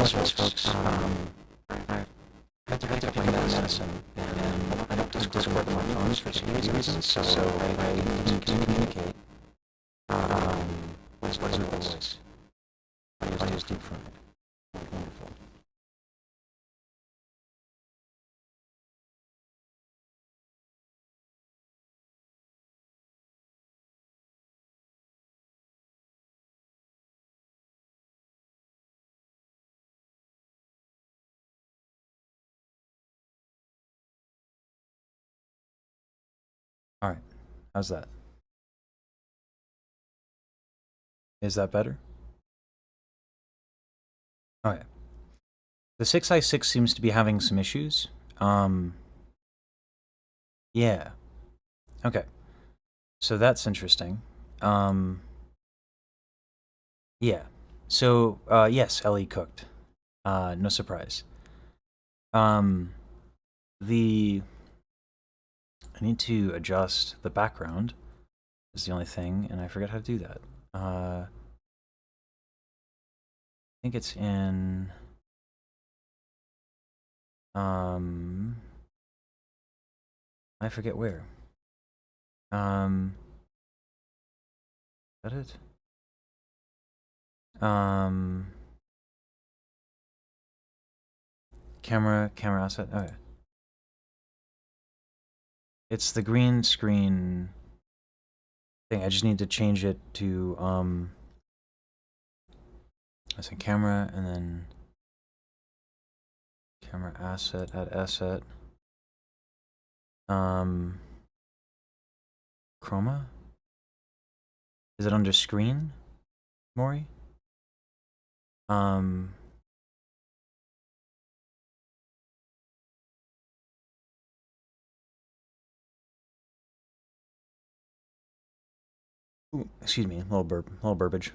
as always, folks, I've had to take medicine, and I don't disclose work on my phones for security reasons, so I can communicate with the voice. Audio's deep fried. Wonderful. All right, how's that? Is that better? Okay. The 6i6 seems to be having some issues. Yeah. Okay. So that's interesting. Yeah. So, yes, Ellie cooked. No surprise. Um, I need to adjust the background is the only thing, and I forgot how to do that. I think it's in... I forget where. Is that it? Camera asset? Okay. It's the green screen thing. I just need to change it to, that's a camera, and then camera asset, add asset. Chroma? Is it under screen, Mori? Ooh, excuse me, a little burbage.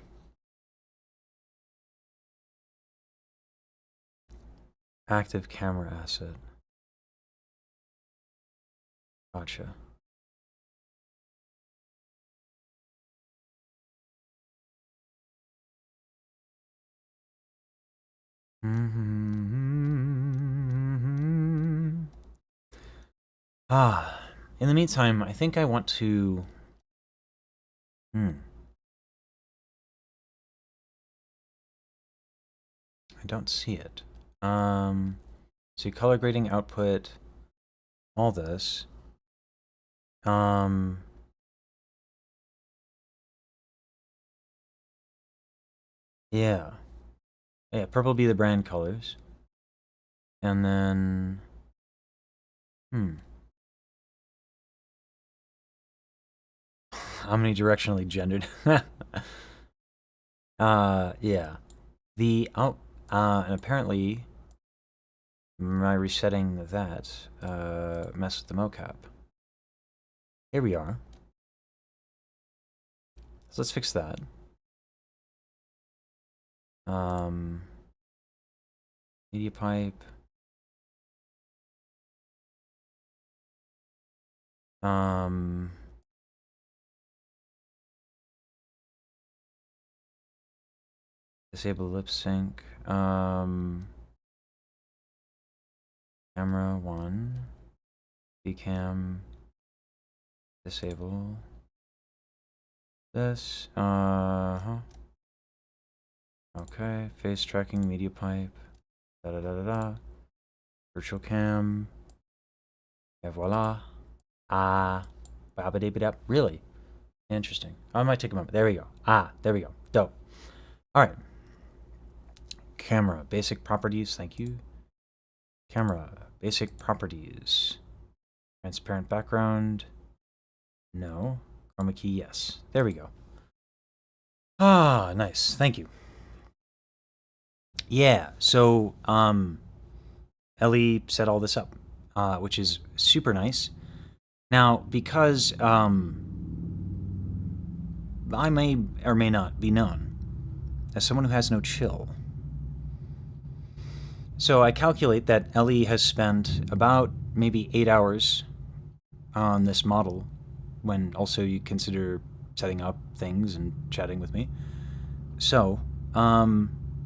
Active camera asset. Gotcha. In the meantime, I think I want to... I don't see it. See color grading output, all this. Yeah. Yeah, purple be the brand colors. And then... Omnidirectionally gendered. Yeah. And apparently, my resetting that, messed with the mocap. Here we are. So let's fix that. Media pipe. Disable lip sync. Camera 1. Vcam. Disable. This. Okay. Face tracking, media pipe. Da da da da da. Virtual cam. Et voila. Really? Interesting. I might take a moment. There we go. There we go. Dope. Alright. Camera. Basic properties. Thank you. Camera. Basic properties. Transparent background. No. Chroma key. Yes. There we go. Nice. Thank you. Yeah. So, Ellie set all this up, which is super nice. Now, because I may or may not be known as someone who has no chill. So I calculate that Ellie has spent about maybe 8 hours on this model, when also you consider setting up things and chatting with me. So,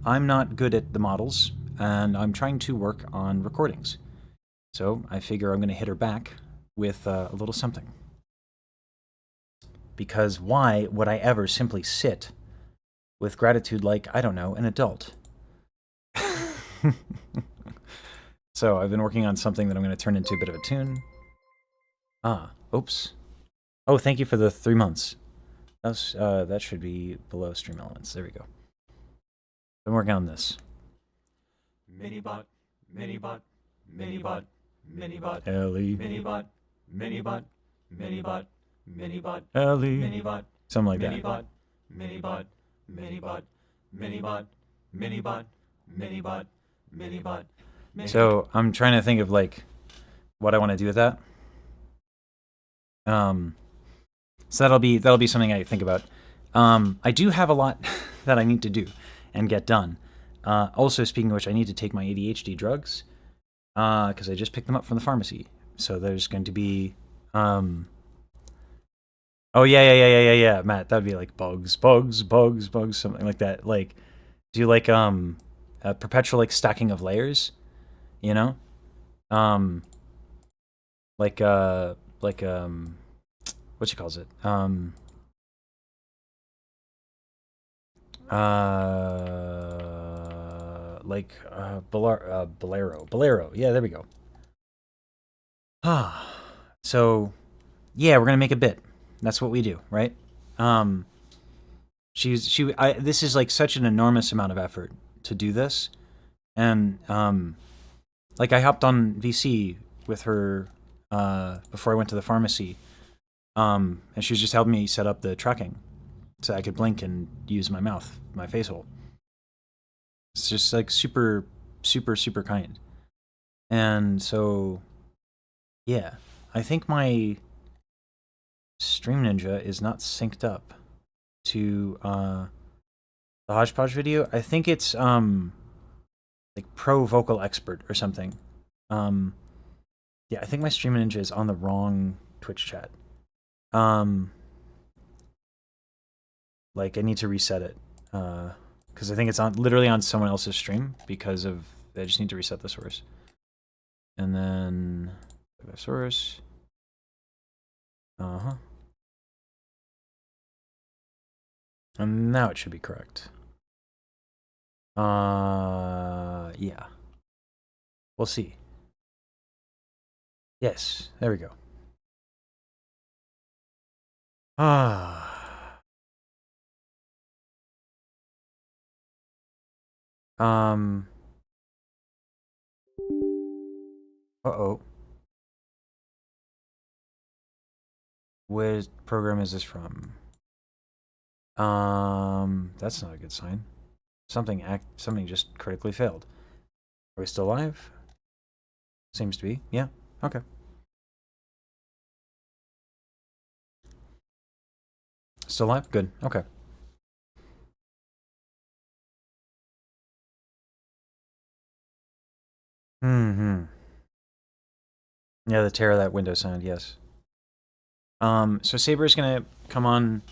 I'm not good at the models, and I'm trying to work on recordings. So I figure I'm going to hit her back with a little something. Because why would I ever simply sit with gratitude like, I don't know, an adult? So I've been working on something that I'm going to turn into a bit of a tune. Oops. Oh, thank you for the 3 months. That should be below stream elements. There we go. Been working on this. Minibot, minibot, minibot, minibot, Ellie. minibot, minibot, minibot, minibot, Ellie. minibot, Something like that. minibot, minibot, minibot, minibot, minibot, minibot, minibot. So I'm trying to think of like what I want to do with that. So that'll be something I think about. I do have a lot that I need to do and get done. Also, speaking of which, I need to take my ADHD drugs because I just picked them up from the pharmacy. So there's going to be. Oh yeah, Matt. That'd be like bugs, something like that. Like do like a perpetual like stacking of layers, you know? Like what you calls it? Bolero. Yeah, there we go. So, yeah, we're gonna make a bit. That's what we do, right? This is like such an enormous amount of effort to do this, and like I hopped on VC with her before I went to the pharmacy, and she was just helping me set up the tracking so I could blink and use my mouth, my face hole. It's just like super kind. And so, yeah, I think my Stream Ninja is not synced up to the Hodgepodge video. I think it's like Pro Vocal Expert or something. Yeah, I think my Stream Ninja is on the wrong Twitch chat. Like I need to reset it because I think it's on literally on someone else's stream because of I just need to reset the source. And then the source. And now it should be correct. Yeah. We'll see. Yes, there we go. Uh-oh. What program is this from? That's not a good sign. Something just critically failed. Are we still live? Seems to be. Yeah. Okay. Still live? Good. Okay. Yeah, the tear of that window sound, yes. So Saber's gonna come on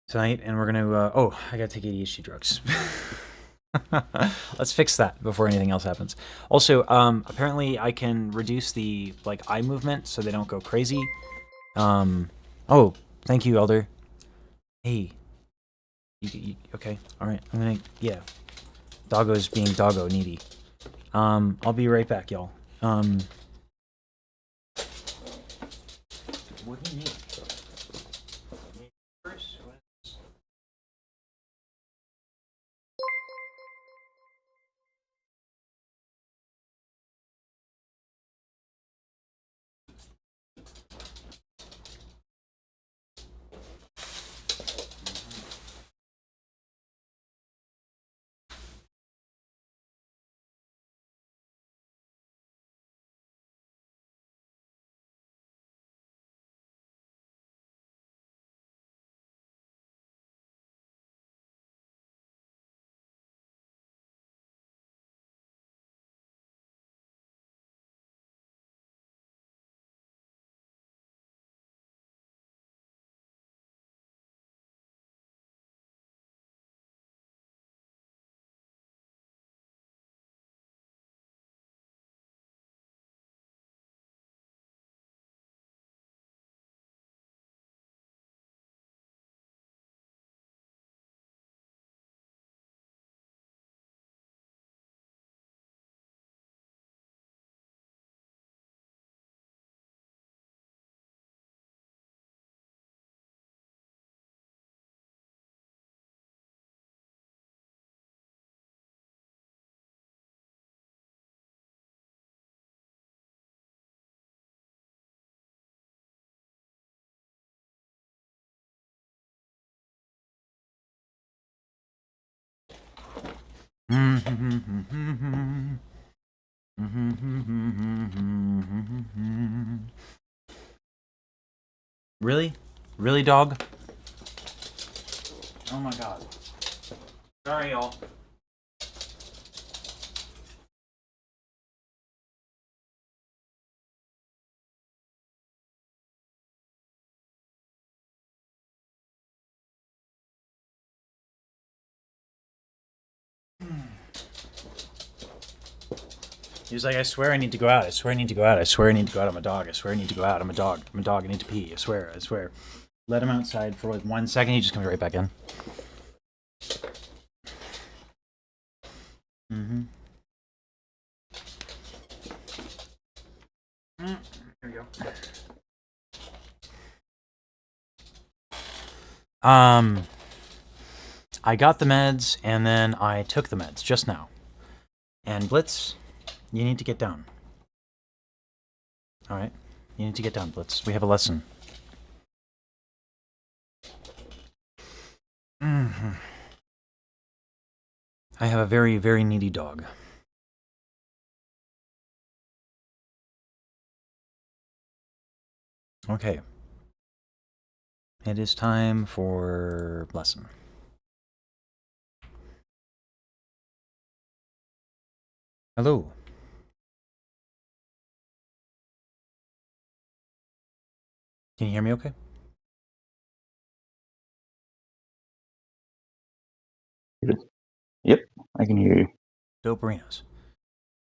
tonight, and we're gonna, oh, I gotta take ADHD drugs. Let's fix that before anything else happens. Also, apparently I can reduce the, like, eye movement so they don't go crazy. Oh, thank you, Elder. Hey. Okay, alright, I'm gonna, yeah. Doggo's being doggo needy. I'll be right back, y'all. What do you need? Really? Really, dog? Oh my god. Sorry, y'all. He was like, I swear I need to go out. I swear I need to go out. I swear I need to go out. I'm a dog. I swear I need to go out. I'm a dog. I'm a dog. I need to pee. I swear. I swear. Let him outside for like 1 second. He just comes right back in. Mm-hmm. Here we go. I got the meds and then I took the meds just now. And Blitz, you need to get down. All right, you need to get down, Blitz. We have a lesson. Mm-hmm. I have a very, very needy dog. Okay. It is time for lesson. Hello. Can you hear me okay? Yep, I can hear you. Dope Marinos. Do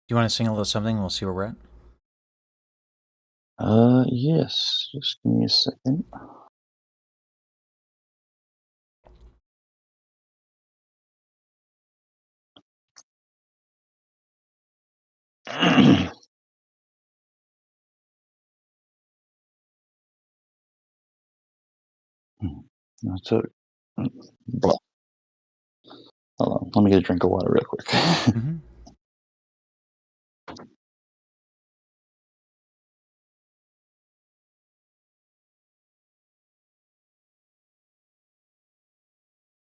you want to sing a little something and we'll see where we're at? Yes. Just give me a second. I took. Blah. Hold on. Let me get a drink of water real quick. Mm-hmm.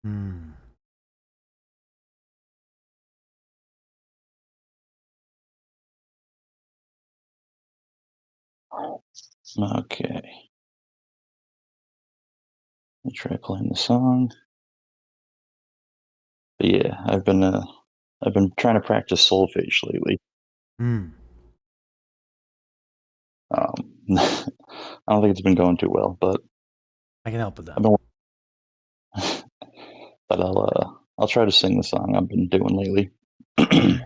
Hmm. Okay. Let me try playing the song. But yeah, I've been trying to practice solfege lately. Hmm. I don't think it's been going too well, but I can help with I've that. been. But I'll try to sing the song I've been doing lately. Okay.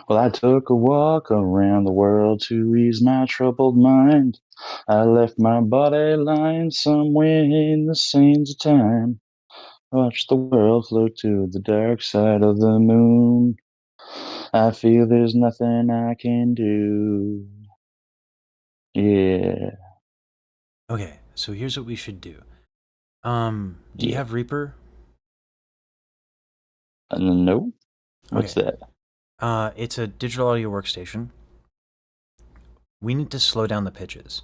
Well, I took a walk around the world to ease my troubled mind. I left my body lying somewhere in the sands of time. Watch the world float to the dark side of the moon. I feel there's nothing I can do. Yeah, Okay, so here's what we should do. Do you yeah. have Reaper? And then no, what's Okay. that? It's a digital audio workstation. We need to slow down the pitches,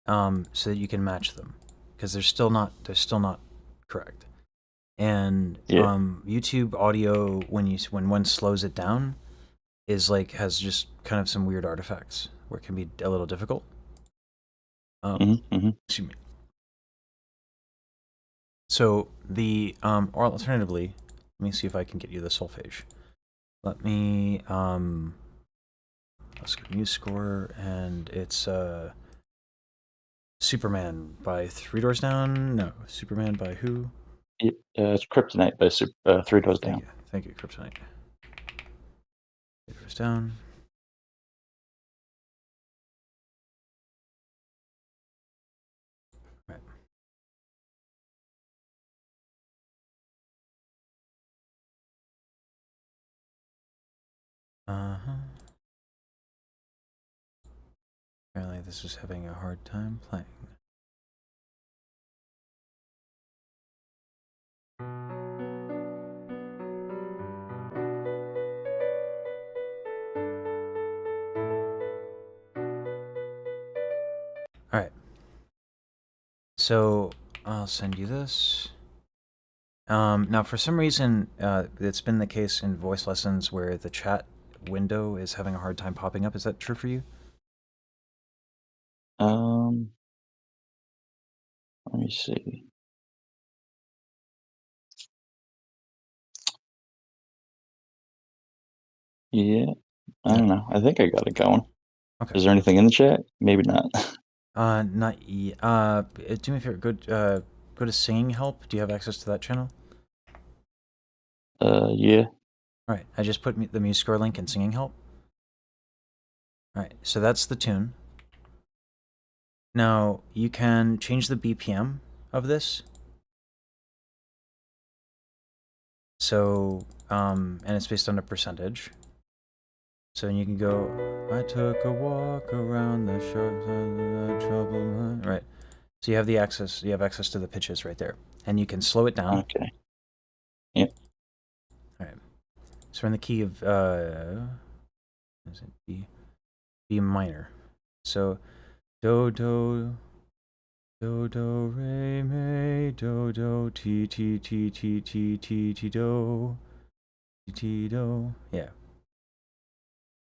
so that you can match them, because they're still not correct. And Yeah. YouTube audio, when one slows it down, is like has just kind of some weird artifacts where it can be a little difficult. Mm-hmm. Excuse me. So or alternatively, let me see if I can get you the solfege. Let me let's go news score, and it's Superman by Three Doors Down. No, Superman by who? It's Kryptonite by Three Doors Thank Down. you, thank you, Kryptonite. Three Doors Down. Right. Uh huh. Apparently, this is having a hard time playing. All right. So I'll send you this. Now, for some reason, it's been the case in voice lessons where the chat window is having a hard time popping up. Is that true for you? Let me see. Yeah, I don't know. I think I got it going. Okay. Is there anything in the chat? Maybe not. Not yet. Do me a favor. Go to singing help. Do you have access to that channel? Yeah. All right. I just put the music score link in singing help. All right. So that's the tune. Now you can change the BPM of this. So, and it's based on a percentage. So you can go, I took a walk around the sharp side of the troubled mind. Right. So you have access to the pitches right there. And you can slow it down. Okay. Yep. All right. So we're in the key of, is it B minor. So, do, do, do, do, re, mi, do, do, ti, ti, ti, ti, ti, ti, ti, do, ti, ti, do. Yeah.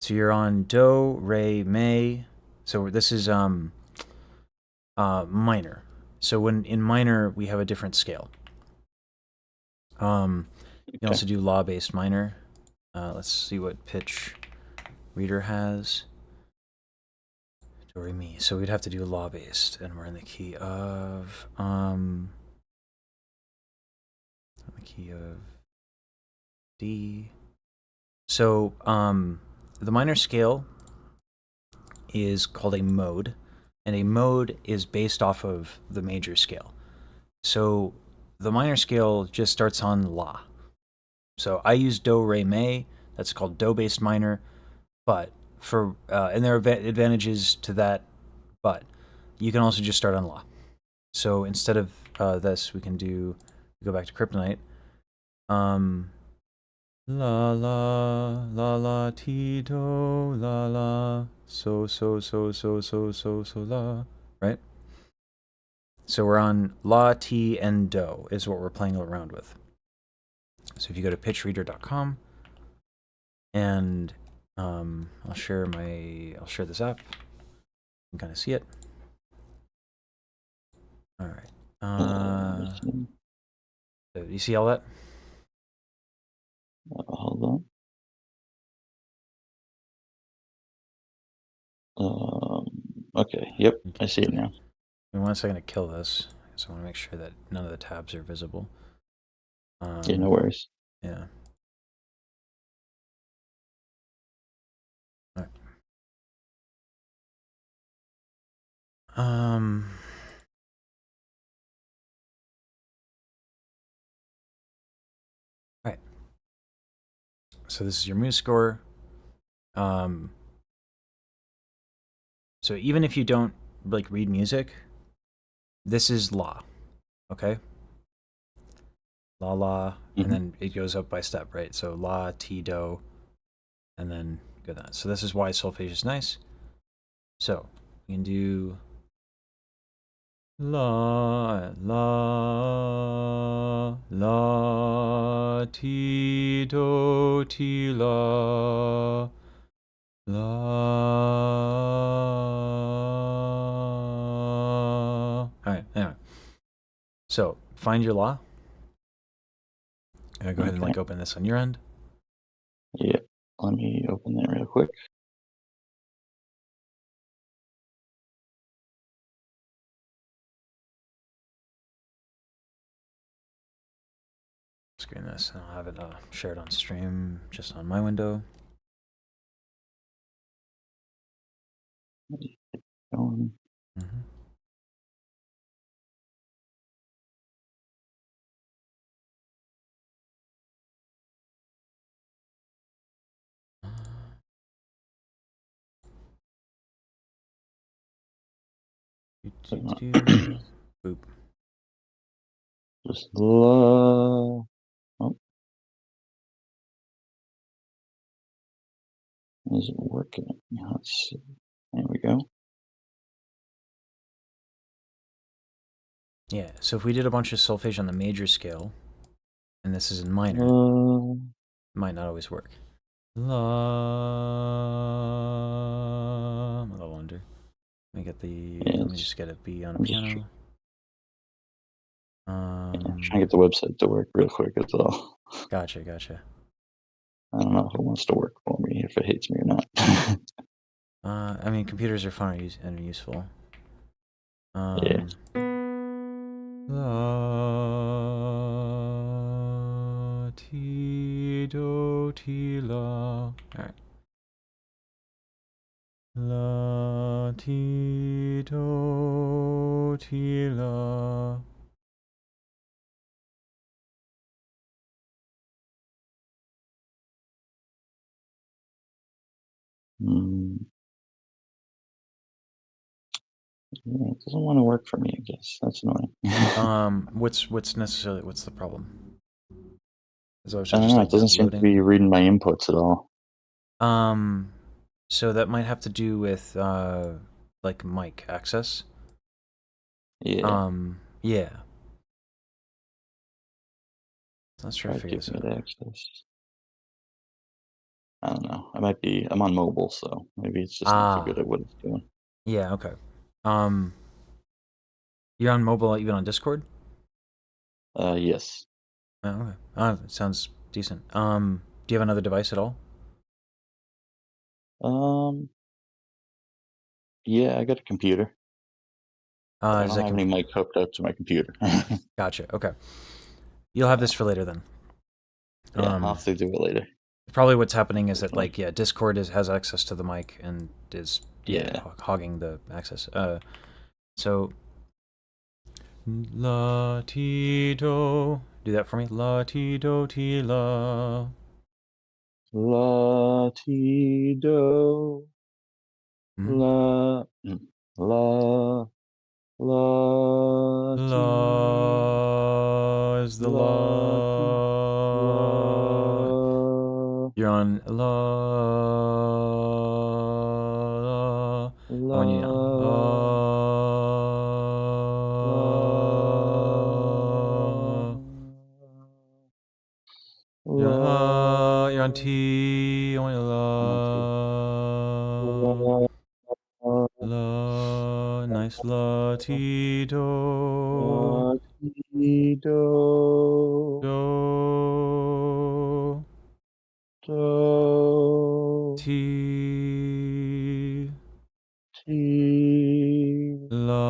So you're on do, re, mi. So this is minor. So when in minor we have a different scale. You can also do law-based minor. Let's see what pitch reader has. Do re mi. So we'd have to do law-based, and we're in the key of D. So the minor scale is called a mode, and a mode is based off of the major scale. So the minor scale just starts on La. So I use Do, Re, Mi. That's called Do-based minor. But for and there are advantages to that. But you can also just start on La. So instead of this, we can go back to Kryptonite. La la la la ti do la la so so so so so so so la, right? So we're on la, ti, and do is what we're playing around with. So if you go to pitchreader.com and I'll share this app. You can kind of see it. All right. You see all that? Hold on. Okay. Yep. I see it now. Give me 1 second to kill this. So I want to make sure that none of the tabs are visible. Yeah. No worries. Yeah. All right. Right. So this is your moose score. So even if you don't like read music, this is la. Okay. La la, and then it goes up by step, right? So la, ti, do, and then go that. So this is why solfege is nice. So we can do la la la ti do ti la la. All right, anyway. So find your la. Go ahead and open this on your end. Yeah. Let me open that real quick. Screen this, and I'll have it shared on stream just on my window. Going. Boop. Just la. Oh. Is it working? Let's see. There we go. Yeah, so if we did a bunch of solfege on the major scale, and this is in minor, Uh, it might not always work. La. I'm a little under. Let me get the. yeah, Let me just get a B on a I'm just piano. trying to get the website to work real quick as well. Gotcha. I don't know if it wants to work for me, if it hates me or not. I mean, computers are fun and are useful. Yeah. La ti do ti la. All right. La ti do ti la. Mm, yeah, it doesn't want to work for me, I guess. That's annoying. What's the problem? Is it I don't just know. like It doesn't not seem to loading? be reading my inputs at all. Um, so that might have to do with like mic access. Yeah. Yeah. Let's try to Try figure this giving out. it access. I don't know. I'm on mobile, so maybe it's just not so good Ah, at what it's doing. yeah, okay. Um, you're on mobile even on Discord? Yes. Oh, okay. Sounds decent. Do you have another device at all? Um, yeah, I got a computer, but I Is don't that have any mic hooked up to my computer. gotcha. Okay. You'll have this So, for later then. yeah, I'll Um, have to do it later. probably what's happening is that Definitely. like yeah, Discord has access to the mic and is Yeah. hogging the access. So la ti do. Do that for me. La ti do ti la. La ti do Mhm. la la la ti La is the la ti la. la You're on la. And when you la la, you're on la T. I want you la la. La, nice la, ti, do, la ti do do, do ti, ti la.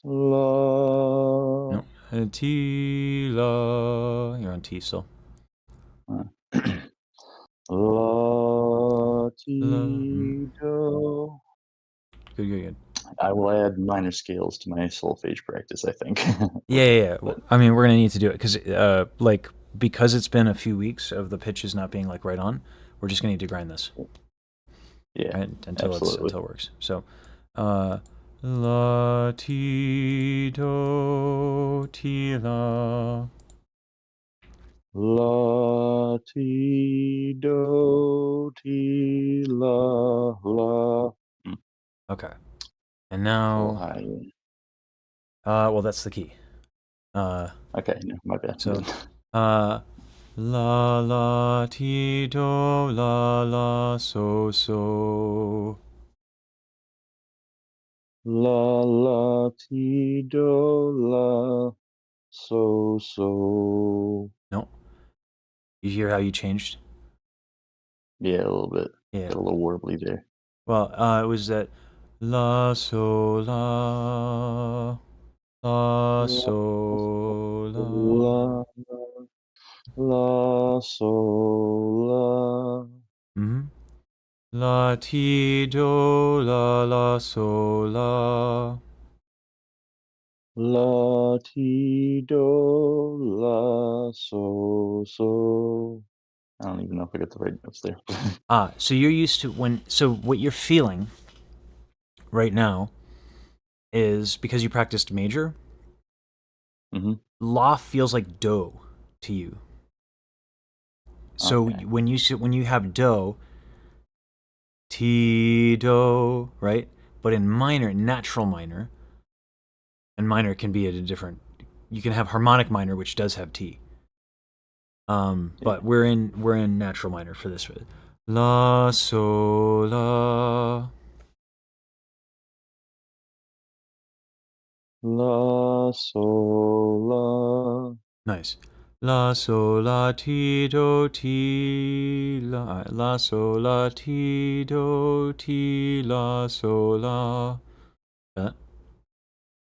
la No, ti, la. You're on T still. la La, ti do. good. I will add minor scales to my solfege practice, I think. Yeah. But I mean, we're gonna need to do it because, like, because it's been a few weeks of the pitches not being like right on. We're just gonna need to grind this, yeah, right, absolutely. until it works. So, uh, la ti do ti la. La ti do ti la la. Okay, and It's a little now, high. well, that's the key. Uh, Okay, no, my bad. so, uh, la ti do la so. La la ti do la so. No, you hear how you changed? Yeah, a little bit. Yeah. Got a little warbly there. Well, it was that la so La la. la la so la. Mm-hmm. La ti do la so la. La ti do la so. I don't even know if I got the right notes there. So you're used to so what you're feeling right now is because you practiced major, hmm la feels like do to you. So Okay. when you have do, ti do, right? But in minor, natural minor, and minor can be at a different. You can have harmonic minor, which does have T. But Yeah. we're in natural minor for this. La sol la. La sol la. Nice. La sol la ti do ti la la sol la ti do ti la sol la.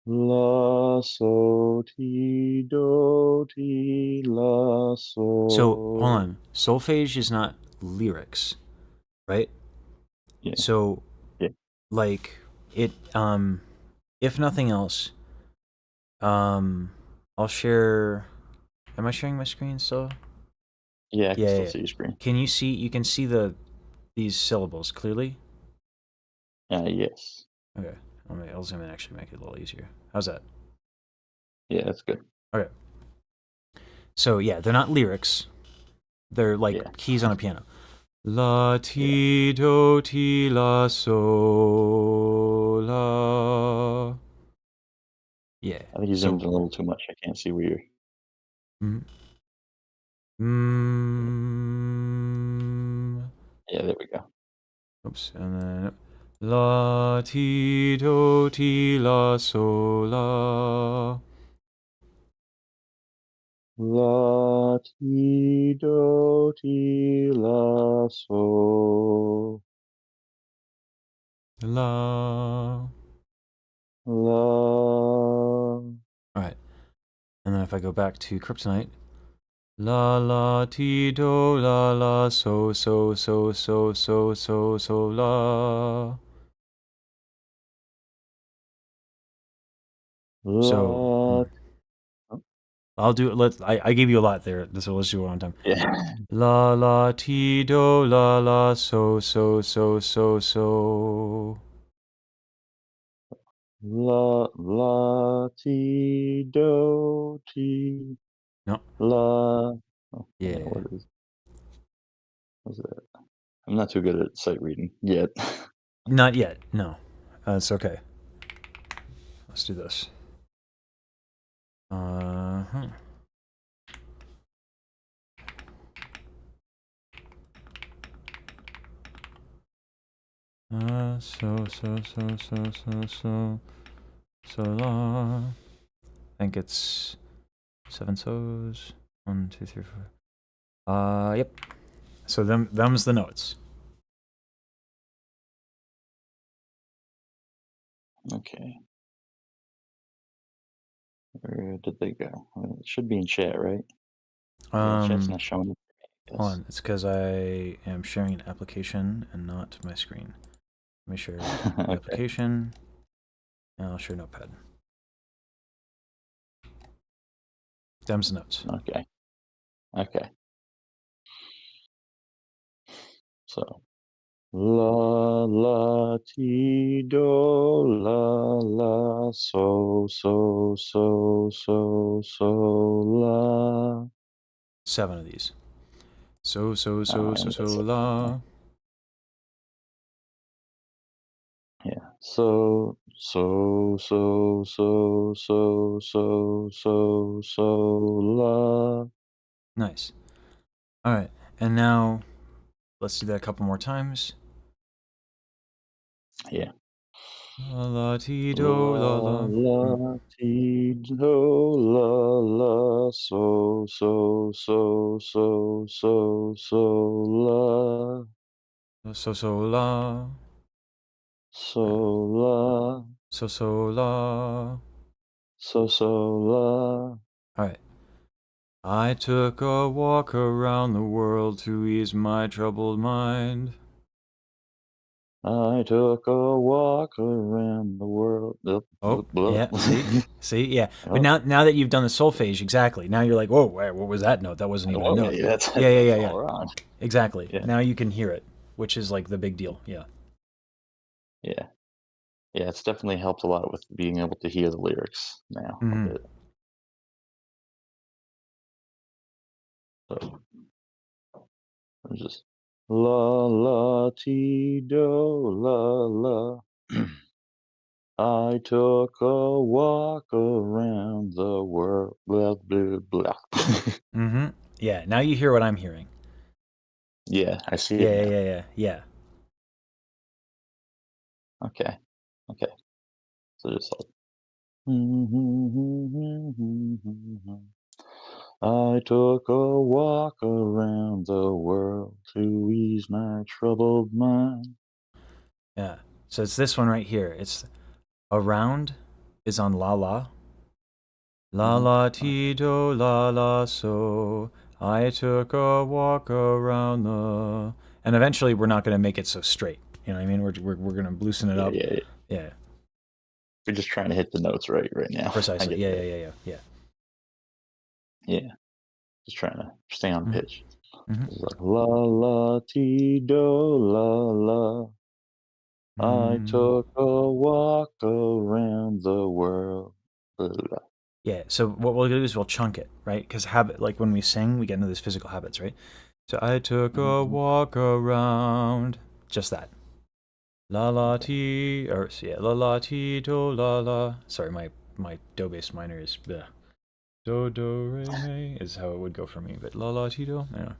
La so ti do ti la So hold so. on. Solfege is not lyrics, right? Yeah. So Yeah. like it if nothing else, I'll share. Am I sharing my screen still? Yeah. I can Yeah, yeah, still yeah. see your screen. Can you see? You can see these syllables clearly. Yes. Okay. I'll zoom in. Actually, make it a little easier. How's that? Yeah, that's good. Okay. So yeah, they're not lyrics. They're Yeah. like keys on a piano. La Yeah. ti do ti la sol la. Yeah. I think you zoomed So in a little too much. I can't see where you're. mm, mm, Yeah, there we go. oops, and then la ti do ti la sol la. La ti do ti la so. La. La. All right. And then if I go back to Kryptonite, la la ti do la la so so so so so so so la. So La. I'll do it. I gave you a lot there. So let's do it one time. Yeah. La la ti do la la so so so so so. La ti do ti No. la. Oh, yeah, Yeah. what is that? I'm not too good at sight reading yet. Not yet. No. It's okay. Let's do this. Huh. So la. I think it's 7 so's. 1, 2, 3, 4. Yep. So them's the notes. Okay. Where did they go? It should be in chat, right? Yeah, chat's not showing up. Hold Yes. on. It's because I am sharing an application and not my screen. Let me share the Okay. application, and I'll share Notepad. Them's the notes. Okay. Okay. So la la ti do la la so so so so so la. 7 of these. So I only got seven. la. Yeah. So la. Nice. All right. And now let's do that a couple more times. Yeah. La la ti do la La la. la ti do la la so la So la. la So la. la. All right. I took a walk around the world to ease my troubled mind. I took a walk around the world. Oh, yeah. See, yeah. But Oh, now that you've done the solfege, exactly. Now you're like, whoa, what was that note? That wasn't even a okay, note. that's Yeah, yeah, yeah, yeah. all around. Exactly. Yeah, Now you can hear it, which is like the big deal. Yeah. yeah, yeah. It's definitely helped a lot with being able to hear the lyrics now a Mm-hmm. bit. So I'm just la la ti do la la. I took a walk around the world. Blah, blah, blah. Mm-hmm. Yeah. Now you hear what I'm hearing. Yeah, I see Yeah, it yeah, now. yeah, yeah, yeah. Okay. Okay. So just like. I took a walk around the world to ease my troubled mind. Yeah. So it's this one right here. It's around is on la la. La Hmm. la ti Okay. do la la so. I took a walk around the. And eventually we're not going to make it so straight. You know what I mean? We're going to loosen it Yeah, up. yeah, yeah. Yeah. We're just trying to hit the notes right now. I Precisely. get Yeah, yeah, that. yeah, yeah, yeah. Yeah, just trying to stay on Mm-hmm. pitch. Mm-hmm. It's like la la ti do la la. I Mm. took a walk around the world. Blah, blah, blah. Yeah. So what we'll do is we'll chunk it, right? Because habit, like when we sing, we get into these physical habits, right? So I took a Mhm. walk around. Just that. La la Okay. ti, or yeah, la la ti do la la. Sorry, my do bass minor is bleh. Do do re me is how it would go for me, but la la ti do. Yeah.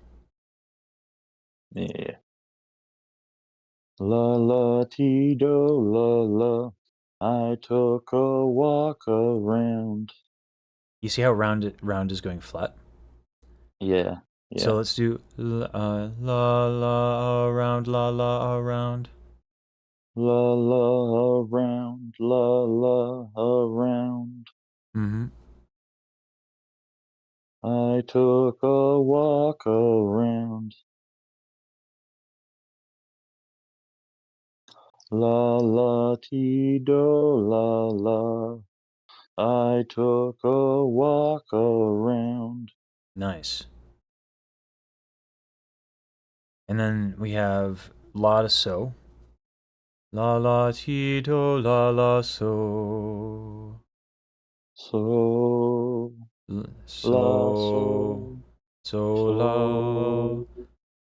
Yeah. La la ti do la la. I took a walk around. You see how round is going flat. Yeah. So Yeah. let's do la la around la la around. La la around. La la around. Mm-hmm. I took a walk around. La la ti do la la. I took a walk around. Nice. And then we have la to so. La la ti do la la so. So la So so so la. so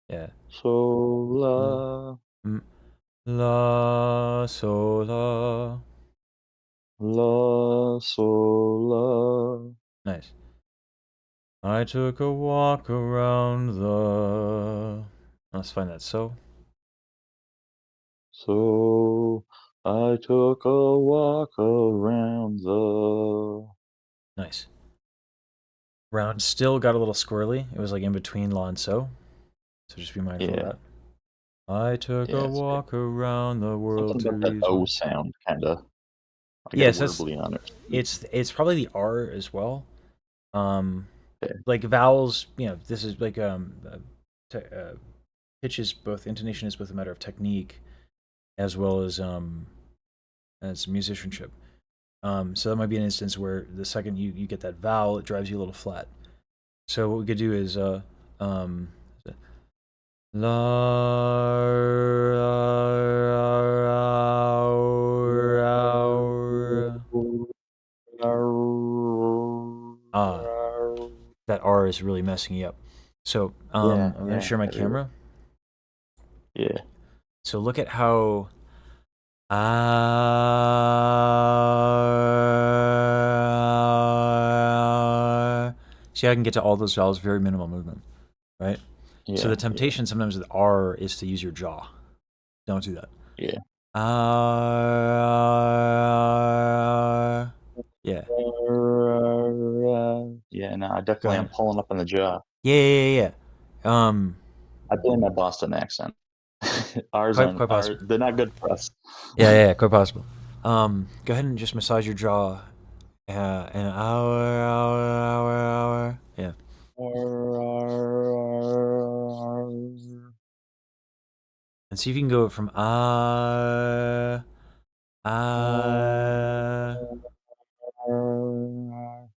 Yeah. so L- la La so la. la so la. Nice. I took a walk around the. Let's find that so. So I took a walk around the. Nice. Round still got a little squirrely. It was like in between la and so. So just be mindful of Yeah, that. I took a yeah. walk around the world Something to about that reason. O sound, kind of. I got a Yes, that's warbly on it. it's probably the R as well. Um, Yeah, like vowels, this is like pitch is both intonation is both a matter of technique as well as musicianship. So that might be an instance where the second you get that vowel, it drives you a little flat. So what we could do is um, la ah that R is really messing you up. So yeah, I'm gonna yeah. share my I really, camera. yeah. So look at how ah see I can get to all those vowels very minimal movement, right? So Yeah, the yeah, temptation sometimes with R is to use your jaw. Don't do that. yeah. Yeah. Yeah, no, I Go definitely am ahead. pulling up in the jaw. Yeah, yeah, yeah, yeah. I blame my Boston accent. Ours Quite aren't, possible. they're not good for us. Yeah, yeah, yeah, quite possible. Go ahead and just massage your jaw. An hour. Yeah. And see if you can go from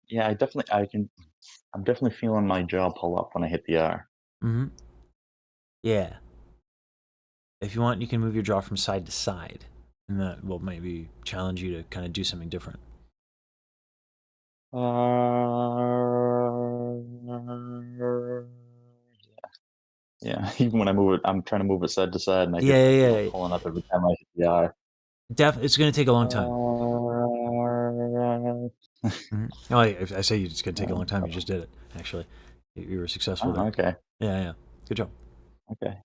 Yeah, I'm definitely feeling my jaw pull up when I hit the R. Mm-hmm. Yeah. If you want, you can move your jaw from side to side, and that will maybe challenge you to kind of do something different. Yeah, even when I move it, I'm trying to move it side to side, and I get Yeah, that yeah, jaw yeah. pulling up every time I hit the R. It's going to take a long time. Oh, I say you just gonna take a long time. You Oh, just did it. Actually, you were successful oh, there. okay, Yeah, yeah. Good job. okay.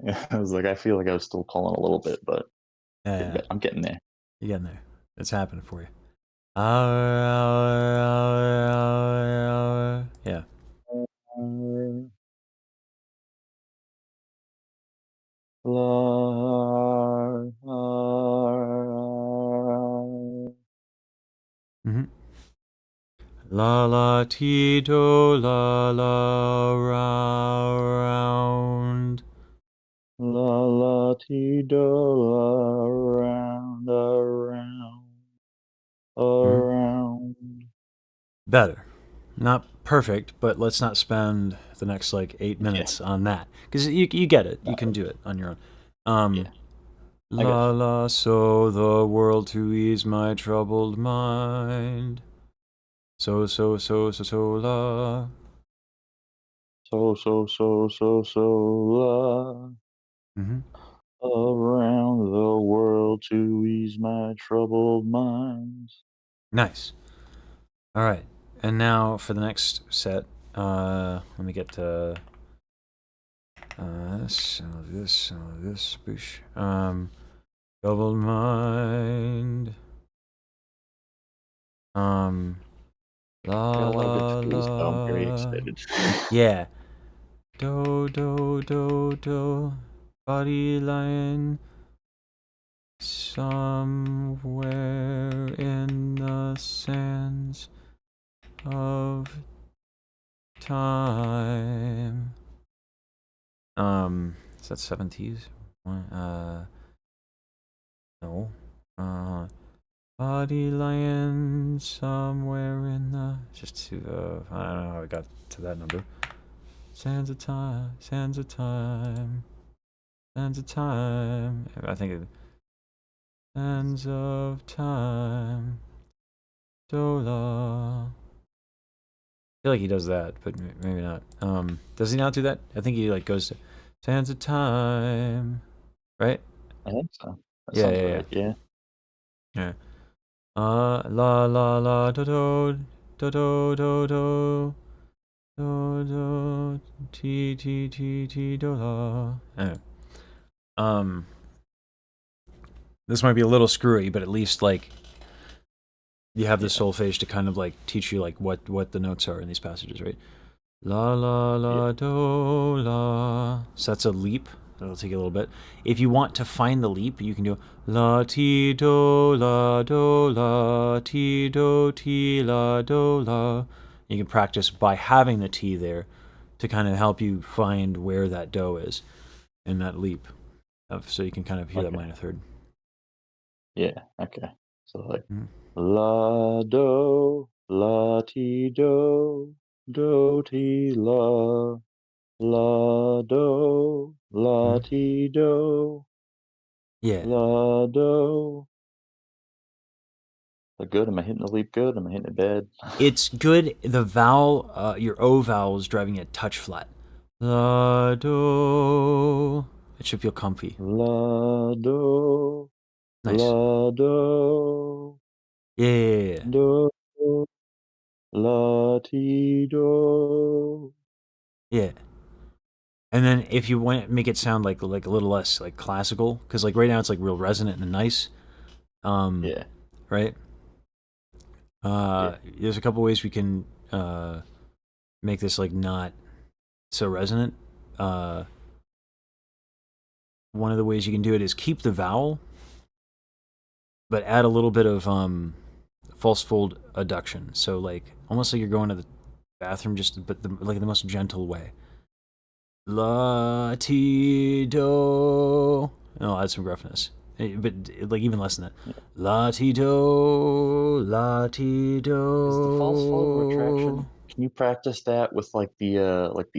Yeah, I was like, I feel like I was still calling a little bit, but Yeah, yeah. I'm getting there. You're getting there. It's happening for you. Yeah. Mm-hmm. La la ti do la la round. La la ti do la around Mm-hmm. around. Better. Not perfect, but let's not spend the next like 8 Yeah, minutes on that because you get it. You can do it on your own. yeah, I got La you. la, so the world to ease my troubled mind. So la. So la Mm-hmm. around the world to ease my troubled mind. Nice. All right, and now for the next set, let me get to this, boosh. Double mind. Um, I got la a lot of good la clues, so I'm very la. excited. Yeah. Do. Body line somewhere in the sands of time. Is that 70s? No. Uh, Body lying somewhere in the. Just to, I don't know how I got to that number. Sands of time, sands of time, sands of time. I think it. Sands of time. Dola. I feel like he does that, but maybe not. Does he not do that? I think he like goes to sands of time, right? I think so. That Yeah, sounds yeah, yeah. right. Yeah. Yeah. La la la do do ti do la. Anyway, um, this might be a little screwy, but at least like you have the Yeah. solfege to kind of like teach you like what the notes are in these passages, right? La la Yeah. la do la. So that's a leap. That'll take a little bit. If you want to find the leap, you can do la ti do la ti do ti la do la. You can practice by having the T there to kind of help you find where that do is in that leap, so you can kind of hear that Okay. minor third. Yeah. Okay. So like Mm. la ti do ti la Mm. ti do, Yeah, la do. Good? Am I hitting the leap good? Am I hitting it bad? it's good. The vowel, your O vowel is driving a touch flat. La do. It should feel comfy. La do, Nice. Yeah, yeah, yeah, yeah. do, la ti do. Yeah. And then if you want to make it sound like a little less like classical, because like right now it's like real resonant and nice. Um, Yeah, right. yeah, There's a couple ways we can make this like not so resonant. Uh, One of the ways you can do it is keep the vowel, but add a little bit of false fold adduction. So like almost like you're going to the bathroom, just but like the most gentle way. La ti do. I'll add some gruffness, but like even less than that. yeah. La ti do, la ti Is the false fold do. retraction? Can you practice that with like the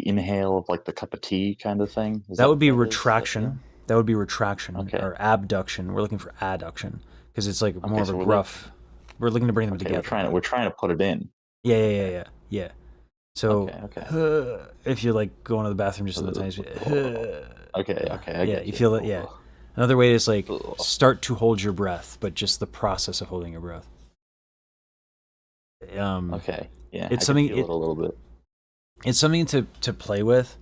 inhale of like the cup of tea kind of thing? Is That that would what be that is? Is that the retraction. That would be retraction okay? or abduction. We're looking for adduction because it's like more Okay, of a so gruff. We're looking to bring them together. we're trying to put it in. Yeah, yeah, yeah, Okay, yeah, yeah. So okay. if you're like going to the bathroom just in the tiniest Okay, I yeah, get you you. feel it. Yeah. Another way is like Ugh. start to hold your breath, but just the process of holding your breath. Okay. Yeah, It's I can something feel it a little bit. it's something to play with.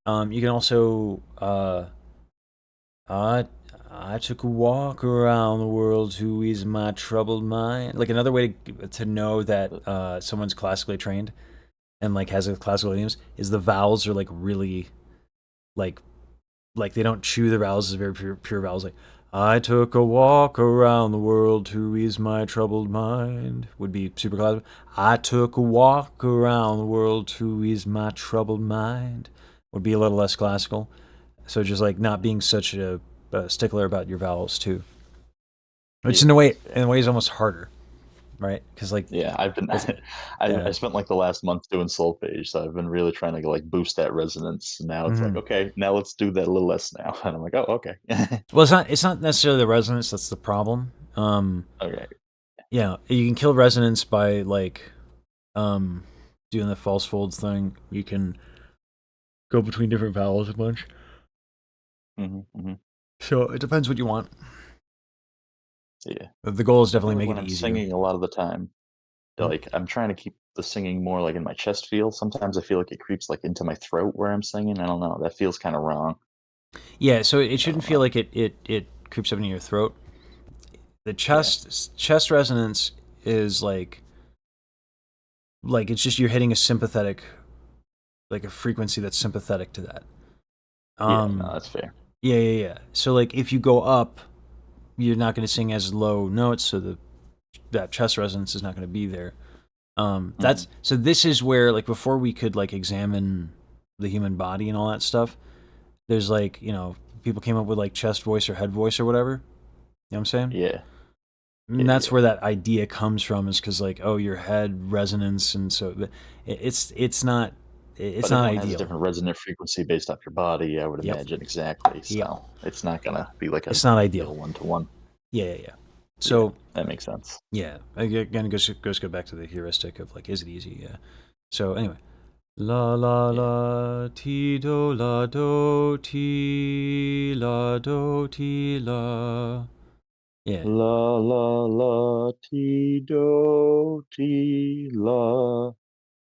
You can also I I took a walk around the world to ease my troubled mind. Like another way to know that But someone's classically trained and like has a classical idioms is the vowels are like really like they don't chew the vowels. It's very pure vowels. Like I took a walk around the world to ease my troubled mind would be super classical. I took a walk around the world to ease my troubled mind would be a little less classical. So just like not being such a stickler about your vowels too, which yeah, that's in fair. a way is almost harder, right? Because like Yeah, I've been it's I yeah. spent like the last month doing solfege, so I've been really trying to like boost that resonance. Now it's like, Mm-hmm. okay, now let's do that a little less now. And I'm like, oh, okay. Well, it's not necessarily the resonance that's the problem. Okay. Yeah, you can kill resonance by like um, doing the false folds thing. You can go between different vowels a bunch. Hmm. So it depends what you want. Yeah. The goal is I feel definitely like make when it I'm easier. singing a lot of the time, Hmm? like I'm trying to keep the singing more like in my chest feel. Sometimes I feel like it creeps like into my throat where I'm singing. I don't know. That feels kind of wrong. Yeah, so it I shouldn't don't feel know. like it creeps up in your throat. The Yeah. chest resonance is like it's just you're hitting a sympathetic like a frequency that's sympathetic to that. Yeah. No, Um, that's fair. yeah. So like if you go up, you're not going to sing as low notes, so that chest resonance is not going to be there. Hmm. That's so. This is where like before we could like examine the human body and all that stuff. There's like people came up with like chest voice or head voice or whatever. You know what I'm saying? Yeah. And Yeah. that's Yeah. where that idea comes from is because like your head resonance and so it's not But everyone has a ideal. different resonant frequency based off your body, I would Yep. imagine, exactly, Yep. so it's not gonna be like a It's not ideal. real one-to-one. Yeah. Yeah, So that makes sense. yeah, again, it goes go back to the heuristic of like, is it easy? Yeah. So anyway, la la Yeah. la ti do ti la. Yeah, La la la ti do ti la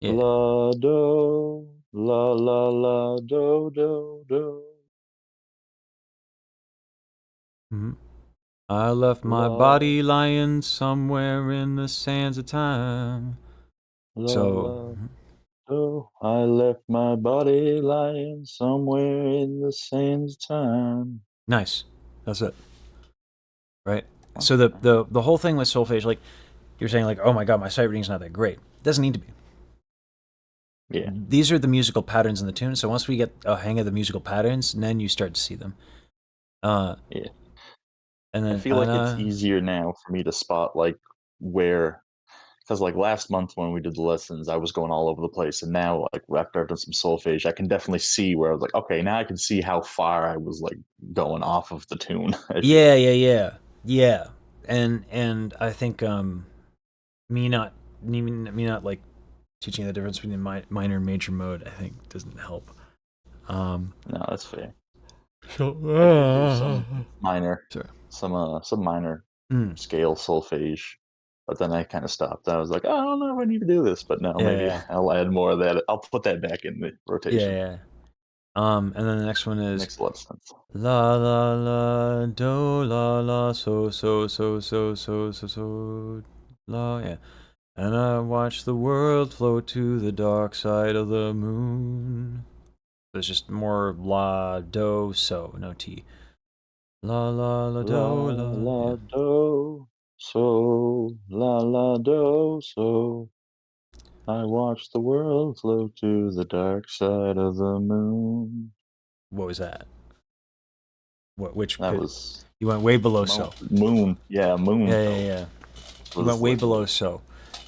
yeah. la do la la la do do do Mhm. I left my la body lying somewhere in the sands of time. la So la do. I left my body lying somewhere in the sands of time. nice. That's it, right? So Okay. the whole thing with solfege, like you're saying, like, oh my god, my sight reading's not that great. It doesn't need to be. Yeah, These are the musical patterns in the tune. So once we get a hang of the musical patterns, then you start to see them. Uh, yeah. and I then feel like it's easier now for me to spot like where, because like last month when we did the lessons, I was going all over the place, and now like after I've done some solfege, I can definitely see where I was like, okay, now I can see how far I was like going off of the tune. I feel like. yeah. And I think me not me not like teaching the difference between minor and major mode, I think doesn't help. Um, No, that's fair. so I did do minor, sorry. some minor Mm, scale solfege, but then I kind of stopped. I was like, oh, I don't know if I need to do this, but no, maybe yeah, I'll add more of that. I'll put that back in the yeah, rotation. yeah. And then the next one is Makes a lot of sense. la la la do la la la, yeah. And I watch the world float to the dark side of the moon. There's just more la do so, no T. La la la La do la, la yeah. do so, la la do so. I watch the world float to the dark side of the moon. What was that? What which That pit? was You went way below so. moon. Yeah, moon Yeah. You went was way like, below so.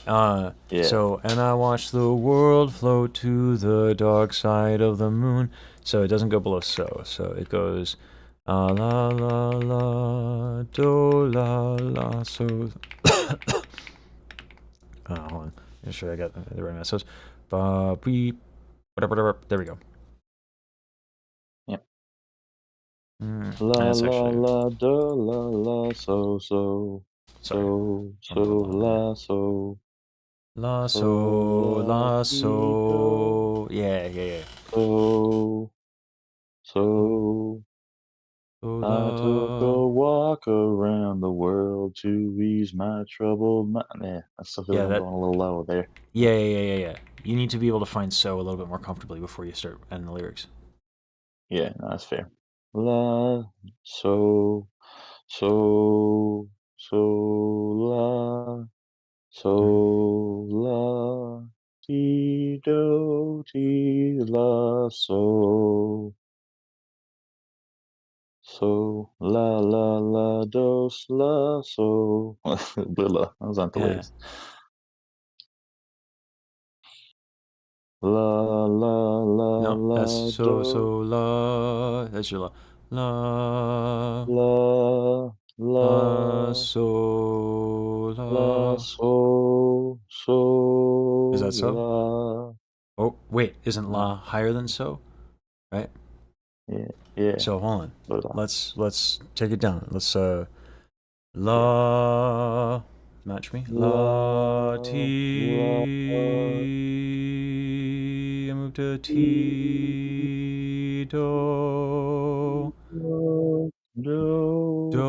yeah, And I watch the world float to the dark side of the moon. So it doesn't go below so. So it goes la la la do la la so. Hold on. Make sure I got the right message. Ba beep whatever. There we go. yeah. La That's la actually la do la la so sorry. so La la la. la so. La So la so ti do. so. Yeah, yeah, yeah. So so So I took la. a walk around the world to ease my troubled mind. Yeah, I still feel like Yeah, I'm that. going a little low there. Yeah, yeah, yeah, yeah, yeah. You need to be able to find so a little bit more comfortably before you start adding the lyrics. Yeah, no, that's fair. La so so la Mhm. la ti do ti la la dos la blah, blah. I was on the Yeah. lyrics. La No, that's la do la. That's your la. la La la la la. Is that so? la. Oh, wait, isn't Uh, la higher than so? Right? yeah, yeah, So hold on. blah, blah. Let's take it down. Let's Yeah. la match me. La La ti. I move to ti do do do do.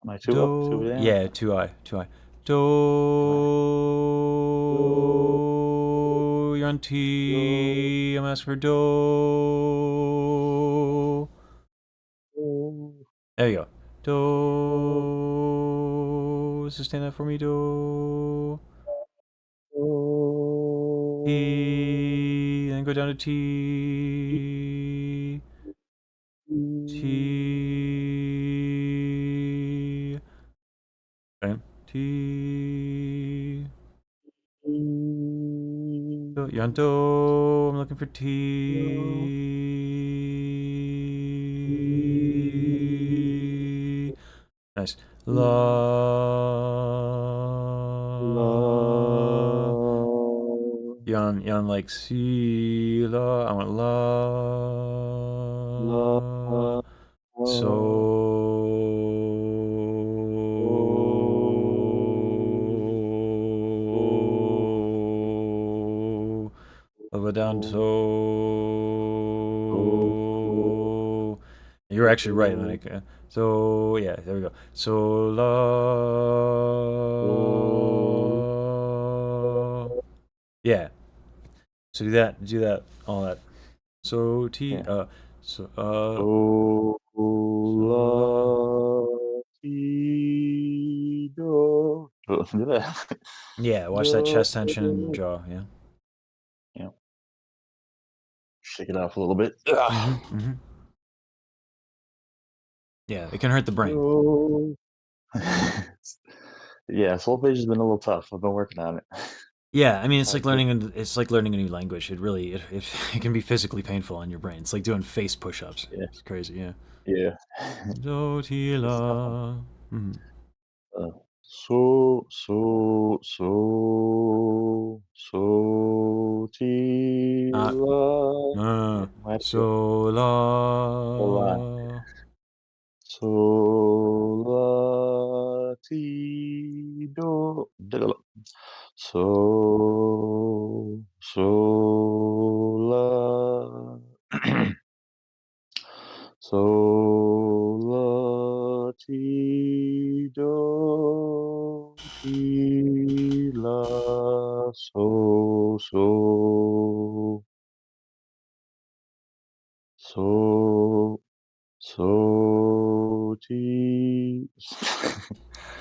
Am I too up, too do. down? Yeah, two I. Alright. Do Do. You're on do T. I'm asking for do. do There you do go. Do. Sustain that for me. Do. do. T. Then go down to T. T. Okay. T. Do. You're on do. I'm looking for T. Nice. La. Yon like si la. I want la. So. Level down. So. You're actually right, like. So yeah, there we go. So la. Yeah. So do that, all that. So T Yeah. so Do so la. la ti do. Do that. Yeah, watch that Do. chest tension and jaw, yeah. Yeah. Shake it off a little bit. Ugh. Mhm. Yeah, it can hurt the brain. Do. Yeah, solfege has been a little tough. I've been working on it. Yeah, I mean It's hard to. it's like learning a new language. It really it can be physically painful on your brain. It's like doing face push-ups. Yeah, It's crazy, yeah. yeah. Do ti It's a tough one. la. Mhm. Ti la. No, no, no, Yeah, no. might have to So go la. la. La ti do. La. La ti do ti la so ti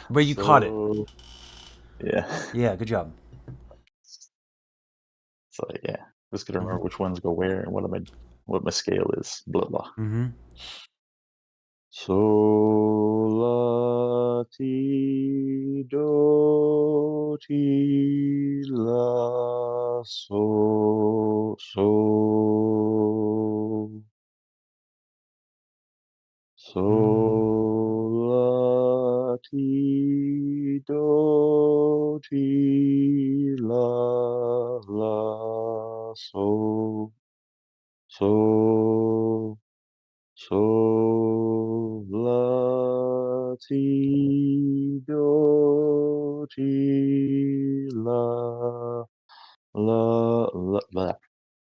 But you caught it. so yeah. Yeah, good job. So yeah, just gotta Mhm. remember which ones go where and what my scale is. Blah blah. Mhm. So la ti do ti la so Mm. la ti do ti la so So la ti do ti la la.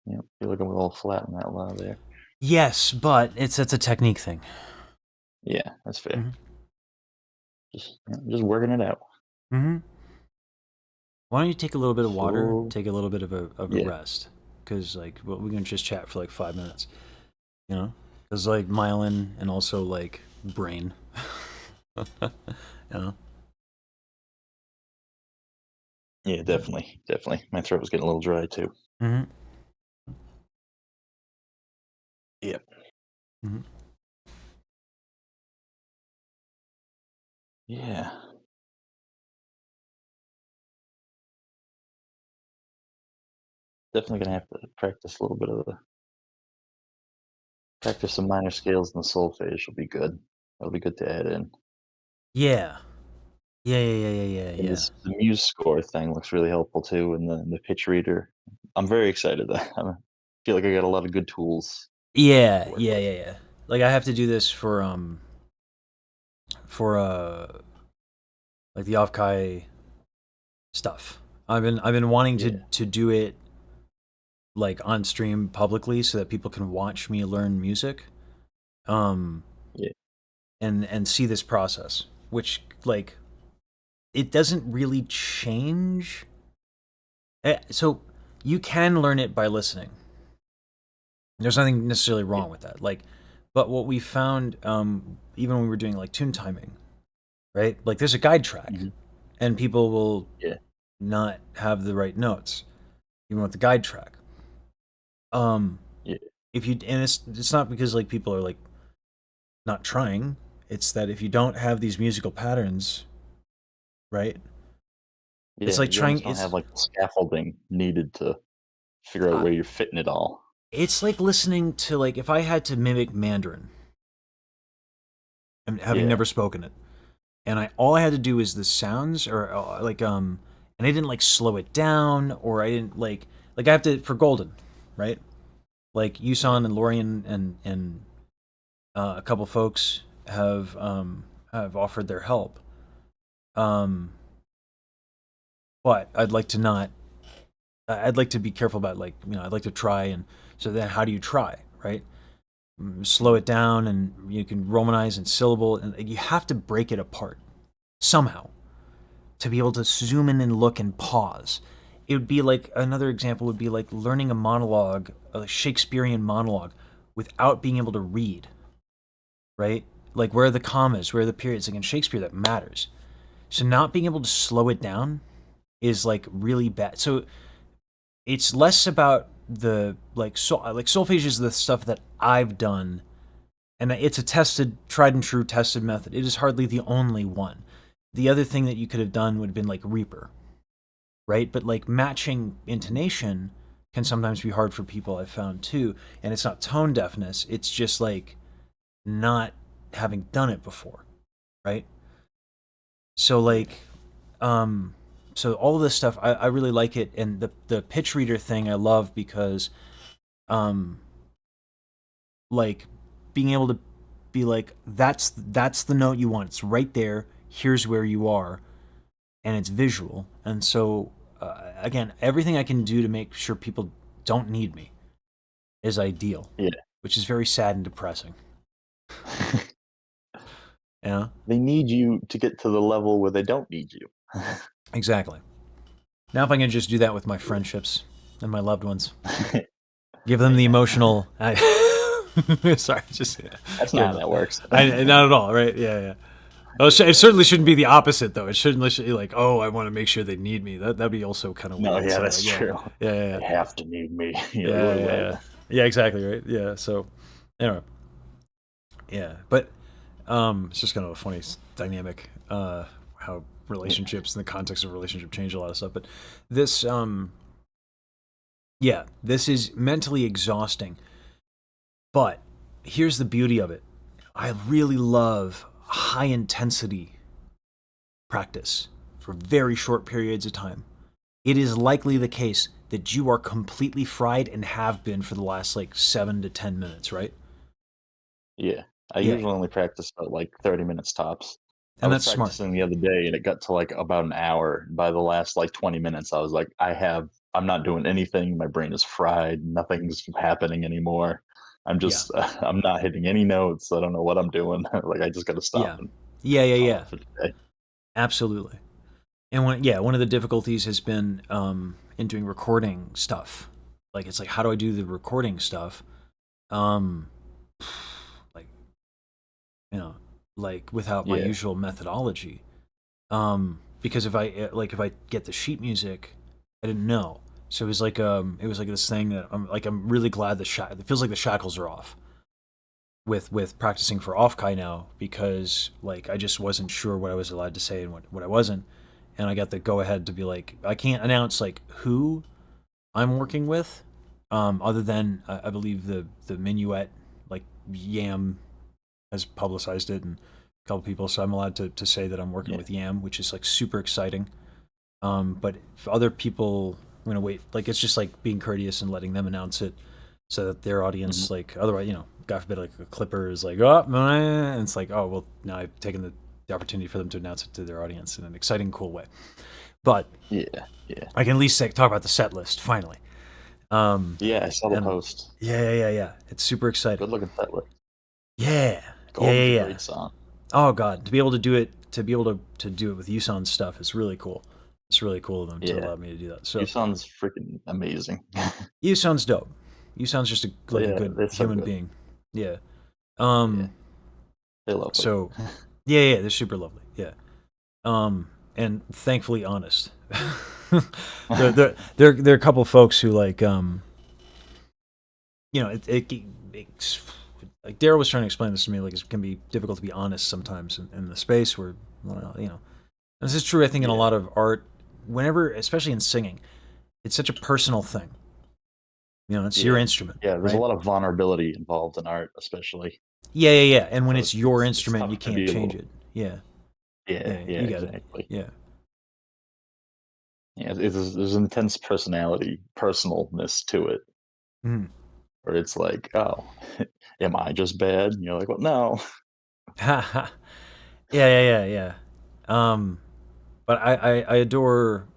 Yeah, I feel like I'm a little flat in that la there. Yes, but it's a technique thing. Yeah, that's fair. Mm-hmm. Just working it out. Mm-hmm. Why don't you take a little bit of water, So take a little bit of a yeah, rest? Because like we can just chat for like 5 minutes, you know? Because like myelin and also like brain, you know? yeah, definitely. My throat was getting a little dry too. Mm-hmm. Yeah, Mm-hmm. yeah. Definitely gonna have to practice a little bit of the practice some minor scales in the solfege will be good. That'll be good to add in. Yeah. And Yeah. this the Muse score thing looks really helpful too, and the pitch reader. I'm very excited. I feel like I got a lot of good tools to work with. Yeah. Like I have to do this for like the Offkai stuff. I've been wanting Yeah, to do it like on stream publicly so that people can watch me learn music. Um yeah, and see this process, which like it doesn't really change. So you can learn it by listening. There's nothing necessarily yeah, wrong with that. Like, but what we found, even when we were doing like tune timing, right? Like, there's a guide track, mhm, and people will yeah, not have the right notes, even with the guide track. Um, yeah, if you and it's not because like people are like not trying. It's that if you don't have these musical patterns, right? It's yeah. like You trying. almost don't have like the scaffolding needed to figure out Uh, where you're fitting it all. it's like listening to like if I had to mimic Mandarin and having Yeah, never spoken it, and I all I had to do is the sounds or and I didn't like slow it down or I didn't like I have to for Golden, right? Like yeah, Yusan and Lorian and a couple folks have offered their help. Um, but I'd like to not. I'd like to be careful about like I'd like to try and so then how do you try, right? Slow mhm, it down and you can romanize and syllable and you have to break it apart somehow to be able to zoom in and look and pause. It would be like another example would be like learning a monologue, a Shakespearean monologue, without being able to read, right? Like where are the commas, where are the periods? Like in Shakespeare, that matters. So not being able to slow it down is like really bad. So it's less about the like solfege is the stuff that I've done, and it's a tested, tried and true tested method. It is hardly the only one. The other thing that you could have done would have been like Reaper, right? But like matching intonation can sometimes be hard for people, I've found too. And it's not tone deafness, it's just like not having done it before, right? So yeah, like so all of this stuff I really like it, and the pitch reader thing I love because um like being able to be like that's the note you want, it's right there, here's where you are, and it's visual. And so again, everything I can do to make sure people don't need me is ideal, yeah. which is very sad and depressing. Yeah, They need you to get to the level where they don't need you. exactly. Now if I can just do that with my friendships and my loved ones, give them the emotional sorry, just That's not kidding. how that works. Not at all, right? Yeah. Well, it certainly shouldn't be the opposite, though. It shouldn't be like, oh, I want to make sure they need me. That'd be also kind of No, weird. yeah, So, that's like, yeah, true. yeah, yeah, They have to need me. You're like, yeah, "Wait, what?" yeah, exactly, right? Yeah. So, anyway, yeah, but it's just kind of a funny dynamic. How Yeah, relationships in the context of a relationship change a lot of stuff. But this, yeah, this is mentally exhausting. But here's the beauty of it. I really love high intensity practice for very short periods of time. It is likely the case that you are completely fried and have been for the last like 7 to 10 minutes, right? Yeah. I Yeah, usually only practice about, like, 30 minutes tops. I and was that's smart. practicing the other day, and it got to, like, about an hour. By the last, like, 20 minutes, I was like, I'm not doing anything, my brain is fried, nothing's happening anymore. I'm Yeah, just I'm not hitting any notes, I don't know what I'm doing. Like, I just gotta stop yeah, and yeah, yeah, call yeah. it for today. Absolutely. And one of the difficulties has been in doing recording stuff. Like it's like, how do I do the recording stuff? Um, like you know, like without my Yeah. usual methodology. Because if I get the sheet music, I didn't know. So it was like this thing that I'm really glad it feels like the shackles are off with practicing for off kai now, because like I just wasn't sure what I was allowed to say and what I wasn't, and I got the go ahead to be like I can't announce like who I'm working with, other than I believe the minuet, like Yam has publicized it, and a couple people, so I'm allowed to say that I'm working Yeah. with Yam, which is like super exciting. But for other people, I'm gonna wait. Like it's just like being courteous and letting them announce it, so that their audience, Mhm. like otherwise, God forbid, like a clipper is like, oh, and it's like, oh well, now I've taken the opportunity for them to announce it to their audience in an exciting, cool way. But Yeah, yeah. I can at least talk about the set list finally. Um, Yeah, I saw the and post. yeah. It's super exciting. Good looking set list. Yeah, Golden's a yeah. great song. Oh god, to be able to do it, to do it with Yusan's stuff is really cool. It's really cool of them to Yeah. allow me to do that. You So sounds freaking amazing. Yusan's dope. Yusan's just like a Yeah, good they're so human good. being. Yeah. Yeah, Um. they're lovely. So yeah, they're super lovely. Yeah. And thankfully honest. There are a couple folks who like it's like Daryl was trying to explain this to me, like it can be difficult to be honest sometimes in the space where, well, this is true I think in a Yeah, lot of art, whenever, especially in singing, it's such a personal thing. It's your yeah, instrument, yeah. There's a right? lot of vulnerability involved in art, especially. Yeah. And when So it's your it's instrument, you tough to can't be change able. it. Yeah. Yeah, yeah, You got it. exactly. Yeah. Yeah, there's intense personality, personalness to it, Mm. where it's like, oh, am I just bad? And you're like, well, no. Yeah. Um, but I adore,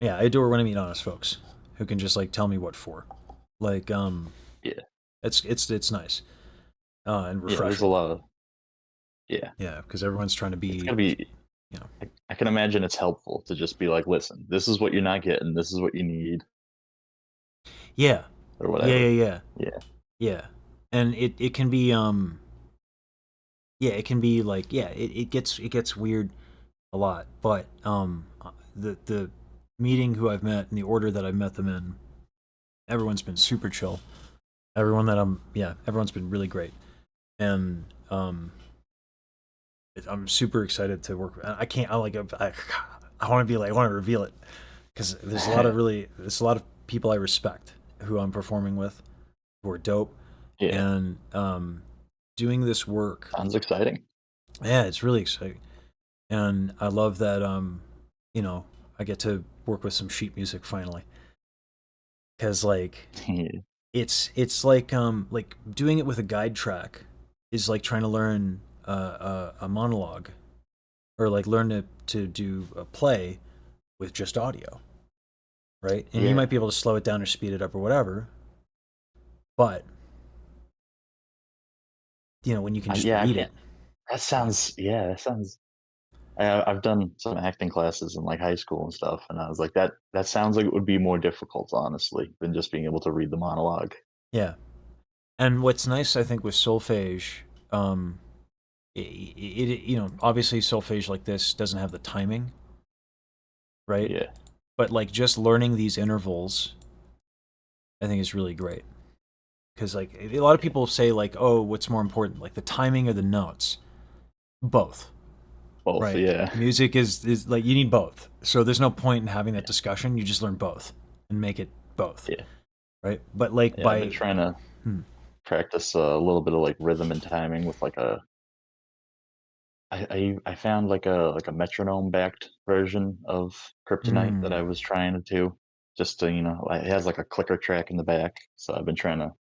I adore when I meet honest folks who can just like tell me what for. Like, Yeah, it's nice, and yeah. There's a refreshing. lot of yeah. Yeah, because everyone's trying to It's be, gotta be. you know, I can imagine it's helpful to just be like, listen, this is what you're not getting. This is what you need, yeah, or yeah, yeah, whatever. yeah, Yeah, yeah, and it can be, it can be like, it gets weird a lot, but the meeting who I've met in the order that I've met them in, everyone's been super chill. Everyone's been really great, and I'm super excited to work. I can't. I want to be like. I want to reveal it because there's a lot of people I respect who I'm performing with who are dope, yeah. and doing this work. Sounds exciting. Yeah, it's really exciting, and I love that. You know, I get to work with some sheet music finally, because Yeah, like doing it with a guide track is like trying to learn a monologue, or like learn to do a play with just audio, right? And you yeah. might be able to slow it down or speed it up or whatever, but when you can just Yeah, I read it. can't. That Yeah, sounds. Yeah, that sounds. I've done some acting classes in like high school and stuff, and I was like, that sounds like it would be more difficult, honestly, than just being able to read the monologue. yeah. And what's nice, I think, with solfege, obviously solfege like this doesn't have the timing, right? Yeah, But like just learning these intervals, I think is really great, because like a lot of yeah. people say like, oh, what's more important, like the timing or the notes? Both, Both. right? Yeah, Music is like you need both. So there's no point in having that discussion. You just learn both and make it both, yeah, right? But like yeah. I've been by trying to hmm, practice a little bit of like rhythm and timing with like a. I found like a metronome backed version of Kryptonite that I mm, was trying to do, just to it has like a clicker track in the back, so I've been trying to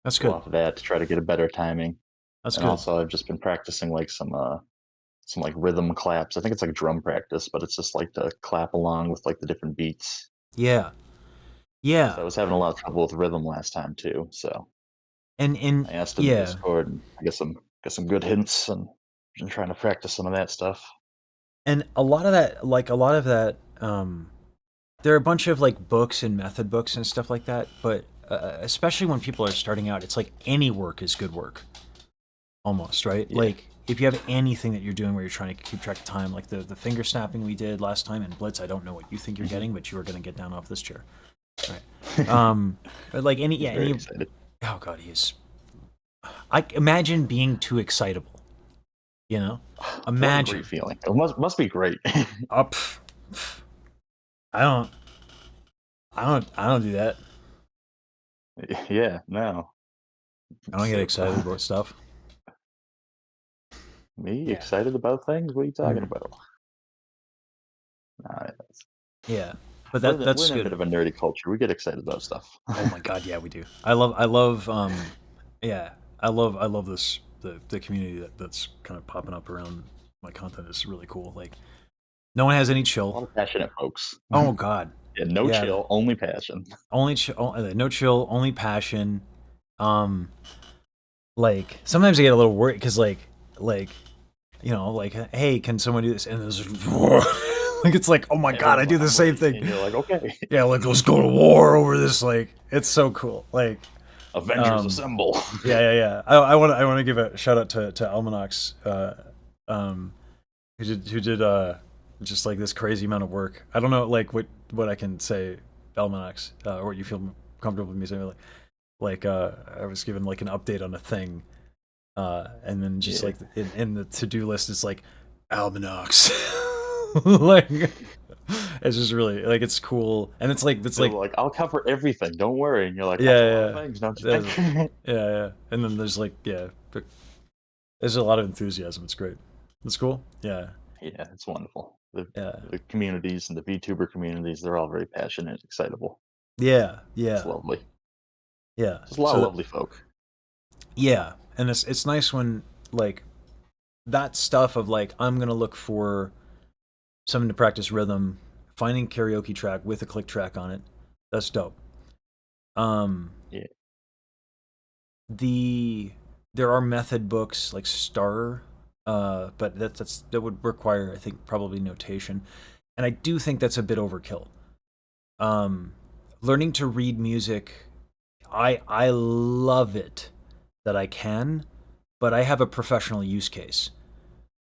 That's go good. off of that to try to get a better timing. That's And good. also, I've just been practicing like some like rhythm claps. I think it's like drum practice, but it's just like to clap along with like the different beats. Yeah. Because Yeah. I was having a lot of trouble with rhythm last time too. So And I asked in the yeah. Discord, and I get some good hints, and been trying to practice some of that stuff. And a lot of that, like a lot of that, there are a bunch of like books and method books and stuff like that. But especially when people are starting out, it's like any work is good work, almost, right? Yeah. Like if you have anything that you're doing where you're trying to keep track of time, like the finger snapping we did last time in Blitz. I don't know what you think you're getting, but you are going to get down off this chair, right? But like any, He's yeah, very any. excited. Oh god, he is. I imagine being too excitable. You know, What a great imagine. feeling. It must be great. Up. I don't. I don't do that. Yeah, no. I don't get So, excited about stuff. me Yeah. excited about things? What are you talking Mm. about? Nah, Yeah. But we're that's in a bit good. of a nerdy culture. We get excited about stuff. Oh my god, yeah, we do. I love yeah. I love this the community that's kind of popping up around my content is really cool. Like no one has any A chill. lot of passionate folks. Oh god. Yeah, no Yeah. chill, only passion. Only chill, no chill, only passion. Um like sometimes I get a little worried cuz like you know, like hey, can someone do this and there's like it's like, "Oh my god, I Everyone's do like, the I'm same ready. thing." And you're like, okay. Yeah, like let's go to war over this. Like it's so cool. Like, Avengers assemble. yeah. I want to give a shout out to Almanax, um, who did just like this crazy amount of work. I don't know like what I can say, Almanax, or what you feel comfortable with me saying. I was given like an update on a thing, and then just Yeah. like in the to do list is like Almanax. Like it's just really like it's cool and it's They're like like, I'll cover everything. Don't worry. And you're like, that's a lot of yeah, things, don't you there's, think? yeah, and then there's like there's a lot of enthusiasm. It's great. It's cool. Yeah, Yeah, it's wonderful. yeah, The communities and the VTuber communities, they're all very passionate, excitable. yeah, It's yeah, lovely. yeah. Just a lot of So lovely folk. yeah, and it's nice when like that stuff of like I'm gonna look for something to practice rhythm, finding karaoke track with a click track on it. That's dope. Um, Yeah. the there are method books like Star, but that would require I think probably notation, and I do think that's a bit overkill. Um, learning to read music, I love it that I can, but I have a professional use case,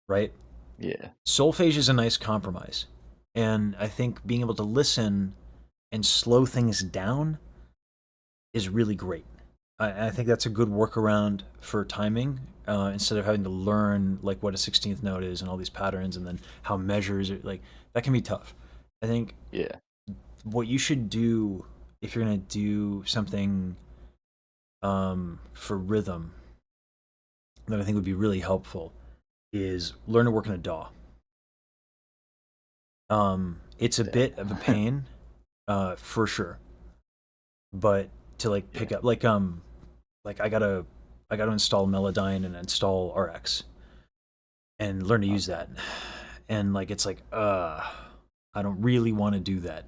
right? Yeah. Solfege is a nice compromise, and I think being able to listen and slow things down is really great. I think that's a good workaround for timing instead of having to learn like what a 16th note is and all these patterns and then how measures are like that can be tough. I think Yeah. what you should do if you're gonna do something for rhythm that I think would be really helpful is learn to work in a DAW. It's a bit of a pain, for sure, but to like pick Yeah. up like I gotta install Melodyne and install RX and learn to use Okay. that. And like it's like I don't really want to do that.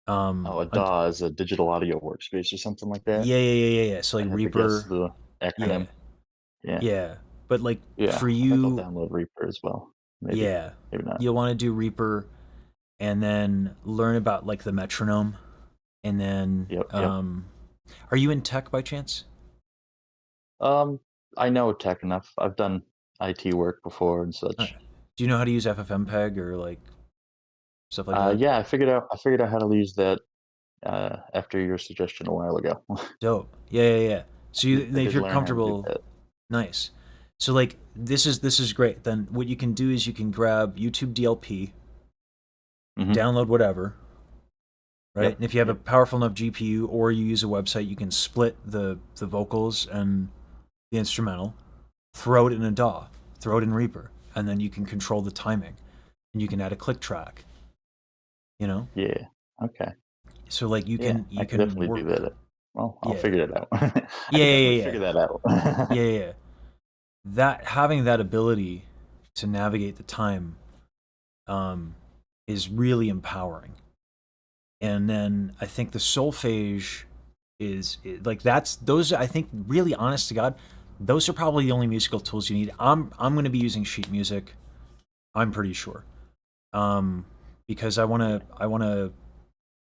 Oh, a DAW is a digital audio workspace or something like that. Yeah. So like I had to guess Reaper, the yeah, acronym. Yeah. yeah. But like Yeah. for I think I'll you, download Reaper as well. Maybe. yeah, Maybe not. you'll want to do Reaper and then learn about like the metronome and then Yep. are you in tech by chance? Um, I know tech enough. I've done IT work before and Uh, such. do you know how to use FFmpeg or like stuff like that? Yeah, I figured out how to use that after your suggestion a while ago. Dope. Yeah. So I if did you're learn how to do comfortable, that. nice. So like this is great. Then what you can do is you can grab YouTube DLP, Hmm. download whatever, right? Yep. And if you have a Yep. powerful enough GPU or you use a website, you can split the vocals and the instrumental, throw it in a DAW, throw it in Reaper, and then you can control the timing, and you can add a click track. You know, Yeah. Okay. so like Yeah, I you can can definitely do work. that. Well, I'll Yeah. figure it out. I Yeah, could definitely yeah, yeah, figure that out. yeah, yeah, yeah. That having that ability to navigate the time um, is really empowering. And then I think the solfege like that's those. I think really, honest to God, those are probably the only musical tools you need. I'm going to be using sheet music. I'm pretty sure, um, because I want to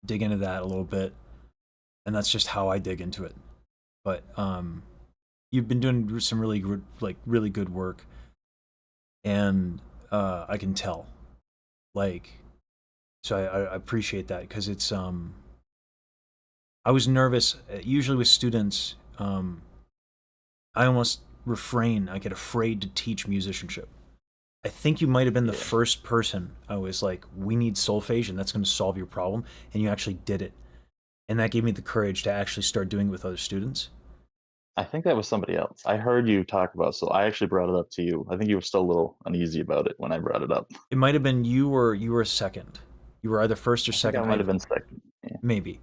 dig into that a little bit, and that's just how I dig into it. But you've been doing some really good, like really good work, and I can tell. Like, so I appreciate that because it's I was nervous. Usually with students, I almost refrain. I get afraid to teach musicianship. I think you might have been the Yeah. first person I was like, we need solfege and that's going to solve your problem. And you actually did it. And that gave me the courage to actually start doing it with other students. I think that was somebody else. I heard you talk about, so I actually brought it up to you. I think you were still a little uneasy about it when I brought it up. It might have been you were second. You were either first or I think I second. might have been second. Yeah. Maybe.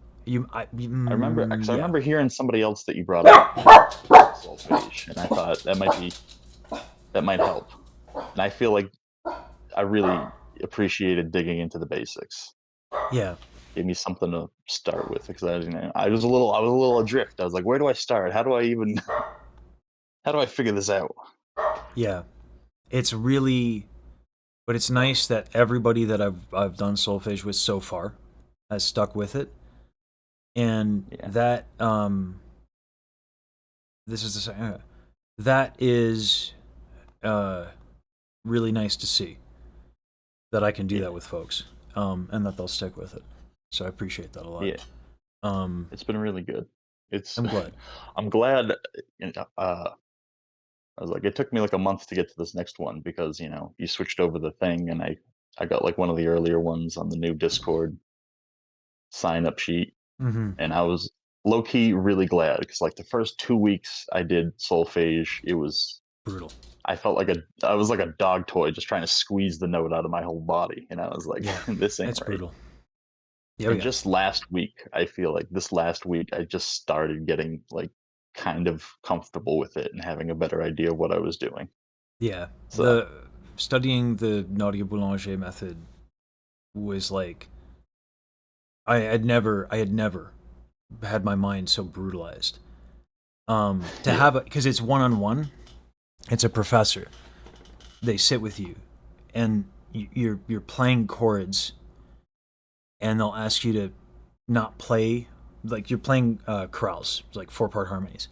I remember, because I Yeah. remember hearing somebody else that you brought up about solfege, and I thought that might help. And I feel like I really appreciated digging into the basics. Yeah. Gave me something to start with because I was a little adrift. I was like, where do I start? How do I even how do I figure this out? Yeah. It's really, but it's nice that everybody that I've done solfege with so far has stuck with it. And Yeah, that this is that is uh really nice to see that I can do that yeah, with folks, and that they'll stick with it. So I appreciate that a lot. yeah. Um, It's been really good. It's I'm glad. I'm glad. You know, I was like, it took me like a month to get to this next one because you switched over the thing, and I got like one of the earlier ones on the new Discord sign up sheet, Mm-hmm. and I was low key really glad because like the first 2 weeks I did solfege, Brutal. I was like a dog toy just trying to squeeze the note out of my whole body, and I was like, Yeah, this ain't it's right. brutal. Yeah, And yeah, just last week, I feel like this last week I just started getting like kind of comfortable with it and having a better idea of what I was doing. yeah. So The studying the Nadia Boulanger method was like I had never had my mind so brutalized. To yeah, have because it's one on one. It's a professor. They sit with you, and you're playing chords, and they'll ask you to not play like you're playing chorales, like 4-part harmonies,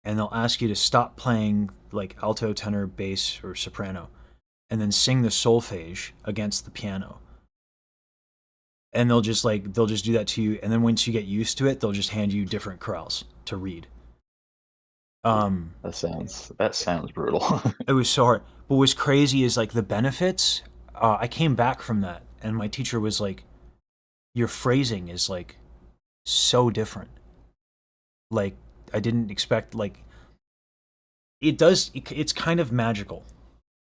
and they'll ask you to stop playing like alto, tenor, bass, or soprano, and then sing the solfege against the piano. And they'll just do that to you, and then once you get used to it, they'll just hand you different chorales to read. yeah. Um, That sounds brutal. it was so hard. But what's crazy is like the benefits. I came back from that, and my teacher was like, "Your phrasing is like so different. Like I didn't expect. Like it does. It's kind of magical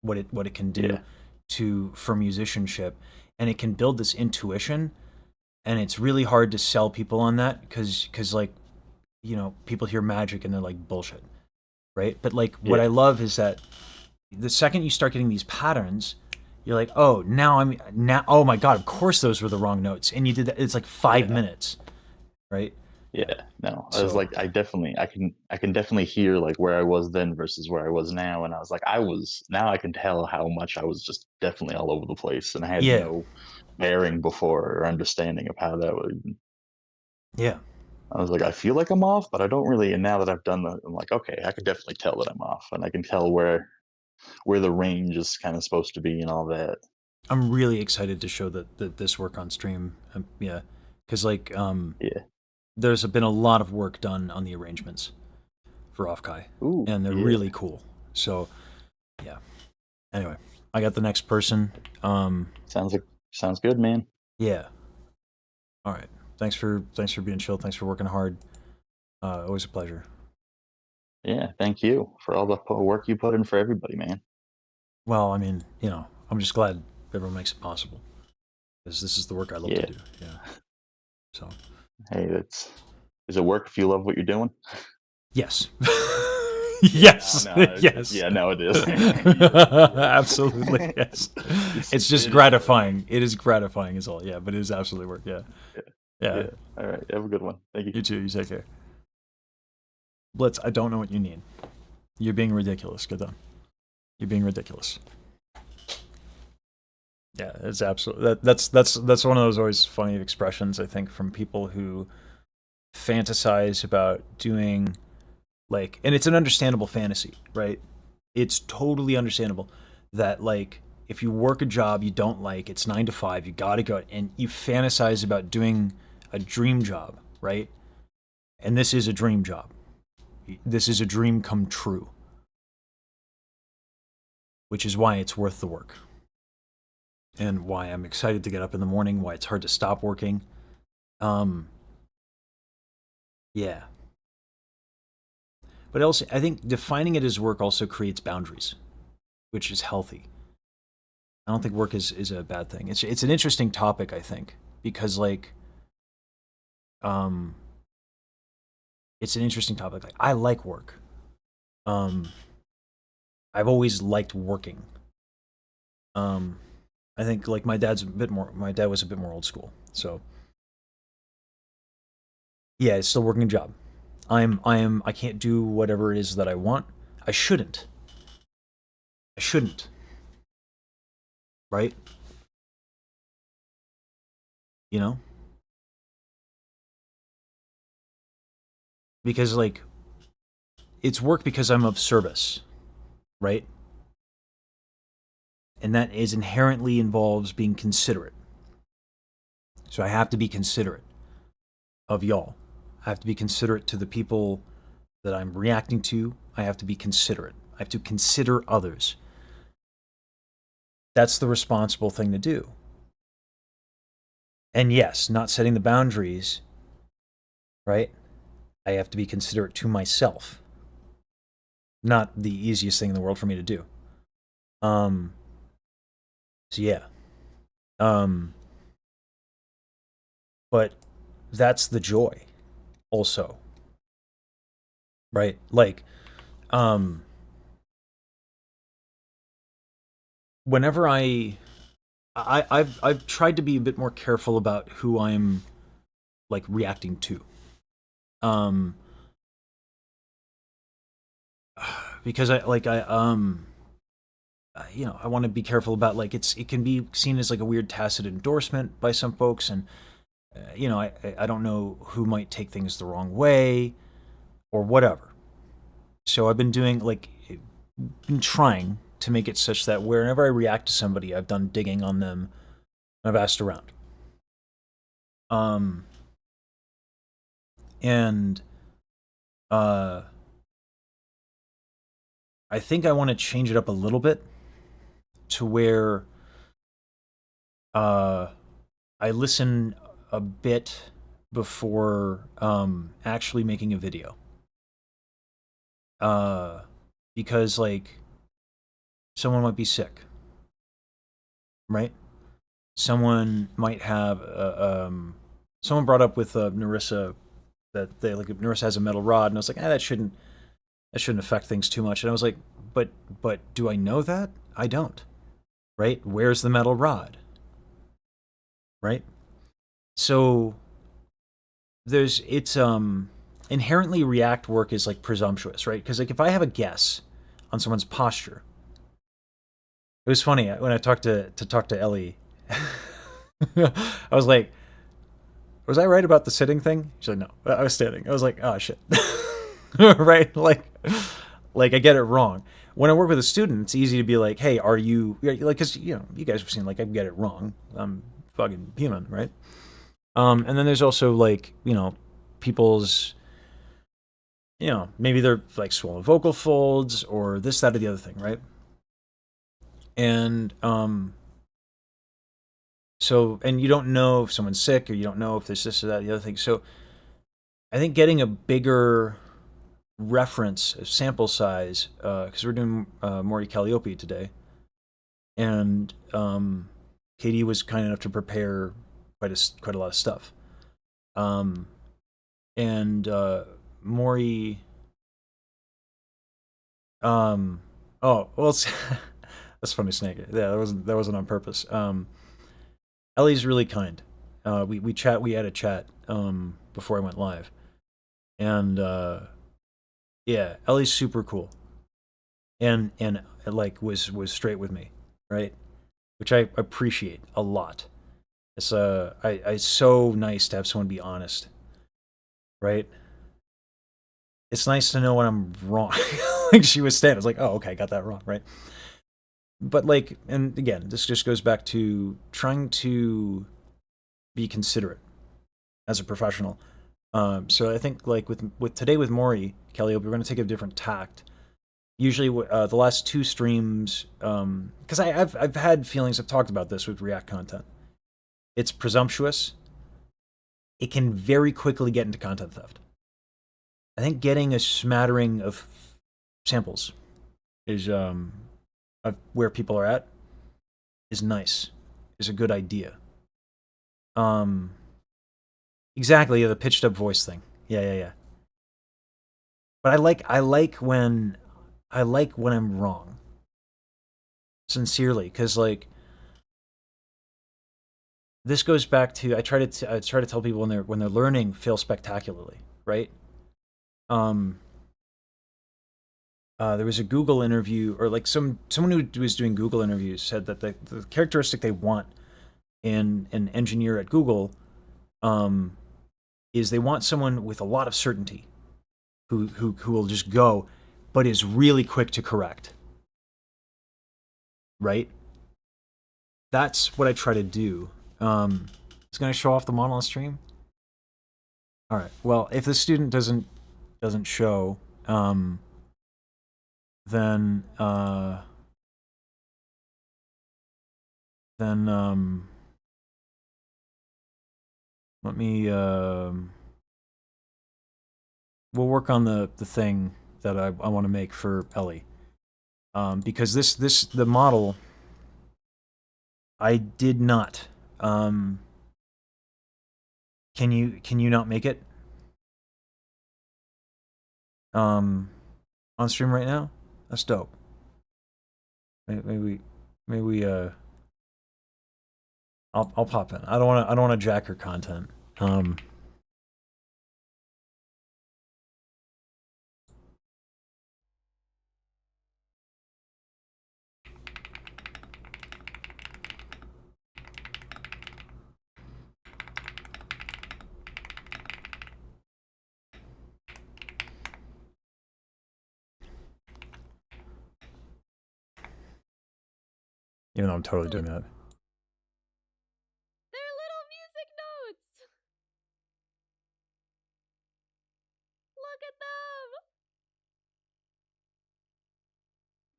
what it can do Yeah, to for musicianship, and it can build this intuition. And it's really hard to sell people on that because like people hear magic and they're like bullshit, right? But like what I yeah, love is that the second you start getting these patterns, you're like, oh, now, oh my god, of course those were the wrong notes, and you did that. It's like five yeah. minutes, right? Yeah. Yeah, no, I was So like, I can definitely hear like where I was then versus where I was now, and I was like, now I can tell how much I was just definitely all over the place, and I had yeah, no bearing before or understanding of how that would. yeah, I was like, I feel like I'm off, but I don't really. And now that I've done that, I'm like, okay, I can definitely tell that I'm off, and I can tell where the range is kind of supposed to be and all that. I'm really excited to show that this work on stream. Yeah, because like Yeah. there's been a lot of work done on the arrangements for Offkai, Ooh, and they're yeah. really cool. So yeah. Anyway, I got the next person. Sounds good, man. Yeah. All right. Thanks for being chill. Thanks for working hard. Always a pleasure. Yeah, thank you for all the work you put in for everybody, man. Well, I mean, I'm just glad everyone makes it possible because this is the work I love to Yeah. do. Yeah. So Hey, that's Is it work if you love what you're doing? Yes. Yeah, Yes. no, no, Yes. yeah, no, it is. Absolutely, yes. It's just It is work. gratifying. It is gratifying is all. Yeah, but it is absolutely work. Yeah. Yeah, Yeah. yeah. All right, have a good one. Thank you. You too. You take care. Blitz, I don't know what you need. You're being ridiculous. Good done. You're being ridiculous. Yeah, it's absolutely that's one of those always funny expressions I think from people who fantasize about doing like, and it's an understandable fantasy, right? It's totally understandable that like if you work a job you don't like, it's 9 to 5, you gotta go, and you fantasize about doing a dream job, right? And this is a dream job. This is a dream come true, which is why it's worth the work. And why I'm excited to get up in the morning, why it's hard to stop working. Yeah. But also, I think defining it as work also creates boundaries, which is healthy. I don't think work is a bad thing. It's an interesting topic, I think, because like, um, it's an interesting topic. Like, I like work. Um, I've always liked working. I think like my dad was a bit more old school, so yeah, it's still working a job. I can't do whatever it is that I want. I shouldn't. I shouldn't. Right? You know? Because like it's work because I'm of service, right? And that is inherently involves being considerate. So I have to be considerate of y'all. I have to be considerate to the people that I'm reacting to. I have to be considerate. I have to consider others. That's the responsible thing to do. And yes, not setting the boundaries, right? I have to be considerate to myself. Not the easiest thing in the world for me to do. So yeah. But that's the joy also. Right? Like, whenever I've tried to be a bit more careful about who I'm like reacting to. Um because I want to be careful about like it can be seen as like a weird tacit endorsement by some folks, and I don't know who might take things the wrong way or whatever. So I've been doing like been trying to make it such that whenever I react to somebody, I've done digging on them. I've asked around. And I think I want to change it up a little bit to where I listen a bit before actually making a video. Because like someone might be sick, right? Someone might have someone brought up with Narissa that they like Narissa has a metal rod, and I was like, that shouldn't affect things too much. And I was like, but do I know that? I don't. Right? Where's the metal rod? Right? So it's inherently react work is like presumptuous, right? Because like if I have a guess on someone's posture, it was funny when I talked to Ellie. I was like, was I right about the sitting thing? She's like, no, I was standing. I was like, oh shit. Right? Like I get it wrong. When I work with a student, it's easy to be like, hey, are you like, because you guys have seen like I get it wrong. I'm fucking human, right? And then there's also like people's maybe they're like swollen vocal folds or this, that, or the other thing, right? And so, and you don't know if someone's sick or you don't know if there's this or that, the other thing. So I think getting a bigger reference sample size, because we're doing Mori Calliope today, and Katie was kind enough to prepare quite a lot of stuff. and Mori. Oh well, that's funny, Snake. Yeah, that wasn't on purpose. Ellie's really kind. We had a chat before I went live, and yeah, Ellie's super cool, and like was straight with me, right? Which I appreciate a lot. It's so nice to have someone be honest, right? It's nice to know when I'm wrong. Like she was saying, I was like, oh, okay, I got that wrong, right? But like, and again, this just goes back to trying to be considerate as a professional. So I think like with today with Mori Calliope, we're going to take a different tact. Usually, the last two streams, because I've had feelings. I've talked about this with React content. It's presumptuous. It can very quickly get into content theft. I think getting a smattering of samples is of where people are at is nice. Is a good idea. Um, exactly, yeah, the pitched up voice thing. Yeah. But I like when I'm wrong. Sincerely, because like this goes back to I try to tell people when they're learning fail spectacularly, right? Um, there was a Google interview, or like someone who was doing Google interviews said that the characteristic they want in an engineer at Google um, is they want someone with a lot of certainty who will just go, but is really quick to correct, right? That's what I try to do. It's going to show off the model on stream. All right. Well, if the student doesn't show, then let me we'll work on the thing that I want to make for Ellie. Because the model I did not. Can you not make it? On stream right now? That's dope. Maybe I'll pop in. I don't wanna jack her content. Even though I'm totally doing that. They're little music notes! Look at them!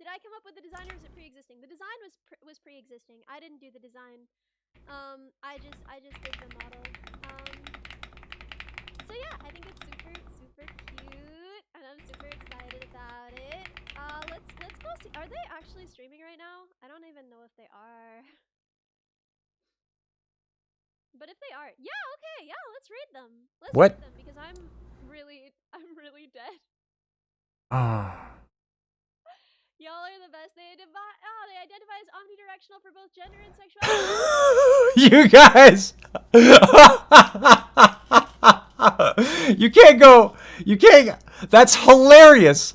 Did I come up with the design or is it pre-existing? The design was pre-existing. I didn't do the design. I just did the model. So yeah, I think it's super cute, and I'm super excited about it. Let's go see. Are they actually streaming right now? I don't even know if they are. But if they are, yeah, okay, yeah, let's raid them. Let's What? raid them because I'm really dead. Ah. Y'all are the best. They identify as omnidirectional for both gender and sexuality. You guys. You can't go. You can't. That's hilarious.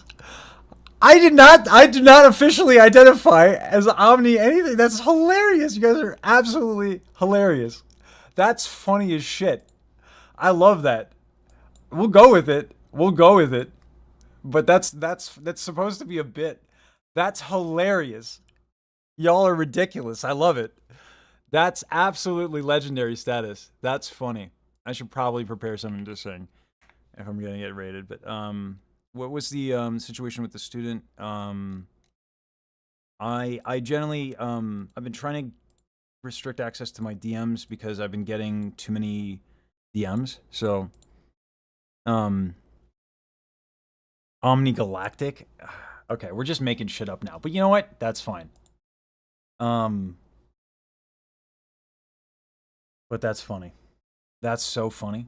I do not officially identify as omni anything. That's hilarious. You guys are absolutely hilarious. That's funny as shit. I love that. We'll go with it. We'll go with it. But that's supposed to be a bit. That's hilarious. Y'all are ridiculous. I love it. That's absolutely legendary status. That's funny. I should probably prepare something to sing if I'm gonna get rated. But what was the situation with the student? I generally I've been trying to restrict access to my DMs because I've been getting too many DMs. So Omni Galactic. Okay, we're just making shit up now. But you know what? That's fine. But that's funny. That's so funny.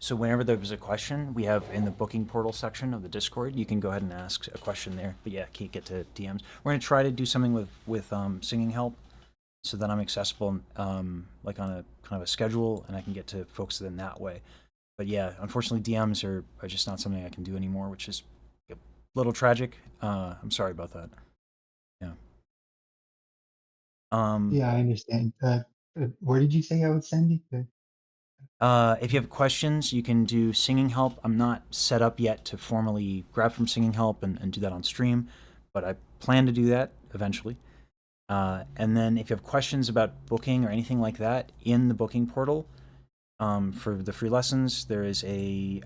So whenever there's a question, we have in the booking portal section of the Discord, you can go ahead and ask a question there. But yeah, can't get to DMs. We're gonna try to do something with singing help, so that I'm accessible, like on a kind of a schedule, and I can get to folks in that way. But yeah, unfortunately, DMs are just not something I can do anymore, which is a little tragic. I'm sorry about that. Yeah. Um, Yeah, I understand. Where did you say I would send it? If you have questions, you can do singing help. I'm not set up yet to formally grab from singing help and do that on stream, but I plan to do that eventually. And then if you have questions about booking or anything like that in the booking portal, for the free lessons, there is a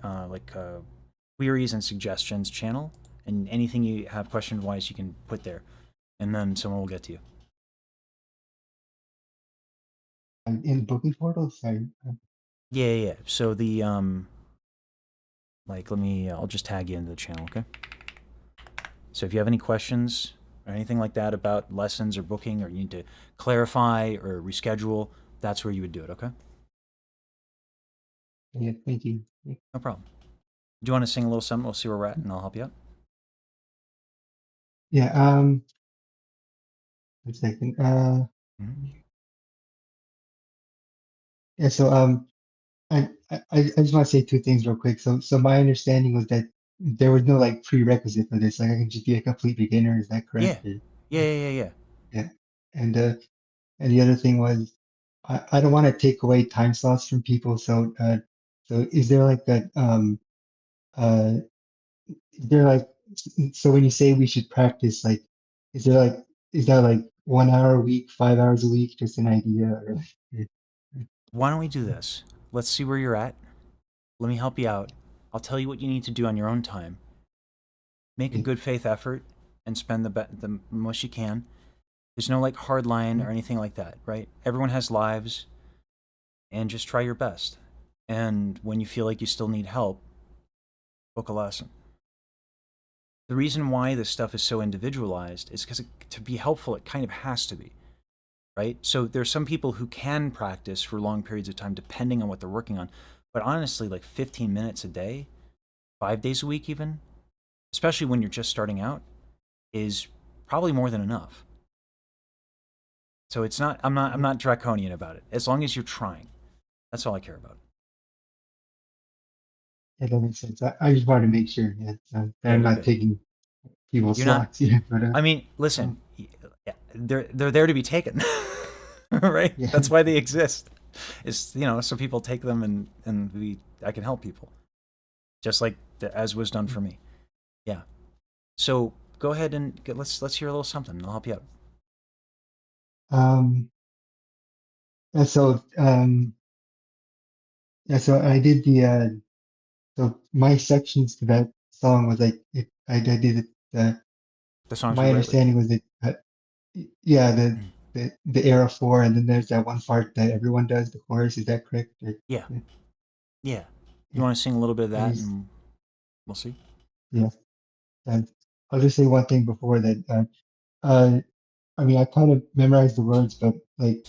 queries and suggestions channel, and anything you have question wise, you can put there, and then someone will get to you. In booking portal? Sorry. Yeah. So the let me, I'll just tag you into the channel, okay? So if you have any questions or anything like that about lessons or booking, or you need to clarify or reschedule, that's where you would do it, okay? Yeah, thank you. No problem. Do you want to sing a little something? We'll see where we're at, and I'll help you out. Yeah, 1 second. Mm-hmm. Yeah, so I just want to say two things real quick. So my understanding was that there was no like prerequisite for this. Like I can just be a complete beginner. Is that correct? Yeah. Yeah. Yeah. And and the other thing was I don't want to take away time slots from people. So is there like a uh is there like so when you say we should practice, like is there like is that like 1 hour a week, 5 hours a week, just an idea or Why don't we do this? Let's see where you're at. Let me help you out. I'll tell you what you need to do on your own time. Make a yeah, good faith effort and spend the most you can. There's no like hard line or anything like that, right? Everyone has lives, and just try your best. And when you feel like you still need help, book a lesson. The reason why this stuff is so individualized is because to be helpful, it kind of has to be, right? So there's some people who can practice for long periods of time depending on what they're working on. But honestly, like 15 minutes a day, 5 days a week, even, especially when you're just starting out, is probably more than enough. So it's not. I'm not draconian about it. As long as you're trying, that's all I care about. yeah, that makes sense. I just wanted to make sure that Yeah, I'm you're not good. taking people's You're not. slots. Yeah, but I mean, uh, listen, yeah, they're there to be taken, right? yeah, That's why they exist. Is, so people take them, and I can help people, just like as was done for me. Yeah. So go ahead and let's hear a little something. I'll help you out. um, and so yeah, so I did the so my sections to that song was like I did it. The songs My we write with. understanding was that yeah, Mm. the era four, and then there's that one part that everyone does the chorus. Is that correct? Yeah, Yeah, yeah. You yeah. want to sing a little bit of I that, just and we'll see. yeah. And I'll just say one thing before that. I mean, I kind of memorized the words, but like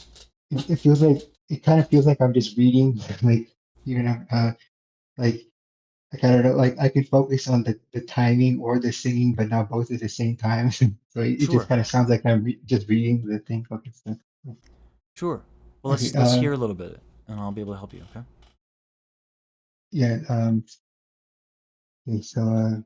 it feels like it kind of feels like I'm just reading, like you know, like I kind of like I could focus on the timing or the singing, but not both at the same time. So it just Sure, kind of sounds like I'm just reading the thing. Okay, so sure. Well, okay, let's hear a little bit, and I'll be able to help you. Okay. yeah, okay, so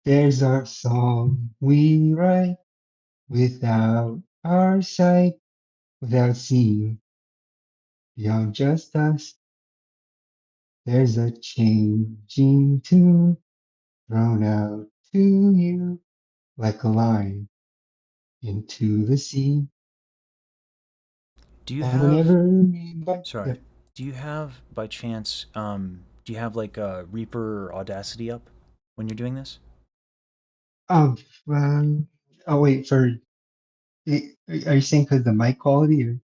there's our song we write without our sight, without seeing beyond just us. There's a changing tune thrown out to you like a line into the sea. Do you And have? whenever we invite, Sorry. yep. Do you have, by chance, do you have like Reaper or Audacity up when you're doing this? Um, oh wait, are you saying because the mic quality or?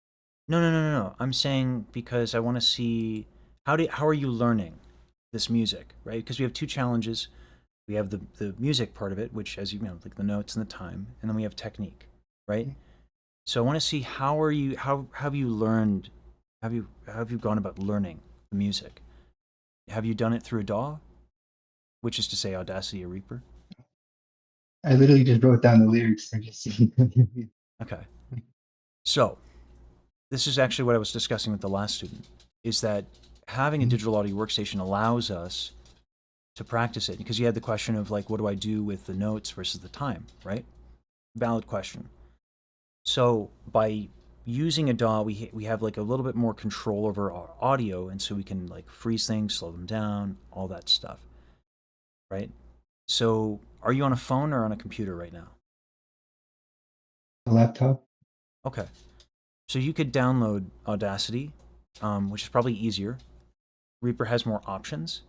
No, no, no, no, no. I'm saying because I want to see how are you learning this music, right? Because we have two challenges. We have the music part of it, which, as you know, like the notes and the time, and then we have technique, right? So I want to see how have you learned, how have you gone about learning the music? Have you done it through a DAW, which is to say Audacity or Reaper? I literally just wrote down the lyrics and just see. Okay. So this is actually what I was discussing with the last student, is that having a digital audio workstation allows us to practice it, because you had the question of like, what do I do with the notes versus the time, right? Valid question. So by using a DAW, we have like a little bit more control over our audio, and so we can like freeze things, slow them down, all that stuff, right? So are you on a phone or on a computer right now? A laptop. Okay. So you could download Audacity, which is probably easier. Reaper has more options,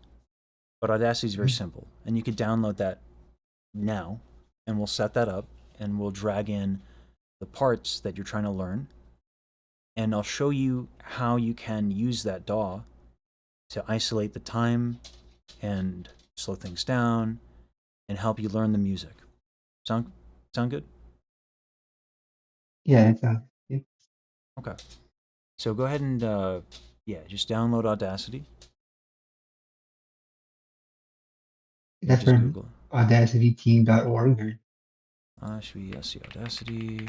but Audacity is very simple. And you could download that now, and we'll set that up, and we'll drag in the parts that you're trying to learn. And I'll show you how you can use that DAW to isolate the time and slow things down and help you learn the music. Sound sound good? Yeah, it's yeah. Okay. So go ahead and yeah, just download Audacity. You can That's just from Google audacityteam.org. Or, should we see Audacity?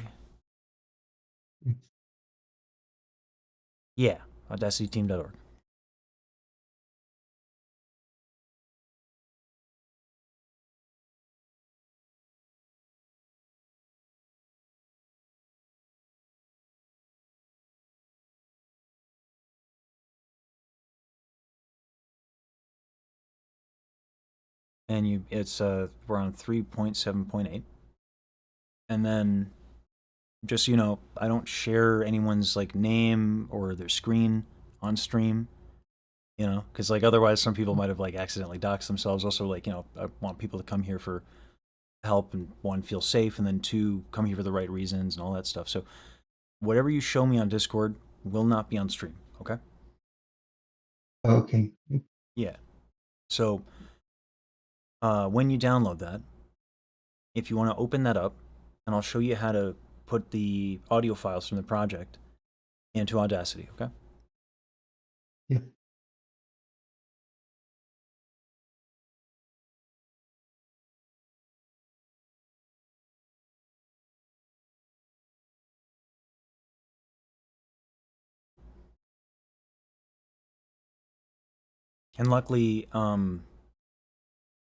Yeah, audacityteam.org. And it's we're on 3.7.8. And then just so you know, I don't share anyone's like name or their screen on stream, because like otherwise some people might have like accidentally doxed themselves. Also, like, I want people to come here for help, and one, feel safe, and then two, come here for the right reasons and all that stuff. So whatever you show me on Discord will not be on stream. Okay? okay. Yeah. So when you download that, if you want to open that up, and I'll show you how to put the audio files from the project into Audacity. Okay? Yeah. And luckily,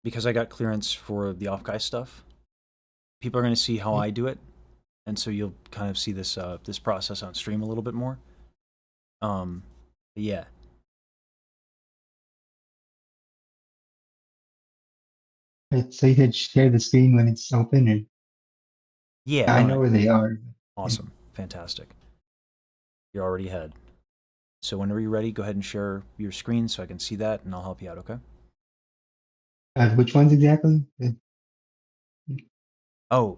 because I got clearance for the off guy stuff, people are going to see how Yeah. I do it, and so you'll kind of see this process on stream a little bit more. Yeah, Right, so you could share the screen when it's open, and yeah, I no, know where they are. Yeah. awesome, fantastic. You're already ahead. So whenever you're ready, go ahead and share your screen so I can see that, and I'll help you out. Okay? Which ones exactly? Oh,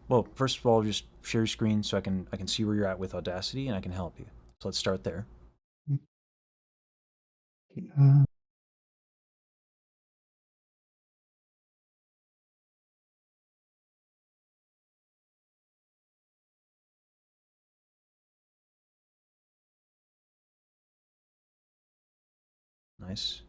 well, first of all, just share your screen so I can see where you're at with Audacity, and I can help you. So let's start there. Uh, Nice.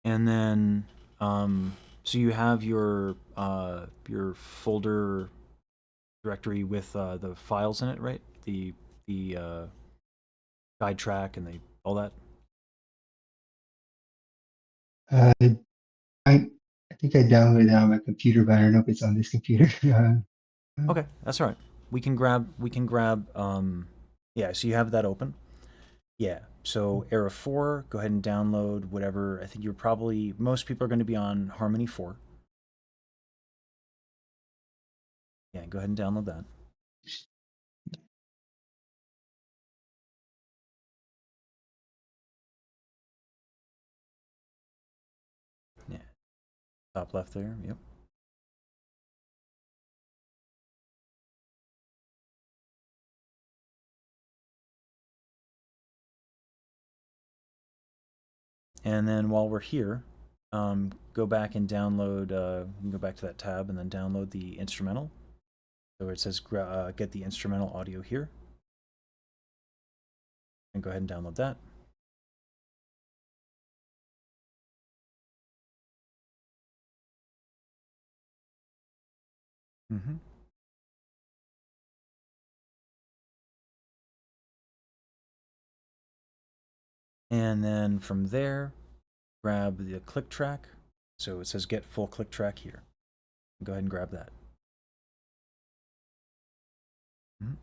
And then, so you have your folder directory with the files in it, right? The guide track and all that. uh, I I think I downloaded it on my computer, but I don't know if it's on this computer. Okay, that's all right. We can grab. Yeah, so you have that open. Yeah. So Era 4, go ahead and download whatever. I think you're probably most people are going to be on Harmony 4. Yeah, go ahead and download that. Yeah, top left there. Yep. And then while we're here, go back and download, you can go back to that tab and then download the instrumental. So where it says get the instrumental audio here. And go ahead and download that. Mm-hmm. And then from there, grab the click track. So it says get full click track here. Go ahead and grab that. Mm-hmm.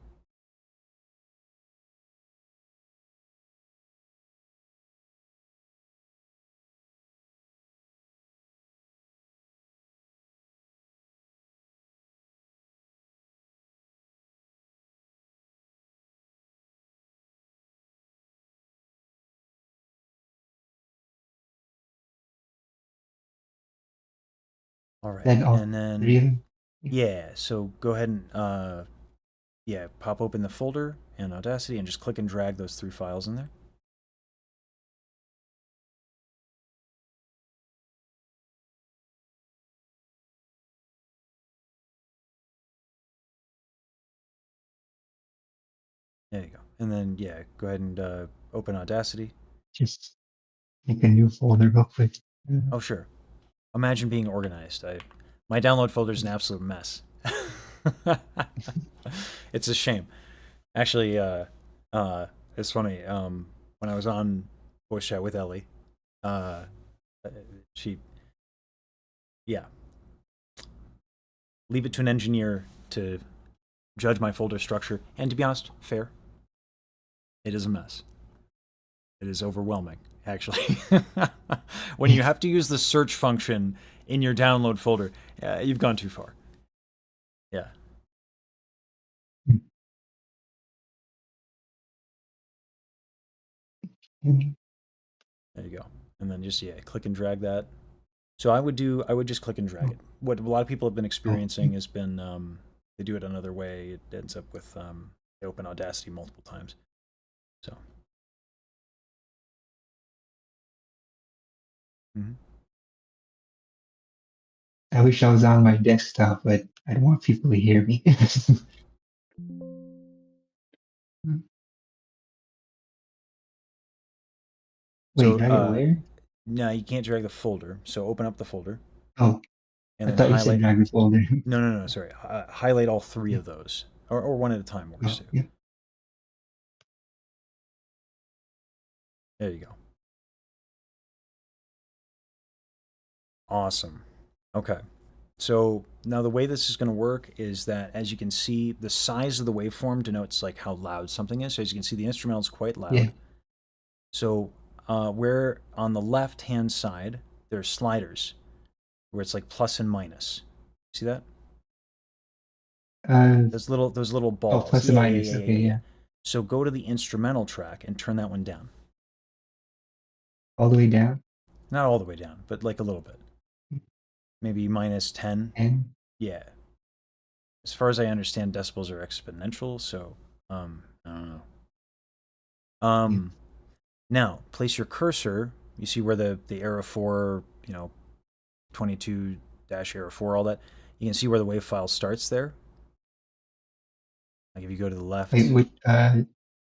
All right. Then all And then, three of them. yeah, so go ahead and, yeah, pop open the folder in Audacity and just click and drag those 3 files in there. There you go. And then, yeah, go ahead and open Audacity. Just make a new folder real quick. Oh, sure. Imagine being organized. My download folder is an absolute mess. It's a shame. Actually, it's funny. When I was on voice chat with Ellie, she, yeah, leave it to an engineer to judge my folder structure. And to be honest, fair. It is a mess. It is overwhelming, actually. When you have to use the search function in your download folder, you've gone too far. Yeah. There you go. And then just, yeah, click and drag that. So I would just click and drag it. What a lot of people have been experiencing has been, they do it another way. It ends up with, they open Audacity multiple times. So. Mm-hmm. I wish I was on my desktop, but I don't want people to hear me. Wait, So, drag it where? no, you can't drag the folder. So open up the folder. Oh, And I then thought you said highlight. drag the folder. No, sorry. Highlight all 3 of those. Or one at a time works Oh, too. yeah. There you go. Awesome. Okay. So now the way this is going to work is that, as you can see, the size of the waveform denotes like how loud something is. So as you can see, the instrumental is quite loud. Yeah. So where on the left-hand side, there's sliders where it's like plus and minus. See that? Those little balls. Oh, plus and minus. Okay, yeah. So go to the instrumental track and turn that one down. All the way down? Not all the way down, but like a little bit. Maybe minus 10. 10? Yeah. As far as I understand, decibels are exponential, so I don't know. Now place your cursor. You see where the arrow 4, 22 dash arrow 4, all that. You can see where the wave file starts there. Like if you go to the left. Wait, which,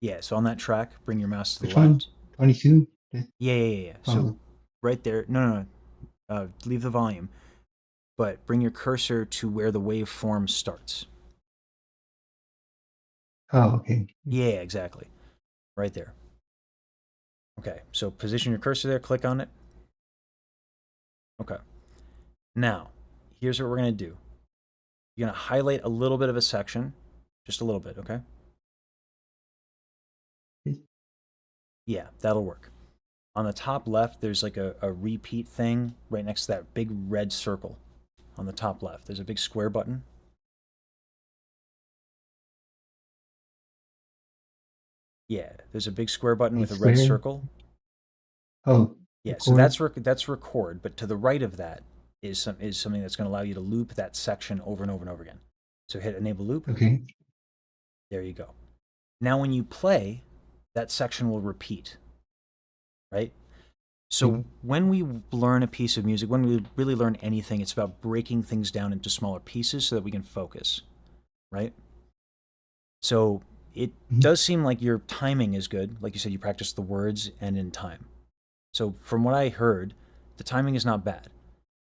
yeah, so on that track, bring your mouse to the which left. one? 22? Yeah. So right there. No. Leave the volume. But bring your cursor to where the waveform starts. Oh, okay. Yeah, exactly. Right there. Okay, so position your cursor there, click on it. Okay. Now, here's what we're going to do. You're going to highlight a little bit of a section, just a little bit, okay? Yeah, that'll work. On the top left, there's like a repeat thing right next to that big red circle. On the top left, there's a big square button. Yeah, there's a big square button with a red circle. Oh. Yeah, record. so that's record, but to the right of that is something that's going to allow you to loop that section over and over and over again. So hit enable loop. Okay. There you go. Now when you play, that section will repeat, right? So when we learn a piece of music, when we really learn anything, it's about breaking things down into smaller pieces so that we can focus, right? So it does seem like your timing is good. Like you said, you practice the words and in time. So from what I heard, the timing is not bad.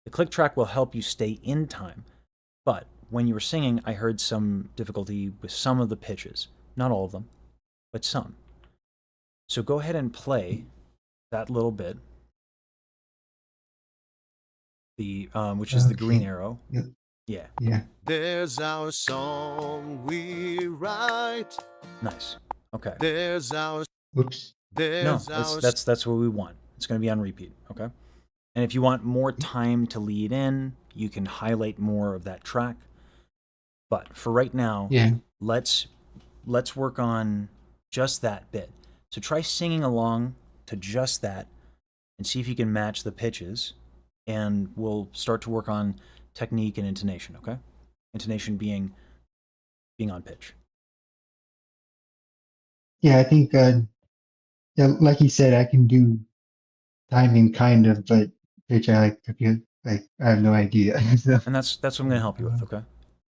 The click track will help you stay in time. But when you were singing, I heard some difficulty with some of the pitches. Not all of them, but some. So go ahead and play that little bit, which is the green arrow. Yeah. Yeah. Yeah. There's our song we write. Nice. Okay. There's our Whoops. No, there's our that's what we want. It's going to be on repeat. Okay. And if you want more time to lead in, you can highlight more of that track. But for right now, Yeah. let's work on just that bit. So try singing along to just that and see if you can match the pitches, and we'll start to work on technique and intonation, okay? Intonation being on pitch. Yeah, I think yeah, like you said, I can do timing kind of, but pitch I feel like I have no idea. So, And that's what I'm going to help you with, okay?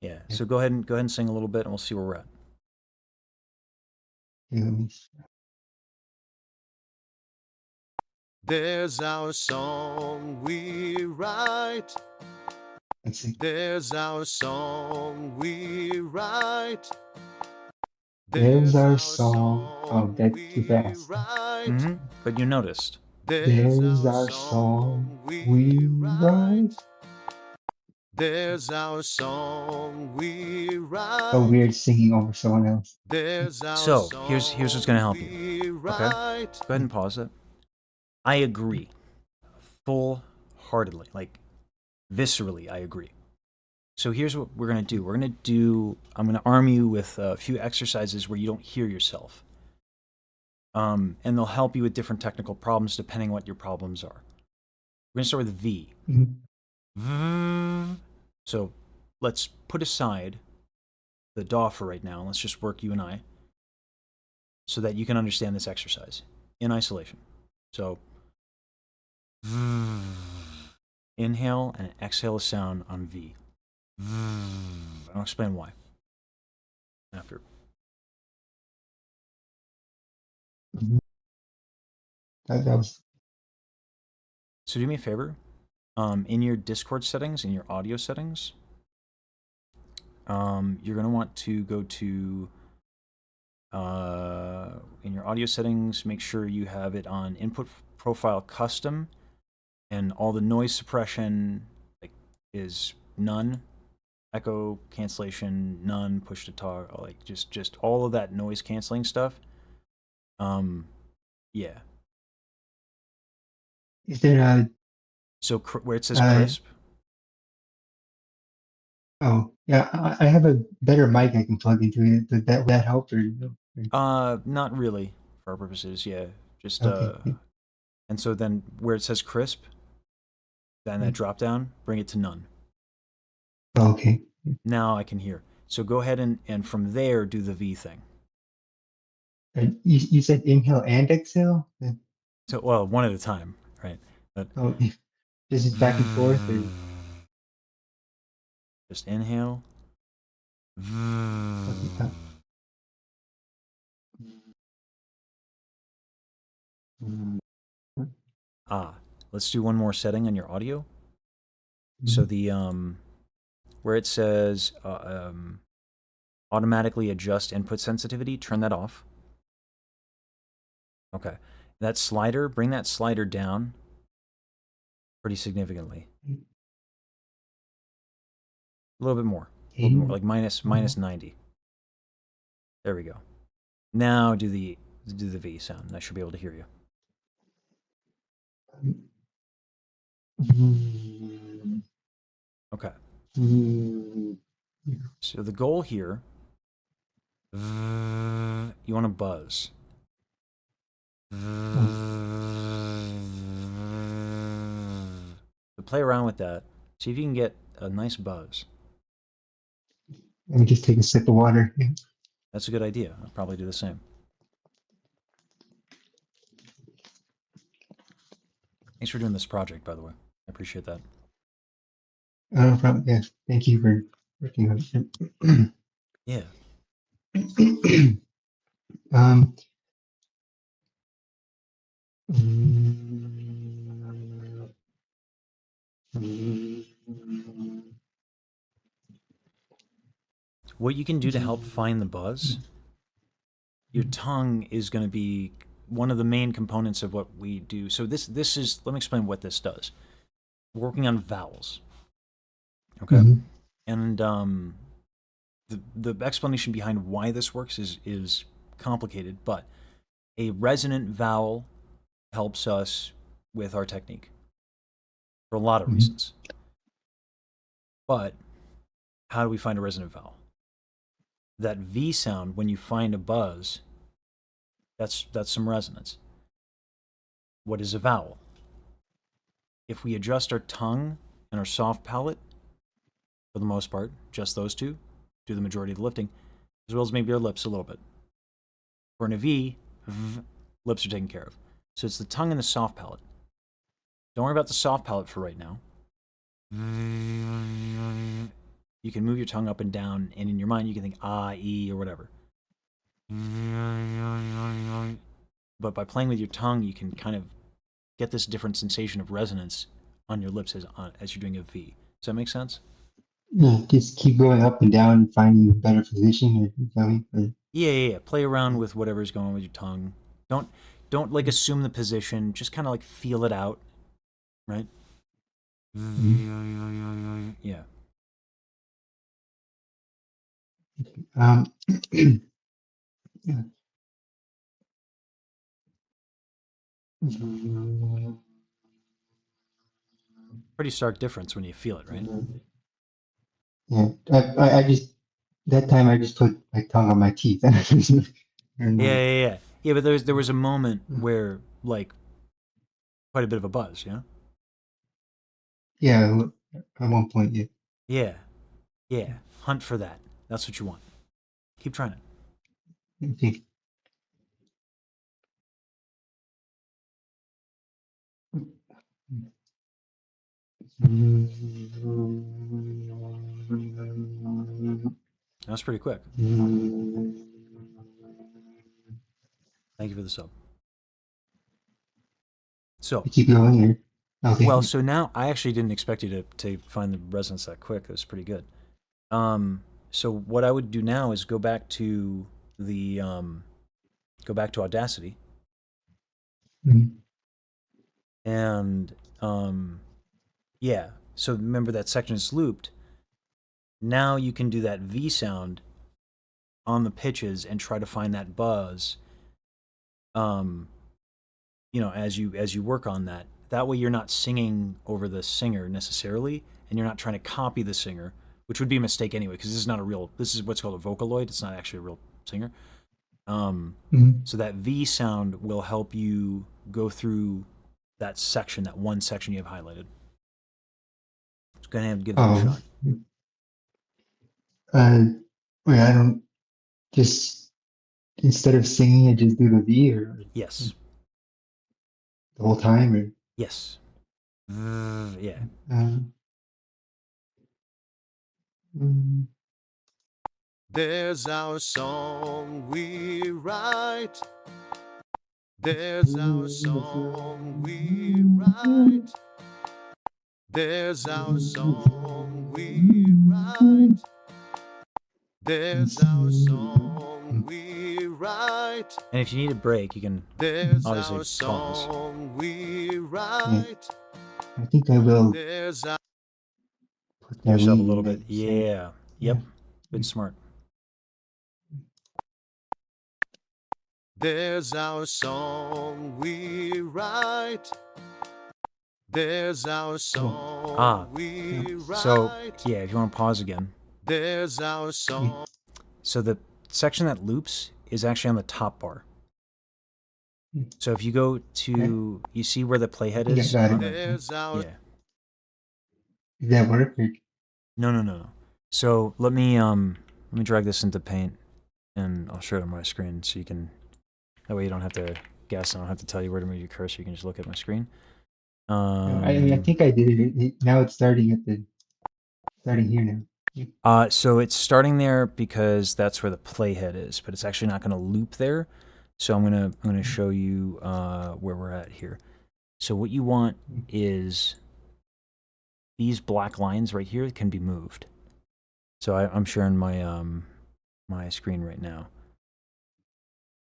Yeah. So go ahead and sing a little bit and we'll see where we're at. let me there's our song we write. let's see. There's our song we write. There's our song. Oh, that's too fast. Mm-hmm. But you noticed. There's our song we write. There's our song we write. So weird singing over someone else. So here's what's going to help you. Okay. Go ahead and pause it. I agree, full-heartedly, like viscerally. I agree. So here's what we're going to do. I'm going to arm you with a few exercises where you don't hear yourself. And they'll help you with different technical problems depending on what your problems are. We're going to start with V. So let's put aside the DAW for right now. Let's just work you and I so that you can understand this exercise in isolation. So inhale and exhale a sound on V. I'll explain why after. That was So do me a favor. In your Discord settings, in your audio settings, you're going to want to go to, in your audio settings, make sure you have it on input profile custom, and all the noise suppression is none, echo cancellation none, push to talk, like just all of that noise canceling stuff. Yeah. Is there a So where it says crisp. Oh yeah, I have a better mic I can plug into it. Would that help or no? Not really for our purposes. Yeah, just Okay. and so then where it says crisp, then that drop down, bring it to none. Okay. Now I can hear. So go ahead and from there do the V thing. And you said inhale and exhale? So well, one at a time, right? But Oh, this is back and forth or just inhale. Let's do one more setting on your audio. So the where it says automatically adjust input sensitivity, turn that off. Okay. That slider, bring that slider down pretty significantly. A little bit more. A little bit more, like minus 90. There we go. Now do the V sound. I should be able to hear you. Okay. So the goal here, you want to buzz. So play around with that. See if you can get a nice buzz. Let me just take a sip of water. That's a good idea. I'll probably do the same. Thanks for doing this project, by the way. I appreciate that. No problem. Yeah, thank you for working on it. Yeah. um, What you can do to help find the buzz, your tongue is going to be one of the main components of what we do. So this is, let me explain what this does. We're working on vowels. Okay. And the explanation behind why this works is complicated, but a resonant vowel helps us with our technique for a lot of reasons. But how do we find a resonant vowel? That V sound, when you find a buzz, that's some resonance. What is a vowel? If we adjust our tongue and our soft palate, for the most part, just those two, do the majority of the lifting, as well as maybe our lips a little bit. For a V, lips are taken care of. So it's the tongue and the soft palate. Don't worry about the soft palate for right now. You can move your tongue up and down, and in your mind you can think ah, e, or whatever. But by playing with your tongue, you can kind of get this different sensation of resonance on your lips as you're doing a V. Does that make sense? Yeah, just keep going up and down, finding a better position. Yeah. Play around with whatever's going on with your tongue. Don't like assume the position. Just kind of like feel it out, right? Yeah. Yeah. Pretty stark difference when you feel it, right? Yeah, I just that time I just put my tongue on my teeth. And, Yeah, but there was a moment where like quite a bit of a buzz, yeah. yeah, at one point, yeah. Yeah. Hunt for that. That's what you want. Keep trying it. Okay. That's pretty quick. Thank you for the sub. So Keep going here. Okay. well, so now I actually didn't expect you to find the resonance that quick. That was pretty good. So what I would do now is go back to the go back to Audacity, and yeah. So remember that section is looped. Now you can do that V sound on the pitches and try to find that buzz. As you work on that. That way you're not singing over the singer necessarily, and you're not trying to copy the singer, which would be a mistake anyway, because this is what's called a Vocaloid. It's not actually a real singer. So that V sound will help you go through that section, that one section you have highlighted. Just go ahead and give that a shot. Wait, I don't just instead of singing, I just do the V or Yes. the whole time or Yes. Yeah. There's our song we write. There's our song we write. There's our song we write. There's our song we write. And if you need a break, you can There's obviously our pause. song we write. I think I will There's our put Give that yourself a in little there, bit. so- Yeah. Yep. Good, smart. There's our song we write. There's our song we write. So yeah, if you want to pause again. There's our song. So the section that loops is actually on the top bar. So if you go to, you see where the playhead is? Yeah, got it. There's our Yeah. Did that work? No. So let me drag this into Paint, and I'll show it on my screen so you can. That way you don't have to guess. I don't have to tell you where to move your cursor. You can just look at my screen. I mean, I think I did it. Now it's starting here now. So it's starting there because that's where the playhead is, but it's actually not going to loop there. So I'm gonna show you where we're at here. So what you want is these black lines right here can be moved. So I'm sharing my my screen right now.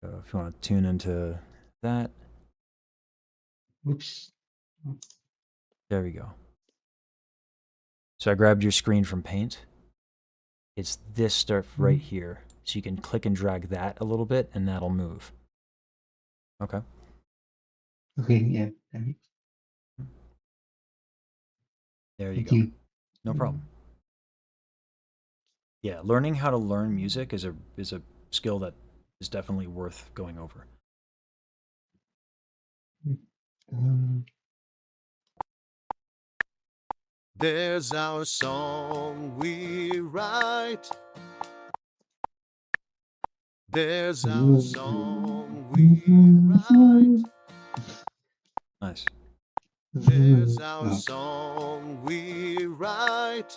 So if you want to tune into that, Oops. there we go. So I grabbed your screen from Paint. It's this stuff right here. So you can click and drag that a little bit, and that'll move. Okay. Okay, yeah. There you Thank go. you. No problem. Yeah, learning how to learn music is a skill that is definitely worth going over. Um, There's our song we write. There's our song we write. Nice. There's our oh, song we write.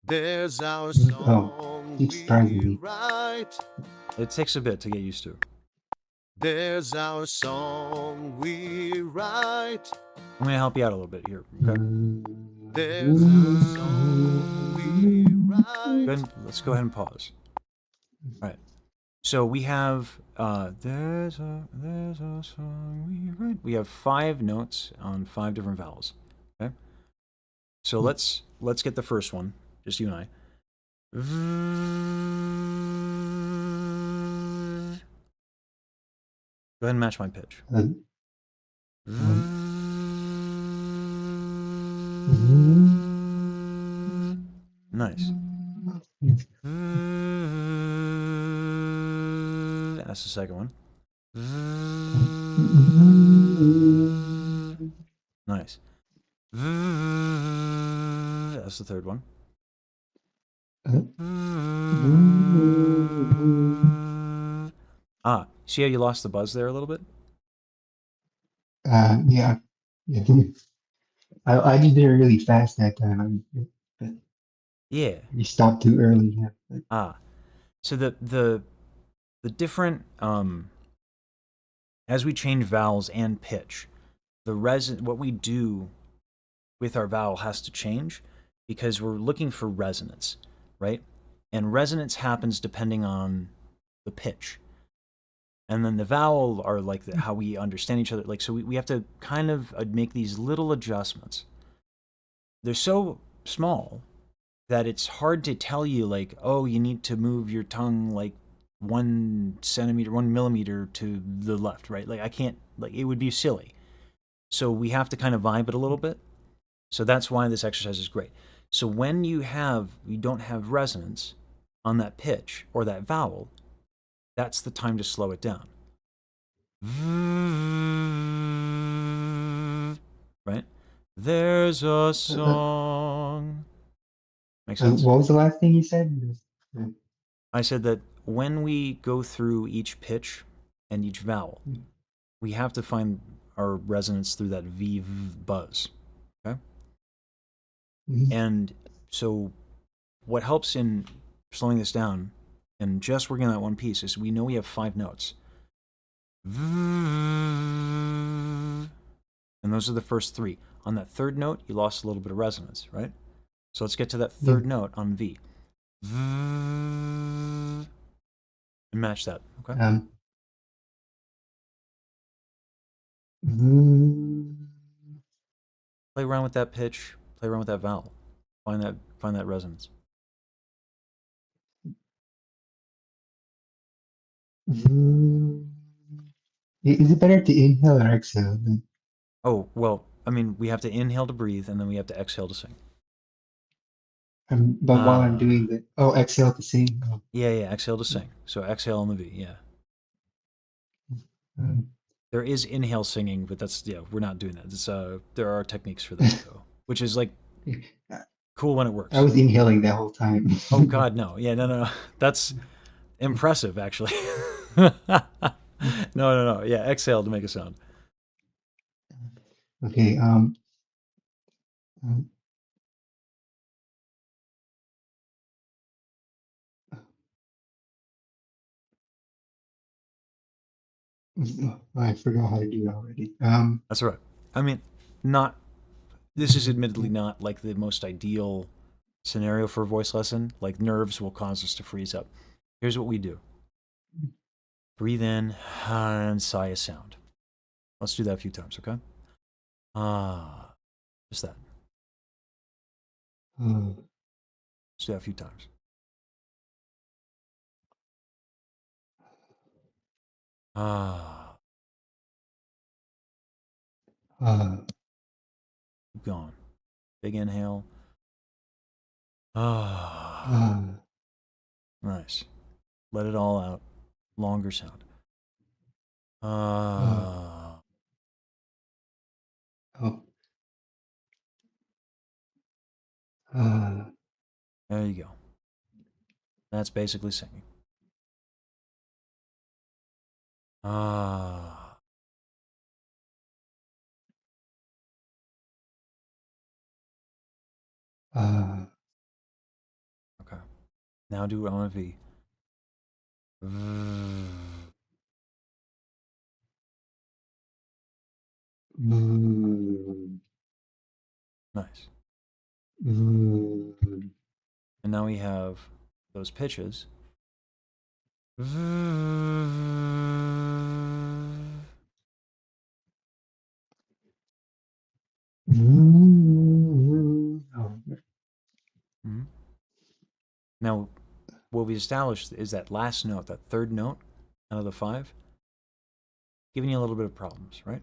There's our oh, song keeps surprising we me. write. It takes a bit to get used to. There's our song we write. I'm gonna help you out a little bit here. Okay. There's our song we write. Good. Let's go ahead and pause. All right. So we have there's a song we write. We have 5 notes on 5 different vowels. Okay. So let's get the first one, just you and I. Go ahead and match my pitch. Nice. That's the second one. Nice. That's the third one. See how you lost the buzz there a little bit? Yeah. Yeah. I just did it really fast that time. But Yeah. you stopped too early. Yeah. So the different as we change vowels and pitch, what we do with our vowel has to change because we're looking for resonance, right? And resonance happens depending on the pitch. And then the vowel are like how we understand each other. Like, so we have to kind of make these little adjustments. They're so small that it's hard to tell you, like, oh, you need to move your tongue like 1 centimeter, 1 millimeter to the left, right? Like, I can't, like, it would be silly. So we have to kind of vibe it a little bit. So that's why this exercise is great. So when you don't have resonance on that pitch or that vowel, that's the time to slow it down. Right? There's a song. Make sense? What was the last thing you said? I said that when we go through each pitch and each vowel, we have to find our resonance through that V buzz. Okay? And so what helps in slowing this down and just working on that one piece is we know we have 5 notes. And those are the first 3. On that third note, you lost a little bit of resonance, right? So let's get to that third note on V. And match that, okay? Play around with that pitch, play around with that vowel. Find that resonance. Is it better to inhale or exhale? Oh, well, I mean, we have to inhale to breathe, and then we have to exhale to sing. But while I'm doing exhale to sing. Oh. Yeah, exhale to sing. So exhale on the V, yeah. There is inhale singing, but we're not doing that. It's there are techniques for that though, which is like cool when it works. I was inhaling that whole time. Oh God, no. Yeah, no. That's impressive, actually. No. Yeah, exhale to make a sound. Okay. Um, I forgot how to do it already. That's all right. I mean, not. This is admittedly not like the most ideal scenario for a voice lesson. Like nerves will cause us to freeze up. Here's what we do: breathe in and sigh a sound. Let's do that a few times, okay? Ah, just that. uh, Let's do that a few times. Ah, uh, keep going. Big inhale. Ah, uh, nice. Let it all out. Longer sound. uh, Ah, oh, uh, there you go. That's basically singing. Ah, uh, okay. Now do it on a V. mm, Nice. mm, And now we have those pitches. oh, Mhm. Now, what we established is that last note, that third note out of the five, giving you a little bit of problems, right?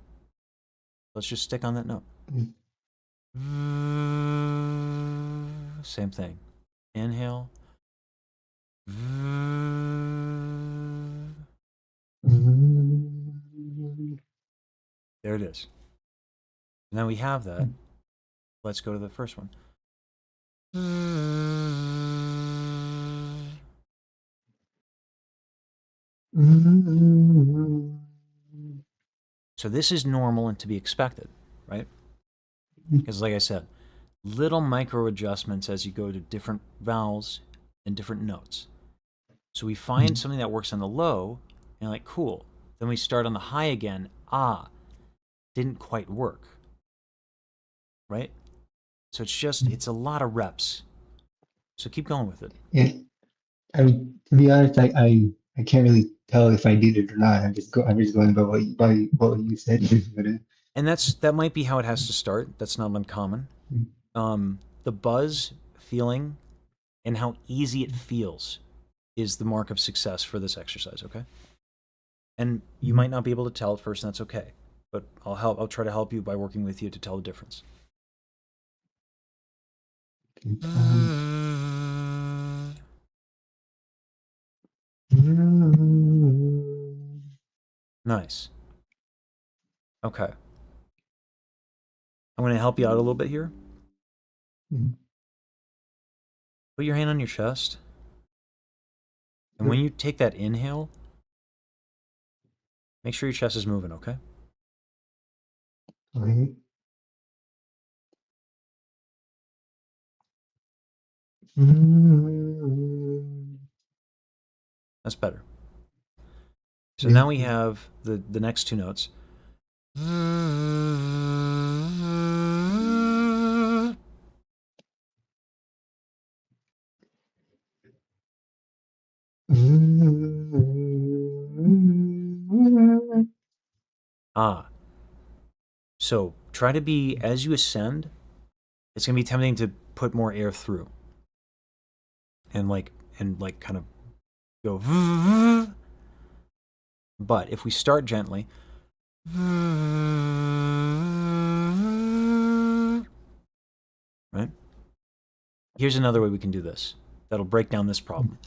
Let's just stick on that note. Same thing. Inhale. There it is. Now we have that. Let's go to the first one. So this is normal and to be expected, right? Because like I said, little micro adjustments as you go to different vowels and different notes. So we find something that works on the low, and like, cool. Then we start on the high again. Ah, didn't quite work, right? So it's a lot of reps. So keep going with it. yeah. I mean, to be honest, I can't really tell if I did it or not. I'm just going by what you said. But, And that might be how it has to start. That's not uncommon. The buzz feeling and how easy it feels is the mark of success for this exercise, okay? And you might not be able to tell at first, and that's okay. But I'll try to help you by working with you to tell the difference. Nice. Okay. I'm going to help you out a little bit here. Put your hand on your chest. And when you take that inhale, make sure your chest is moving, okay? Okay. That's better. So Yeah. now we have the next two notes. Ah. So try to be, as you ascend, it's going to be tempting to put more air through. And like kind of go. But if we start gently, right? Here's another way we can do this. That'll break down this problem.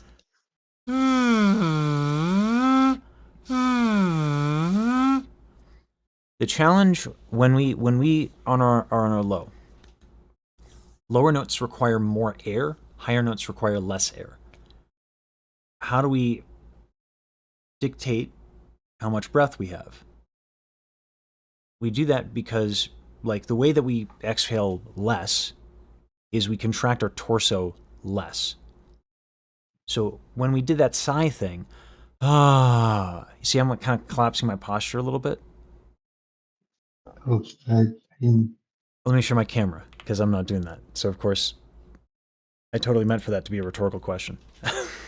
The challenge when we are on our low, lower notes require more air, higher notes require less air. How do we dictate how much breath we have? We do that because like the way that we exhale less is we contract our torso less. So when we did that sigh thing, you see I'm kind of collapsing my posture a little bit. Oh, I didn't. Let me show my camera because I'm not doing that. So of course, I totally meant for that to be a rhetorical question.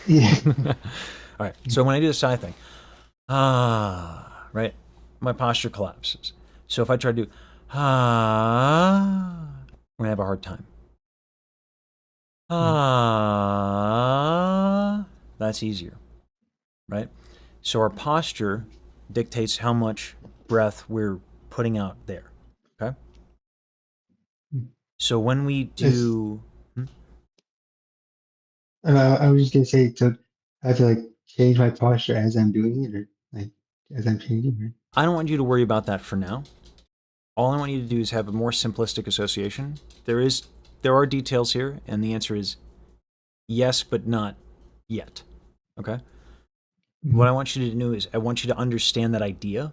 Yeah. All right. So when I do the sigh thing, right, my posture collapses. So if I try to do I'm gonna have a hard time. That's easier, right? So our posture dictates how much breath we're putting out there. Okay. So when we It's, do, I was just gonna say, so I have to like change my posture as I'm doing it, or like as I'm changing it. I don't want you to worry about that for now. All I want you to do is have a more simplistic association. There are details here, and the answer is yes, but not yet. Okay. What I want you to do is I want you to understand that idea,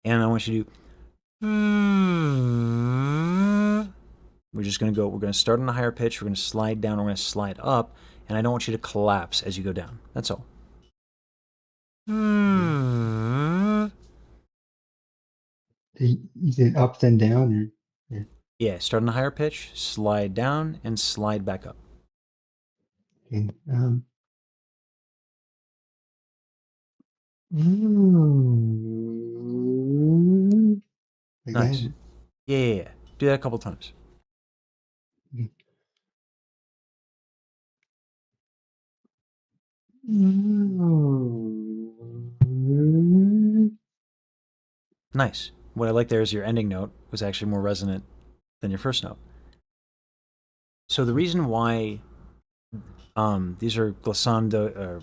and I want you to. We're just going to go. We're going to start on a higher pitch. We're going to slide down. We're going to slide up, and I don't want you to collapse as you go down. That's all. You said up then down, or Yeah, start on a higher pitch, slide down, and slide back up. okay, like Nice. that. Yeah. Do that a couple times. Nice. What I like there is your ending note was actually more resonant than your first note. So the reason why these are glissando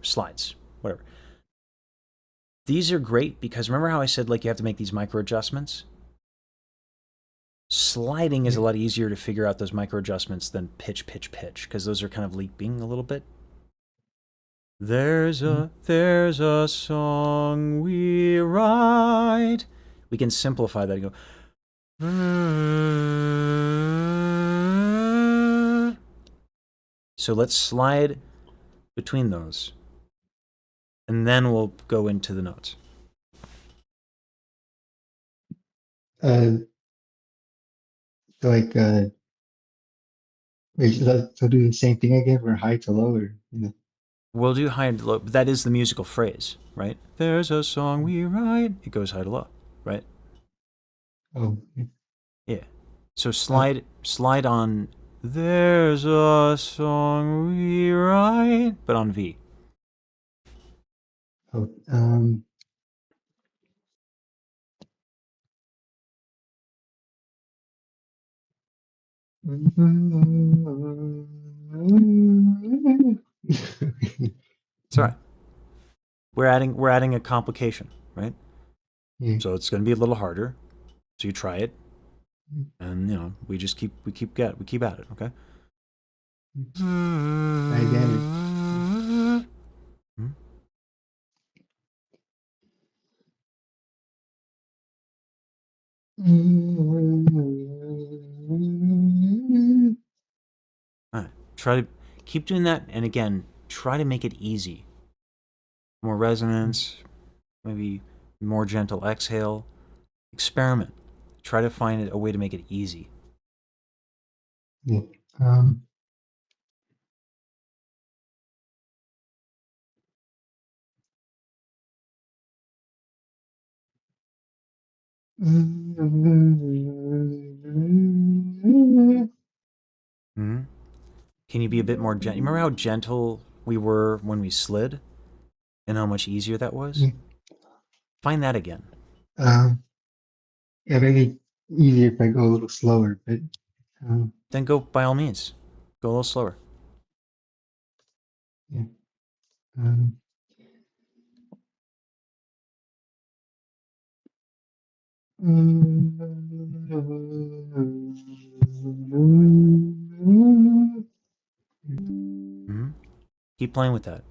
slides, whatever. These are great because remember how I said like you have to make these micro adjustments? Sliding is a lot easier to figure out those micro adjustments than pitch because those are kind of leaping a little bit. There's a song we write. We can simplify that and go. So let's slide between those. And then we'll go into the notes. So like wait, so do the same thing again for high to low, or We'll do high and low, but that is the musical phrase, right? There's a song we write. It goes high to low, right? oh, Yeah. So slide on. There's a song we write, but on V. oh, It's all right. We're adding a complication, right? yeah. So it's going to be a little harder. So you try it, and we keep at it, okay? Again, All right. Try to keep doing that, and again, try to make it easy. More resonance, maybe more gentle exhale. Experiment. Try to find a way to make it easy. yeah. Um, Hmm. Can you be a bit more gentle? You remember how gentle we were when we slid, and how much easier that was? Find that again. um, yeah, maybe easier if I go a little slower, but um, Then go by all means. Go a little slower. yeah. Um, Hmm. Keep playing with that.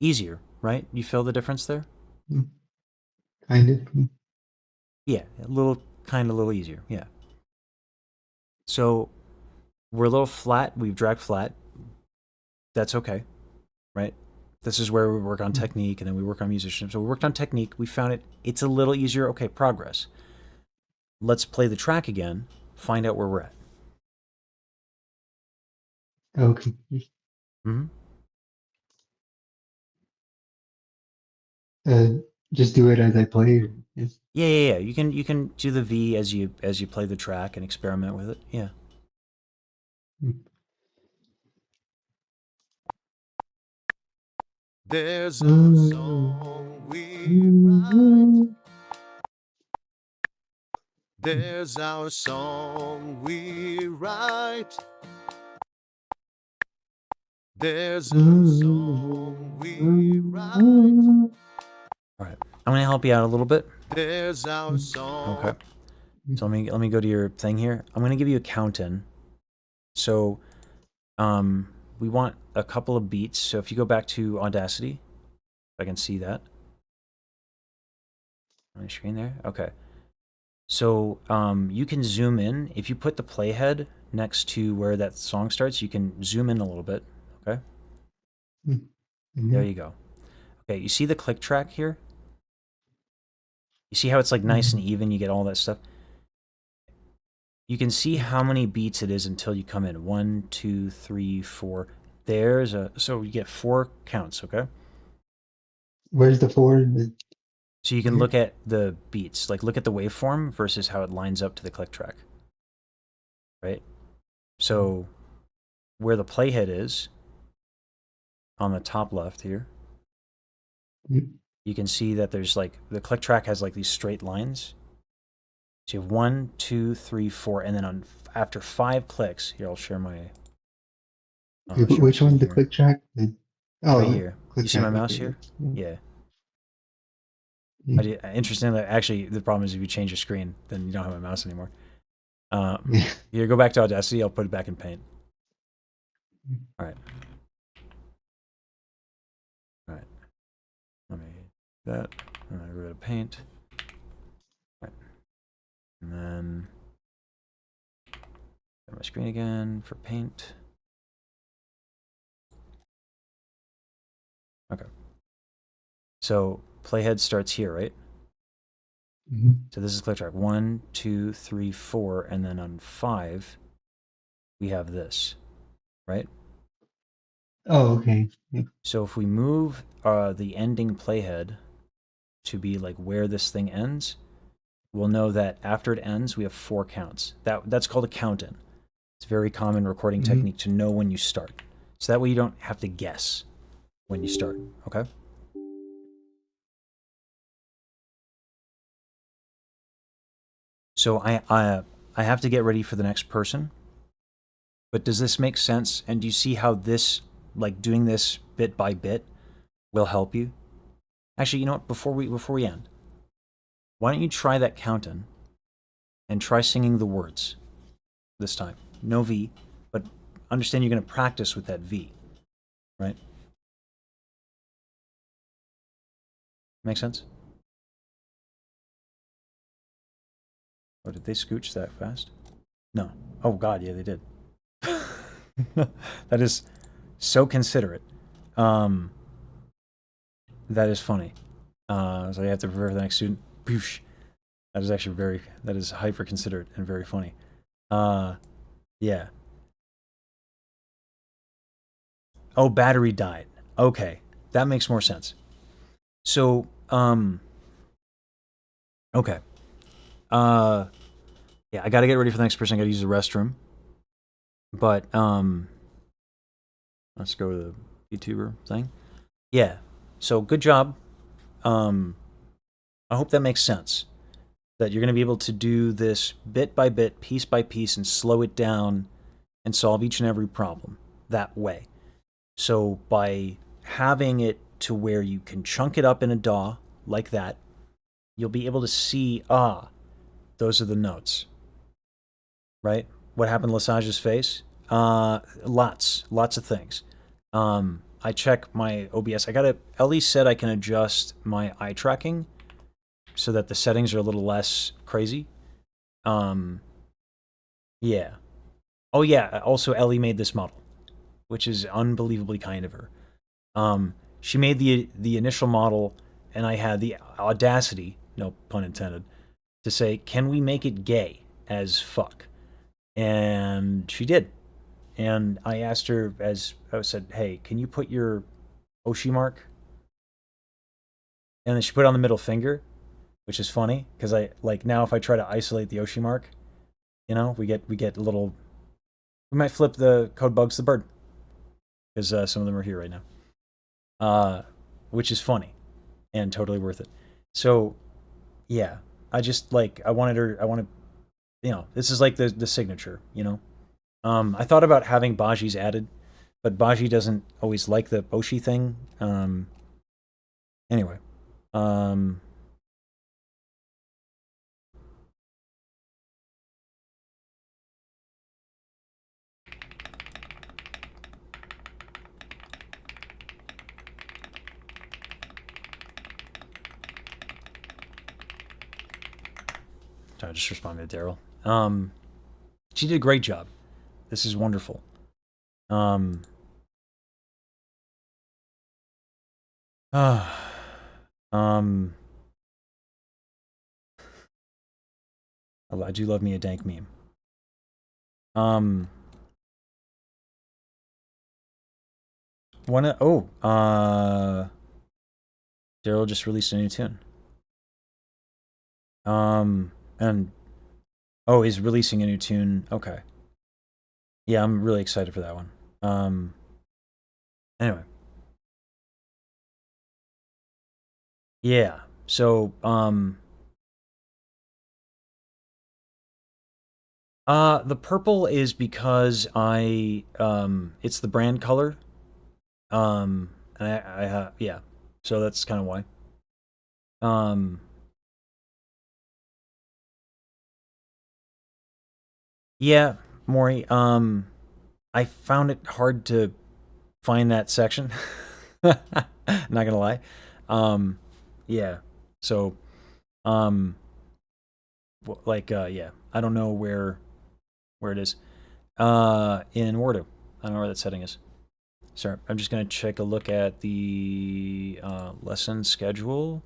Easier, right? You feel the difference there? Kind of. Yeah, a little easier. Yeah. So we're a little flat. We've dragged flat. That's okay, right? This is where we work on technique and then we work on musicianship. So we worked on technique. We found it's a little easier. Okay, progress. Let's play the track again, find out where we're at. Okay. Mm-hmm. Uh, just do it as I play. Yes. Yeah. You can do the V as you play the track and experiment with it. Yeah. There's our song we write. There's our song we write. There's our song we write. All right. I'm gonna help you out a little bit. There's our song. Okay. So let me go to your thing here. I'm gonna give you a count in. So, we want a couple of beats. So if you go back to Audacity, if I can see that on the screen there. Okay. So you can zoom in. If you put the playhead next to where that song starts, you can zoom in a little bit. Okay. There you go. Okay. You see the click track here? You see how it's like nice and even? You get all that stuff. You can see how many beats it is until you come in. 1, 2, 3, 4. So you get 4 counts, okay? Where's the four? So you can look at the beats, like look at the waveform versus how it lines up to the click track, right? So where the playhead is, on the top left here, you can see that there's like, the click track has like these straight lines. So you have 1, 2, 3, 4, and then after 5 clicks, here I'll share my. Which one's the click track? Right here. Click You see my track, mouse okay. here? Yeah. Yeah. Interestingly, actually, the problem is if you change your screen, then you don't have my mouse anymore. Yeah. Here, go back to Audacity. I'll put it back in Paint. All right. All right. Let me do that. And I go to Paint. All right. And then go to my screen again for Paint. Okay. So playhead starts here, right? So this is click track 1, 2, 3, 4, and then on 5, we have this, right? Oh, okay. Yeah. So if we move the ending playhead to be like where this thing ends, we'll know that after it ends, we have 4 counts. That's called a count-in. It's a very common recording technique to know when you start. So that way you don't have to guess when you start, okay? So I have to get ready for the next person. But does this make sense? And do you see how this, like doing this bit by bit, will help you? Actually, you know what? Before we end, why don't you try that count-in and try singing the words this time? No V, but understand you're going to practice with that V, right? Make sense? Oh, did they scooch that fast? No. Oh God, yeah, they did. That is so considerate. That is funny. So you have to prepare for the next student. Boosh. That is actually that is hyper considerate and very funny. Yeah. Oh, battery died. Okay. That makes more sense. So, okay. Yeah, I gotta get ready for the next person. I gotta use the restroom. But, let's go to the YouTuber thing. Yeah. So, good job. I hope that makes sense. That you're gonna be able to do this bit by bit, piece by piece, and slow it down and solve each and every problem that way. So by having it to where you can chunk it up in a DAW like that, you'll be able to see, those are the notes, right? What happened to Lesage's face? Lots of things. I check my OBS. Ellie said I can adjust my eye tracking so that the settings are a little less crazy. Yeah. Oh yeah. Also, Ellie made this model, which is unbelievably kind of her. She made the initial model, and I had the audacity, no pun intended, to say, "Can we make it gay as fuck?" And she did. And I asked her, as I said, "Hey, can you put your Oshi mark?" And then she put it on the middle finger, which is funny because I like now if I try to isolate the Oshi mark, you know, we get a little. We might flip the code bugs the bird because some of them are here right now, which is funny and totally worth it. So yeah, I just like I wanted, you know, this is like the signature, you know. I thought about having Baji's added, but Baji doesn't always like the Oshi thing. Anyway, I just responded to Daryl. She did a great job. This is wonderful. Um, um, I do love me a dank meme. Daryl just released a new tune. And he's releasing a new tune. Okay. Yeah, I'm really excited for that one. Anyway. Yeah. So, the purple is because it's the brand color. And I have, yeah. So that's kind of why. Yeah, Maury, I found it hard to find that section. Not gonna lie. Yeah. So, yeah, I don't know where it is. In Wardo. I don't know where that setting is. Sorry, I'm just gonna check a look at the lesson schedule.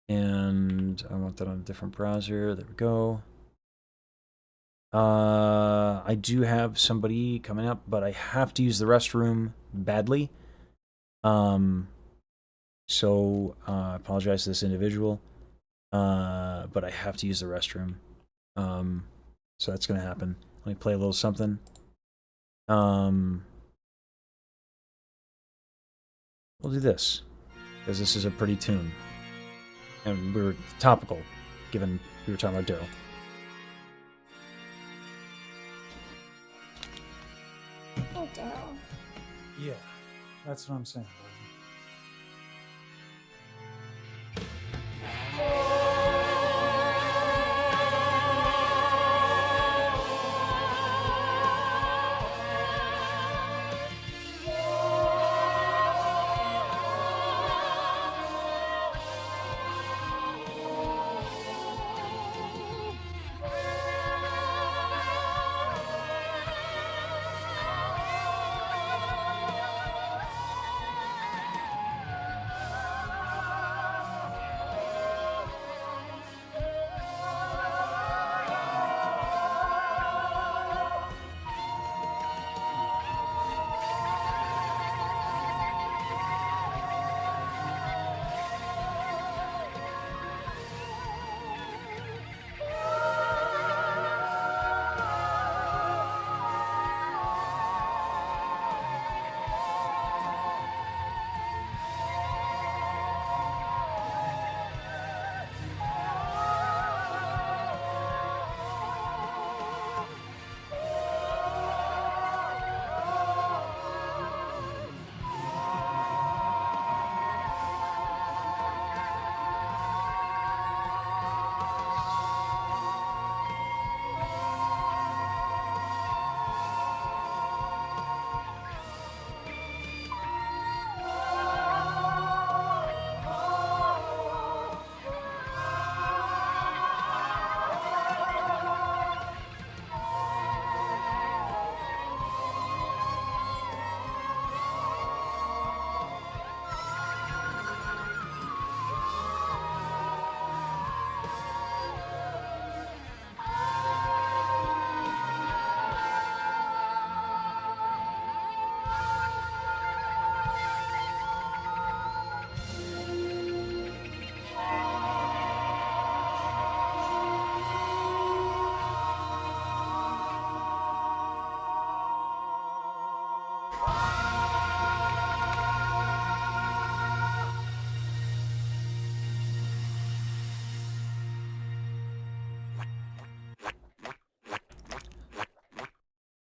And I want that on a different browser. There we go. I do have somebody coming up, but I have to use the restroom badly. So I apologize to this individual. But I have to use the restroom. So that's gonna happen. Let me play a little something. We'll do this because this is a pretty tune, and we were topical, given we were talking about Daryl. Oh, Daryl. Yeah, that's what I'm saying.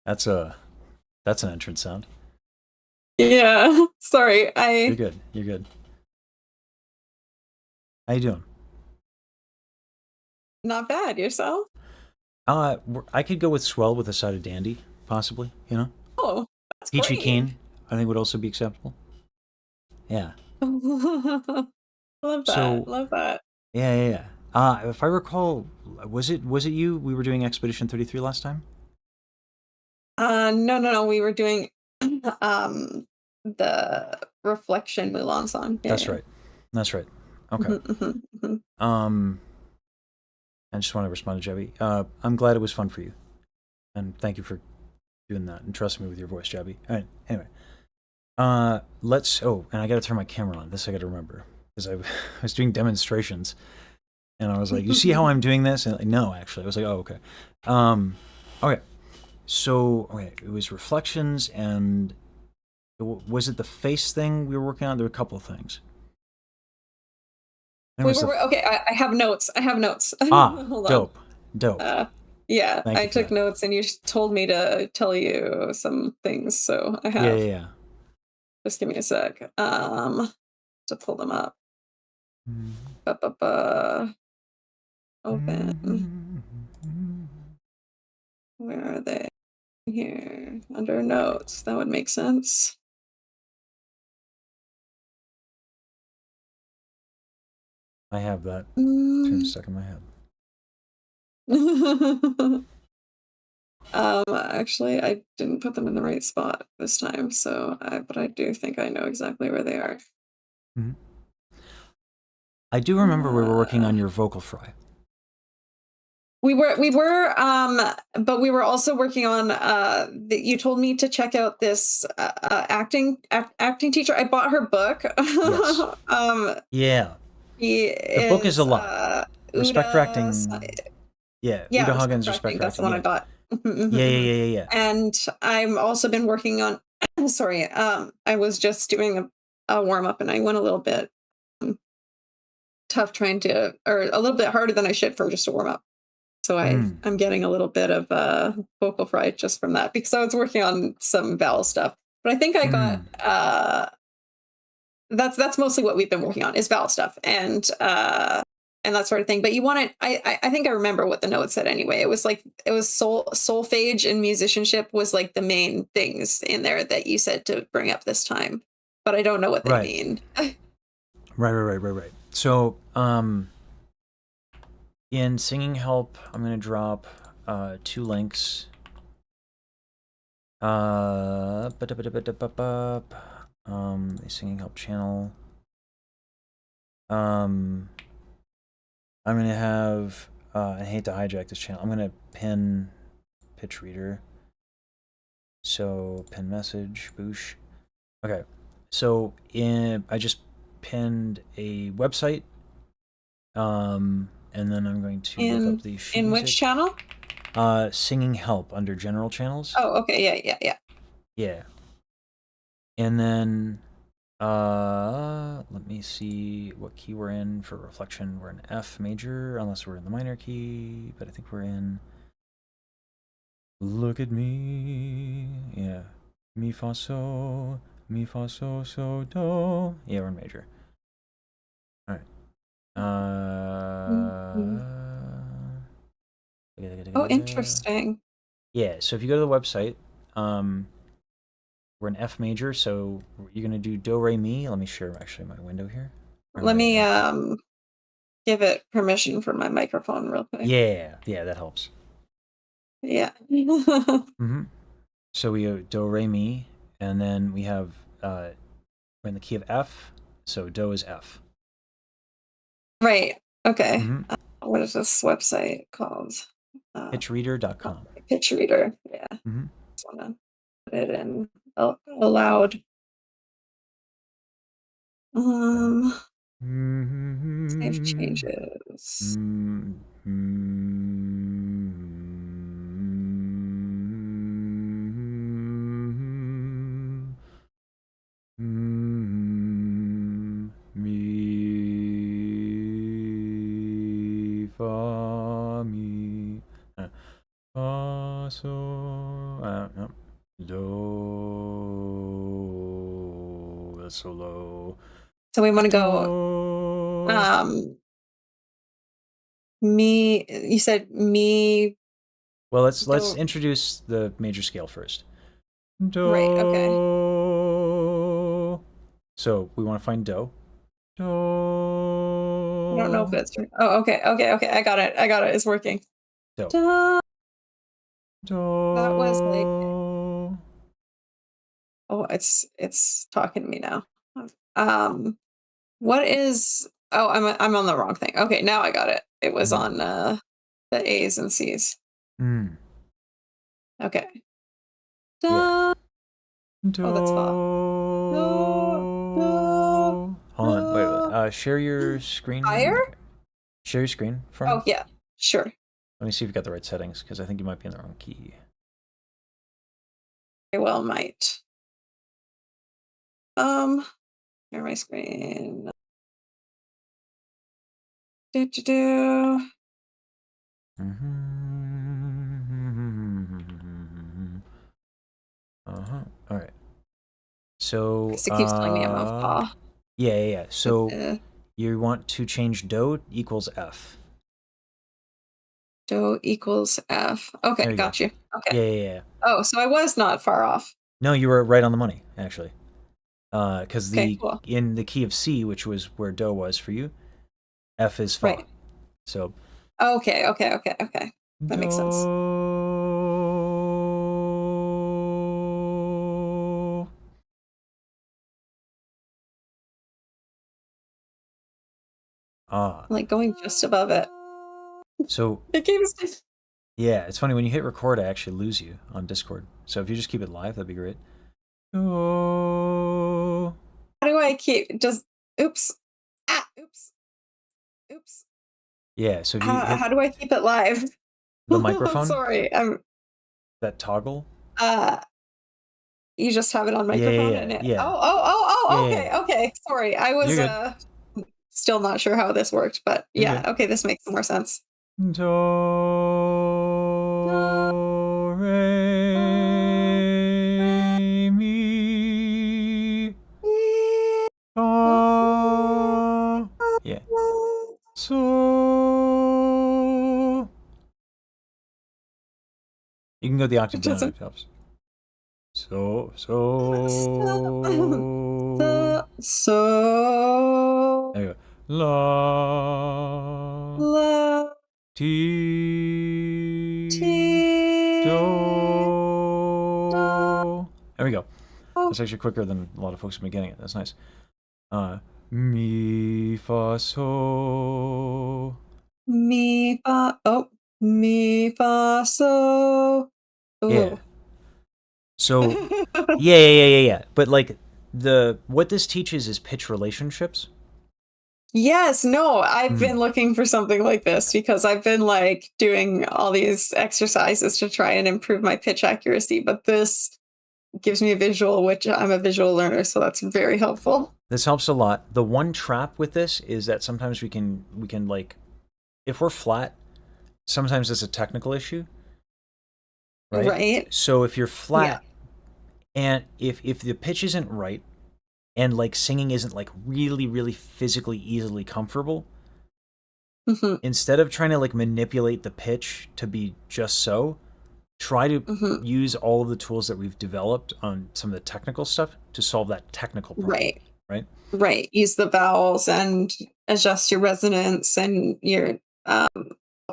That's an entrance sound. Yeah. Sorry. You're good. You're good. How you doing? Not bad. Yourself? I could go with swell with a side of dandy, possibly. You know, Oh, that's peachy great. keen. I think would also be acceptable. Yeah. Love that. So Love that. yeah. If I recall, was it you? We were doing Expedition 33 last time. No. We were doing the Reflection Mulan song. Yeah, That's yeah. right. That's right. Okay. I just want to respond to Jebby. I'm glad it was fun for you, and thank you for doing that and trusting me with your voice, Jebby. All right. Anyway, let's. Oh, and I got to turn my camera on. This I got to remember because I was doing demonstrations, and I was like, "You see how I'm doing this?" And like, no, actually, I was like, "Oh, okay." Okay. So, okay, it was reflections, and was it the face thing we were working on? There were a couple of things. Okay. I have notes. Hold on. Dope. Yeah, Thank I you for took that. notes, and you told me to tell you some things, so I have. Yeah. Just give me a sec. To pull them up. Open. Where are they? Here, under notes. That would make sense. I have that. Turn stuck in my head. Actually, I didn't put them in the right spot this time, but I do think I know exactly where they are. I do remember we were working on your vocal fry. We were, but we were also working on. You told me to check out this acting teacher. I bought her book. Yes. Yeah. The book is a lot. Respect for Acting. Yeah. Uda Huggins, Respect for That's the Acting. one I bought. Yeah. And I've also been working on. Sorry, I was just doing a warm up, and I went a little bit tough or a little bit harder than I should for just a warm up. So I'm getting a little bit of vocal fry just from that because I was working on some vowel stuff. But I think I got that's mostly what we've been working on is vowel stuff and that sort of thing. But you wanted I think I remember what the note said anyway. It was solfege and musicianship was like the main things in there that you said to bring up this time. But I don't know what they mean. Right. So in Singing Help, I'm going to drop 2 links. The Singing Help channel. I'm going to have, I hate to hijack this channel, I'm going to pin pitch reader. So, pin message, boosh. Okay, so I just pinned a website. And then I'm going to look up the sheet in music. which channel? Singing Help under General Channels. Oh, okay, yeah. And then let me see what key we're in for reflection. We're in F major, unless we're in the minor key, but I think we're in Look at Me. Yeah. Mi fa so so do. Yeah, we're in major. All right. Oh, interesting. Yeah, so if you go to the website, we're in F major, so you're gonna do do re mi. Let me share actually my window here. Let me give it permission for my microphone real quick. Yeah, that helps. Yeah. So we go do re mi, and then we have we're in the key of F, so do is F. Right. Okay. What is this website called? Pitchreader.com. Pitchreader. Yeah. Just wanna put it in aloud. Save changes. Mi fa mi fa so No. Do. That's so low. So we want to go. Mi. You said mi. Well, let's Do. introduce the major scale first. Do. Right. Okay. So we want to find do. Do. I don't know if it's. Oh, okay. I got it. It's working. Do. Da. Do. That was like. Oh, it's talking to me now. What is? Oh, I'm on the wrong thing. Okay, now I got it. It was on the A's and C's. Okay. Da. Yeah. Oh, that's fa. Hold on. Wait. Share your screen. Fire? Share your screen for me. Oh yeah, sure. Let me see if you got the right settings, because I think you might be in the wrong key. I well might. Share my screen. Do. All right. So. It keeps telling me I'm on fa. Yeah. So you want to change do equals F. Do equals F. Okay, got you. Okay. Yeah. Oh, so I was not far off. No, you were right on the money, actually. Because cool. in the key of C, which was where do was for you, F is fa. Right. So. Okay. That makes sense. Like going just above it. So. It keeps. Yeah, it's funny when you hit record, I actually lose you on Discord. So if you just keep it live, that'd be great. Oh. How do I keep just? Oops. Oops. Yeah. So if you how do I keep it live? The microphone. I'm sorry. That toggle. You just have it on microphone. Yeah. Oh. Okay. Sorry, I was still not sure how this worked, but yeah. Okay, this makes more sense. Do, re, mi, fa. Yeah. So. You can go the octave down if it helps. So. There you go. La. Ti. Do. There we go. That's actually quicker than a lot of folks have been getting it. That's nice. Mi, fa, so. Mi, fa. Oh. Mi, fa, so. Ooh. Yeah. So, yeah. But like what this teaches is pitch relationships. Yes, no, I've been looking for something like this because I've been like doing all these exercises to try and improve my pitch accuracy, but this gives me a visual, which I'm a visual learner, so that's very helpful. This helps a lot. The one trap with this is that sometimes we can like, if we're flat, sometimes it's a technical issue. Right? So if you're flat and if the pitch isn't right and like singing isn't like really physically easily comfortable, instead of trying to like manipulate the pitch to be just so, try to use all of the tools that we've developed on some of the technical stuff to solve that technical problem. Right. Use the vowels and adjust your resonance and your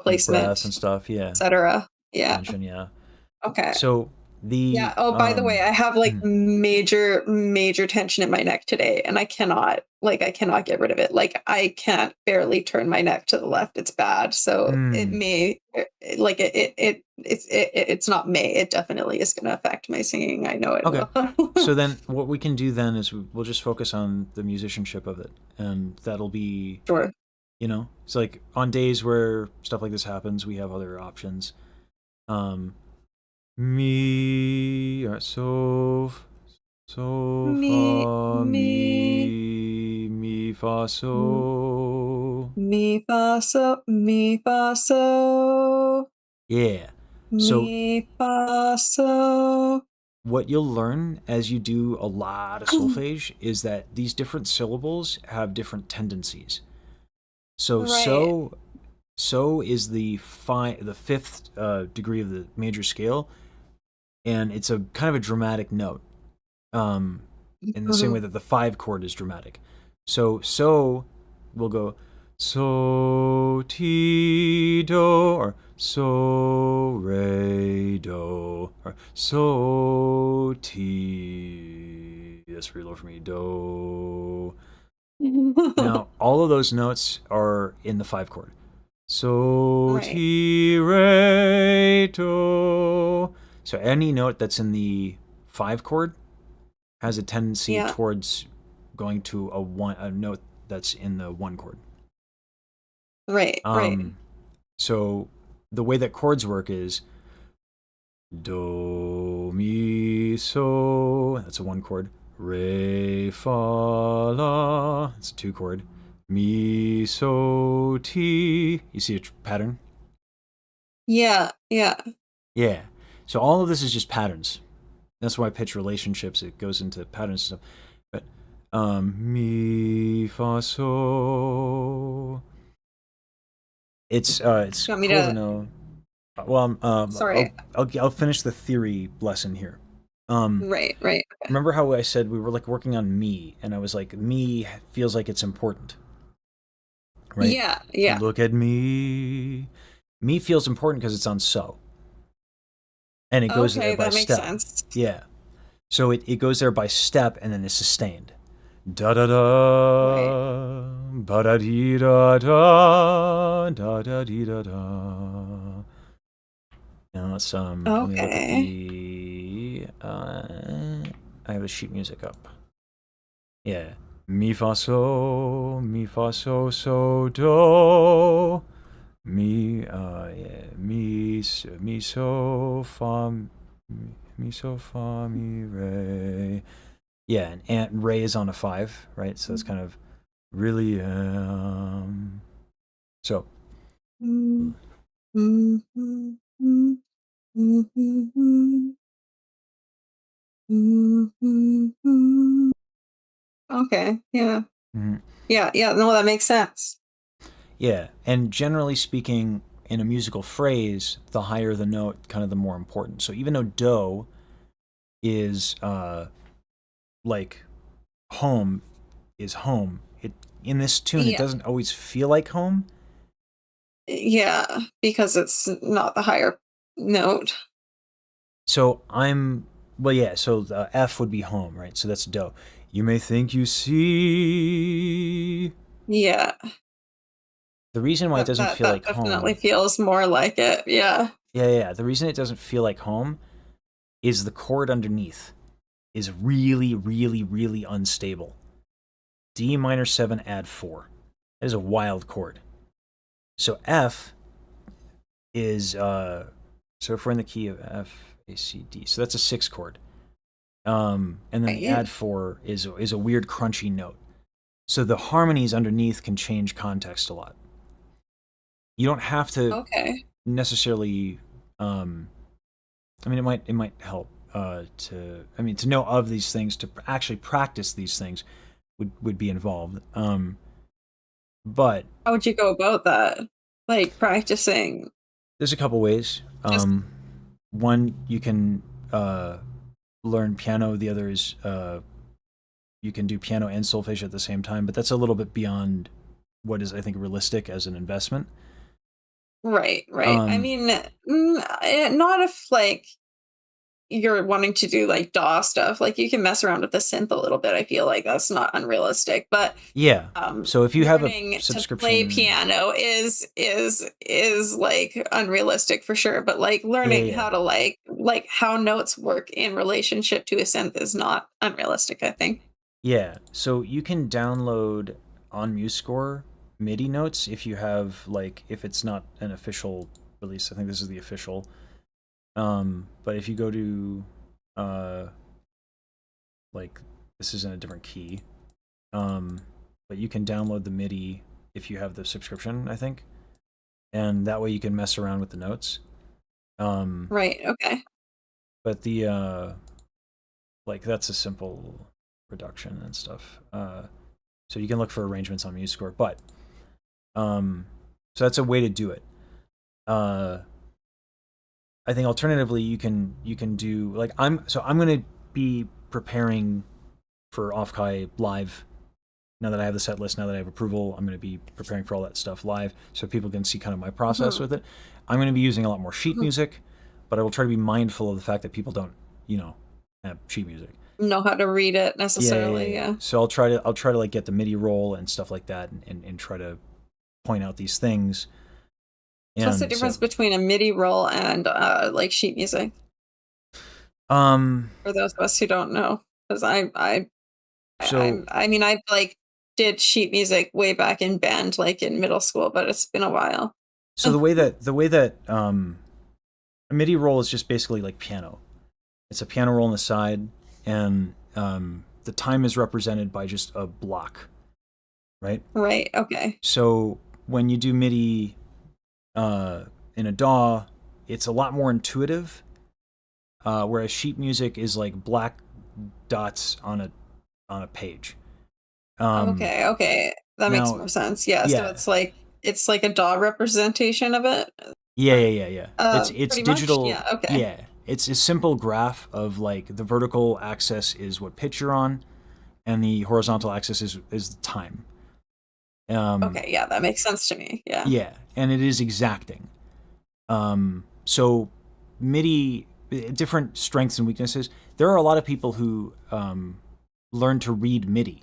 placement, breath and stuff, etc. Yeah. Tension, Okay. So Oh, by the way, I have like major tension in my neck today, and I cannot get rid of it. Like I can't barely turn my neck to the left. It's bad. So it may like it's not may. It definitely is going to affect my singing. I know it will. So then what we can do then is we'll just focus on the musicianship of it, and that'll be sure. You know, it's like on days where stuff like this happens, we have other options. Mi, so fa, mi fa so. Mi fa so. Yeah. So Mi, fa, so. what you'll learn as you do a lot of solfege is that these different syllables have different tendencies. So Right. so is the fifth degree of the major scale, and it's a kind of a dramatic note. In the same way Mhm. that the 5 chord is dramatic. So will go so ti do, or so re do, or so ti. That's pretty low for me. Do. Now all of those notes are in the 5 chord. So Right. ti re do. So any note that's in the 5 chord has a tendency Yeah. towards going to a note that's in the 1 chord. Right. Right. So the way that chords work is do mi so, that's a 1 chord. Re fa la, that's a 2 chord. Mi so ti. You see a pattern? Yeah. Yeah. Yeah. So all of this is just patterns. That's why pitch relationships, it goes into patterns and stuff. But mi fa so. It's You want me cool to to? know. Well, Sorry. I'll finish the theory lesson here. Right. Right. Remember how I said we were like working on me, and I was like, me feels like it's important, right? Yeah. Yeah. Look at me. Me feels important because it's on so, and it goes there Okay, by that makes step. sense. Yeah. So it goes there by step and then is sustained. Da da Right. da, ba da dee da da, da da dee da da. Now let's let me look at Okay. the I have the sheet music up. Yeah. Mi fa so so do. Mi so fa mi re. Yeah, and Ray is on a 5, right? So it's kind of really so Mm, mm, mm, mm, mm, mm, mm, mm, mm. Okay. Yeah. mhm. Yeah. Yeah. No, that makes sense. Yeah, and generally speaking, in a musical phrase, the higher the note, kind of the more important. So even though do is like home is home, it in this tune it Yeah. doesn't always feel like home. Yeah. Because it's not the higher note. So I'm well, yeah. So the F would be home, right? So that's do. You may think you see. Yeah. The reason why it doesn't feel That like definitely home, feels more like it. Yeah. yeah. The reason it doesn't feel like home is the chord underneath is really, really, really unstable. D minor 7 add 4. That is a wild chord. So F is so if we're in the key of F A C D, so that's a 6 chord. And then the Right. add 4 is a weird crunchy note. So the harmonies underneath can change context a lot. You don't have to Okay. necessarily I mean it might help to know of these things, to actually practice these things would be involved. But How would you go about that? Like practicing there's a couple ways. just One, you can learn piano. The other is you can do piano and solfege at the same time. But that's a little bit beyond what is, I think, realistic as an investment. right, right. I Um, mean, not if like you're wanting to do like DAW stuff. Like you can mess around with the synth a little bit. I feel like that's not unrealistic, but yeah. So if you have a learning to play subscription, piano is like unrealistic for sure. But like yeah, learning yeah, how to like how notes work in relationship to a synth is not unrealistic. I think. yeah. So you can download on MuseScore MIDI notes if you have like if it's not an official release. I think this is the official. But if you go to uh, like this is in a different key. But you can download the MIDI if you have the subscription, I think, and that way you can mess around with the notes. Right. Okay. But the like that's a simple reduction and stuff. So you can look for arrangements on MuseScore, but so that's a way to do it. I think alternatively you can do like I'm gonna be preparing for Offkai live. Now that I have the set list, now that I have approval, I'm going to be preparing for all that stuff live so people can see kind of my process with it. I'm going to be using a lot more sheet music, but I will try to be mindful of the fact that people don't, have sheet music. Know how to read it necessarily. Yeah. So I'll try to like get the MIDI roll and stuff like that, and try to point out these things. So what's the difference between a MIDI roll and like sheet music? For those of us who don't know, because I mean, I like did sheet music way back in band, like in middle school, but it's been a while. So the way that a MIDI roll is just basically like piano. It's a piano roll on the side, and the time is represented by just a block, right? Right. Okay. So when you do MIDI in a DAW, it's a lot more intuitive, whereas sheet music is like black dots on a page. Okay. That makes more sense. Yeah. So it's like a DAW representation of it. Yeah. It's digital. Much? Yeah. Okay. Yeah, it's a simple graph of like the vertical axis is what pitch you're on, and the horizontal axis is the time. Okay. Yeah, that makes sense to me. Yeah. Yeah, and it is exacting. So MIDI, different strengths and weaknesses. There are a lot of people who learn to read MIDI,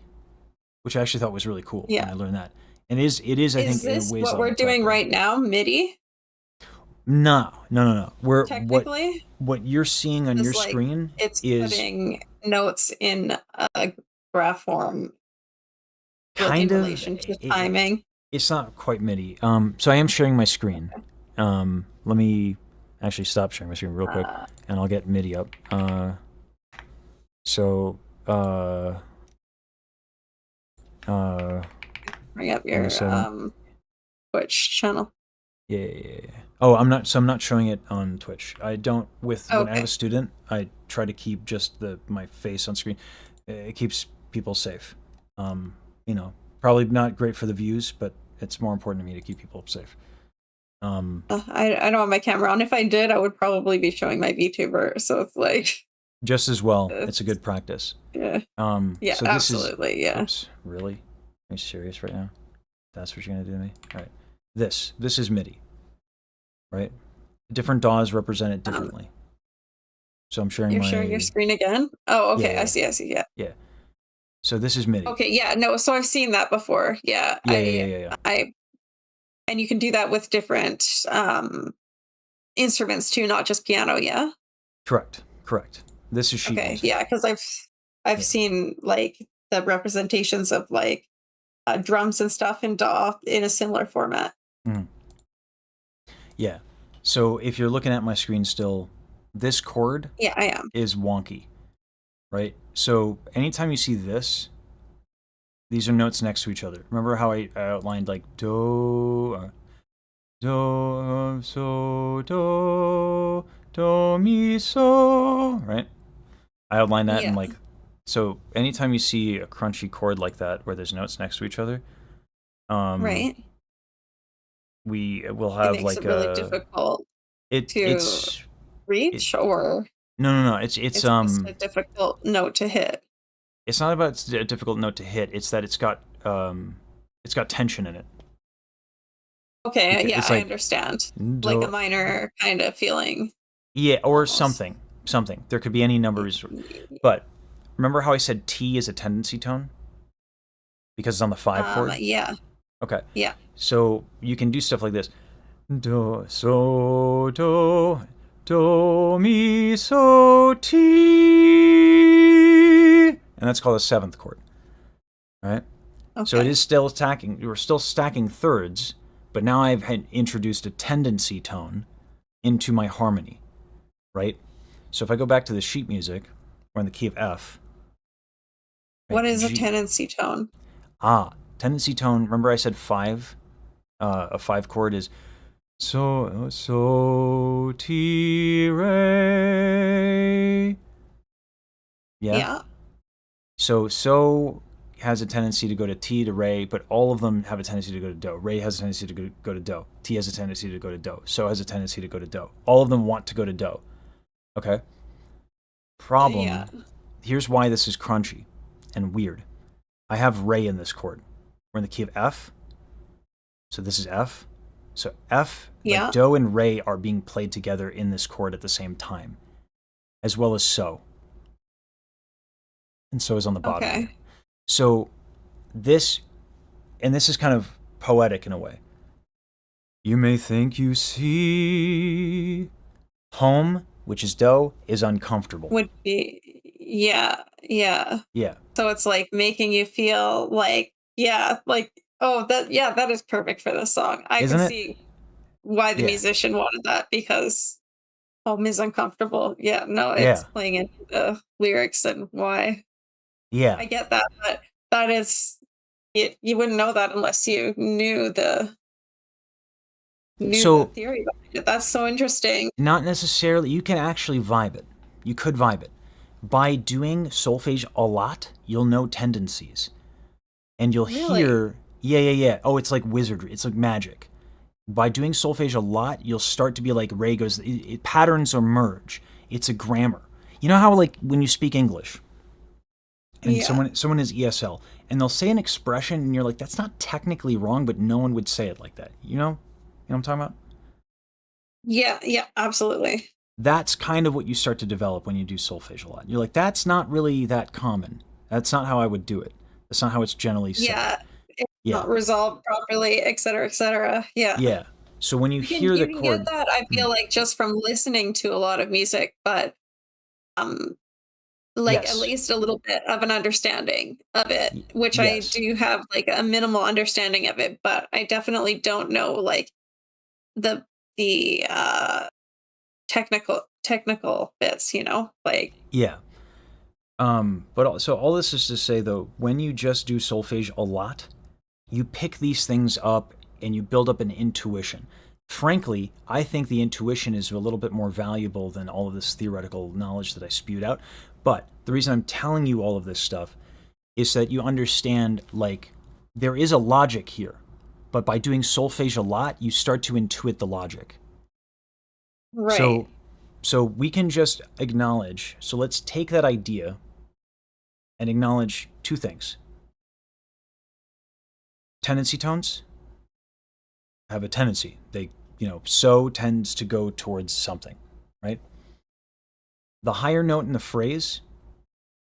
which I actually thought was really cool when I learned that. And it is I think this in ways what we're doing right now, MIDI? No. We're technically what you're seeing on your screen is putting notes in a graph form, kind in of relation to timing. It's not quite MIDI. So I am sharing my screen. Let me actually stop sharing my screen real quick, and I'll get MIDI up. Bring up your Twitch channel. Yeah. Oh, I'm not showing it on Twitch. I don't when I have a student, I try to keep just my face on screen. It keeps people safe. Probably not great for the views, but it's more important to me to keep people safe. I don't have my camera on. If I did, I would probably be showing my VTuber. So it's like just as well. It's a good practice. Yeah. Yeah. So absolutely. Oops, really? Are you serious right now? That's what you're gonna do to me? All right. This is MIDI, right? Different DAWs represent it differently. So I'm sharing sharing your screen again? Oh, okay. Yeah. I see. Yeah. Yeah. So this is MIDI. Okay. Yeah. No. So I've seen that before. Yeah. Yeah. And you can do that with different instruments too, not just piano. Yeah. Correct. This is sheet music. Yeah, because I've seen like the representations of like drums and stuff in DAW in a similar format. Yeah. So if you're looking at my screen still, this chord I am. is wonky, right? So anytime you see this, these are notes next to each other. Remember how I outlined like do, so, do, mi, so, right? I outlined that and like, so anytime you see a crunchy chord like that where there's notes next to each other, right, we will have it makes like it really difficult to reach, or no. It's just a difficult note to hit. It's not about a difficult note to hit. It's that it's got tension in it. Okay, yeah, I understand. Like a minor kind of feeling. Yeah, or almost. Something. There could be any numbers. But remember how I said T is a tendency tone? Because it's on the 5 chord? Yeah. Okay. Yeah. So you can do stuff like this. Do, so, do, mi, so, ti. And that's called a 7th chord. Right? Okay. So it is still stacking. We're still stacking thirds, but now I've introduced a tendency tone into my harmony. Right? So if I go back to the sheet music, we're in the key of F. Right? What is a tendency tone? Tendency tone. Remember I said 5? A 5 chord is So ti re. Yeah. Yeah. So has a tendency to go to ti to re, but all of them have a tendency to go to do. Re has a tendency to go to do. Ti has a tendency to go to do. So has a tendency to go to do. All of them want to go to do. Okay. Problem. Yeah. Here's why this is crunchy and weird. I have re in this chord. We're in the key of F. So this is F. So F, Yeah. like do and re are being played together in this chord at the same time, as well as so. And so is on the bottom. Okay. Here. So this, and this is kind of poetic in a way. You may think you see home, which is do, is uncomfortable. Would be, yeah. Yeah. So it's like making you feel like, yeah, like, oh, that is perfect for this song. I Isn't can it? see why the Yeah. musician wanted that, because home is uncomfortable. Yeah, no, it's Yeah. playing into the lyrics and why. Yeah. I get that, but that is, you wouldn't know that unless you knew the So theory behind it. That's so interesting. not necessarily. You can actually vibe it. You could vibe it. By doing solfege a lot, you'll know tendencies. And you'll Really? hear, yeah. Oh, it's like wizardry. It's like magic. By doing solfege a lot, you'll start to be like Ray goes, patterns emerge. It's a grammar. You know how like when you speak English and Yeah. someone is ESL and they'll say an expression and you're like, that's not technically wrong, but no one would say it like that. You know what I'm talking about? Yeah, absolutely. That's kind of what you start to develop when you do solfege a lot. You're like, that's not really that common. That's not how I would do it. That's not how it's generally said. Yeah. It's Yeah. not resolved properly, et cetera, et cetera. Yeah. Yeah. So when you You hear the can chord, get that, I feel like, just from listening to a lot of music, but like at yes. least a little bit of an understanding of it, which Yes. I do have like a minimal understanding of it, but I definitely don't know like the technical bits, like Yeah. But so all this is to say though, when you just do solfege a lot, you pick these things up and you build up an intuition. Frankly, I think the intuition is a little bit more valuable than all of this theoretical knowledge that I spewed out. But the reason I'm telling you all of this stuff is that you understand, like, there is a logic here. But by doing solfege a lot, you start to intuit the logic. right. So we can just acknowledge. So let's take that idea and acknowledge two things. Tendency tones have a tendency. They, so tends to go towards something, right? The higher note in the phrase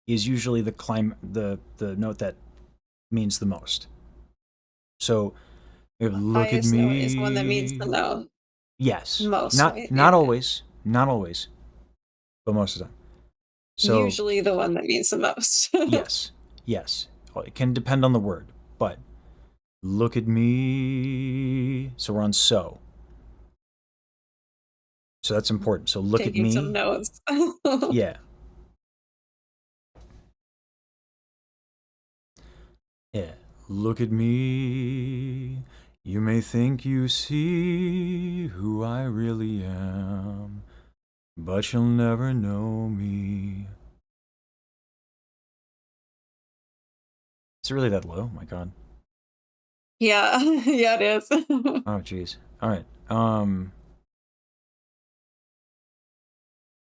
is usually the note that means the most. So look at Highest me. note is the one that means the note. Yes. Most. Not right? not Yeah. always. Not always. But most of the time. So Usually the one that means the most. yes. Yes. It can depend on the word, but look at me. So we're on so. So that's important. So look Taking at some me. notes. Yeah. Yeah. Look at me. You may think you see who I really am, but you'll never know me. Is it really that low? Oh my god. Yeah, yeah, it is. Oh jeez. All right.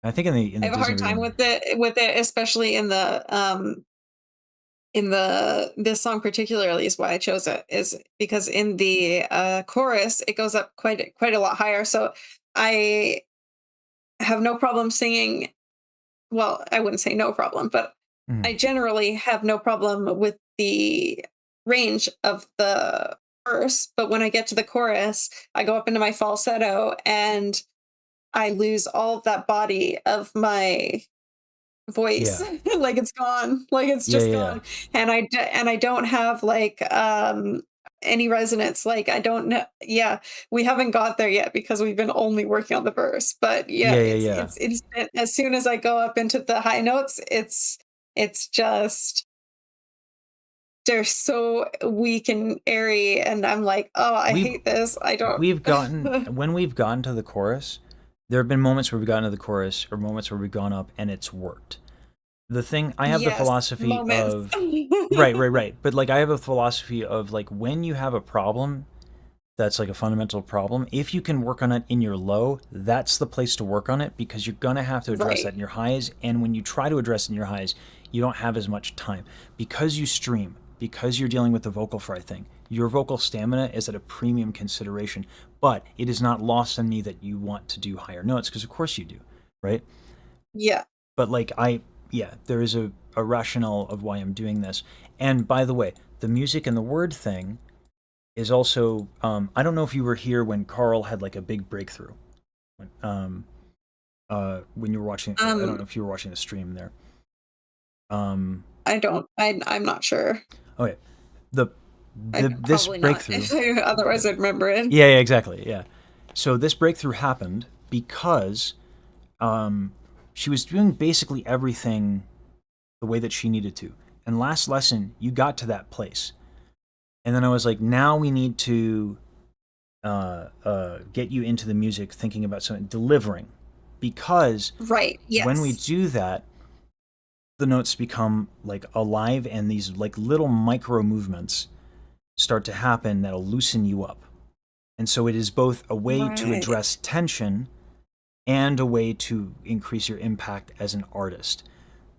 I think in the I have a Disney hard time version- with it, especially in this song particularly is why I chose it, is because in the chorus it goes up quite a lot higher. So I have no problem singing. Well, I wouldn't say no problem, but I generally have no problem with the range of the verse. But when I get to the chorus, I go up into my falsetto and I lose all of that body of my voice. Yeah. Like it's gone. Like it's Yeah, just yeah, gone. And I don't have like any resonance. Like I don't know. Yeah, we haven't got there yet because we've been only working on the verse. But yeah, Yeah. it's as soon as I go up into the high notes, it's just they're so weak and airy, and I'm like, oh, I hate this. I don't. When we've gotten to the chorus, there have been moments where we've gotten to the chorus or moments where we've gone up and it's worked. The thing, I have the philosophy of, right. But like, I have a philosophy of like, when you have a problem, that's like a fundamental problem. If you can work on it in your low, that's the place to work on it, because you're going to have to address that in your highs. And when you try to address it in your highs, you don't have as much time. Because you stream, because you're dealing with the vocal fry thing, your vocal stamina is at a premium consideration. But it is not lost on me that you want to do higher notes, because of course you do, right? Yeah. But like, there is a rationale of why I'm doing this. And by the way, the music and the word thing is also, I don't know if you were here when Carl had like a big breakthrough. When you were watching, I don't know if you were watching the stream there. I'm not sure. Okay. This breakthrough. Not. Otherwise I'd remember it. Yeah, exactly. Yeah. So this breakthrough happened because she was doing basically everything the way that she needed to. And last lesson, you got to that place. And then I was like, now we need to get you into the music, thinking about something, delivering. Because when we do that, the notes become like alive, and these like little micro movements start to happen that'll loosen you up. And so it is both a way to address tension and a way to increase your impact as an artist.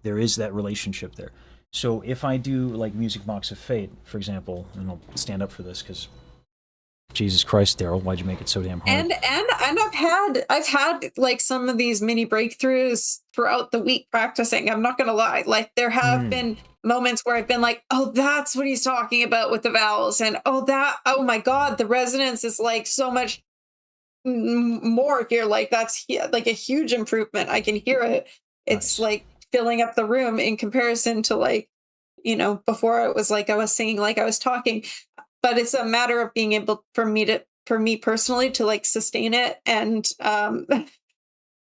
There is that relationship there. So if I do like Music Box of Fate, for example, and I'll stand up for this because Jesus Christ, Daryl, why'd you make it so damn hard? And I've had like some of these mini breakthroughs throughout the week practicing. I'm not gonna lie. Like there have been moments where I've been like, oh, that's what he's talking about with the vowels, and oh my God, the resonance is like so much more here. Like that's like a huge improvement. I can hear it. It's like filling up the room in comparison to like, before it was like I was singing like I was talking. But it's a matter of being able for me personally to like sustain it and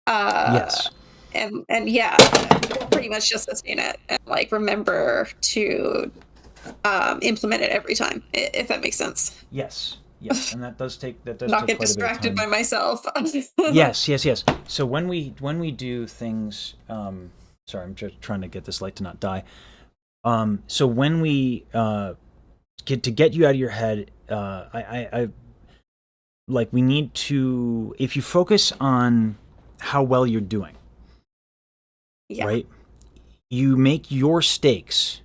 yes. And yeah, pretty much just sustain it and like remember to implement it every time, if that makes sense. Yes, and that does not get distracted by myself. yes. So when we do things, sorry, I'm just trying to get this light to not die. So when we get you out of your head, I like, we need to, if you focus on how well you're doing, right? You make your stakes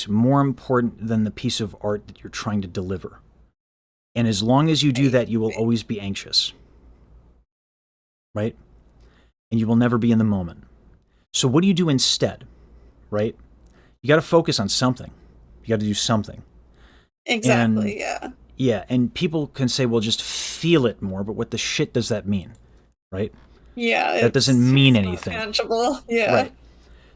more important than the piece of art that you're trying to deliver. And as long as you do that, you will always be anxious, right? And you will never be in the moment. So what do you do instead, right? You got to focus on something. You got to do something. Exactly, Yeah, and people can say, well, just feel it more, but what the shit does that mean, right? Yeah, that doesn't mean anything. Tangible, yeah. Right.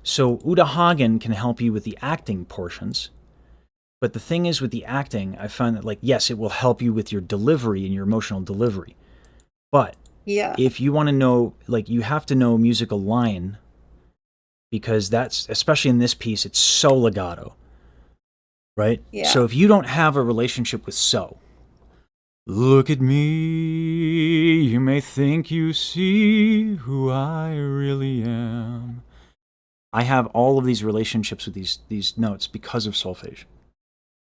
So Uta Hagen can help you with the acting portions, but the thing is with the acting, I find that, like, yes, it will help you with your delivery and your emotional delivery, but if you want to know, like, you have to know musical line, because that's, especially in this piece, it's so legato, right? Yeah. So if you don't have a relationship with so, look at me, you may think you see who I really am. I have all of these relationships with these notes because of solfege,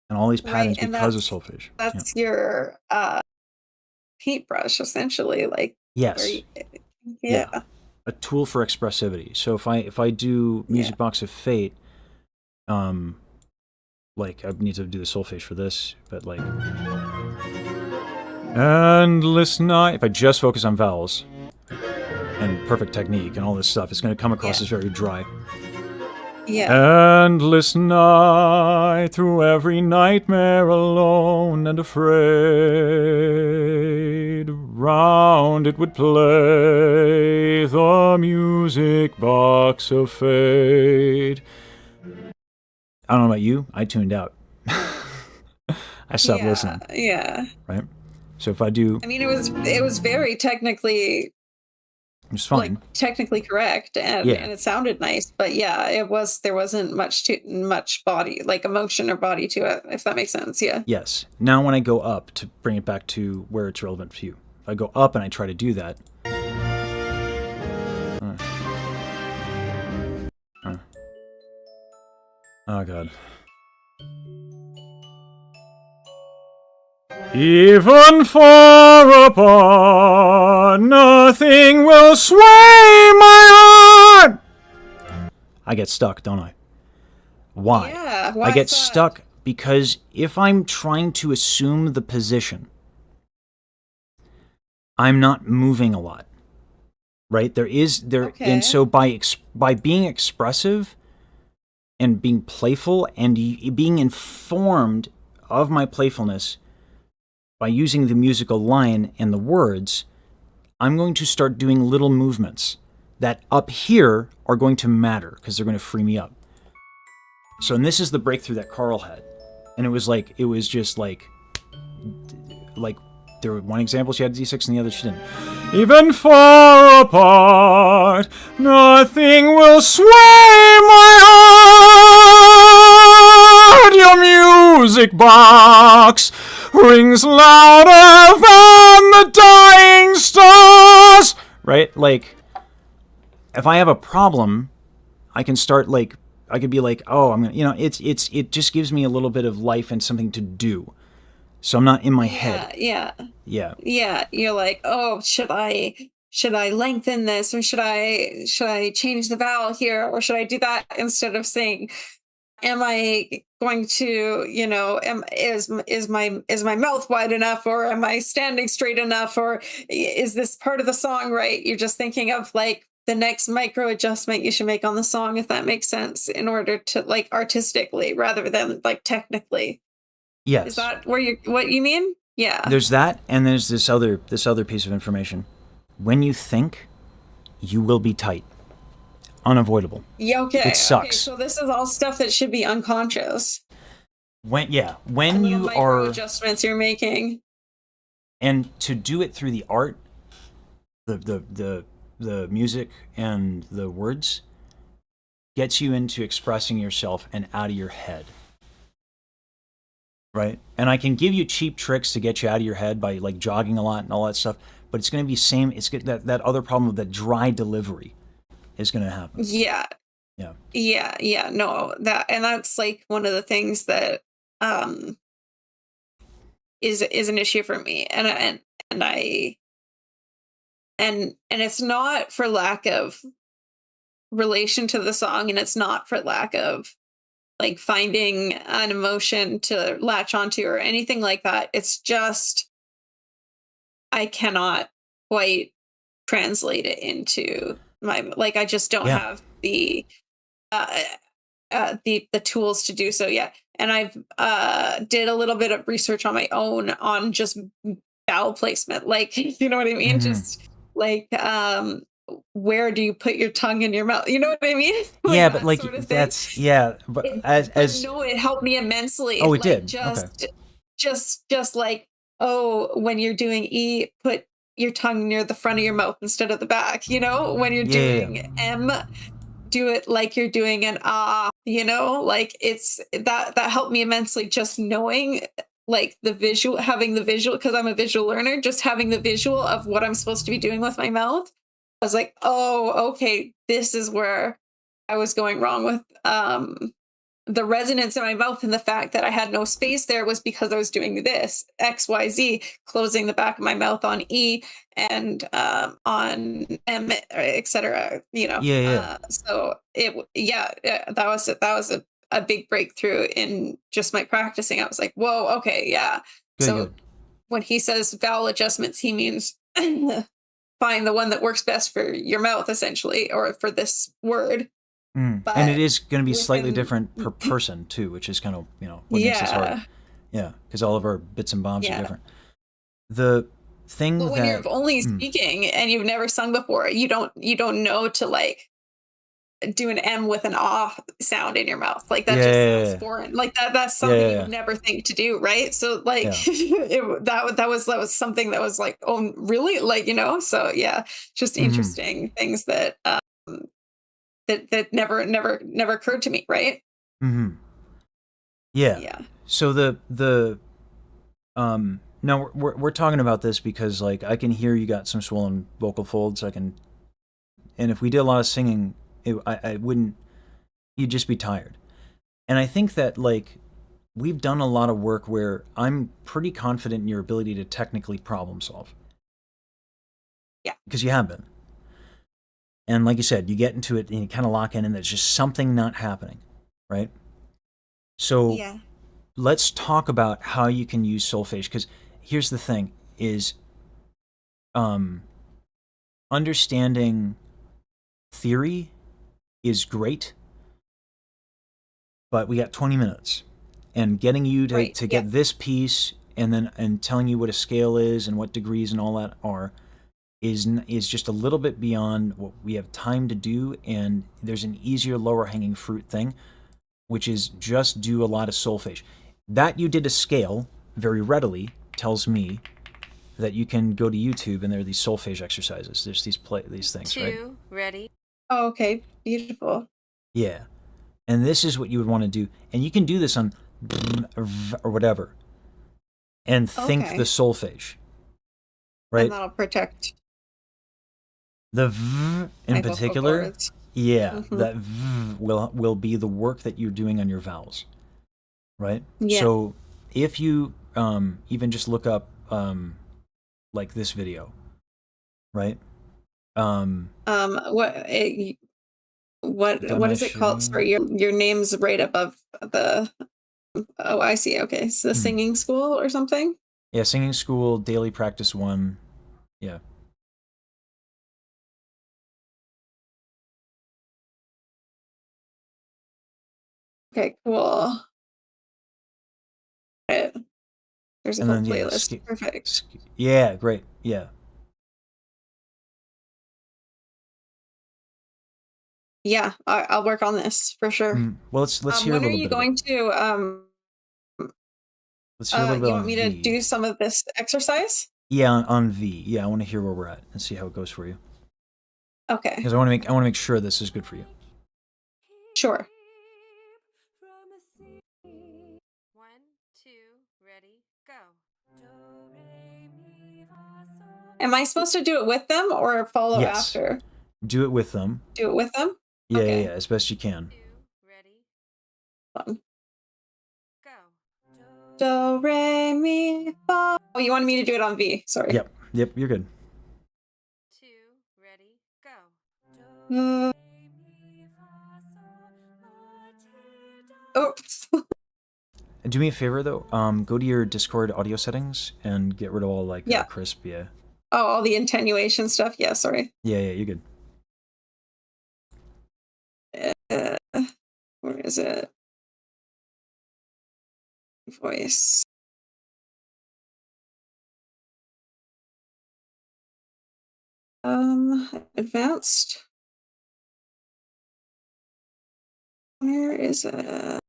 and all these patterns because of solfege. That's your paintbrush, essentially, like. Yes. A tool for expressivity. So if I do Music Box of Fate, like, I need to do the solfege for this, but like, endless night. If I just focus on vowels and perfect technique and all this stuff, it's going to come across as very dry. Endless night, through every nightmare, alone and afraid, round it would play the Music Box of Fate. I don't know about you, I tuned out. I stopped listening. Yeah. Right? So if I do... I mean, it was very technically which is fine. Like technically correct, and Yeah. and it sounded nice, but yeah, there wasn't much body, like emotion or body to it, if that makes sense. Yeah. Yes. Now when I go up, to bring it back to where it's relevant for you, if I go up and I try to do that. Oh god. Even far apart, nothing will sway my heart. I get stuck, don't I? Why? Yeah. Why I get is that? stuck because if I'm trying to assume the position, I'm not moving a lot. Right? Okay. And so by being expressive and being playful and being informed of my playfulness by using the musical line and the words, I'm going to start doing little movements that up here are going to matter because they're going to free me up. So, and this is the breakthrough that Carl had. And it was just like there were one example she had D6 and the other she didn't. Even far apart, nothing will sway my heart. Your music box rings louder than the dying stars. Right? Like, if I have a problem, I can start I could be like, oh, I'm gonna, it just gives me a little bit of life and something to do. So I'm not in my head. Yeah. Yeah. Yeah. You're like, oh, should I lengthen this, or should I change the vowel here, or should I do that, instead of saying, am I going to, is my mouth wide enough, or am I standing straight enough, or is this part of the song right? You're just thinking of like the next micro adjustment you should make on the song, if that makes sense, in order to like artistically rather than like technically. Yes. Is that what you mean? Yeah. There's that, and there's this other piece of information. When you think, you will be tight. Unavoidable. Yeah, okay. It sucks. Okay, so this is all stuff that should be unconscious. When you micro are adjustments you're making. And to do it through the art, the music and the words gets you into expressing yourself and out of your head. Right? And I can give you cheap tricks to get you out of your head by like jogging a lot and all that stuff, but it's going to be that other problem of that dry delivery is going to happen. Yeah. No, that's like one of the things that is an issue for me, and it's not for lack of relation to the song, and it's not for lack of like finding an emotion to latch onto or anything like that. It's just I cannot quite translate it into I just don't have the tools to do so yet. And I've did a little bit of research on my own on just vowel placement, like, you know what I mean? Mm-hmm. Just like where do you put your tongue in your mouth? You know what I mean? Yeah, but like sort of that's but no, it helped me immensely. Oh, it did. Just like, oh, when you're doing E, put your tongue near the front of your mouth instead of the back. When you're doing M, do it like you're doing an ah. Like it's that helped me immensely. Just knowing like having the visual, because I'm a visual learner. Just having the visual of what I'm supposed to be doing with my mouth. I was like, oh, okay, this is where I was going wrong with the resonance in my mouth, and the fact that I had no space there was because I was doing this XYZ, closing the back of my mouth on E and on M, etc. So that was a big breakthrough in just my practicing. I was like, whoa, okay, yeah. Good. When he says vowel adjustments, he means find the one that works best for your mouth, essentially, or for this word. But and it is going to be slightly different per person too, which is kind of what makes this hard. Yeah, because all of our bits and bobs are different. The thing when you're only speaking and you've never sung before, you don't know to like do an M with an ah sound in your mouth. Like that just sounds Yeah. foreign. Like that's Yeah, something yeah, you yeah. would never think to do, right? So like Yeah. that was something that was like, oh really? Like, you know, so yeah, just Mhm. interesting things that that never occurred to me, right? Mhm. Yeah. Yeah. So no, we're talking about this because like I can hear you got some swollen vocal folds. And if we did a lot of singing, I wouldn't. You'd just be tired. And I think that like we've done a lot of work where I'm pretty confident in your ability to technically problem solve. Yeah. Because you have been. And like you said, you get into it and you kind of lock in and there's just something not happening, right? So Yeah. let's talk about how you can use solfege, because here's the thing is understanding theory is great, but we got 20 minutes. And getting you to, Right. to Yeah. get this piece and telling you what a scale is and what degrees and all that are is just a little bit beyond what we have time to do. And there's an easier lower hanging fruit thing, which is just do a lot of solfege. That you did a scale very readily tells me that you can go to YouTube and there are these solfege exercises. There's these things, right? Ready? Oh, okay. Beautiful. Yeah. And this is what you would want to do. And you can do this on or whatever. And think Okay. the solfege. And Right? that'll protect The v in my vocal particular, cords. yeah, Mhm. that v will be the work that you're doing on your vowels. Right? Yeah. So if you even just look up like this video, right? What is it called? Sorry, your name's right above the. Oh, I see. Okay, it's the singing school or something. Yeah, singing school, daily practice 1. Yeah. Okay, cool. Right. There's a And whole then yeah, playlist. Perfect. yeah, great. Yeah. Yeah, I'll work on this for sure. Well, let's hear a When are little you bit of it. going to Let's hear a little bit you on want me V. to do some of this exercise? Yeah, on V. Yeah, I want to hear where we're at and see how it goes for you. Okay. Because I want to make sure this is good for you. Sure. 1, 2, ready, go. Am I supposed to do it with them or follow Yes. after? Do it with them. Do it with them? Yeah, Okay. yeah, as best you can. 2, ready, Fun. go. Do, re, mi, fa. Oh, you wanted me to do it on V. Sorry. Yep, you're good. 2, ready, go. Oops. Do me a favor though. Go to your Discord audio settings and get rid of all like Yeah. crisp. Yeah. Oh, all the attenuation stuff. Yeah, sorry. Yeah, you're good. Where is it? Voice. Advanced. Where is it?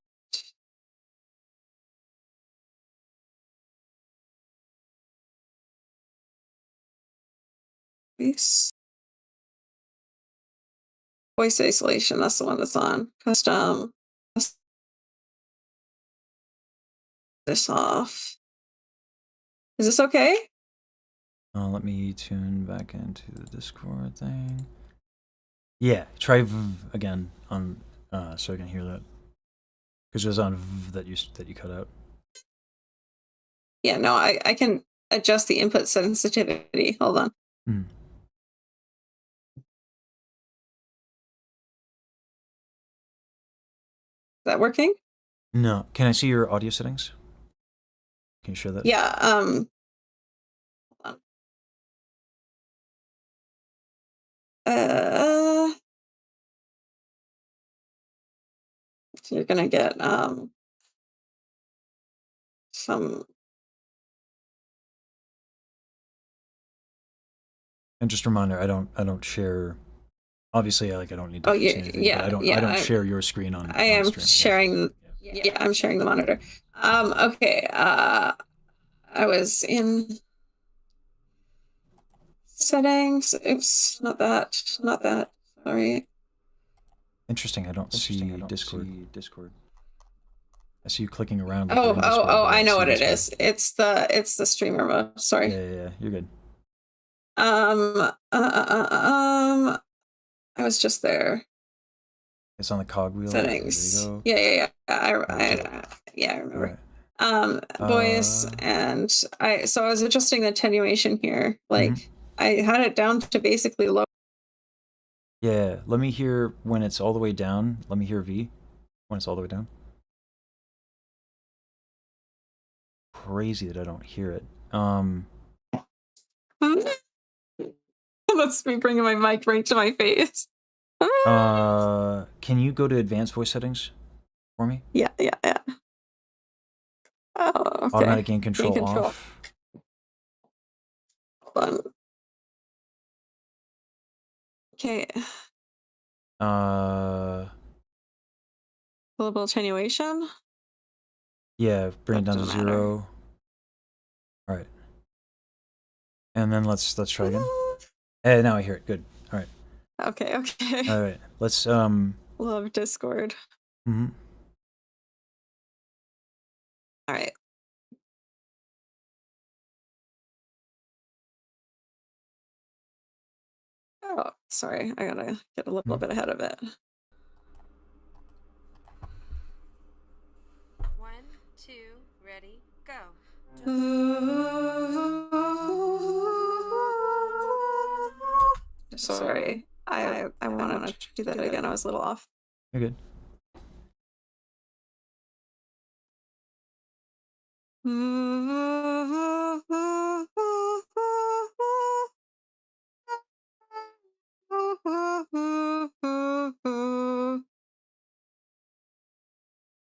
Voice isolation. That's the one that's on. Custom. This off. Is this okay? Let me tune back into the Discord thing. Yeah, try v again on so I can hear that. Because it was on v that you cut out. Yeah, no, I can adjust the input sensitivity. Hold on. Mm. Is that working? No, can I see your audio settings? Can you share that? Yeah. Hold on. So you're gonna get some. And just a reminder, I don't share Obviously, like I don't need to Oh see yeah, anything, yeah, but I don't yeah. share your screen on. I on am stream. sharing. Yeah, I'm sharing the monitor. Okay. I was in settings. Oops, not that. Not that. Sorry. Interesting. I don't see Discord. I see you clicking around. Like Oh, you're in Discord, but I don't know see what it Discord. is. It's the streamer mode. Sorry. Yeah. You're good. I was just there. It's on the cogwheel. Settings. Okay, there you go. I remember. Right. Voice and I was adjusting the attenuation here. Like I had it down to basically low. Yeah. Let me hear when it's all the way down. Let me hear V when it's all the way down. Crazy that I don't hear it. That's me bringing my mic right to my face. Can you go to advanced voice settings for me? Yeah. Oh, okay. Automatic gain control off. Hold on. Okay. Global attenuation. Yeah, bring it down to 0. All right. And then let's try again. Hey, now I hear it. Good. All right. Okay. All right. Let's Love Discord. All right. Oh, sorry. I gotta get a little bit ahead of it. 1, 2, ready, go. Sorry. I want to do that again. I was a little off. You're good.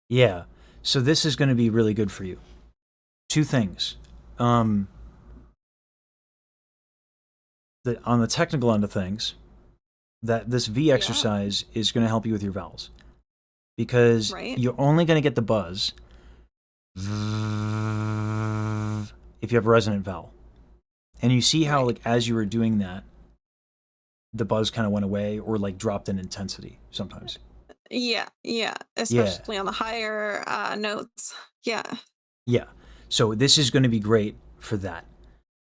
Yeah. So this is going to be really good for you. Two things. On the technical end of things, that this V exercise is going to help you with your vowels. Because you're only going to get the buzz if you have a resonant vowel. And you see how, like, as you were doing that, the buzz kind of went away or, like, dropped in intensity sometimes. Yeah. Especially on the higher notes. Yeah. So this is going to be great for that.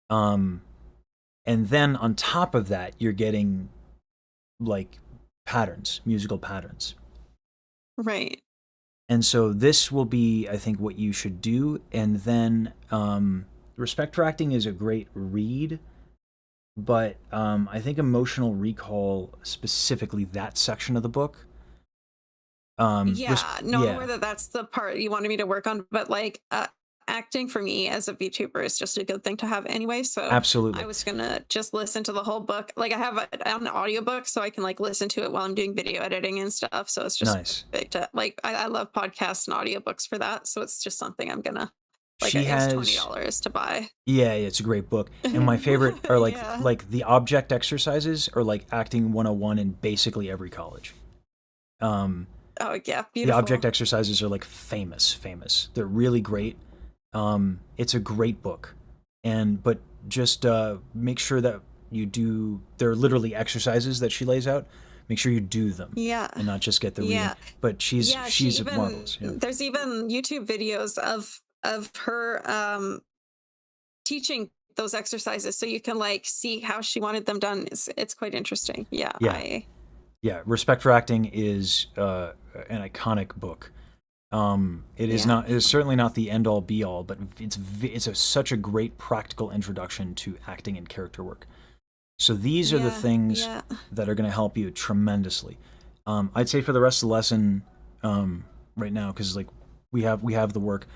And then on top of that, you're getting, like, patterns, musical patterns. Right. And so this will be, I think, what you should do. And then Respect for Acting is a great read, but I think Emotional Recall, specifically that section of the book. Not aware that that's the part you wanted me to work on, but like acting for me as a VTuber is just a good thing to have anyway. So absolutely, I was gonna just listen to the whole book. Like I have an audiobook, so I can like listen to it while I'm doing video editing and stuff. So it's just nice. Like I love podcasts and audiobooks for that. So it's just something I'm gonna. Like She has $20 to buy. Yeah, it's a great book. And my favorite are like the object exercises are like acting 101 in basically every college. Oh yeah, beautiful. The object exercises are like famous. They're really great. It's a great book. But just make sure that you do. They're literally exercises that she lays out. Make sure you do them. Yeah. And not just get the reading. But she's marvelous. Yeah. There's even YouTube videos of her teaching those exercises, so you can like see how she wanted them done. It's quite interesting. Yeah. Respect for Acting is an iconic book. It is certainly not the end all be all, but it's such a great practical introduction to acting and character work. So these are the things that are going to help you tremendously. I'd say for the rest of the lesson, right now, because like we have the work,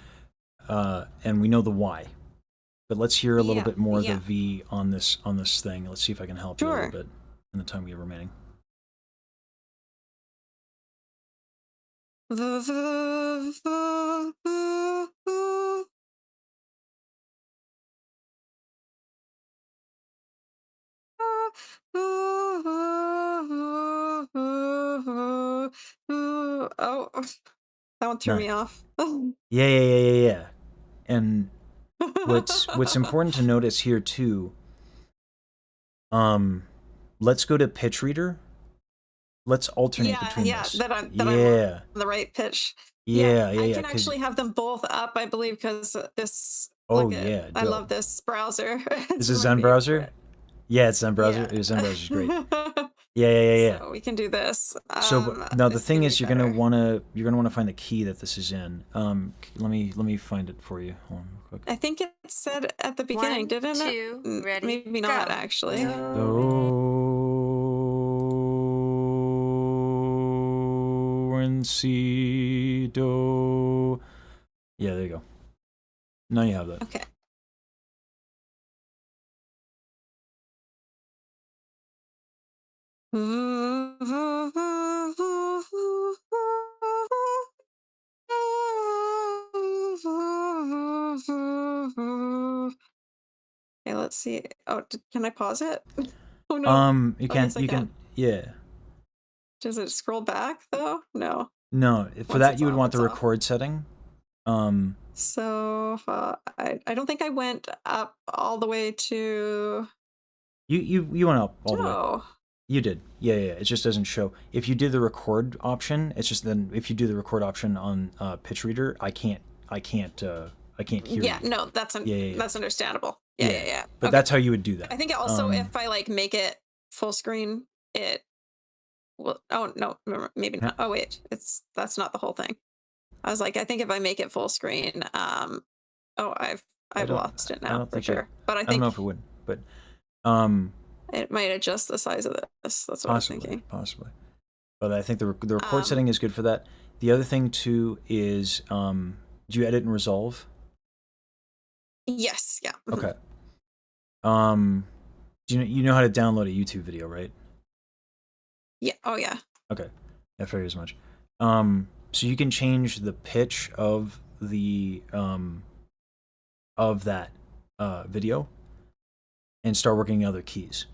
and we know the why. But let's hear a little bit more of the V on this thing. Let's see if I can help you a little bit in the time we have remaining. Oh, that one threw me off. Yeah. And what's important to notice here too, let's go to pitch reader. Let's alternate between this. That I'm Yeah. on the right pitch. Yeah. I can 'cause- actually have them both up, I believe, because this. Oh, look at- yeah, I dope. love this browser. Is It's it my Zen browser? favorite. Yeah, it's Zen browser. Yeah. Zen browser's great. Yeah. So we can do this. So now the this thing could is, be you're gonna better. wanna find the key that this is in. Let me find it for you. Hold on, real quick. I think it said at the beginning, 1, didn't 2, it? ready, Maybe not go. actually. Do and si do. Yeah, there you go. Now you have that. Okay. Okay, let's see. Oh, can I pause it? Oh no. You Oh, can yes, I can. yeah. Does it scroll back though? No. No, for Once that it's you would off, want the it's off. record setting. So I don't think I went up all the way to. You went up all the way. Oh. You did. Yeah. It just doesn't show. If you did the record option, it's just then if you do the record option on pitch reader, I can't hear Yeah, you. no, that's that's understandable. Yeah. But Okay. that's how you would do that. I think also if I like make it full screen, it will. Oh no, maybe not. Oh wait, that's not the whole thing. I was like, I think if I make it full screen, oh, I've lost it now for sure. But I I don't think know if it would, but it might adjust the size of this. That's what I was thinking. Possibly. But I think the record setting is good for that. The other thing too is, do you edit and resolve? Yes. Yeah. Mhm. Okay. Do you know how to download a YouTube video, right? Yeah. Oh yeah. Okay, I figured as much. So you can change the pitch of the of that video and start working other keys.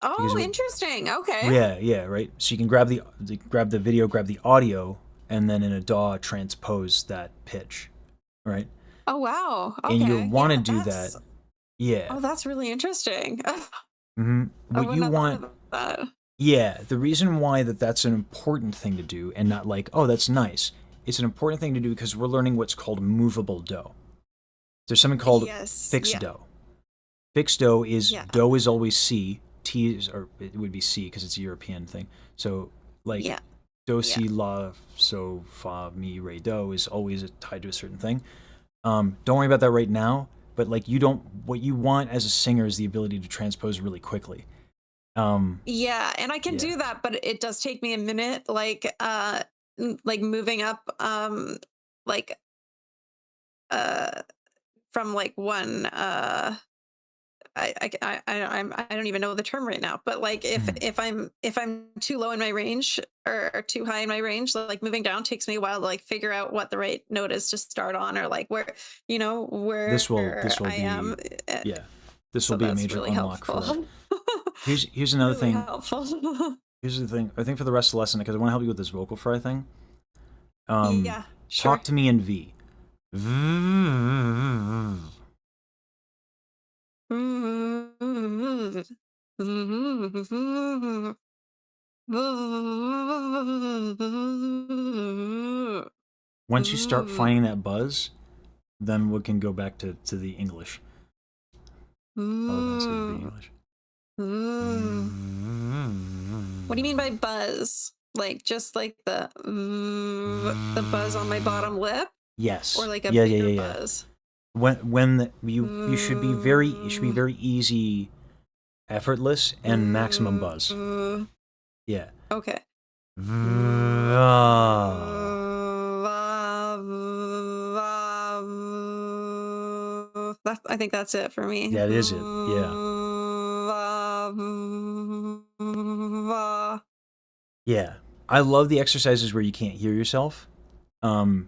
Oh, interesting. Okay. Yeah, right. So you can grab the video, grab the audio, and then in a DAW transpose that pitch, right? Oh wow. Okay. And you want to Yeah, do that's- that. Yeah. Oh, that's really interesting. Mm-hmm. I What wouldn't you have want. thought of that. Yeah, the reason why that's an important thing to do and not like, oh, that's nice. It's an important thing to do because we're learning what's called movable do. There's something called fixed do. Fixed do is do is always C, T is, or it would be C because it's a European thing. So like do, si, la, so, fa, mi, re, do is always tied to a certain thing. Don't worry about that right now, but like what you want as a singer is the ability to transpose really quickly. Yeah, and I can do that, but it does take me a minute, like moving up, like from like one, I don't even know the term right now, but like if I'm too low in my range or too high in my range, like moving down takes me a while to like figure out what the right note is to start on, or like where this will I am. This will be a major really unlock helpful. for that. Here's another Really thing. helpful. Here's the thing. I think for the rest of the lesson, because I want to help you with this vocal fry thing. Yeah, sure. Talk to me in V. Once you start finding that buzz, then we can go back to the English. Oh, that's the English. What do you mean by buzz? Like just like the buzz on my bottom lip? Yes. Or like a bigger buzz? You should be very easy, effortless, and maximum buzz. Yeah. Okay. I think that's it for me. That is it. Yeah. Yeah. I love the exercises where you can't hear yourself.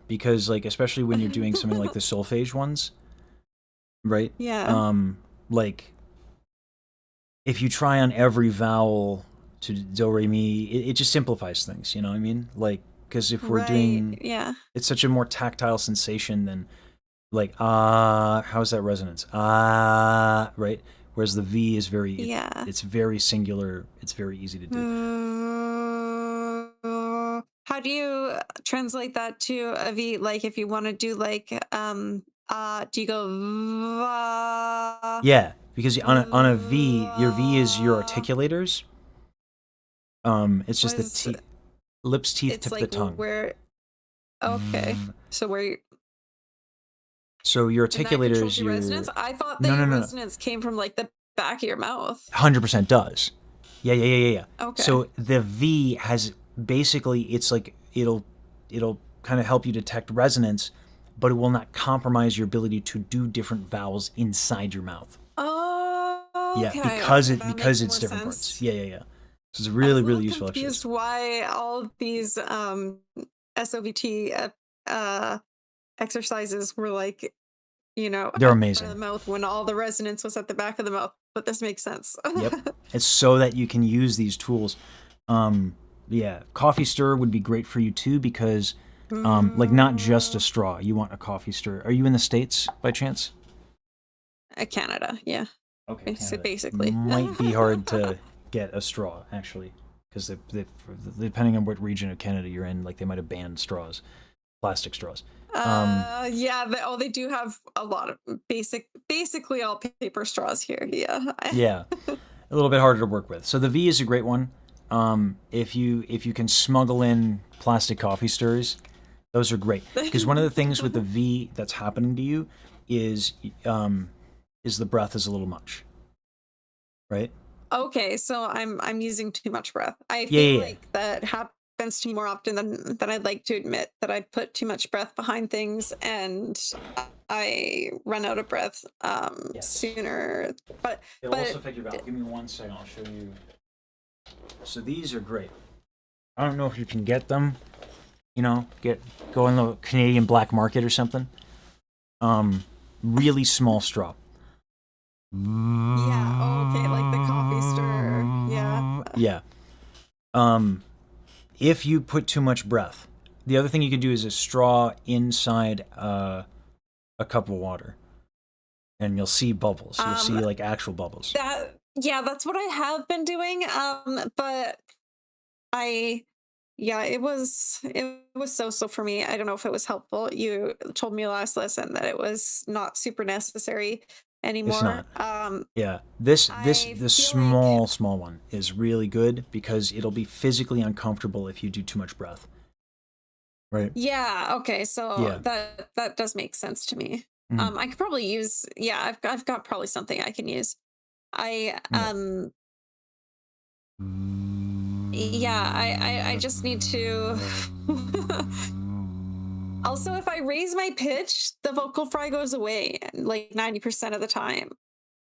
Because like especially when you're doing something like the solfege ones, right? Yeah. Like if you try on every vowel to do re mi, it just simplifies things, you know what I mean? Like because if we're Right. doing, Yeah. it's such a more tactile sensation than like how's that resonance? Right? Whereas the V is very Yeah. it's very singular. It's very easy to do. How do you translate that to a V? Like if you want to do like do you go va? Yeah, because on a V, your V is your articulators. It's just the Was lips, teeth, it's tip of like the tongue. where okay. So where you So your and that controls articulators, your your resonance? I thought no, that no, your no, no, resonance came from like the back of your mouth. 100% does. Yeah. Okay. So the V has basically it's like it'll kind of help you detect resonance, but it will not compromise your ability to do different vowels inside your mouth. Oh, Yeah, okay. because Okay, that because makes it's more different sense. parts. Yeah. So it's a I was really a little useful exercise. confused why all of these SOVT exercises were like, you know, They're at the amazing. front of the mouth when all the resonance was at the back of the mouth. But this makes sense. Yep. It's so that you can use these tools. Yeah, coffee stir would be great for you too because like not just a straw. You want a coffee stir. Are you in the States by chance? Canada, yeah. Okay, Canada. Basically. Might be hard to get a straw actually because depending on what region of Canada you're in, like they might have banned straws, plastic straws. Yeah, they do have a lot of basically all paper straws here. Yeah. Yeah, a little bit harder to work with. So the V is a great one. If you can smuggle in plastic coffee stirs, those are great. Because one of the things with the V that's happening to you is the breath is a little much, right? Okay, so I'm using too much breath. I feel Yeah. like that happens to me more often than I'd like to admit, that I put too much breath behind things and I run out of breath sooner. But It'll also affect your valve. Give me 1 second. I'll show you. So these are great. I don't know if you can get them. You know, go on the Canadian black market or something. Really small straw. yeah, okay, like the coffee stir. Yeah. Yeah. If you put too much breath, the other thing you can do is a straw inside a cup of water, and you'll see bubbles. You'll see like actual bubbles. That's what I have been doing. But it was so for me. I don't know if it was helpful. You told me last lesson that it was not super necessary anymore. It's not. Yeah, this feel small one is really good because it'll be physically uncomfortable if you do too much breath. Right. Yeah. Okay. So Yeah. that does make sense to me. Mhm. I could probably use. Yeah, I've got probably something I can use. I just need to. Also, if I raise my pitch, the vocal fry goes away like 90% of the time.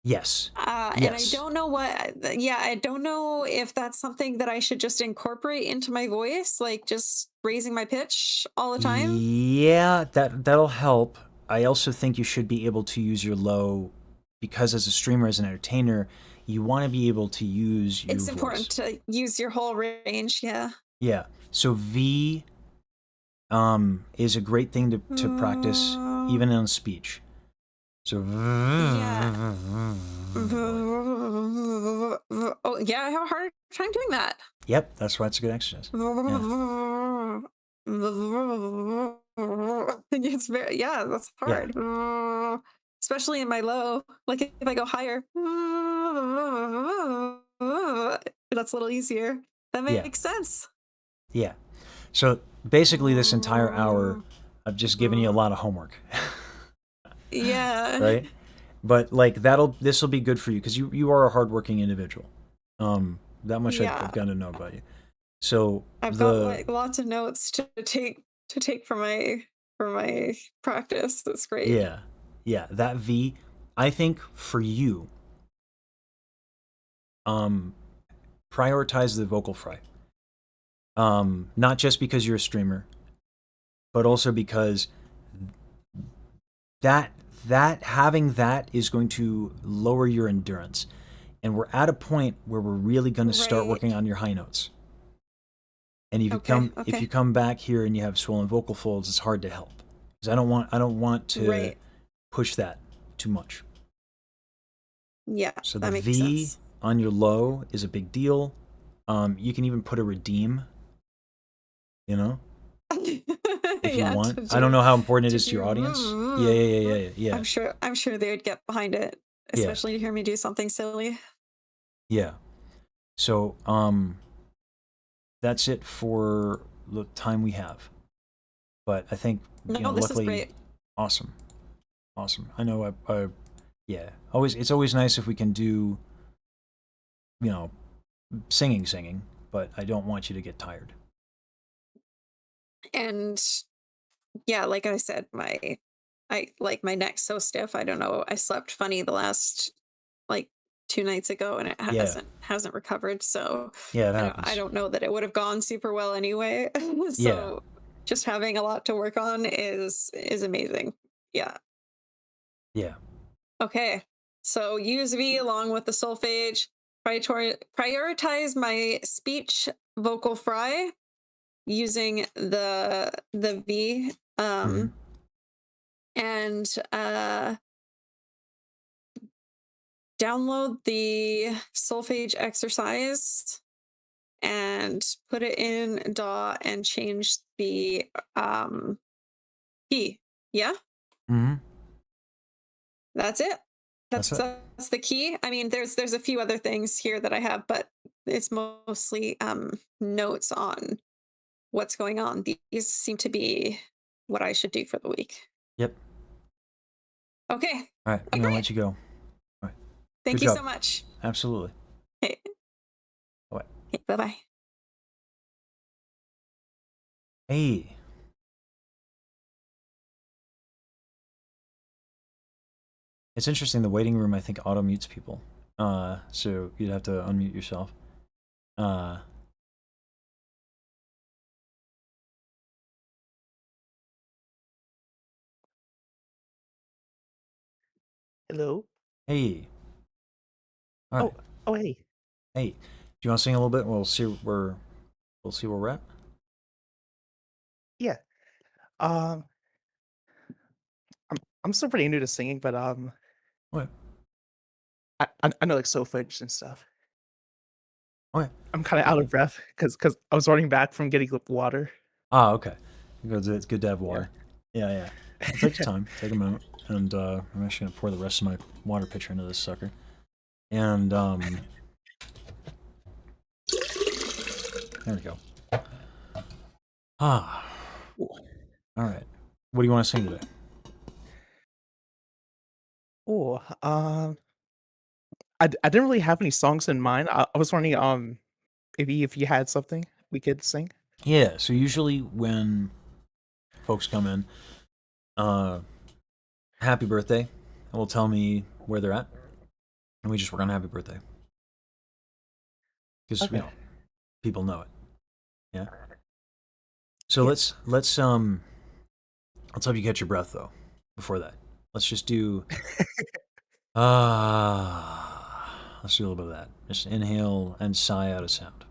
Yes. And I don't know I don't know if that's something that I should just incorporate into my voice, like just raising my pitch all the time. Yeah, that'll help. I also think you should be able to use your low because as a streamer, as an entertainer, you want to be able to use your It's voice. important to use your whole range, yeah. Yeah. So V is a great thing to practice even on speech. So Yeah. Oh, yeah, I have a hard time doing that. Yep, that's why it's a good exercise. Yeah. It's that's hard. Especially in my low. Like if I go higher, that's a little easier. That makes sense. Yeah. So basically this entire hour I've just given you a lot of homework. Yeah. Right? But like this will be good for you because you are a hardworking individual. That much I've gotten to know about you. So I've got like lots of notes to take for my practice. That's great. Yeah, that V, I think for you, prioritize the vocal fry. Not just because you're a streamer, but also because having that is going to lower your endurance. And we're at a point where we're really going to start working on your high notes. And if you Okay, if okay. you come back here and you have swollen vocal folds, it's hard to help because I don't want to Right. push that too much. Yeah, So the that makes V sense. on your low is a big deal. You can even put a redeem, you know, if you Yeah, want. to I don't do know how important it to is to your do. audience. Yeah. I'm sure they would get behind it, Yeah. especially to hear me do something silly. Yeah. So, that's it for the time we have. But I think, No, this is luckily, great. awesome. I know yeah. It's always nice if we can do, singing, but I don't want you to get tired. And yeah, like I said, my neck's so stiff. I don't know. I slept funny the last like 2 nights ago, and it Yeah. hasn't recovered. So Yeah, it I happens. don't know that it would have gone super well anyway. Yeah. So just having a lot to work on is amazing. Yeah. Yeah. Okay. So use V along with the solfege. Prioritize my speech vocal fry using the V. Mhm. And download the solfege exercise and put it in DAW and change the key. Yeah, Mhm. that's it. That's it. That's the key. I mean, there's a few other things here that I have, but it's mostly notes on what's going on. These seem to be what I should do for the week. Yep. Okay. All right. I'm gonna let you go. All right. Thank Good you job. so much. Absolutely. Okay. Bye. Okay, bye-bye. Hey. It's interesting. The waiting room, I think, auto mutes people. So you'd have to unmute yourself. Hello. Hey. All right. Oh, hey. Hey. Do you want to sing a little bit? We'll see where we're at. Yeah. Um, I'm still pretty new to singing, but Okay. I know like solfege and stuff. Okay. I'm kind of out of breath because I was running back from getting water. Ah, okay. It's good to have water. Yeah. Well, take your time. Take a moment. And I'm actually gonna pour the rest of my water pitcher into this sucker. And there we go. Ah. All right. What do you want to sing today? Oh, I didn't really have any songs in mind. I was wondering maybe if you had something we could sing. Yeah. So usually when folks come in, happy birthday, and will tell me where they're at, and we just work on happy birthday because Okay. people know it. Yeah. So Yeah. let's help you catch your breath though. Before that, let's just do let's do a little bit of that. Just inhale and sigh out a sound.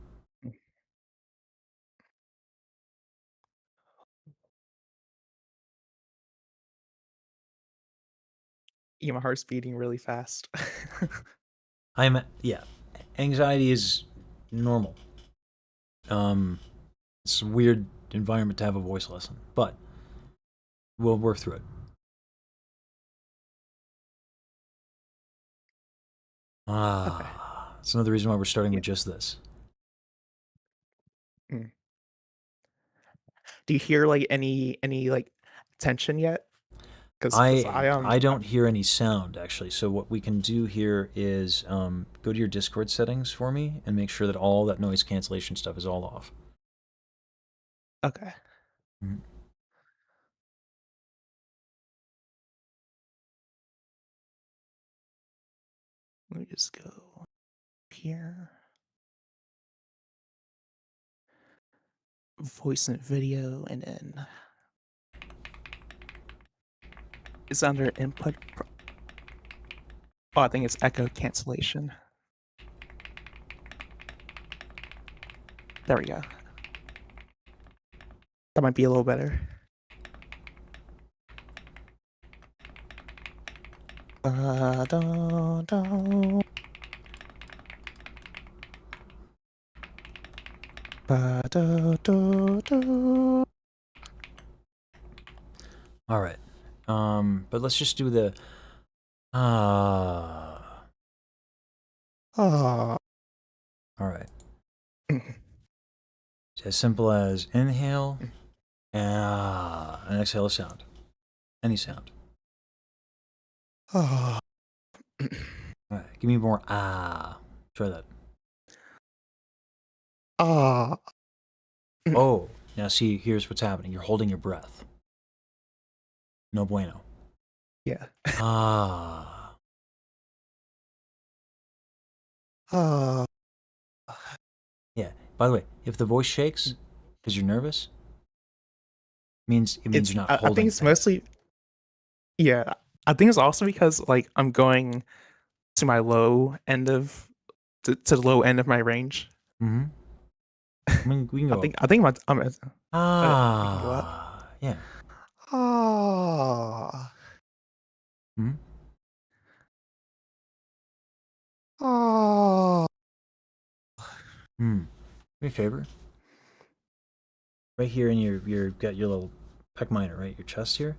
Yeah, my heart's beating really fast. Yeah. Anxiety is normal. It's a weird environment to have a voice lesson, but we'll work through it. Okay. That's another reason why we're starting Yeah. with just this. Mm. Do you hear like any like tension yet? Because I don't hear any sound actually. So what we can do here is go to your Discord settings for me and make sure that all that noise cancellation stuff is all off. Okay. Mhm. Let me just go here. Voice and video, and then it's under input. Oh, I think it's echo cancellation. There we go. That might be a little better. Ba-da-da. Ba-da-da-da. All right. But let's just do the ah. Ah. All right. It's as simple as inhale and exhale a sound. Any sound. Ah. All right. Give me more ah. Try that. Ah. Oh, now see, here's what's happening. You're holding your breath. No bueno. Yeah. Ah. Ah. Yeah. By the way, if the voice shakes because you're nervous, it means you're not I holding think it's things. mostly. Yeah, I think it's also because like I'm going to my low end of to the low end of my range. Mm-hmm. I mean, we can go. I think I'm we can go up. Ah. Yeah. Ah. Hmm. Ah. Hmm. Do me a favor. Right here in your got your little pec minor, right? Your chest here.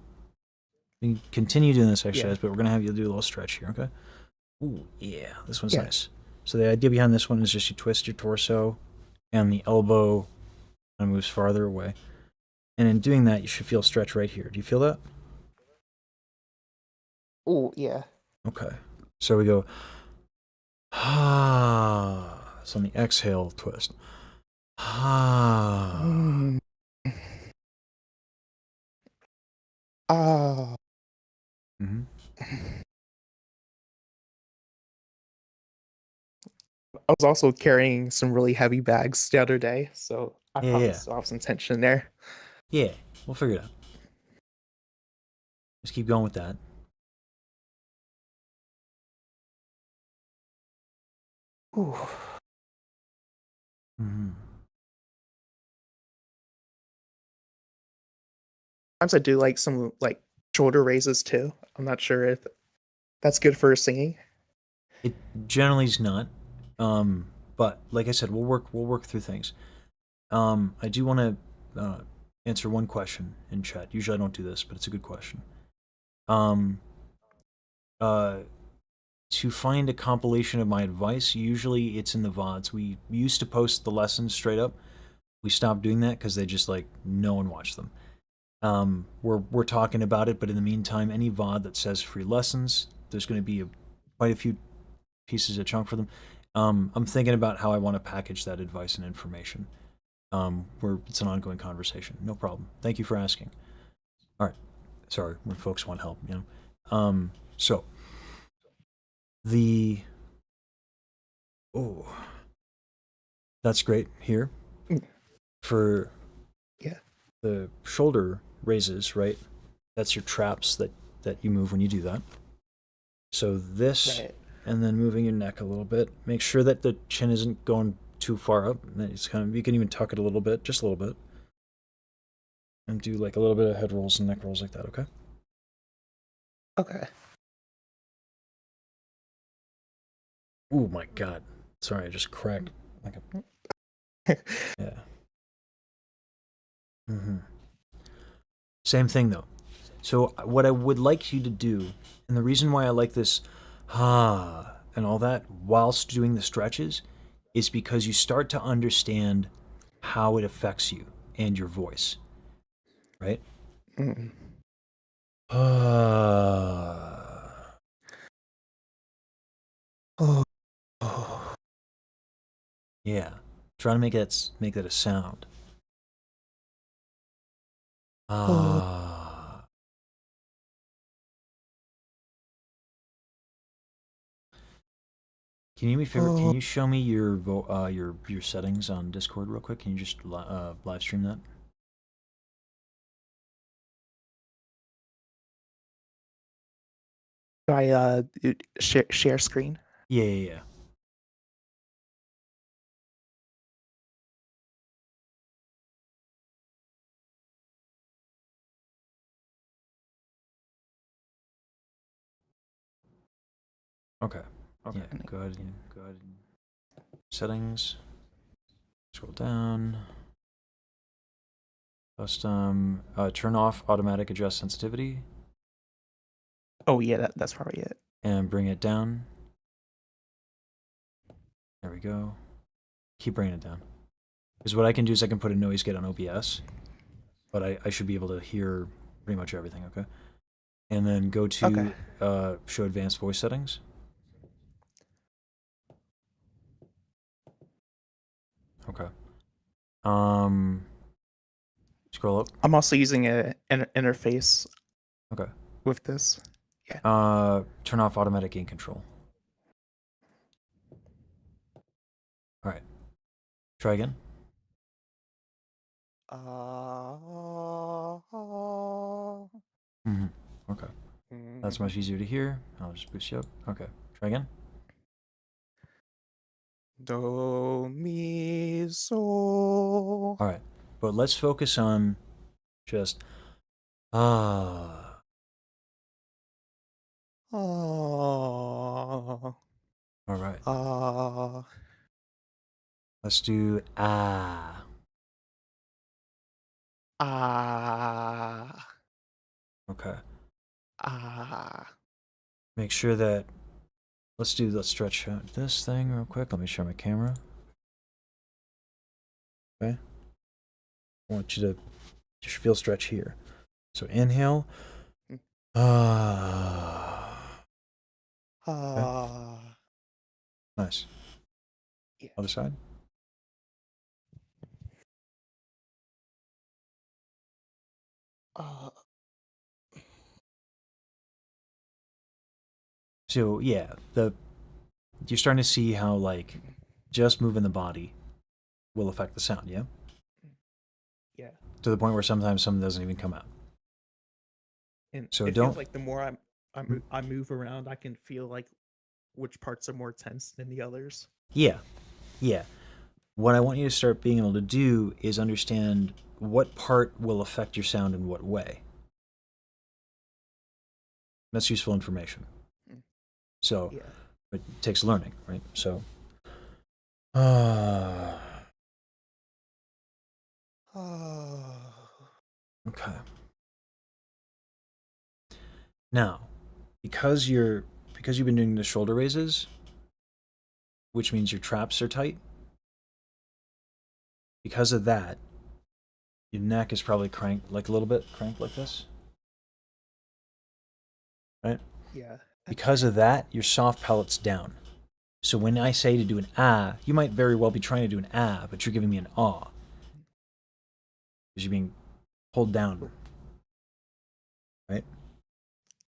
We can continue doing this exercise, but we're gonna have you do a little stretch here, okay? Ooh, yeah, this one's Yeah. nice. So the idea behind this one is just you twist your torso, and the elbow kind of moves farther away. And in doing that, you should feel stretch right here. Do you feel that? Oh yeah. Okay. So we go. Ah. So on the exhale, twist. Ah. Mm. Ah. Mm-hmm. I was also carrying some really heavy bags the other day, so I Yeah, probably yeah. still have some tension there. Yeah, we'll figure it out. Just keep going with that. Ooh. Mm-hmm. Sometimes I do like some like shoulder raises too. I'm not sure if that's good for singing. It generally is not, but like I said, we'll work through things. I do want to answer one question in chat. Usually I don't do this, but it's a good question. Um, uh, to find a compilation of my advice, usually it's in the VODs. We used to post the lessons straight up. We stopped doing that because they just like no one watched them. We're talking about it, but in the meantime, any VOD that says free lessons, there's going to be quite a few pieces of chunk for them. I'm thinking about how I want to package that advice and information. Where it's an ongoing conversation. No problem. Thank you for asking. All right. Sorry, when folks want help, you know. So the that's great here for Yeah. the shoulder raises, right? That's your traps that you move when you do that. So this, Right. and then moving your neck a little bit. Make sure that the chin isn't going too far up. It's kind of, you can even tuck it a little bit, just a little bit, and do like a little bit of head rolls and neck rolls like that. Okay. Okay. Oh my god. Sorry, I just cracked like a yeah. Mm-hmm. Same thing though. So what I would like you to do, and the reason why I like this and all that whilst doing the stretches, is because you start to understand how it affects you and your voice. Right? Mm. Oh. Oh. Yeah. Try to make that a sound. Oh. Can you do me a favor? Can you show me your your settings on Discord real quick? Can you just live stream that? Do I share screen? Yeah, yeah, yeah. Okay. Yeah, go ahead. Settings. Scroll down. Custom. Turn off automatic adjust sensitivity. Oh yeah, that's probably it. And bring it down. There we go. Keep bringing it down. Because what I can do is I can put a noise gate on OBS, but I should be able to hear pretty much everything, okay? And then go to show advanced voice settings. Okay. Scroll up. I'm also using an interface. Okay. With this. Yeah. Turn off automatic gain control. All right. Try again. Okay. That's much easier to hear. I'll just boost you up. Okay. Try again. Do, mi, so. All right. But let's focus on just All right. Let's do Okay. Make sure that let's stretch out this thing real quick. Let me share my camera. Okay. I want you to just feel stretch here. So inhale. Okay. Nice. Yeah. Other side. So yeah, you're starting to see how like just moving the body will affect the sound, yeah? Yeah. To the point where sometimes something doesn't even come out. And so it don't feels like the more I move around, I can feel like which parts are more tense than the others. Yeah. What I want you to start being able to do is understand what part will affect your sound in what way. That's useful information. So it takes learning, right? So okay. Now, because you've been doing the shoulder raises, which means your traps are tight, because of that, your neck is probably cranked like a little bit, cranked like this. Right? Yeah. Because of that, your soft pellet's down. So when I say to do an you might very well be trying to do an but you're giving me an ah. Because you're being pulled down. Right?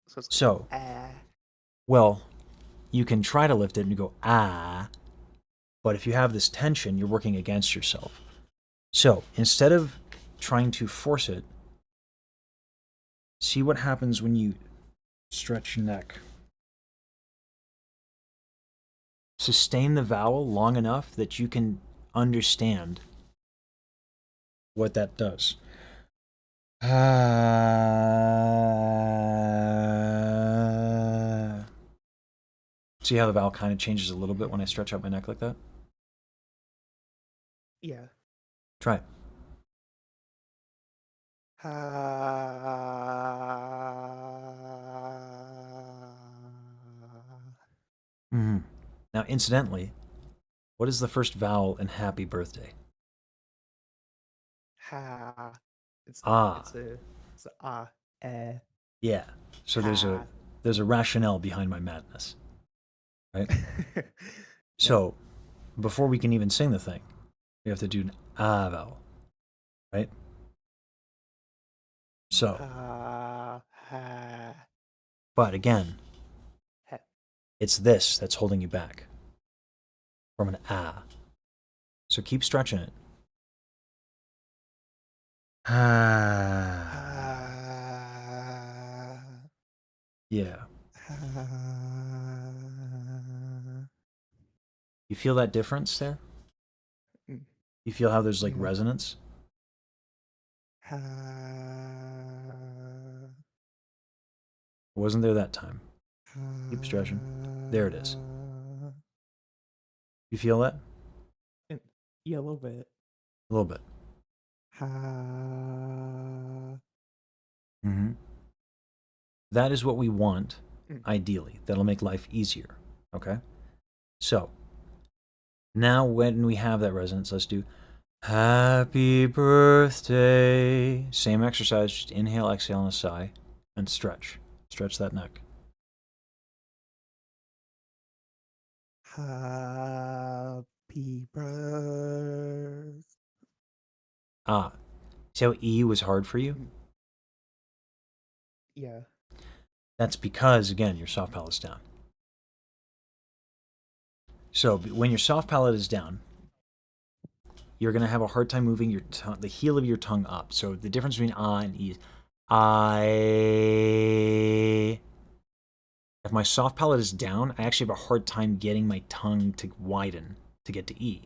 So, well, you can try to lift it and you go but if you have this tension, you're working against yourself. So instead of trying to force it, see what happens when you stretch your neck. Sustain the vowel long enough that you can understand what that does. See how the vowel kind of changes a little bit when I stretch out my neck like that? Yeah. Try it. Now, incidentally, what is the first vowel in happy birthday? It's Ah. It's a Yeah. So there's a rationale behind my madness. Right? So, before we can even sing the thing, we have to do an vowel. Right? So, but again, it's this that's holding you back from an So keep stretching it. Yeah. You feel that difference there? You feel how there's like resonance? Wasn't there that time? Keep stretching. There it is. You feel that? Yeah, a little bit. A little bit. Mm-hmm. That is what we want, ideally. That'll make life easier. Okay? So, now when we have that resonance, let's do happy birthday. Same exercise, just inhale, exhale, and a sigh, and stretch. Stretch that neck. Happy birthday. Ah, see how E was hard for you? Yeah. That's because, again, your soft palate is down. So when your soft palate is down, you're going to have a hard time moving your the heel of your tongue up. So the difference between ah and e is I. If my soft palate is down, I actually have a hard time getting my tongue to widen to get to E.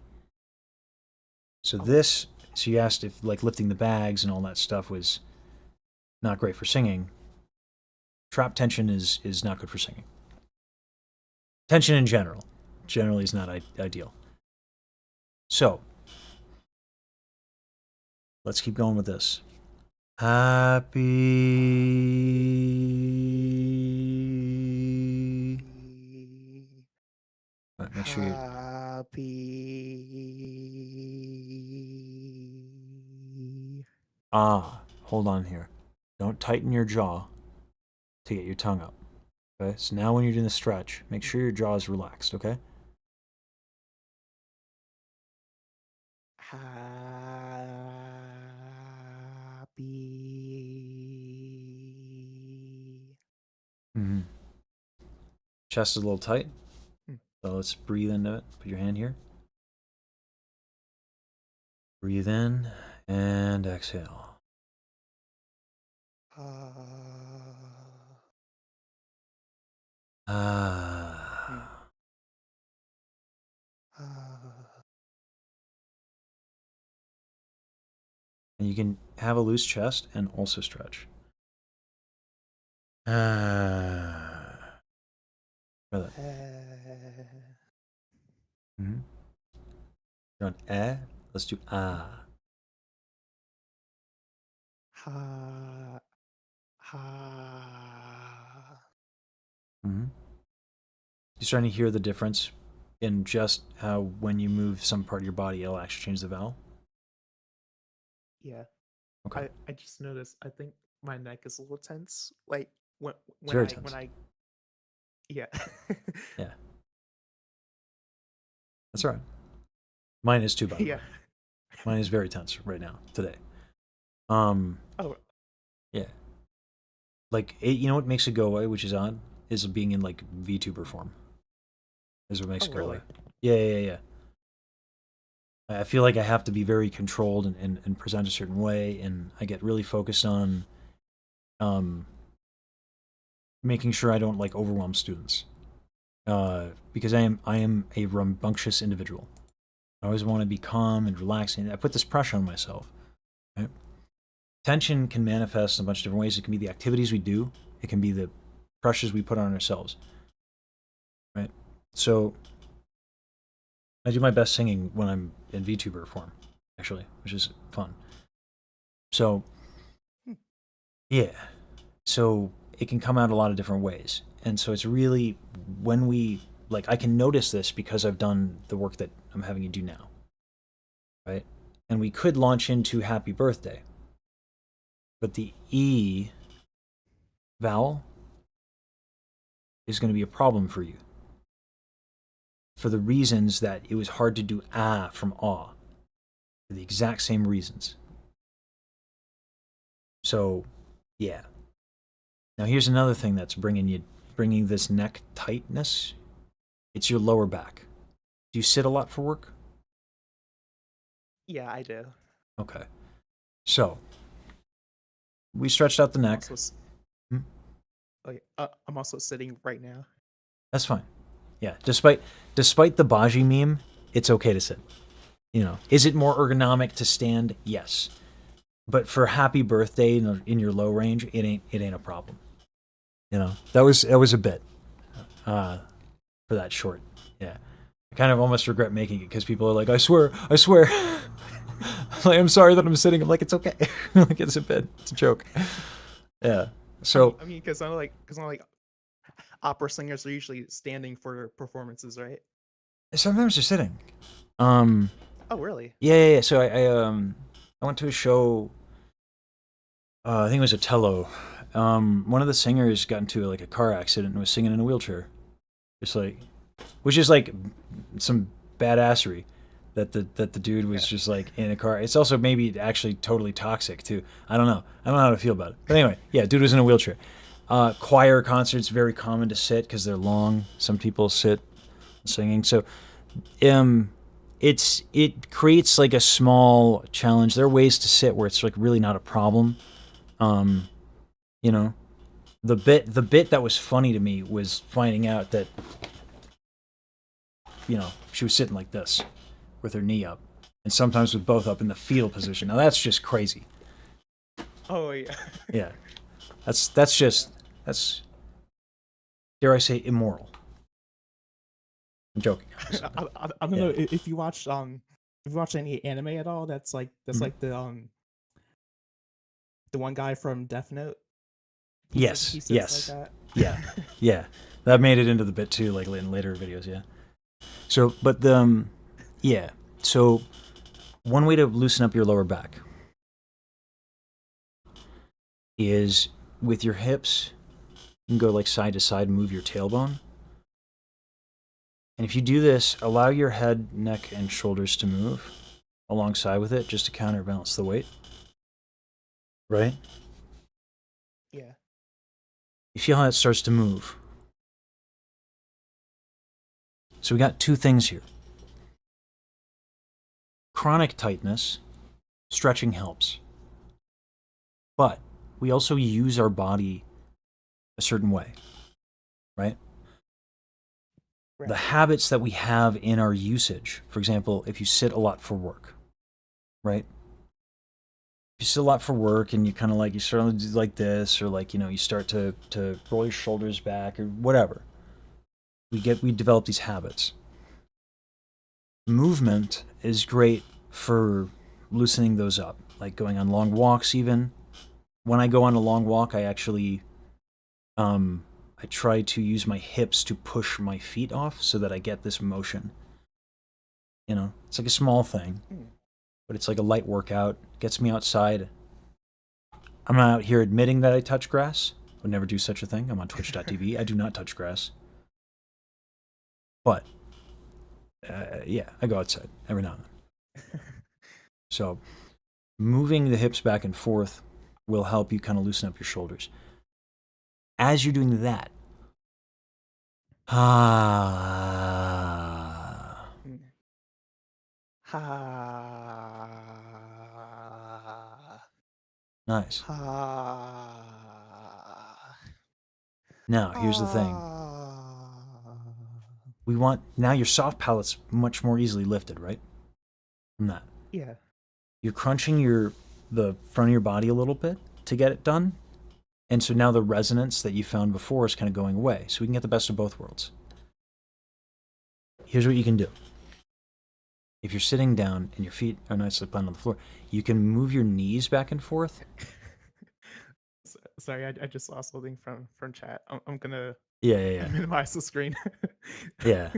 So this, so you asked if like lifting the bags and all that stuff was not great for singing. Trap tension is not good for singing. Tension in generally is not ideal. So, let's keep going with this. Happy. All right, make sure you. Happy. Hold on here. Don't tighten your jaw to get your tongue up. Okay, so now when you're doing the stretch, make sure your jaw is relaxed, okay? Happy. Mm-hmm. Chest is a little tight. So let's breathe into it. Put your hand here. Breathe in and exhale. And you can have a loose chest and also stretch. Feel that. Mm-hmm. You're on eh. Let's do ah. Mm-hmm. You're starting to hear the difference in just how when you move some part of your body, it'll actually change the vowel. Yeah. Okay. I just noticed. I think my neck is a little tense. Like when very tense. when I yeah. Yeah. That's all right. Mine is too, by the way. Mine is very tense right now, today. Oh. Yeah. Like, you know what makes it go away, which is odd, is being in, like, VTuber form. Is what makes it go really? away. Yeah. I feel like I have to be very controlled and present a certain way, and I get really focused on making sure I don't, like, overwhelm students. Because I am a rambunctious individual. I always want to be calm and relaxing. I put this pressure on myself. Right? Tension can manifest in a bunch of different ways. It can be the activities we do. It can be the pressures we put on ourselves. Right? So I do my best singing when I'm in VTuber form, actually, which is fun. So yeah. So it can come out a lot of different ways. And so it's really when we like I can notice this because I've done the work that I'm having you do now. Right? And we could launch into happy birthday. But the E vowel is going to be a problem for you. For the reasons that it was hard to do ah from aw. For the exact same reasons. So, yeah. Now here's another thing that's bringing this neck tightness. It's your lower back. Do you sit a lot for work? Yeah, I do. Okay. So, we stretched out the neck. I'm also sitting right now. That's fine. Yeah, despite the Baji meme, it's okay to sit. You know, is it more ergonomic to stand? Yes. But for happy birthday in your low range, it ain't a problem. You know, that was a bit. for that short. Yeah. I kind of almost regret making it because people are like, I swear, I swear. Like, I'm sorry that I'm sitting. I'm like, it's okay. Like, it's a bit. It's a joke. Yeah. So I mean, because I'm like opera singers are usually standing for performances, right? sometimes they're sitting. Um, Oh, really? yeah. So I went to a show. I think it was a Tello. One of the singers got into like a car accident and was singing in a wheelchair, just like, which is like some badassery. That the dude was just like in a car. It's also maybe actually totally toxic too. I don't know. I don't know how to feel about it. But anyway, yeah, dude was in a wheelchair. Choir concerts very common to sit because they're long. Some people sit singing. So it creates like a small challenge. There are ways to sit where it's like really not a problem. Um, you know, the bit that was funny to me was finding out that she was sitting like this with her knee up, and sometimes with both up in the fetal position. Now that's just crazy. Oh yeah. Yeah, that's dare I say immoral. I'm joking. I don't know if you watch any anime at all. That's like Mhm. the one guy from Death Note. Yes, He sits yes, like that. yeah, yeah. That made it into the bit too, like in later videos. Yeah. So, but yeah. So, one way to loosen up your lower back is with your hips. You can go like side to side, move your tailbone. And if you do this, allow your head, neck, and shoulders to move alongside with it just to counterbalance the weight. Right? Yeah. You feel how it starts to move. So we got two things here. Chronic tightness, stretching helps. But we also use our body a certain way, right? Right. The habits that we have in our usage, for example, if you sit a lot for work, right? If you sit a lot for work and you kind of like, you start to do like this, or like, you start to roll your shoulders back or whatever, we develop these habits. Movement is great for loosening those up, like going on long walks even. When I go on a long walk, I actually I try to use my hips to push my feet off so that I get this motion. It's like a small thing, but it's like a light workout. Gets me outside. I'm not out here admitting that I touch grass. Would never do such a thing. I'm on twitch.tv. I do not touch grass. But, yeah, I go outside every now and then. So, moving the hips back and forth will help you kind of loosen up your shoulders. As you're doing that, nice. Now, here's the thing. We want, now your soft palate's much more easily lifted, right? From that. Yeah. You're crunching the front of your body a little bit to get it done. And so now the resonance that you found before is kind of going away. So we can get the best of both worlds. Here's what you can do. If you're sitting down and your feet are nicely planted on the floor, you can move your knees back and forth. Sorry, I just saw something from chat. I'm gonna Yeah. minimize the screen. Yeah.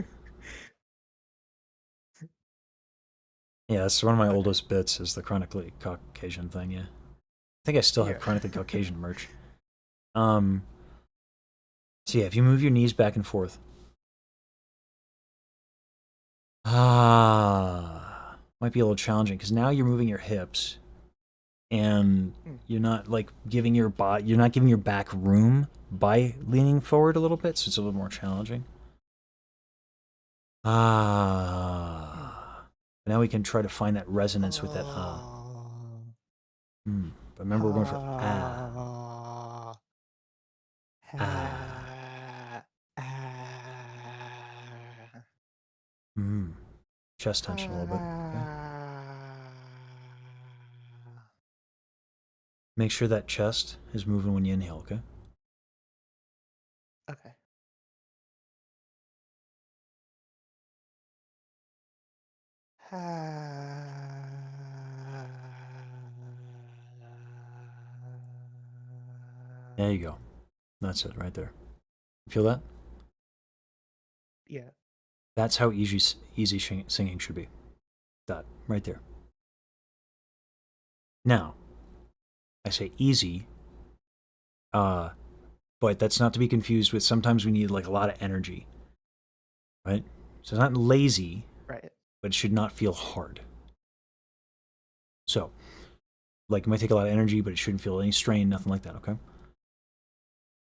Yeah, that's one of my oldest bits is the chronically Caucasian thing, yeah. I think I still have chronically Caucasian merch. So yeah, if you move your knees back and forth. Might be a little challenging because now you're moving your hips and you're not like giving your back room by leaning forward a little bit, so it's a little more challenging. Now we can try to find that resonance with that But remember we're going for chest tension a little bit. Okay. Make sure that chest is moving when you inhale, okay? Okay. There you go. That's it right there. Feel that? Yeah. That's how easy singing should be. That right there. Now, I say easy, but that's not to be confused with sometimes we need like a lot of energy, right? So it's not lazy, Right. but it should not feel hard. So, like it might take a lot of energy, but it shouldn't feel any strain, nothing like that, okay?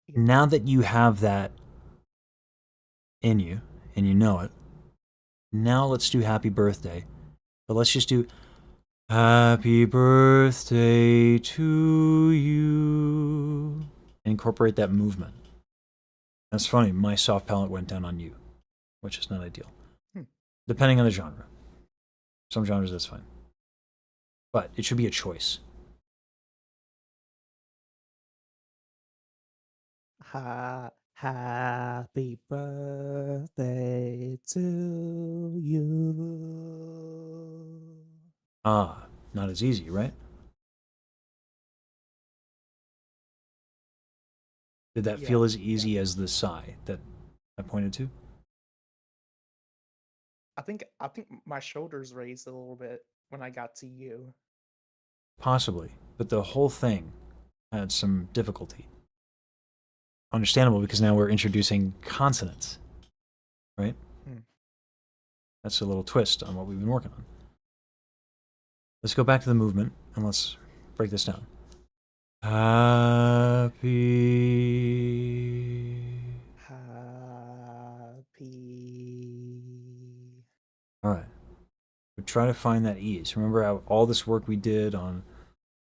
Yeah. Now that you have that in you, and you know it, now let's do happy birthday. But let's just do happy birthday to you. Incorporate that movement. That's funny, my soft palate went down on you, which is not ideal. Depending on the genre. Some genres, that's fine. But it should be a choice. Happy birthday to you. Ah, not as easy, right? Did that Yeah, feel as easy as the sigh that I pointed to? I think my shoulders raised a little bit when I got to you. Possibly. But the whole thing had some difficulty. Understandable, because now we're introducing consonants, right? That's a little twist on what we've been working on. Let's go back to the movement, and let's break this down. Happy. All right. We try to find that ease. Remember how all this work we did on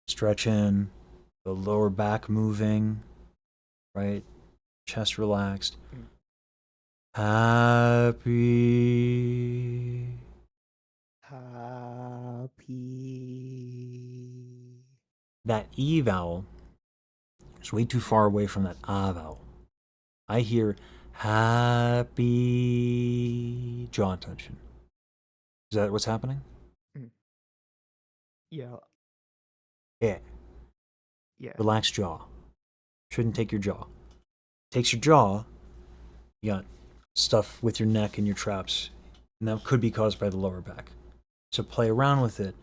stretching, the lower back moving, right? Chest relaxed. Happy. That E vowel is way too far away from that A vowel. I hear happy jaw tension. Is that what's happening? Yeah. Yeah. Yeah. Relaxed jaw. Shouldn't take your jaw. Takes your jaw, you got stuff with your neck and your traps, and that could be caused by the lower back. So play around with it.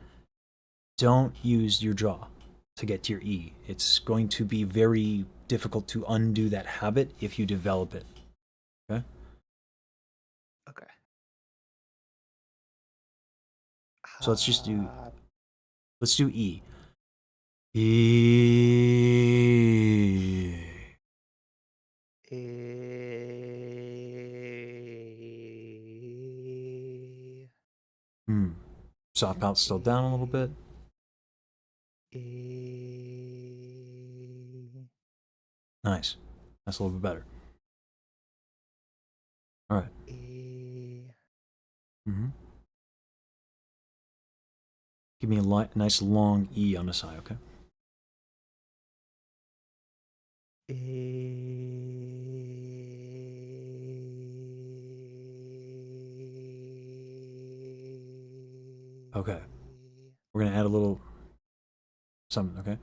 Don't use your jaw to get to your E. It's going to be very difficult to undo that habit if you develop it. Okay? Okay. So let's do E. E. Soft palate still down a little bit. Nice. That's a little bit better. All right. Give me a nice long E on the side, okay? Okay. We're going to add a little something, okay?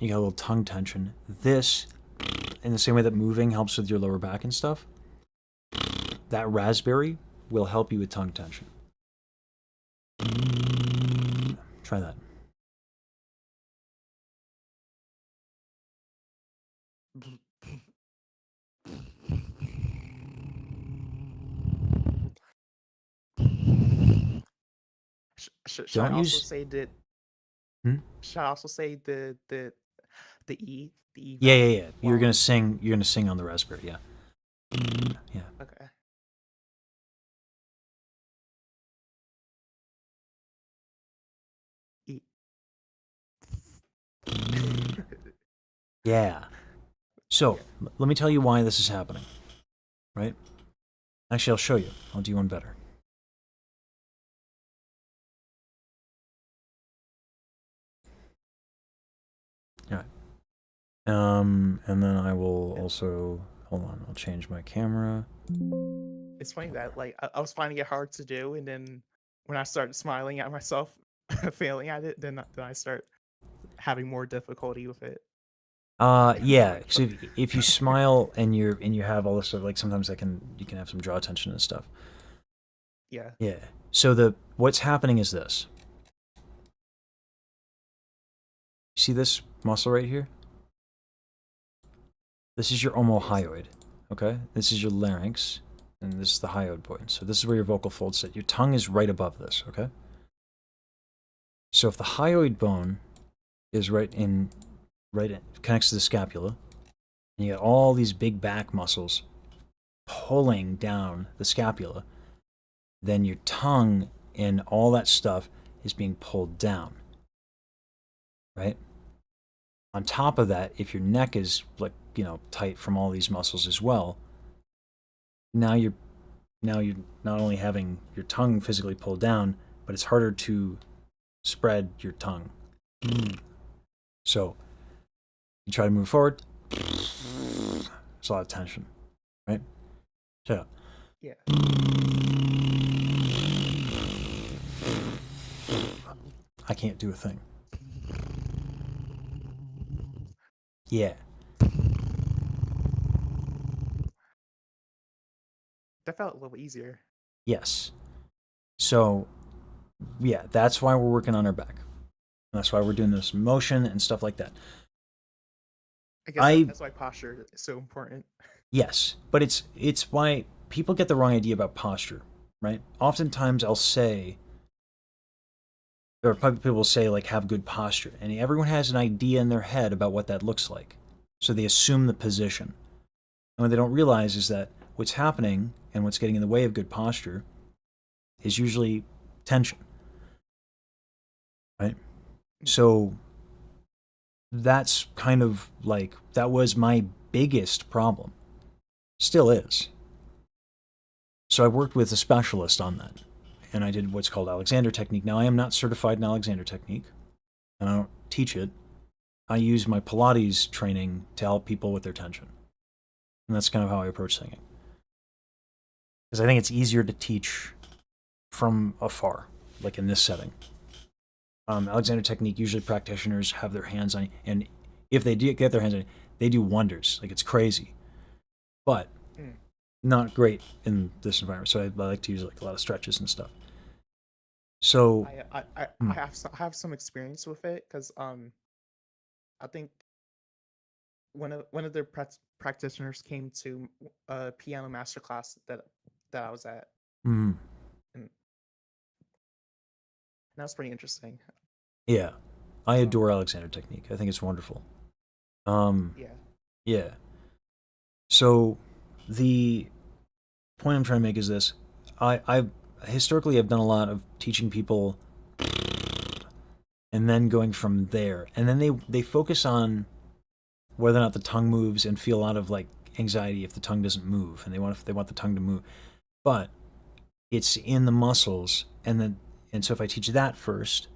You got a little tongue tension. This, in the same way that moving helps with your lower back and stuff, that raspberry will help you with tongue tension. Try that. Should I Don't also use... say that? Should I also say the E Yeah, vowel? yeah, yeah. You're gonna sing. You're gonna sing on the raspberry. Yeah. Yeah. Okay. E. Yeah. So let me tell you why this is happening. Right? Actually, I'll show you. I'll do one better. All right. And then I will also hold on. I'll change my camera. it's funny that like I was finding it hard to do, and then when I started smiling at myself failing at it, then I start having more difficulty with it. Yeah. So if you smile and you have all this stuff, like sometimes you can have some jaw tension and stuff. Yeah. Yeah. So what's happening is this. See this muscle right here? This is your omohyoid, okay? This is your larynx, and this is the hyoid point. So this is where your vocal folds sit. Your tongue is right above this, okay? So if the hyoid bone is connects to the scapula, and you got all these big back muscles pulling down the scapula, then your tongue and all that stuff is being pulled down, right? On top of that, if your neck is like, tight from all these muscles as well, now you're not only having your tongue physically pulled down, but it's harder to spread your tongue. So you try to move forward, there's a lot of tension, right? So Yeah. I can't do a thing. Yeah. That felt a little easier. Yes. So yeah, that's why we're working on our back. That's why we're doing this motion and stuff like that. I guess that's why posture is so important. Yes, but it's why people get the wrong idea about posture, right? Oftentimes I'll say, or people will say, like, have good posture, and everyone has an idea in their head about what that looks like. So they assume the position. And what they don't realize is that what's happening and what's getting in the way of good posture is usually tension, right? So that's kind of like, that was my biggest problem. Still is. So I worked with a specialist on that, and I did what's called Alexander Technique. Now, I am not certified in Alexander Technique, and I don't teach it. I use my Pilates training to help people with their tension. And that's kind of how I approach singing. Because I think it's easier to teach from afar, like in this setting. Alexander Technique, usually practitioners have their hands on you, and if they do get their hands on you, they do wonders. Like, it's crazy. But not great in this environment. So I like to use like a lot of stretches and stuff. So I have some experience with it because I think one of their practitioners came to a piano master class that I was at, and that's pretty interesting. Yeah, I adore Alexander Technique. I think it's wonderful. Yeah. So the point I'm trying to make is this: I've historically I've done a lot of teaching people, and then going from there, and then they focus on whether or not the tongue moves and feel a lot of like anxiety if the tongue doesn't move, and they want the tongue to move, but it's in the muscles, and so if I teach that first,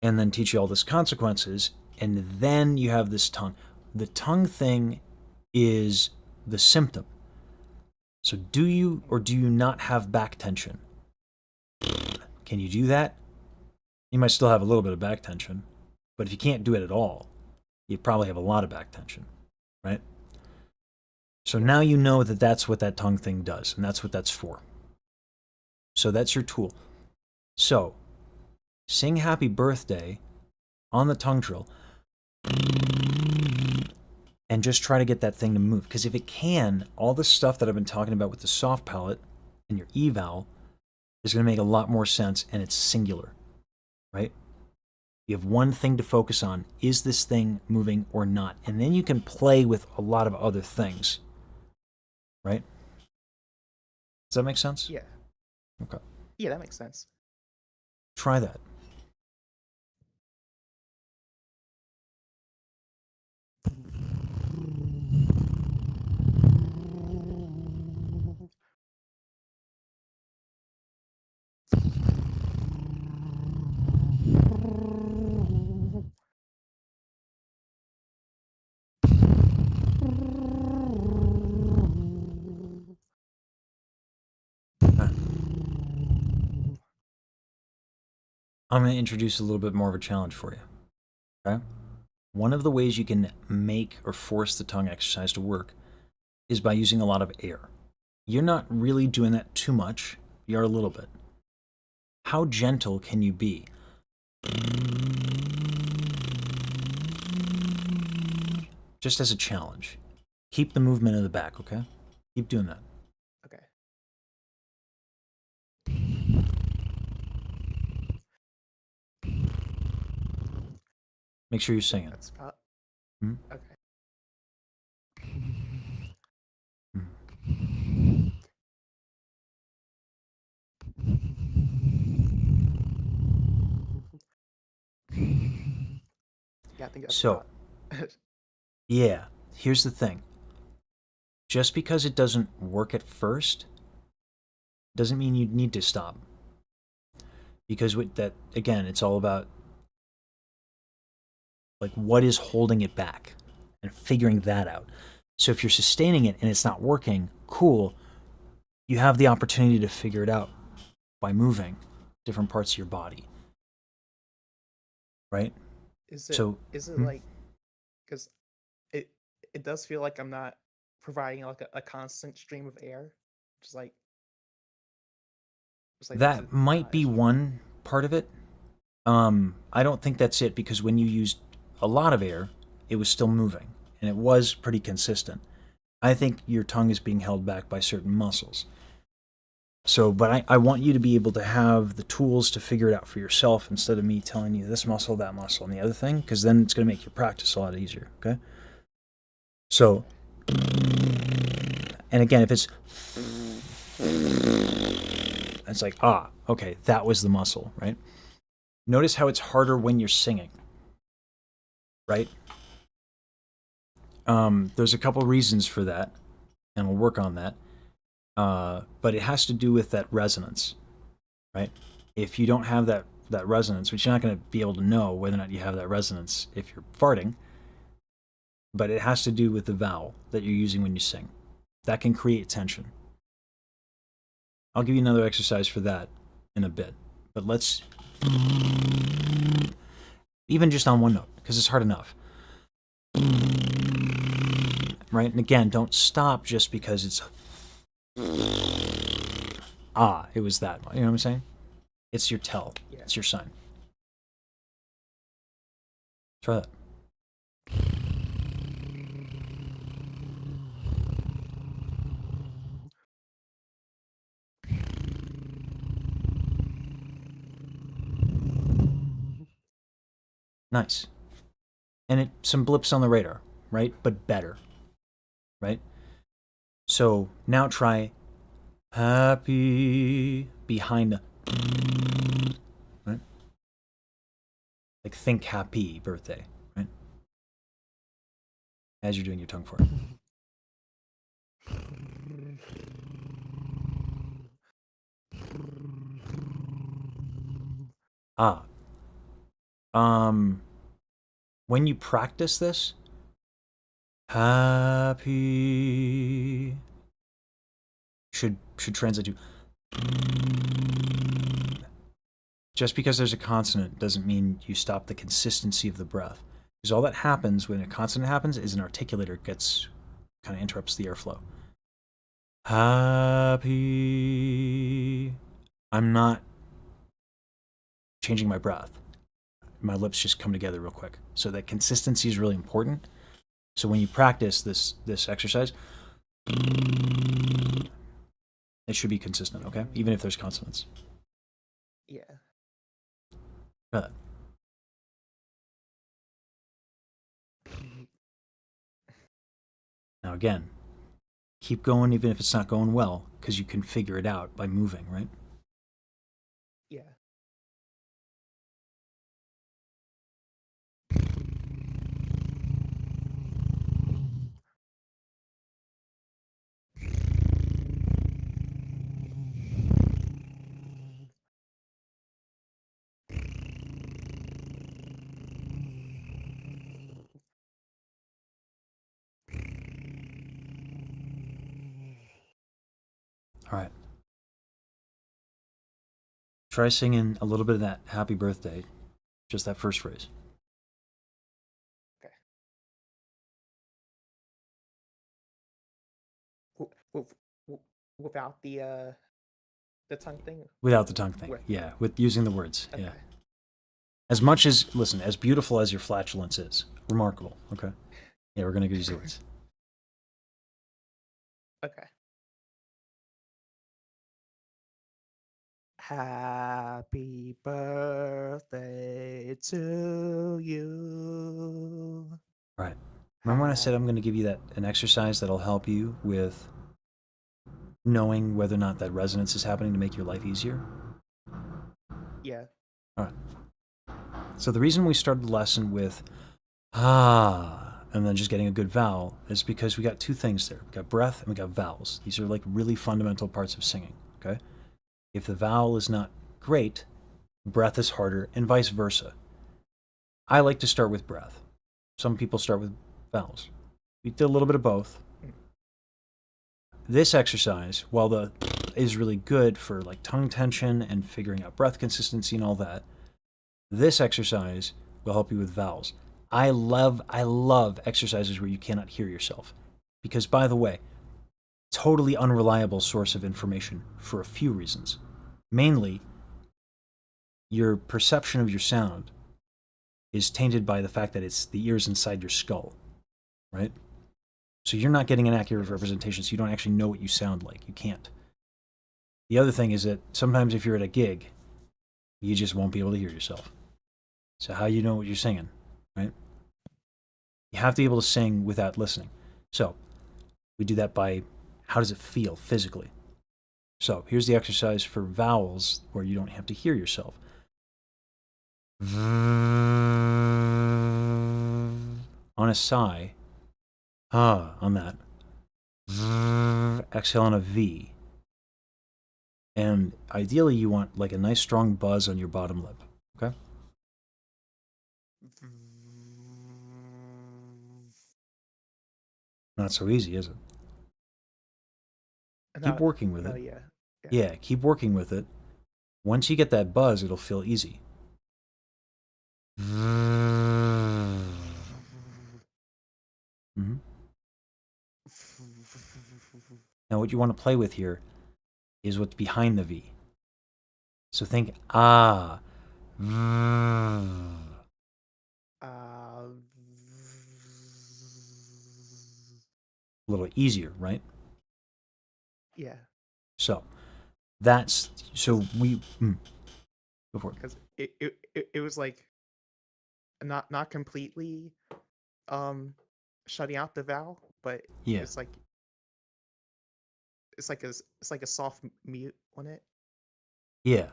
and then teach you all this consequences, and then you have this tongue. The tongue thing is the symptom. So do you or do you not have back tension? Can you do that? You might still have a little bit of back tension, but if you can't do it at all, you probably have a lot of back tension, right? So now you know that that's what that tongue thing does, and that's what that's for. So that's your tool. So sing happy birthday on the tongue trill and just try to get that thing to move. Because if it can, all the stuff that I've been talking about with the soft palate and your E vowel is going to make a lot more sense, and it's singular, right? You have one thing to focus on. Is this thing moving or not? And then you can play with a lot of other things, right? Does that make sense? Yeah. Okay. Yeah, that makes sense. Try that. I'm going to introduce a little bit more of a challenge for you. Okay? One of the ways you can make or force the tongue exercise to work is by using a lot of air. You're not really doing that too much. You are a little bit. How gentle can you be? Just as a challenge. Keep the movement of the back, okay? Keep doing that. Okay. Make sure you're singing. That's about. Hmm? Okay. Yeah, I think that's So, about. yeah, here's the thing. Just because it doesn't work at first doesn't mean you need to stop. Because with that, again, it's all about like what is holding it back and figuring that out. So if you're sustaining it and it's not working, cool. You have the opportunity to figure it out by moving different parts of your body. Right? Is it So, like, because it does feel like I'm not providing like a constant stream of air, just like there's that might be one part of it. I don't think that's it because when you used a lot of air, it was still moving and it was pretty consistent. I think your tongue is being held back by certain muscles. So, but I want you to be able to have the tools to figure it out for yourself instead of me telling you this muscle, that muscle, and the other thing, because then it's going to make your practice a lot easier, okay? So, and again, if it's like, okay, that was the muscle, right? Notice how it's harder when you're singing, right? There's a couple reasons for that, and we'll work on that. But it has to do with that resonance, right? If you don't have that resonance, which you're not going to be able to know whether or not you have that resonance if you're farting, but it has to do with the vowel that you're using when you sing. That can create tension. I'll give you another exercise for that in a bit, but let's even just on one note because it's hard enough. Right? And again, don't stop just because it's it was that. You know what I'm saying? It's your tell. Yeah. It's your sign. Try that. Nice. And some blips on the radar, right? But better, right? So now try happy behind the, right? Like think happy birthday, right? As you're doing your tongue fart. Ah. When you practice this, happy should translate to just because there's a consonant doesn't mean you stop the consistency of the breath. Because all that happens when a consonant happens is an articulator gets kind of interrupts the airflow. Happy. I'm not changing my breath. My lips just come together real quick. So that consistency is really important. So when you practice this exercise, it should be consistent, okay? Even if there's consonants. Yeah. Try that. Now again, keep going even if it's not going well, because you can figure it out by moving, right? Yeah. All right. Try singing a little bit of that happy birthday, just that first phrase. Okay. Without the tongue thing. Without the tongue thing. With. Yeah, with using the words. Okay. Yeah. As much as, listen, as beautiful as your flatulence is, remarkable, okay? Yeah, we're going to use the words. Okay. Happy birthday to you. Right. Remember when I said I'm going to give you an exercise that'll help you with knowing whether or not that resonance is happening to make your life easier? Yeah. All right. So the reason we started the lesson with and then just getting a good vowel is because we got two things there. We got breath and we got vowels. These are like really fundamental parts of singing, okay? If the vowel is not great, breath is harder, and vice versa. I like to start with breath. Some people start with vowels. We did a little bit of both. This exercise, while the is really good for like tongue tension and figuring out breath consistency and all that, this exercise will help you with vowels. I love exercises where you cannot hear yourself. Because, by the way, totally unreliable source of information for a few reasons. Mainly, your perception of your sound is tainted by the fact that it's the ears inside your skull, right? So you're not getting an accurate representation, so you don't actually know what you sound like. You can't. The other thing is that sometimes if you're at a gig, you just won't be able to hear yourself. So how you know what you're singing, right? You have to be able to sing without listening. So we do that by how does it feel physically? So here's the exercise for vowels where you don't have to hear yourself. On a sigh, on that. Exhale on a V. And ideally you want like a nice strong buzz on your bottom lip, okay? Not so easy, is it? Keep working with it. Yeah, keep working with it. Once you get that buzz, it'll feel easy. Mm-hmm. Now, what you want to play with here is what's behind the V. So think a little easier, right? Yeah. So we go for it. Because it was like not completely shutting out the vowel, but Yeah. it's like a soft mute on it. Yeah.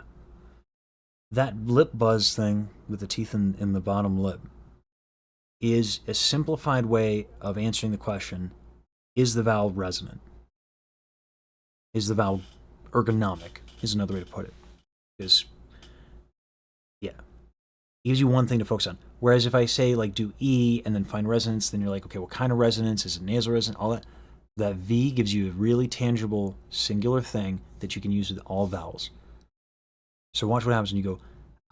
That lip buzz thing with the teeth in the bottom lip is a simplified way of answering the question, is the vowel resonant? Is the vowel ergonomic, is another way to put it. Because, yeah, it gives you one thing to focus on. Whereas if I say, like, do E and then find resonance, then you're like, okay, what kind of resonance? Is it nasal resonance? All that. That V gives you a really tangible, singular thing that you can use with all vowels. So watch what happens when you go,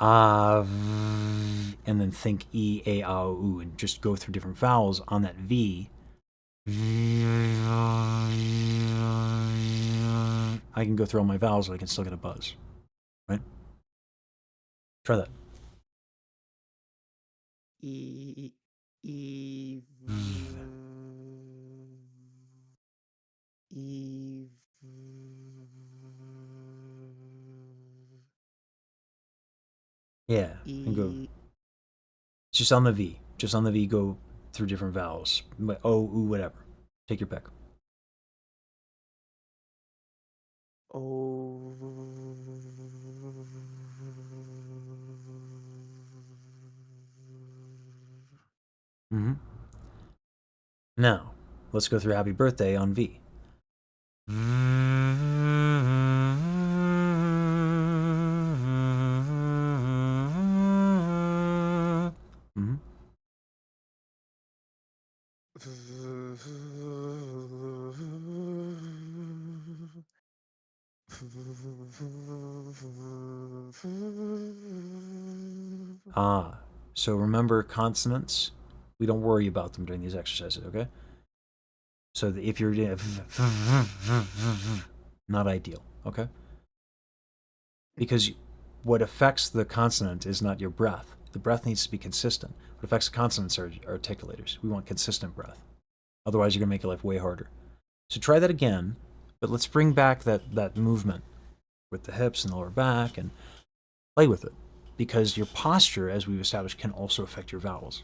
and then think E, A, A, U, and just go through different vowels on that V. I can go through all my vowels, but I can still get a buzz, right? Try that. E. E. Yeah, and go. Just on the V. Just on the V, go through different vowels. O, U, whatever. Take your pick. O. Mm-hmm. Now, let's go through Happy Birthday on V. Mm-hmm. Ah, so remember consonants. We don't worry about them during these exercises, okay? So if you're doing not ideal, okay? Because what affects the consonant is not your breath. The breath needs to be consistent. What affects the consonants are articulators. We want consistent breath. Otherwise, you're going to make your life way harder. So try that again, but let's bring back that movement with the hips and the lower back and play with it. Because your posture, as we've established, can also affect your vowels.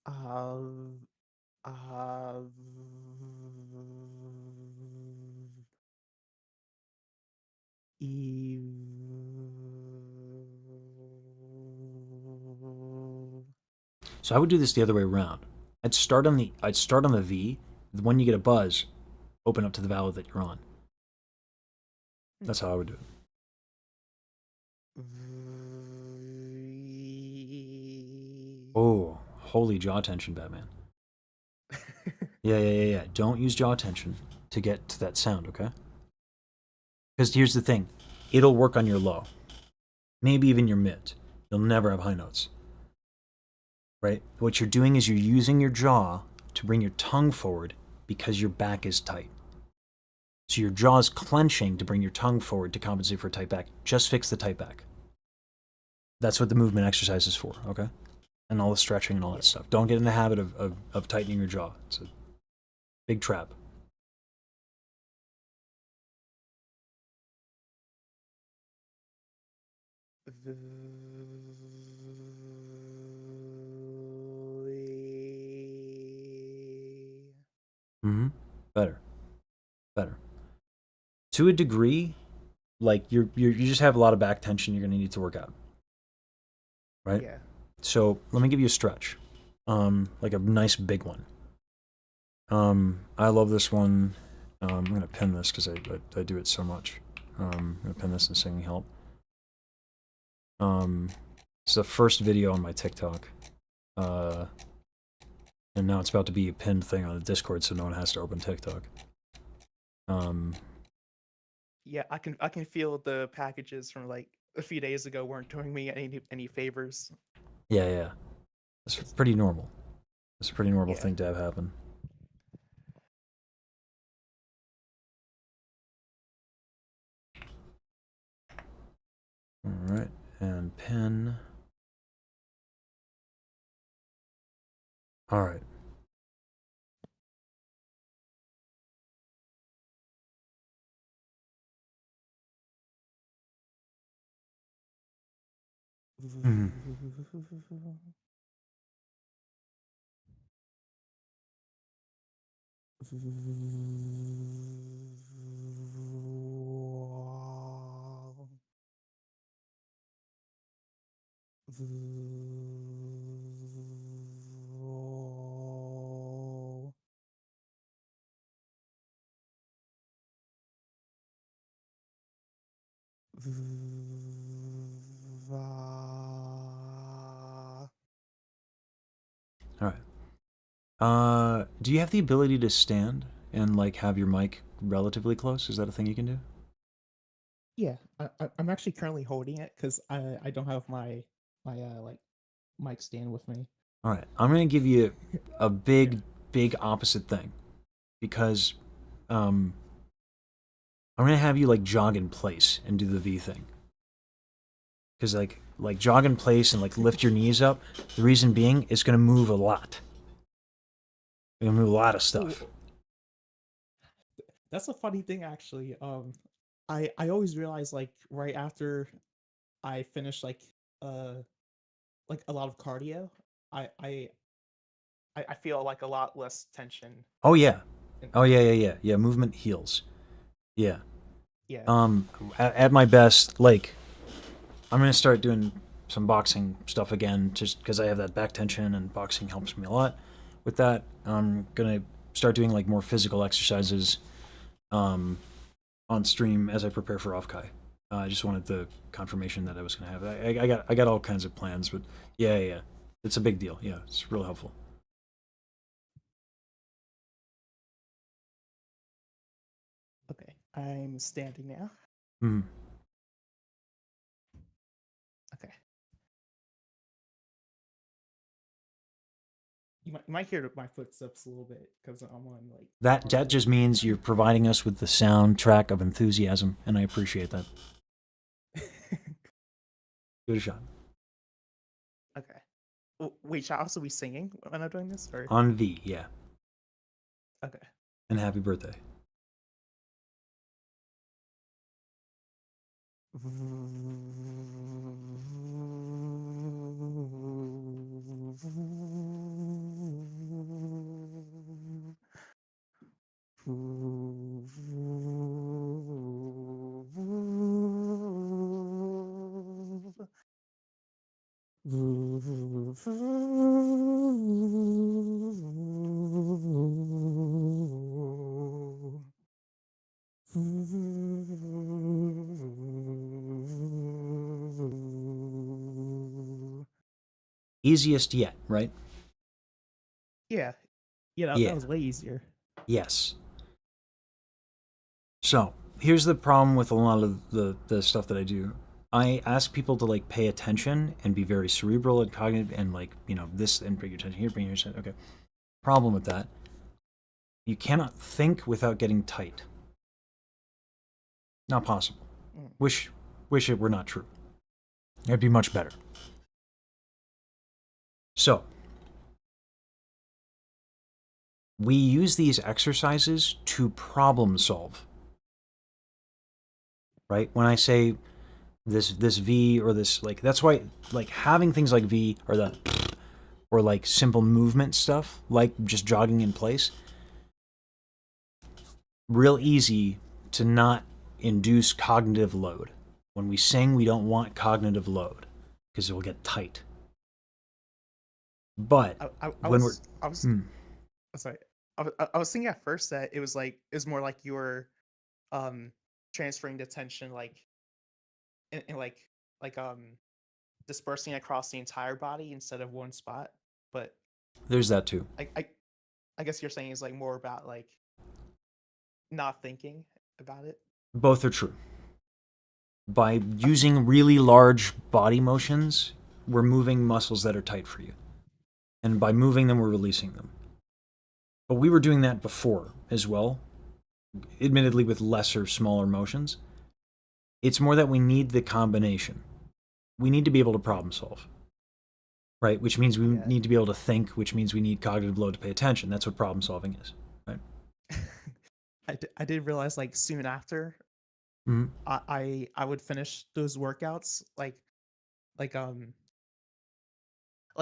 Uh, e, So I would do this the other way around. I'd start on the V. When you get a buzz, open up to the vowel that you're on. That's how I would do it. Oh, holy jaw tension, Batman. Yeah. Don't use jaw tension to get to that sound, okay? Because here's the thing. It'll work on your low. Maybe even your mid. You'll never have high notes. Right? What you're doing is you're using your jaw to bring your tongue forward because your back is tight. So your jaw is clenching to bring your tongue forward to compensate for a tight back. Just fix the tight back. That's what the movement exercise is for, okay? And all the stretching and all that stuff. Don't get in the habit of tightening your jaw. It's a big trap. Mm-hmm. Better. To a degree, like you just have a lot of back tension you're gonna need to work out. Right? Yeah. So let me give you a stretch. Like a nice big one. I love this one. I'm gonna pin this because I do it so much. I'm gonna pin this in singing help. It's the first video on my TikTok. And now it's about to be a pinned thing on the Discord, so no one has to open TikTok. Yeah, I can feel the packages from like a few days ago weren't doing me any favors. Yeah. It's pretty normal. It's a pretty normal Yeah. thing to have happen. Alright, and pin. Alright. Alright. Do you have the ability to stand and like have your mic relatively close? Is that a thing you can do? Yeah, I'm actually currently holding it because I don't have my like mic stand with me. Alright, I'm gonna give you a big opposite thing. Because I'm gonna have you like jog in place and do the V thing. Because like jog in place and like lift your knees up. The reason being, it's gonna move a lot. You're gonna move a lot of stuff. Ooh. That's a funny thing, actually. I always realize like right after I finish like a lot of cardio, I I I feel like a lot less tension. Oh yeah. Yeah. Movement heals. Yeah. Yeah. At my best, like I'm gonna start doing some boxing stuff again, just because I have that back tension, and boxing helps me a lot with that. I'm gonna start doing like more physical exercises, on stream as I prepare for Offkai. I just wanted the confirmation that I was gonna have. I got all kinds of plans, but yeah. It's a big deal. Yeah, it's real helpful. I'm standing now. Hmm. Okay. You might hear my footsteps a little bit because I'm on like. That just means you're providing us with the soundtrack of enthusiasm, and I appreciate that. Give it a shot. Okay. Wait, should I also be singing when I'm doing this, or? On V, yeah. Okay. And happy birthday. Easiest yet, right? Yeah. Yeah, that Yeah. was way easier. Yes. So, here's the problem with a lot of the stuff that I do. I ask people to like pay attention and be very cerebral and cognitive and like, you know, this and bring your attention here, bring your attention. Okay. Problem with that. You cannot think without getting tight. Not possible. Wish it were not true. It'd be much better. So, we use these exercises to problem solve. Right? When I say this V or this, like, that's why, like, having things like V or the, or like simple movement stuff, like just jogging in place, real easy to not induce cognitive load. When we sing, we don't want cognitive load because it will get tight. But I when was sorry. I was thinking at first that it was more like you were transferring the tension like in like dispersing across the entire body instead of one spot. But there's that too. I guess you're saying is like more about like not thinking about it. Both are true. By using really large body motions, we're moving muscles that are tight for you. And by moving them, we're releasing them. But we were doing that before as well, admittedly with lesser, smaller motions. It's more that we need the combination. We need to be able to problem solve, right? Which means we need to be able to think, which means we need cognitive load to pay attention. That's what problem solving is, right? I did realize like soon after I would finish those workouts like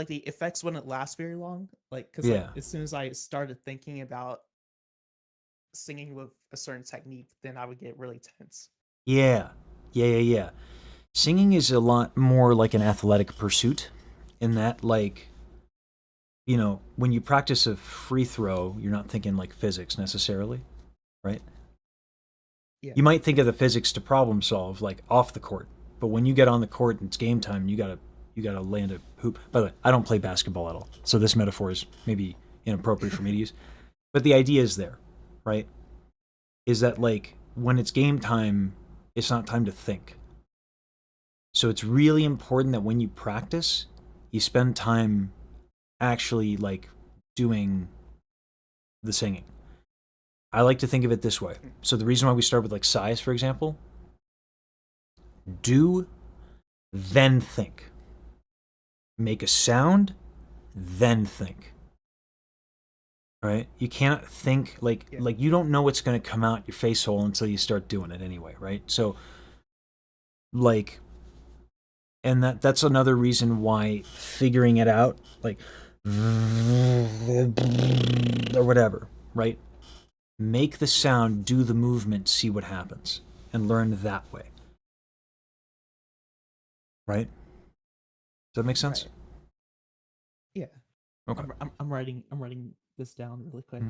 the effects wouldn't last very long, like because like as soon as I started thinking about singing with a certain technique, then I would get really tense. Yeah. Singing is a lot more like an athletic pursuit in that, like, you know, when you practice a free throw, you're not thinking like physics necessarily, right? Yeah. You might think of the physics to problem solve like off the court, but when you get on the court and it's game time, you gotta land a hoop. By the way, I don't play basketball at all, so this metaphor is maybe inappropriate for me to use, but the idea is there, right? Is that like when it's game time, it's not time to think. So it's really important that when you practice, you spend time actually like doing the singing. I like to think of it this way. So the reason why we start with like sighs, for example, do, then think. Make a sound, then think. Right? You cannot think like you don't know what's going to come out your face hole until you start doing it anyway, right? So like, and that's another reason why figuring it out, like, or whatever, right? Make the sound, do the movement, see what happens, and learn that way. Right? Does that make sense? Right. Yeah. Okay. I'm writing this down really quick.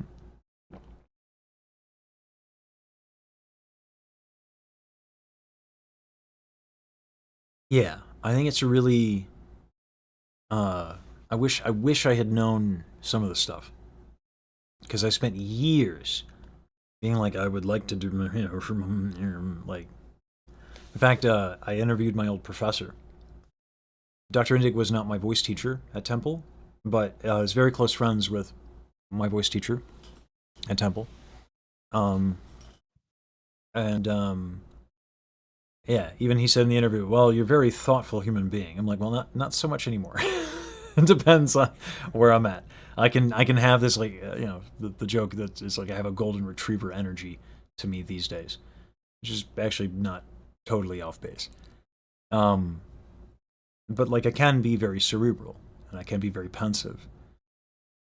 Yeah, I think it's a really. I wish I had known some of the stuff because I spent years being like, I would like to do, like, in fact, I interviewed my old professor. Dr. Indig was not my voice teacher at Temple, but I was very close friends with my voice teacher at Temple. Um, and yeah, even he said in the interview, "Well, you're a very thoughtful human being." I'm like, "Well, not so much anymore." It depends on where I'm at. I can have this like the joke that is like I have a golden retriever energy to me these days, which is actually not totally off base. But like I can be very cerebral and I can be very pensive.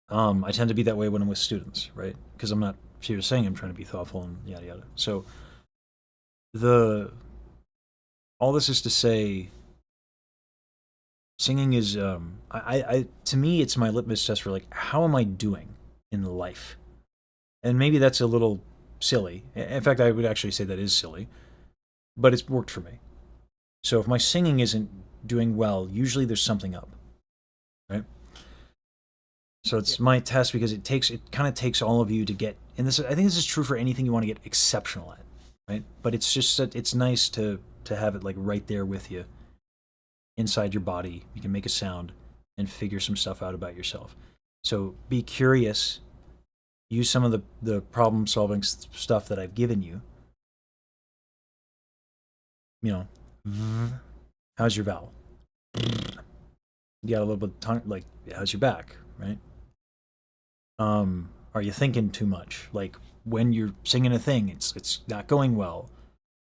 I tend to be that way when I'm with students, right? Because I'm not here saying I'm trying to be thoughtful and yada yada. So the all this is to say, singing is I to me it's my litmus test for like how am I doing in life, and maybe that's a little silly. In fact, I would actually say that is silly, but it's worked for me. So if my singing isn't doing well, usually there's something up, right? So it's my test because it kind of takes all of you to get, and this I think this is true for anything you want to get exceptional at, right? But it's just that it's nice to have it like right there with you inside your body. You can make a sound and figure some stuff out about yourself. So be curious. Use some of the problem solving stuff that I've given you. You know, how's your vowel? You got a little bit of tongue, like how's your back, right? Are you thinking too much? Like when you're singing a thing, it's not going well.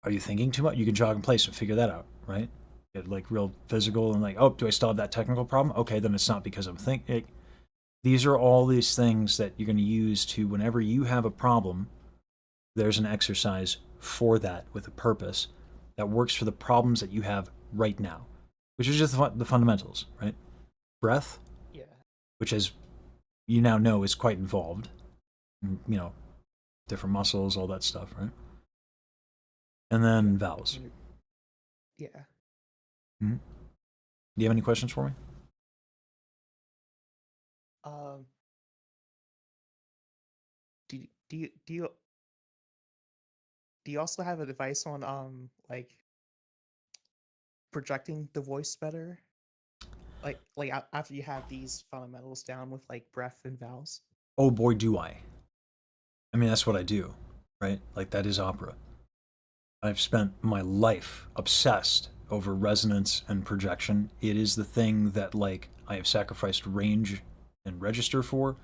Are you thinking too much? You can jog in place and figure that out, right? Get like real physical and like, oh, do I still have that technical problem? Okay, then it's not because I'm thinking. These are all these things that you're going to use to whenever you have a problem. There's an exercise for that with a purpose that works for the problems that you have right now, which is just the fundamentals, right? Breath, Yeah. which is you now know is quite involved. You know, different muscles, all that stuff, right? And then vowels. Yeah. Mm-hmm. Do you have any questions for me? Do you also have advice on like projecting the voice better? Like after you have these fundamentals down with like breath and vowels? Oh boy, do I. I mean, that's what I do, right? Like that is opera. I've spent my life obsessed over resonance and projection. It is the thing that like I have sacrificed range and register for.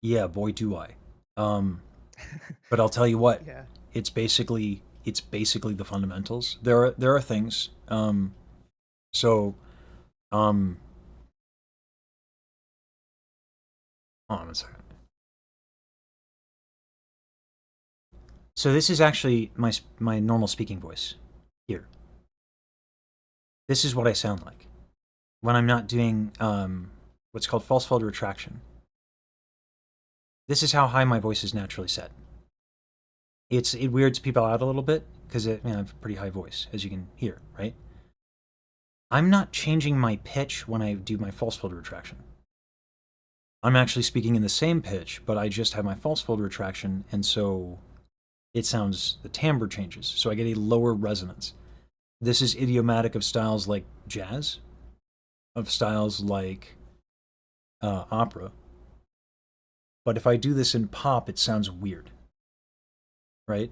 Yeah, boy do I. But I'll tell you what, Yeah. it's basically the fundamentals. There are things. So hold on a second. So this is actually my normal speaking voice here. This is what I sound like when I'm not doing what's called false fold retraction. This is how high my voice is naturally set. It weirds people out a little bit because I have a pretty high voice, as you can hear, right? I'm not changing my pitch when I do my false fold retraction. I'm actually speaking in the same pitch, but I just have my false fold retraction, and so it sounds, the timbre changes, so I get a lower resonance. This is idiomatic of styles like jazz, of styles like opera. But if I do this in pop, it sounds weird, right?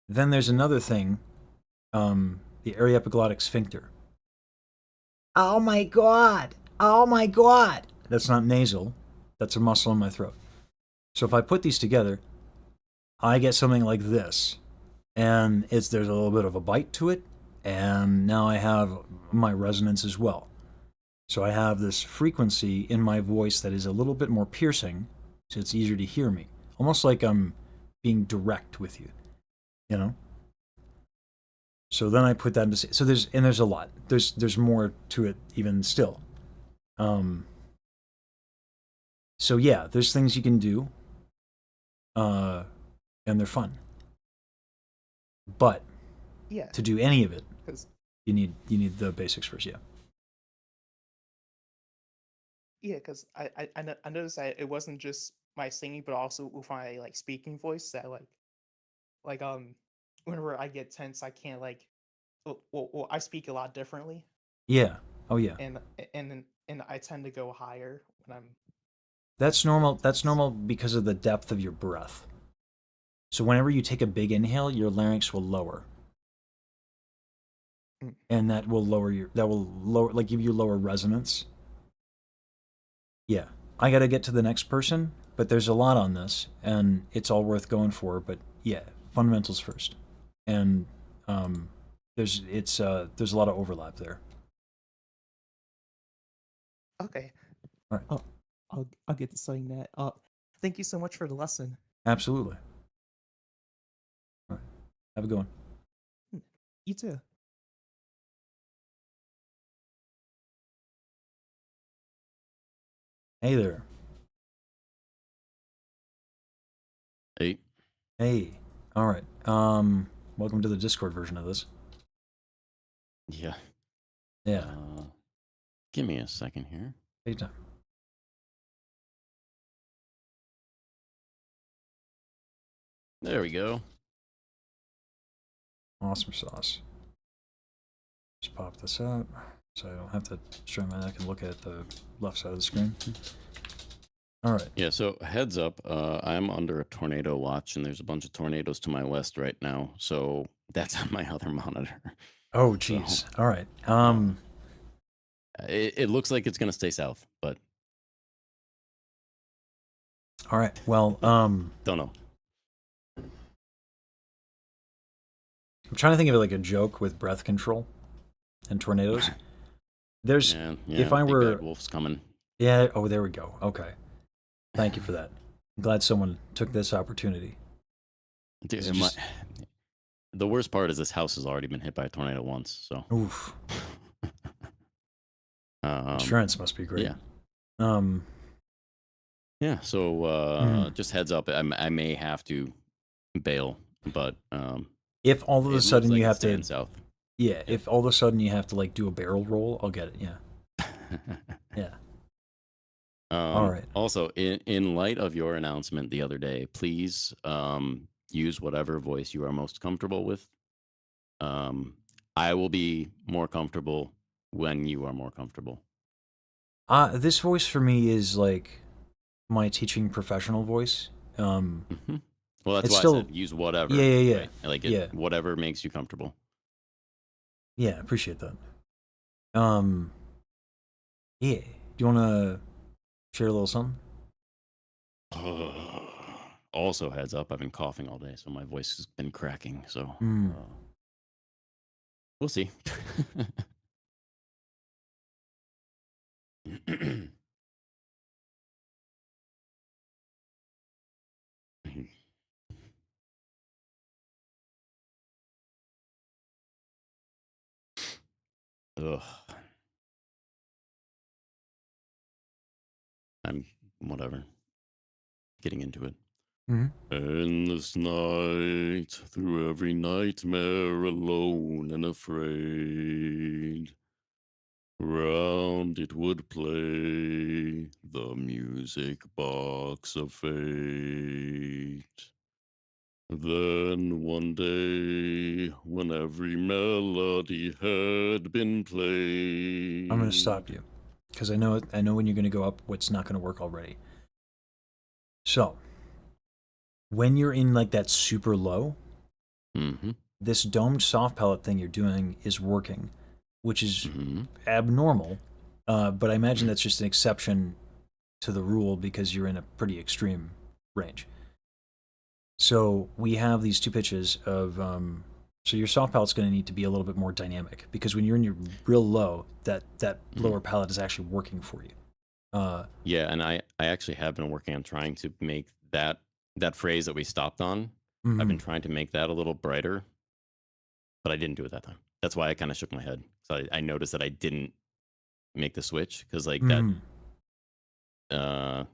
Then there's another thing, the aryepiglottic sphincter. Oh my god! Oh my god! That's not nasal, that's a muscle in my throat. So if I put these together, I get something like this. And there's a little bit of a bite to it, and now I have my resonance as well. So I have this frequency in my voice that is a little bit more piercing, so it's easier to hear me. Almost like I'm being direct with you, you know? So then I put that into, so there's a lot. There's more to it even still. So yeah, there's things you can do, and they're fun. But Yeah. to do any of it, you need the basics first, yeah. Yeah, because I noticed that it wasn't just my singing, but also with my like speaking voice. That like whenever I get tense, I can't like I speak a lot differently, Yeah. Oh yeah. and I tend to go higher when I'm That's normal. That's tense. normal because of the depth of your breath. So whenever you take a big inhale, your larynx will lower, Mm. and that will lower like give you lower resonance. Yeah. I got to get to the next person, but there's a lot on this and it's all worth going for, but yeah, fundamentals first. And there's a lot of overlap there. Okay. All right. I'll get to studying that. Thank you so much for the lesson. Absolutely. All right. Have a good one. You too. Hey there. Hey. Hey. All right. Welcome to the Discord version of this. Yeah. Yeah. Give me a second here. Take your time. There we go. Awesome sauce. Just pop this up so I don't have to strain my neck and look at the left side of the screen. All right. Yeah, so heads up, I'm under a tornado watch, and there's a bunch of tornadoes to my west right now. So that's on my other monitor. Oh, jeez. All right. It looks like it's gonna stay south, but all right. Well, don't know. I'm trying to think of it like a joke with breath control and tornadoes. There's Yeah, if I big were bad wolf's coming. Yeah, oh there we go. Okay. Thank you for that. I'm glad someone took this opportunity. Dude, Just- the worst part is this house has already been hit by a tornado once, so Oof. Insurance must be great. Yeah. Yeah, so just heads up, I may have to bail, but if all of a sudden you have to south. Yeah, if all of a sudden you have to like do a barrel roll, I'll get it. Yeah. Yeah. All right. Also, in light of your announcement the other day, please use whatever voice you are most comfortable with. I will be more comfortable when you are more comfortable. This voice for me is like my teaching professional voice. Well, that's why still, I said use whatever. Yeah. Right? Like whatever makes you comfortable. Yeah, appreciate that. Yeah. Do you want to share a little something? Also, heads up, I've been coughing all day, so my voice has been cracking. So we'll see. Ugh. I'm whatever. Getting into it. Endless night, through every nightmare, alone and afraid. Round it would play the music box of fate. Then one day, when every melody had been played, I'm going to stop you because I know when you're going to go up what's not going to work already. So, when you're in like that super low, this domed soft palate thing you're doing is working, which is abnormal. But I imagine that's just an exception to the rule because you're in a pretty extreme range. So we have these two pitches of, so your soft palate's going to need to be a little bit more dynamic because when you're in your real low, that lower palate is actually working for you. Yeah, and I actually have been working on trying to make that phrase that we stopped on. I've been trying to make that a little brighter, but I didn't do it that time. That's why I kind of shook my head. So I noticed that I didn't make the switch because like that. How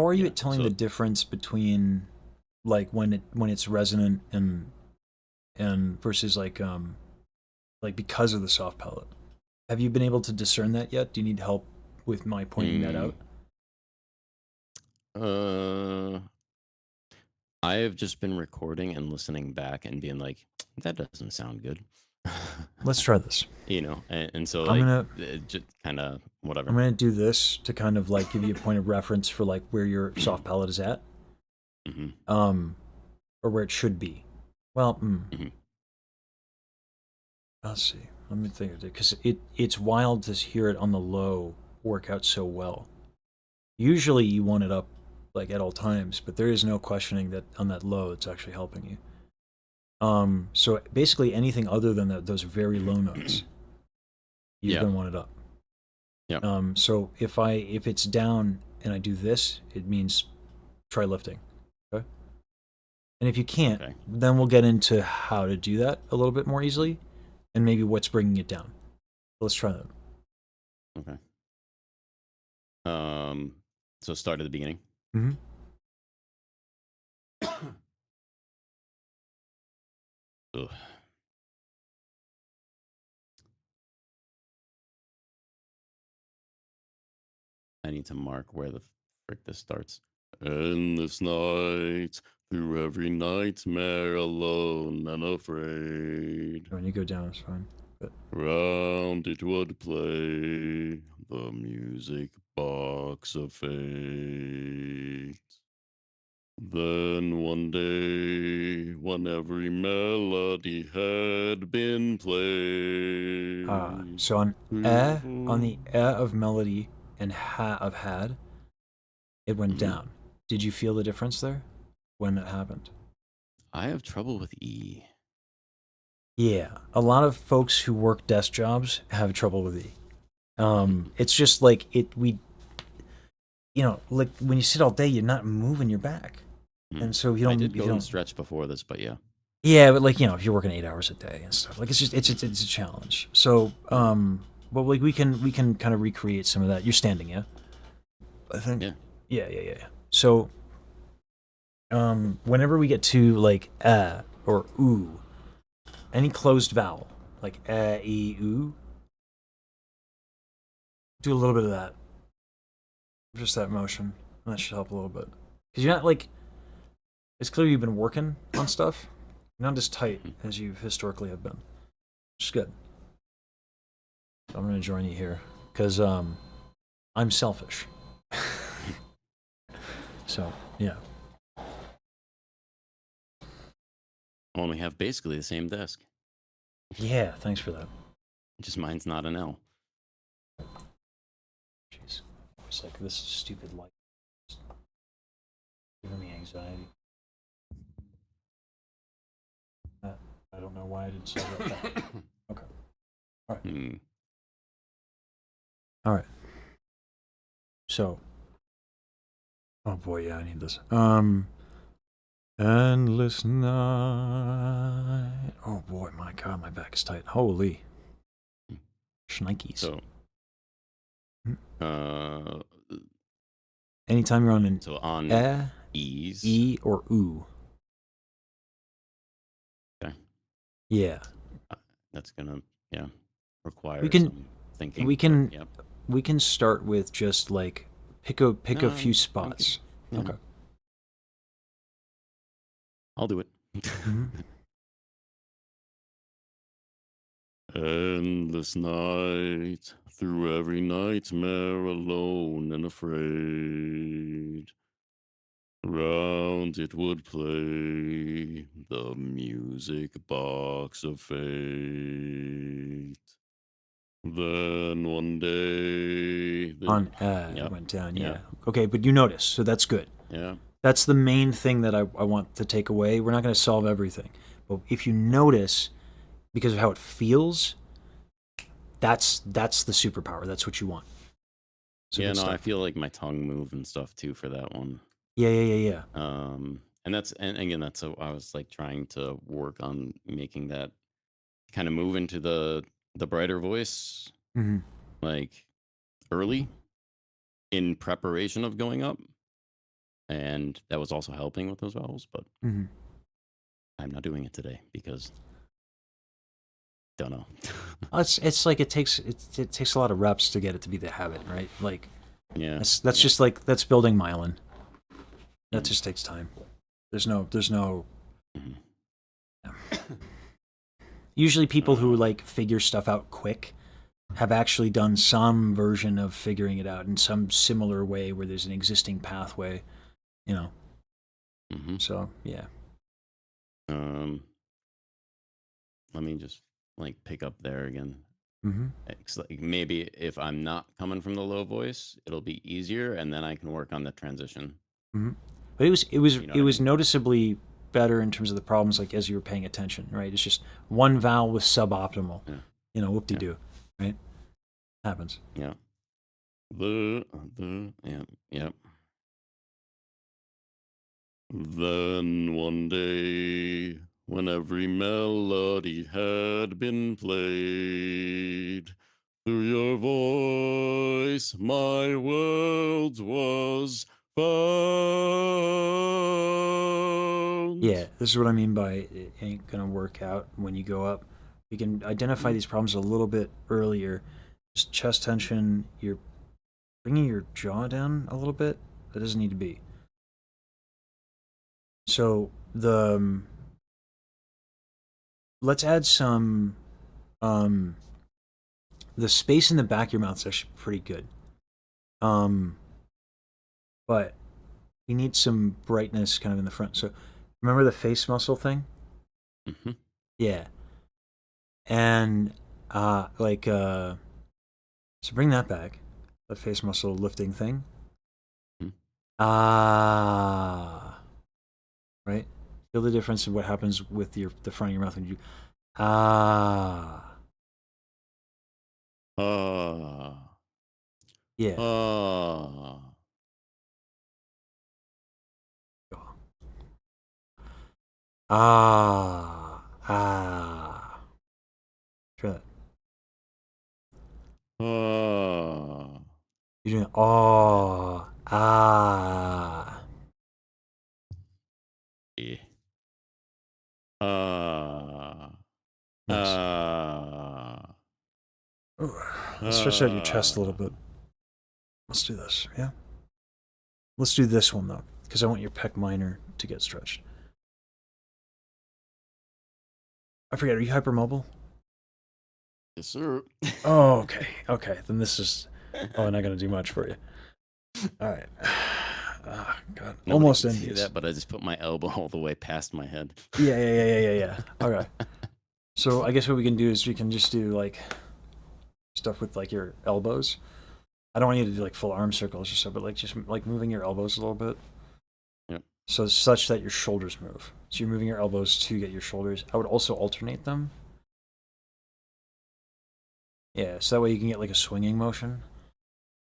are you at telling the difference between like when it's resonant and versus like because of the soft palate? Have you been able to discern that yet? Do you need help with my pointing that out? I have just been recording and listening back and being like, that doesn't sound good. Let's try this. You know, and so I'm like gonna just kind of whatever. I'm gonna do this to kind of like give you a point of reference for like where your soft palate is at, or where it should be. Well, let's see. Let me think of it because it's wild to hear it on the low work out so well. Usually you want it up like at all times, but there is no questioning that on that low it's actually helping you. So basically anything other than those very low notes, you're gonna want it up. Yeah. So if it's down and I do this, it means try lifting. Okay. And if you can't, then we'll get into how to do that a little bit more easily, and maybe what's bringing it down. Let's try that. Okay. So start at the beginning. Mm-hmm. Ugh. I need to mark where the frick this starts. Endless nights, through every nightmare, alone and afraid. When you go down, it's fine. But round it would play the music box of fate. Then one day, when every melody had been played. So on the of melody and ha of had, it went down. Did you feel the difference there when it happened? I have trouble with E. Yeah, a lot of folks who work desk jobs have trouble with E. It's just like like when you sit all day, you're not moving your back, and so you don't. I did you go don't and stretch before this, but yeah. Yeah, but if you're working 8 hours a day and stuff, like it's a challenge. So, but like we can kind of recreate some of that. You're standing, yeah. I think. Yeah. So, whenever we get to like or oo, any closed vowel like e, oo, do a little bit of that. Just that motion. That should help a little bit. Because you're not like, it's clear you've been working on stuff. You're not as tight as you historically have been. Which is good. So I'm going to join you here. Because I'm selfish. So, yeah. Well, we have basically the same desk. Yeah, thanks for that. Just mine's not an L. Jeez. It's like this stupid light. It's giving me anxiety. I don't know why I didn't say that. Okay. All right. All right. So. Oh boy, yeah, I need this. Endless night. Oh boy, my God, my back is tight. Holy. Schnikes. So. Anytime you're on an E's. E or oo. Okay. Yeah. That's gonna require we can some thinking. We can start with just like pick a few spots. Okay. I'll do it. Endless night, through every nightmare, alone and afraid. Round it would play the music box of fate. Then one day... it went down, yeah. Okay, but you notice, so that's good. Yeah. That's the main thing that I want to take away. We're not going to solve everything. But if you notice, because of how it feels, that's the superpower. That's what you want. So I feel like my tongue moved and stuff too for that one. Yeah. And again, that's I was like trying to work on making that kind of move into the brighter voice, like early in preparation of going up, and that was also helping with those vowels. But I'm not doing it today because don't know. It's like it takes a lot of reps to get it to be the habit, right? Like that's just like that's building myelin. That just takes time. There's no. Mhm. Usually, people who like figure stuff out quick have actually done some version of figuring it out in some similar way where there's an existing pathway. You know. So yeah. Let me just like pick up there again. Mm-hmm. Like maybe if I'm not coming from the low voice, it'll be easier, and then I can work on the transition. Mm-hmm. But it was You know what I mean? noticeably better in terms of the problems, like as you were paying attention, right? It's just one vowel was suboptimal. Yeah. You know, whoop-de-doo, right? Happens. Yeah. Yep. Then one day, when every melody had been played, through your voice my world was found. Yeah, this is what I mean by it ain't gonna work out when you go up. You can identify these problems a little bit earlier. Just chest tension, you're bringing your jaw down a little bit. That doesn't need to be. So let's add some the space in the back of your mouth is actually pretty good. But you need some brightness kind of in the front. So remember the face muscle thing? Mm-hmm. Yeah. And so bring that back. The face muscle lifting thing. Right? Feel the difference in what happens with the front of your mouth when you do Yeah. Try that. You're doing Yeah. Nice. Let's stretch out your chest a little bit. Let's do this, yeah? Let's do this one, though, because I want your pec minor to get stretched. I forget, are you hypermobile? Yes, sir. Oh, okay. Okay, then this is not going to do much for you. All right. Oh, God. Nobody Almost can see envious. that, but I just put my elbow all the way past my head. Yeah. Okay. So I guess what we can do is we can just do like stuff with like your elbows. I don't want you to do like full arm circles or so, but like just like moving your elbows a little bit. Yep. So such that your shoulders move. So you're moving your elbows to get your shoulders. I would also alternate them. Yeah, so that way you can get like a swinging motion.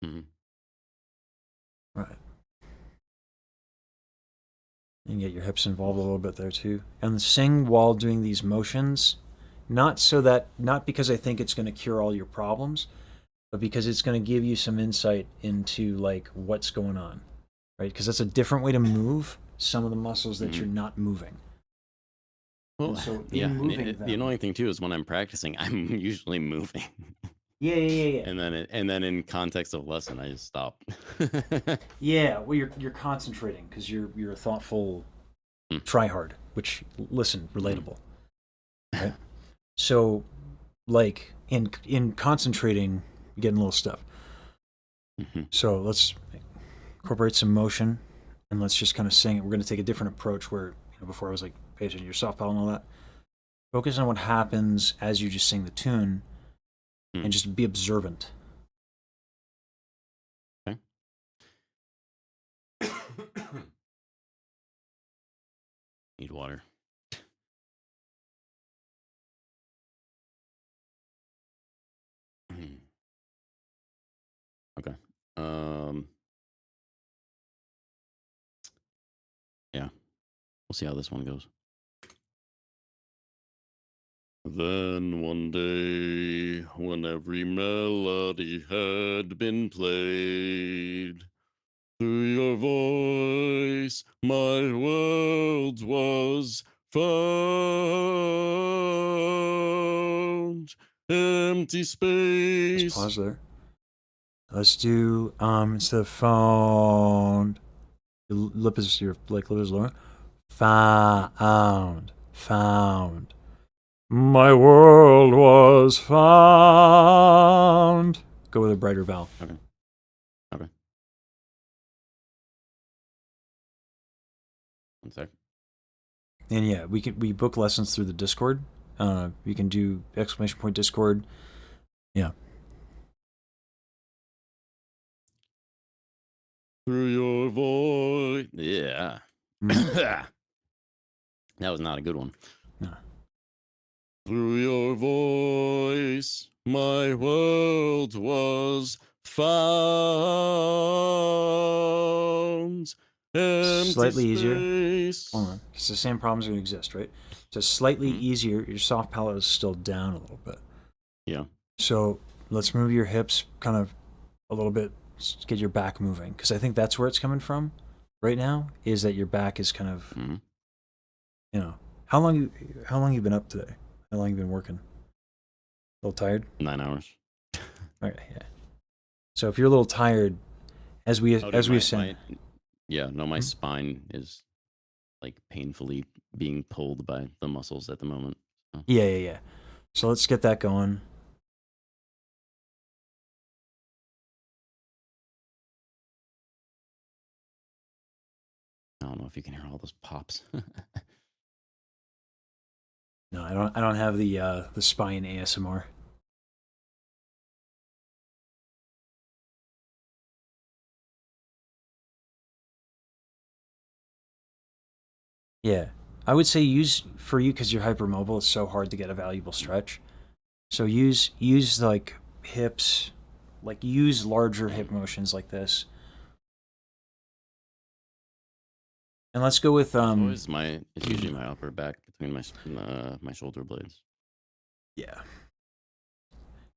Mm-hmm. Right. You can get your hips involved a little bit there too. And sing while doing these motions, not because I think it's going to cure all your problems, but because it's going to give you some insight into like what's going on, right? Because that's a different way to move some of the muscles that you're not moving. Well, so yeah. The annoying thing too is when I'm practicing, I'm usually moving. Yeah. And then in context of lesson, I just stop. Yeah, well, you're concentrating because you're a thoughtful tryhard, which relatable, right? So, like in concentrating, you're getting little stuff. So let's incorporate some motion, and let's just kind of sing it. We're going to take a different approach where before I was like, pay attention to your soft palate and all that. Focus on what happens as you just sing the tune, and just be observant. Need water. Okay. Yeah. We'll see how this one goes. Then one day, when every melody had been played, through your voice my world was found. Empty space. Let's pause there. Let's do instead of found. Your lip is lower. Found. My world was found. Go with a brighter vowel. Okay. Okay. 1 sec. And yeah, we book lessons through the Discord. You can do ! Discord. Yeah. Through your voice. Yeah. That was not a good one. No. Through your voice, my world was found. Slightly easier. Space. Hold on. It's the same problems are going to exist, right? So slightly easier. Your soft palate is still down a little bit. Yeah. So let's move your hips kind of a little bit. Get your back moving, because I think that's where it's coming from right now, is that your back is kind of, you know, how long you been up today? How long you been working? A little tired? 9 hours. Okay, yeah. So if you're a little tired, as we said, my spine is like painfully being pulled by the muscles at the moment. So. Yeah. So let's get that going. I don't know if you can hear all those pops. No, I don't have the spine ASMR. Yeah, I would say use for you, because you're hypermobile. It's so hard to get a valuable stretch. So use like hips, like use larger hip motions like this. And let's go with it's usually my upper back between my shoulder blades. Yeah.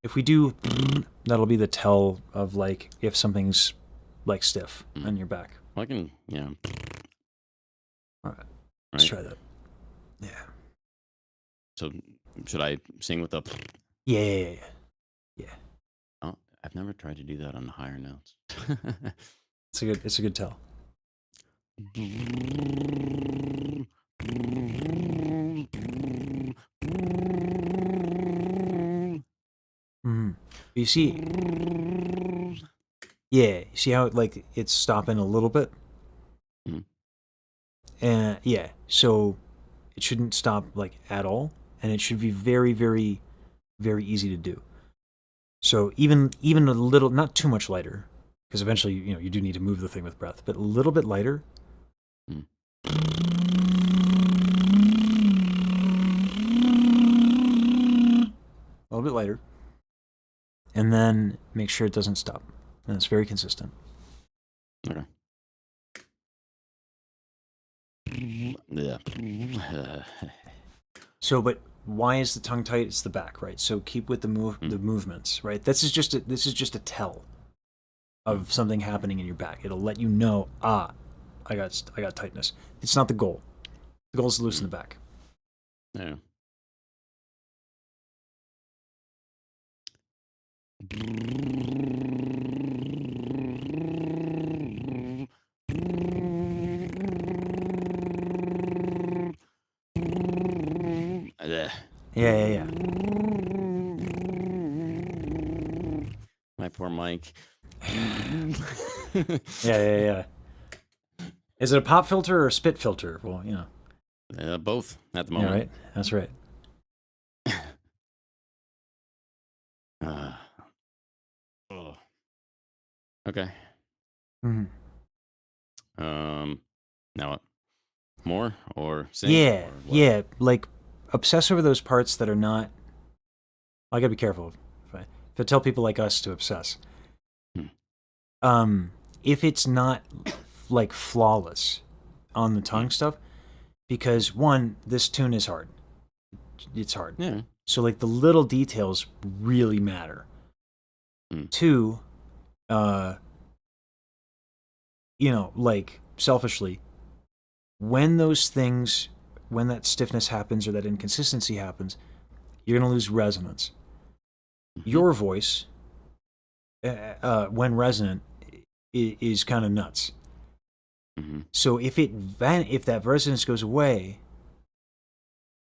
If we do, that'll be the tell of like if something's like stiff on your back. Well, I can, yeah. All right. Let's try that. Yeah. So should I sing with the? Yeah. Oh, I've never tried to do that on higher notes. It's a good tell. You see, you see how like it's stopping a little bit, and so it shouldn't stop like at all, and it should be very, very, very easy to do. So even a little, not too much lighter, because eventually you do need to move the thing with breath, but a little bit lighter. A little bit lighter, and then make sure it doesn't stop, and it's very consistent. Okay. Yeah. So, but why is the tongue tight? It's the back, right? So keep with the movements, right? This is just a tell of something happening in your back. It'll let you know, I got tightness. It's not the goal. The goal is to loosen the back. Yeah. Yeah. My poor mic. Yeah. Is it a pop filter or a spit filter? Well, both at the moment. Yeah, right. That's right. Okay. Now what? More or sing? Yeah, or what? yeah. Like obsess over those parts that are not. I gotta be careful if I tell people like us to obsess. If it's not like flawless on the tongue stuff, because one, this tune is hard. It's hard. Yeah. So like the little details really matter. Two, like selfishly, when that stiffness happens or that inconsistency happens, you're gonna lose resonance. Your voice, when resonant, is kind of nuts. So if that resonance goes away,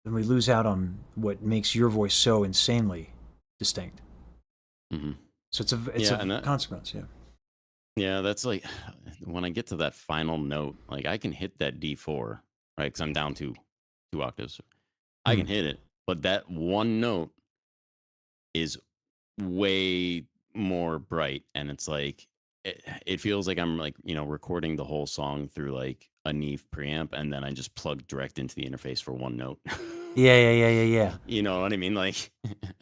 then we lose out on what makes your voice so insanely distinct. So it's a consequence, yeah. Yeah, that's like when I get to that final note, like I can hit that D4, right? Because I'm down two octaves. I can hit it, but that one note is way more bright, and it's like it feels like I'm like recording the whole song through like a Neve preamp, and then I just plug direct into the interface for one note. Yeah. You know what I mean? Like,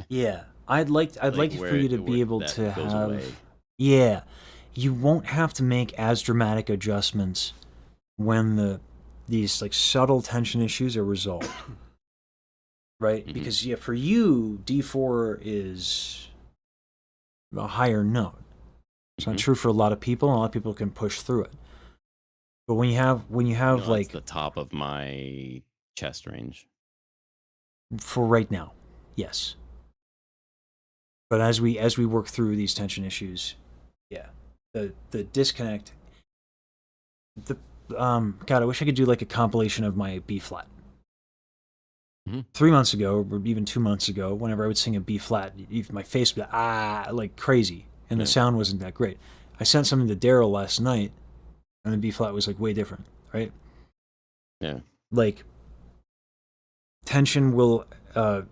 yeah, I'd like for you to be able to goes have. away. Yeah, you won't have to make as dramatic adjustments when these like subtle tension issues are resolved, right? Because for you, D4 is a higher note. It's not true for a lot of people, and a lot of people can push through it. But when you have No, like it's the top of my chest range for right now, yes. But as we work through these tension issues, yeah, the disconnect. God, I wish I could do like a compilation of my B flat. 3 months ago, or even 2 months ago, whenever I would sing a B flat, my face would be like crazy, and the sound wasn't that great. I sent something to Daryl last night, and the B flat was like way different, right? Yeah. Like tension will,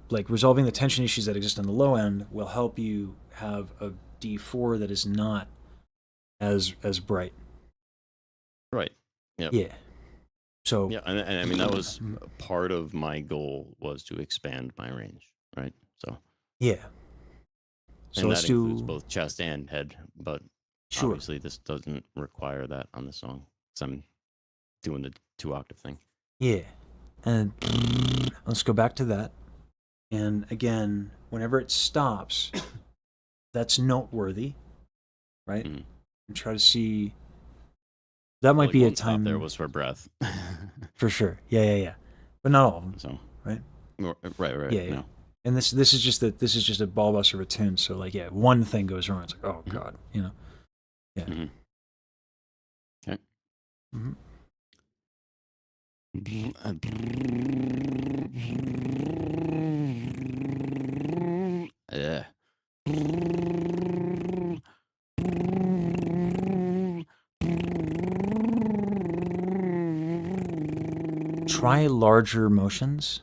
like resolving the tension issues that exist on the low end will help you have a D4 that is not as bright. Right. Yep. Yeah. So yeah, and I mean that was part of my goal was to expand my range, right? So yeah. So and let's that includes both chest and head, but obviously this doesn't require that on the song. So I'm doing the 2-octave thing. Yeah. And let's go back to that. And again, whenever it stops, that's noteworthy, right? And try to see. That might be a time. There was for breath. For sure. Yeah. But not all of them. So right. Right. Yeah. No. And this is just a ball buster of a tune. So like, yeah, one thing goes wrong. It's like, oh god, Yeah. Okay. Yeah. Try larger motions.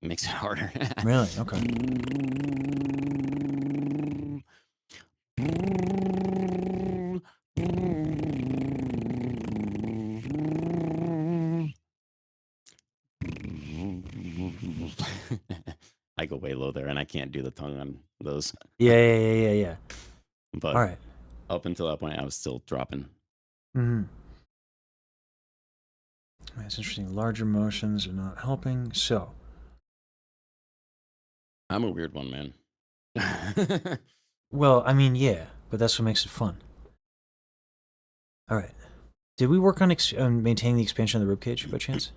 Makes it harder. Really? Okay. I go way low there, and I can't do the tongue on those. Yeah. But all right. Up until that point, I was still dropping. That's interesting. Larger motions are not helping. So I'm a weird one, man. Well, I mean, yeah, but that's what makes it fun. All right. Did we work on maintaining the expansion of the ribcage by chance?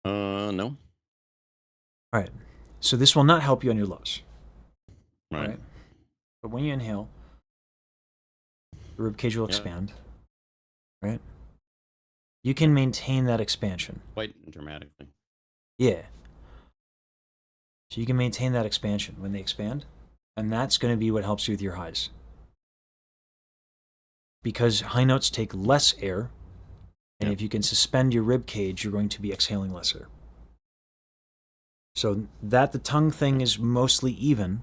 No. All right. So this will not help you on your lows. Right. But when you inhale, the ribcage will expand. Right. You can maintain that expansion. Quite dramatically. Yeah. So you can maintain that expansion when they expand, and that's going to be what helps you with your highs. Because high notes take less air, and if you can suspend your rib cage, you're going to be exhaling less air. So that the tongue thing is mostly even.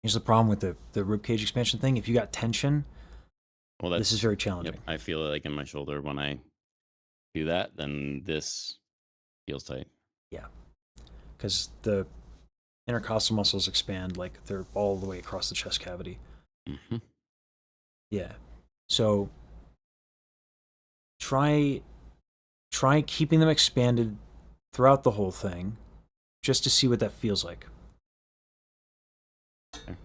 Here's the problem with the rib cage expansion thing. If you got tension, this is very challenging. Yep, I feel it like in my shoulder when I do that, then this feels tight. Yeah. Because the intercostal muscles expand like they're all the way across the chest cavity. Yeah. So try keeping them expanded throughout the whole thing just to see what that feels like. Okay.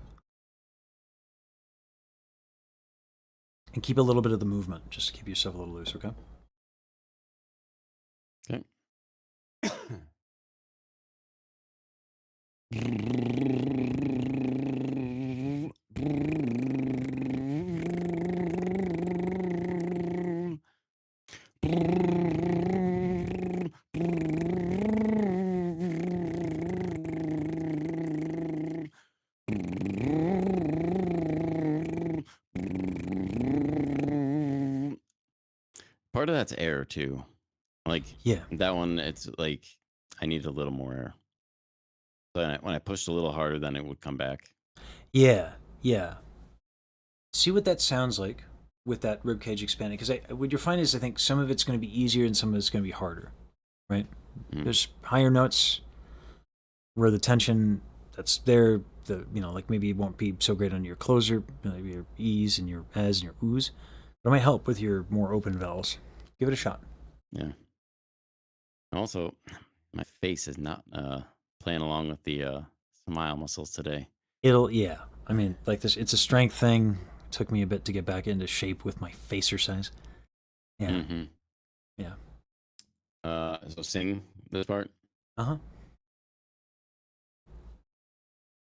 And keep a little bit of the movement just to keep yourself a little loose, okay? Okay. part of that's air too. Like Yeah. that one, it's like I need a little more air. But when I pushed a little harder, then it would come back. Yeah. Yeah. See what that sounds like with that ribcage expanding. Because what you'll find is I think some of it's going to be easier and some of it's going to be harder, right? Mm. There's higher notes where the tension that's there, like maybe it won't be so great on your closer, maybe your E's and your As and your Oo's. But it might help with your more open vowels. Give it a shot. Yeah. Also, my face is not playing along with the smile muscles today. Yeah. I mean, like this, it's a strength thing. It took me a bit to get back into shape with my face exercise. Yeah. Mm-hmm. Yeah. So sing this part. Uh-huh.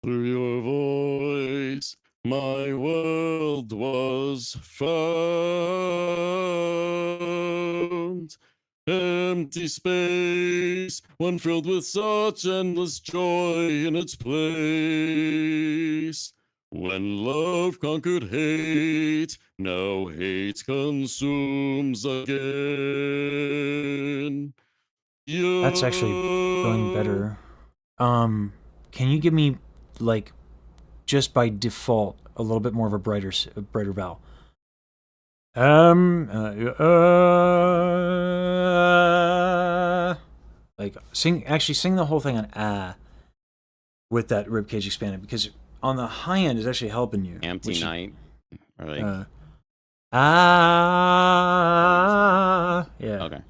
Through your voice, my world was found. Empty space, one filled with such endless joy in its place. When love conquered hate, now hate consumes again. That's actually going better. Can you give me, like, just by default, a little bit more of a brighter vowel? Like sing the whole thing on with that ribcage expanded, because on the high end is actually helping you. Empty night, or like yeah. Okay.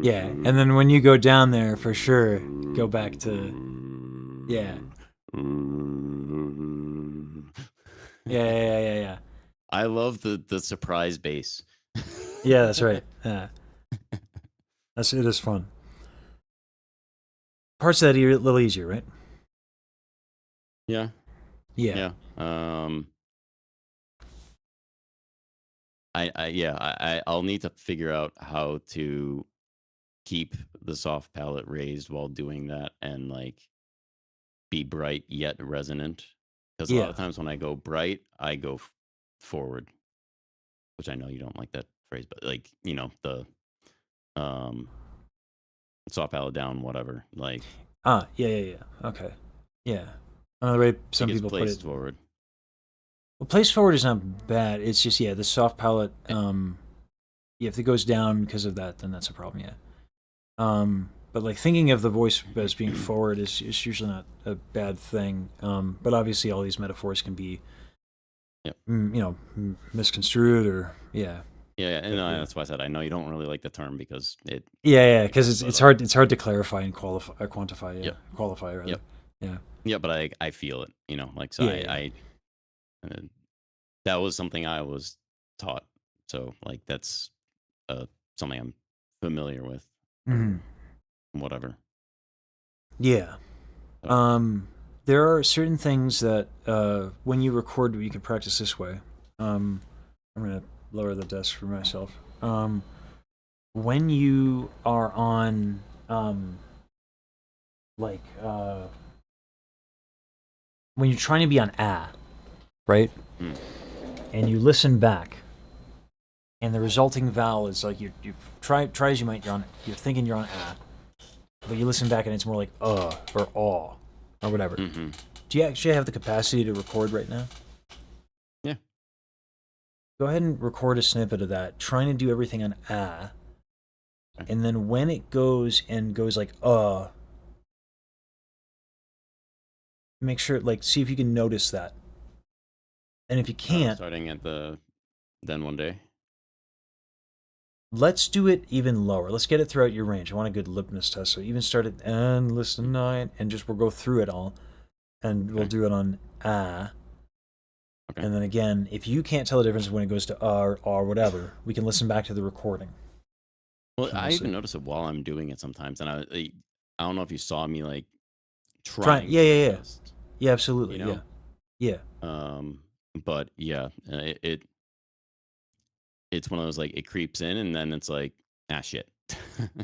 Yeah, and then when you go down there, for sure, go back to, yeah. Yeah. I love the surprise bass. Yeah, that's right. Yeah. It is fun. Parts of that are a little easier, right? Yeah. Yeah. I'll need to figure out how to keep the soft palate raised while doing that and like be bright yet resonant. Because a lot of times when I go bright, I go forward, which I know you don't like that phrase, but like, the soft palate down, whatever. Like yeah. Okay. Yeah. The way some people put it. Forward. Well, place forward is not bad. It's just the soft palate. If it goes down because of that, then that's a problem. Yeah. But like thinking of the voice as being forward is usually not a bad thing. But obviously, all these metaphors can be, misconstrued or Yeah, and that's why I said I know you don't really like the term because it. Yeah, because it's hard. It's hard to clarify and quantify. Yeah, qualify rather. Yep. Yeah. Yeah, but I feel it. I that was something I was taught. So like that's something I'm familiar with. Whatever. Yeah. There are certain things that when you record, you can practice this way. I'm gonna lower the desk for myself. When you are on when you're trying to be on right? And you listen back, and the resulting vowel is like you try as you might, you're thinking you're on but you listen back and it's more like or aw or whatever. Mm-hmm. Do you actually have the capacity to record right now? Yeah. Go ahead and record a snippet of that, trying to do everything on and then when it goes like make sure, like, see if you can notice that. And if you can't, starting at the then one day. Let's do it even lower. Let's get it throughout your range. I want a good lipness test. So even start at and listen 9 and just we'll go through it all. and we'll Okay. do it on ah. Okay. And then again, if you can't tell the difference when it goes to or whatever, we can listen back to the recording. Well, And I we'll even see. notice it while I'm doing it sometimes, and I don't know if you saw me like Try, trying yeah, to yeah, yeah, adjust, yeah, you absolutely, yeah, know. yeah, But yeah, it's one of those like it creeps in, and then it's like shit. yeah,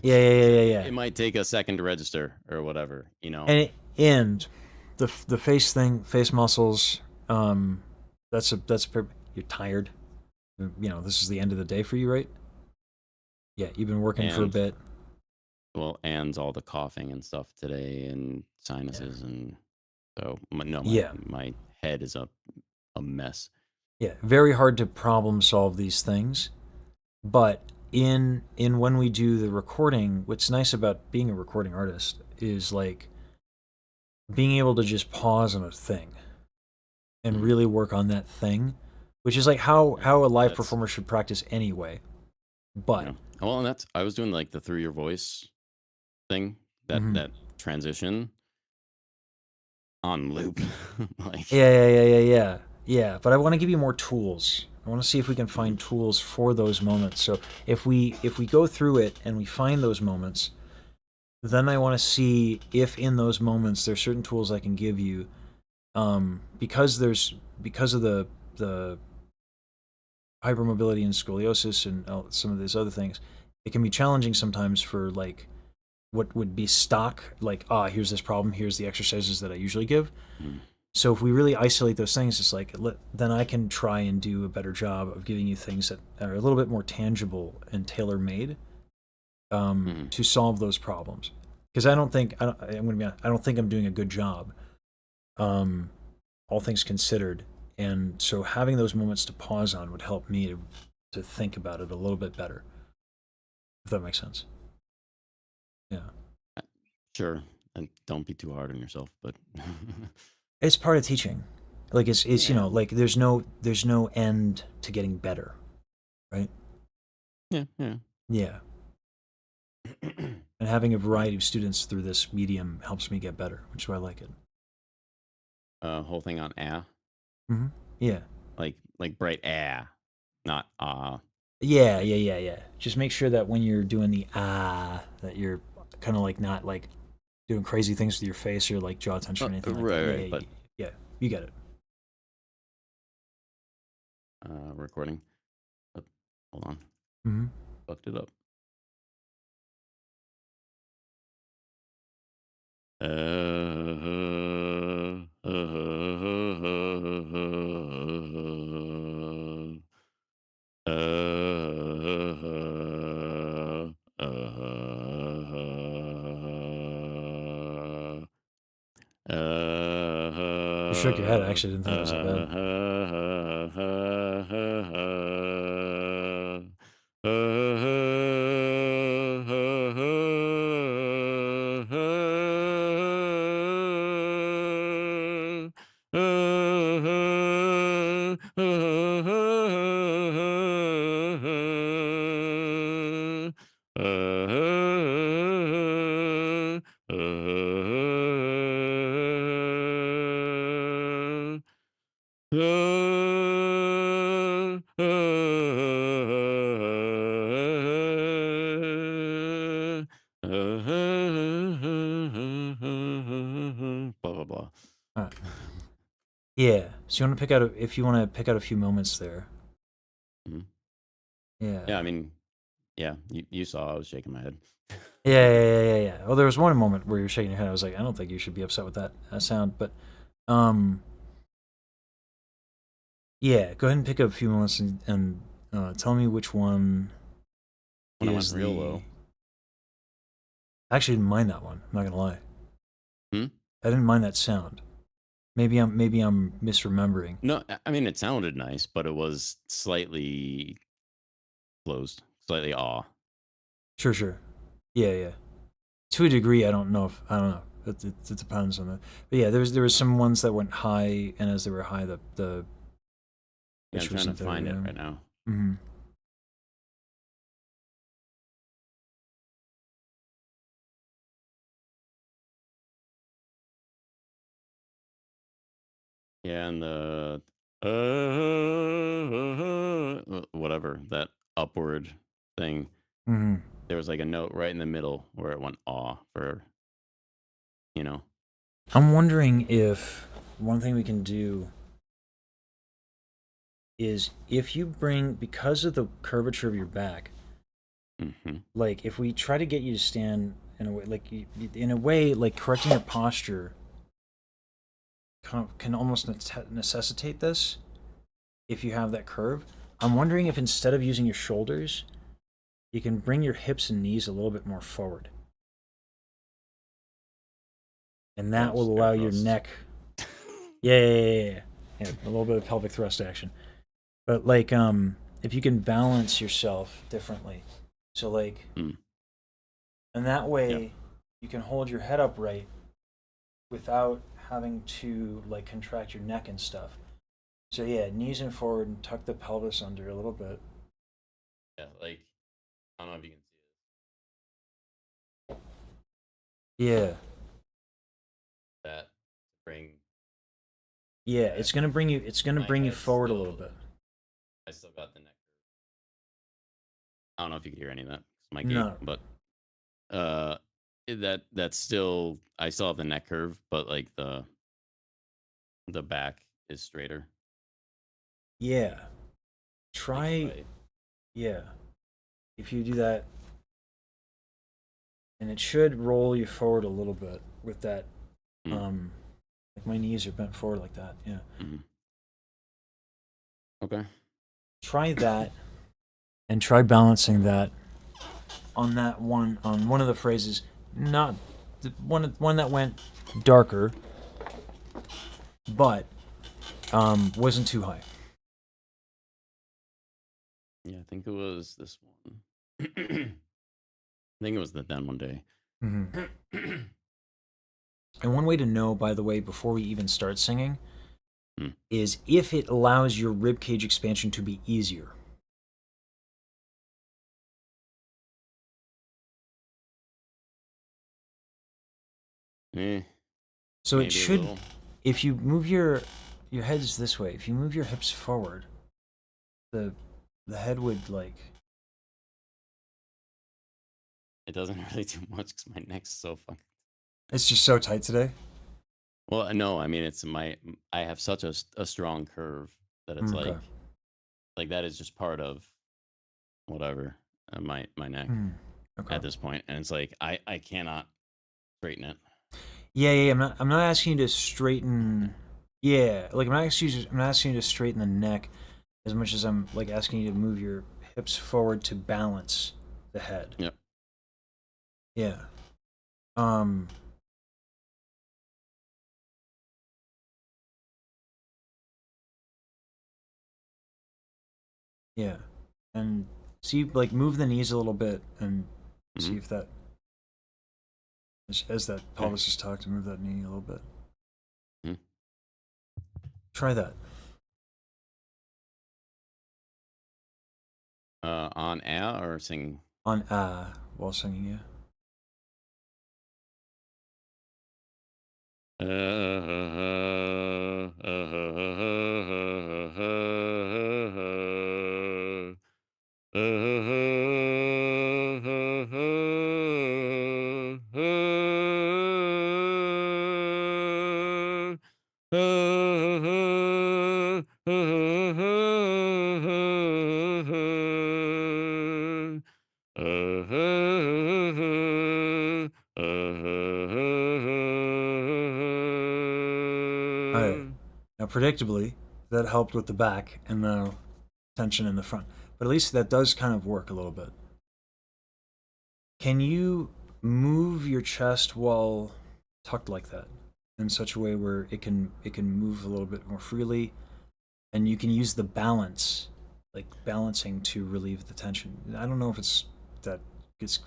yeah, yeah, So yeah, it yeah. might take a second to register or whatever, And the face thing, face muscles. You're tired. This is the end of the day for you, right? Yeah, you've been working for a And bit. well, and all the coughing and stuff today, and Yeah, sinuses, and so no, yeah, my head is a mess. yeah. Very hard to problem solve these things, but in when we do the recording, what's nice about being a recording artist is like being able to just pause on a thing and Mhm. really work on that thing, which is like how Yeah, how a live that's performer should practice anyway. But well, and that's I was doing like the through your voice thing, mhm. that transition on loop, like Yeah, yeah, yeah, yeah, yeah, yeah. But I want to give you more tools. I want to see if we can mhm. find tools for those moments. So if we go through it and we find those moments, then I want to see if in those moments there's certain tools I can give you, because of the hypermobility and scoliosis and some of these other things. It can be challenging sometimes for like what would be stock, like here's this problem, here's the exercises that I usually give. Mhm. So if we really isolate those things, it's like then I can try and do a better job of giving you things that are a little bit more tangible and tailor made, Mhm. to solve those problems. Because I'm going to be honest, I don't think I'm doing a good job, um, all things considered. And so having those moments to pause on would help me to think about it a little bit better, if that makes sense. Yeah, Sure, and don't be too hard on yourself, but it's part of teaching. Like it's yeah, like there's no end to getting better, right? yeah, yeah. Yeah. And having a variety of students through this medium helps me get better, which is why I like it. Whole thing on Hmm. Yeah. like bright not Yeah, yeah, yeah, yeah. Just make sure that when you're doing the that you're kind of like not like doing crazy things with your face or like jaw tension or anything like that. right, Yeah, right, yeah, but yeah. You get it. recording. Oh, hold on, Hmm. fucked it up. You shook your head. I actually didn't think it was that bad. Blah blah blah. All right. Yeah. So you want to pick out if you want to pick out a few moments there. Mhm. Yeah. Yeah, I mean, yeah, you saw I was shaking my head. Yeah, yeah, yeah, yeah, yeah. Well, there was one moment where you were shaking your head. I was like, I don't think you should be upset with that sound, but um, yeah. Go ahead and pick up a few moments and tell me which one When I went is real the. low. I actually didn't mind that one. I'm not gonna lie. Hmm? I didn't mind that sound. Maybe I'm misremembering. No, I mean it sounded nice, but it was slightly closed, slightly awe. Sure, sure. Yeah, yeah. To a degree, I don't know. It depends on the. But yeah, there was some ones that went high, and as they were high, the Yeah, I'm pitch trying to wasn't there. find it Yeah. right now. Mm-hmm. Yeah, and the whatever that upward thing. Mm-hmm. There was like a note right in the middle where it went aw for, you know. I'm wondering if one thing we can do is if you bring, because of the curvature of your back, Mm-hmm. like if we try to get you to stand in a way, like in a way, like correcting your posture can almost necessitate this if you have that curve. I'm wondering if instead of using your shoulders, you can bring your hips and knees a little bit more forward. And that will allow your neck. Yeah, a little bit of pelvic thrust action. But like, if you can balance yourself differently, so like, and that way you can hold your head upright without having to like contract your neck and stuff. So yeah, knees in forward and tuck the pelvis under a little bit. Yeah, like I don't know if you can see Yeah. that. Bring. Yeah, it's gonna bring you. It's gonna My bring you head's forward a still- little bit. I still got the neck. I don't know if you can hear any of that. It's my No. gate, but that's still, I still have the neck curve, but like the back is straighter. Yeah. Try. Like Yeah. If you do that, and it should roll you forward a little bit with that. Like my knees are bent forward like that. Yeah. Mm-hmm. Okay. Try that, and try balancing that on that one, on one of the phrases, not the one that went darker, but wasn't too high. Yeah, I think it was this one. I think it was the then one day. Mm-hmm. And one way to know, by the way, before we even start singing, is if it allows your rib cage expansion to be easier. So it should, if you move your heads this way, if you move your hips forward, the head would like. It doesn't really do much because my neck's so fucking. It's just so tight today. Well, no, I mean I have such a strong curve that it's Okay. like that is just part of whatever my neck Okay. at this point, and it's like I cannot straighten it. Yeah. I'm not asking you to straighten. Yeah, like I'm not asking you to straighten the neck as much as I'm like asking you to move your hips forward to balance the head. Yep. Yeah. Yeah. And see, like, move the knees a little bit and see if that, as that pelvis is tucked, move that knee a little bit. Try that. On air or singing? On while singing, yeah. Now, predictably, that helped with the back and the tension in the front. But at least that does kind of work a little bit. Can you move your chest while tucked like that in such a way where it can move a little bit more freely, and you can use the balance, like balancing, to relieve the tension? I don't know if it's a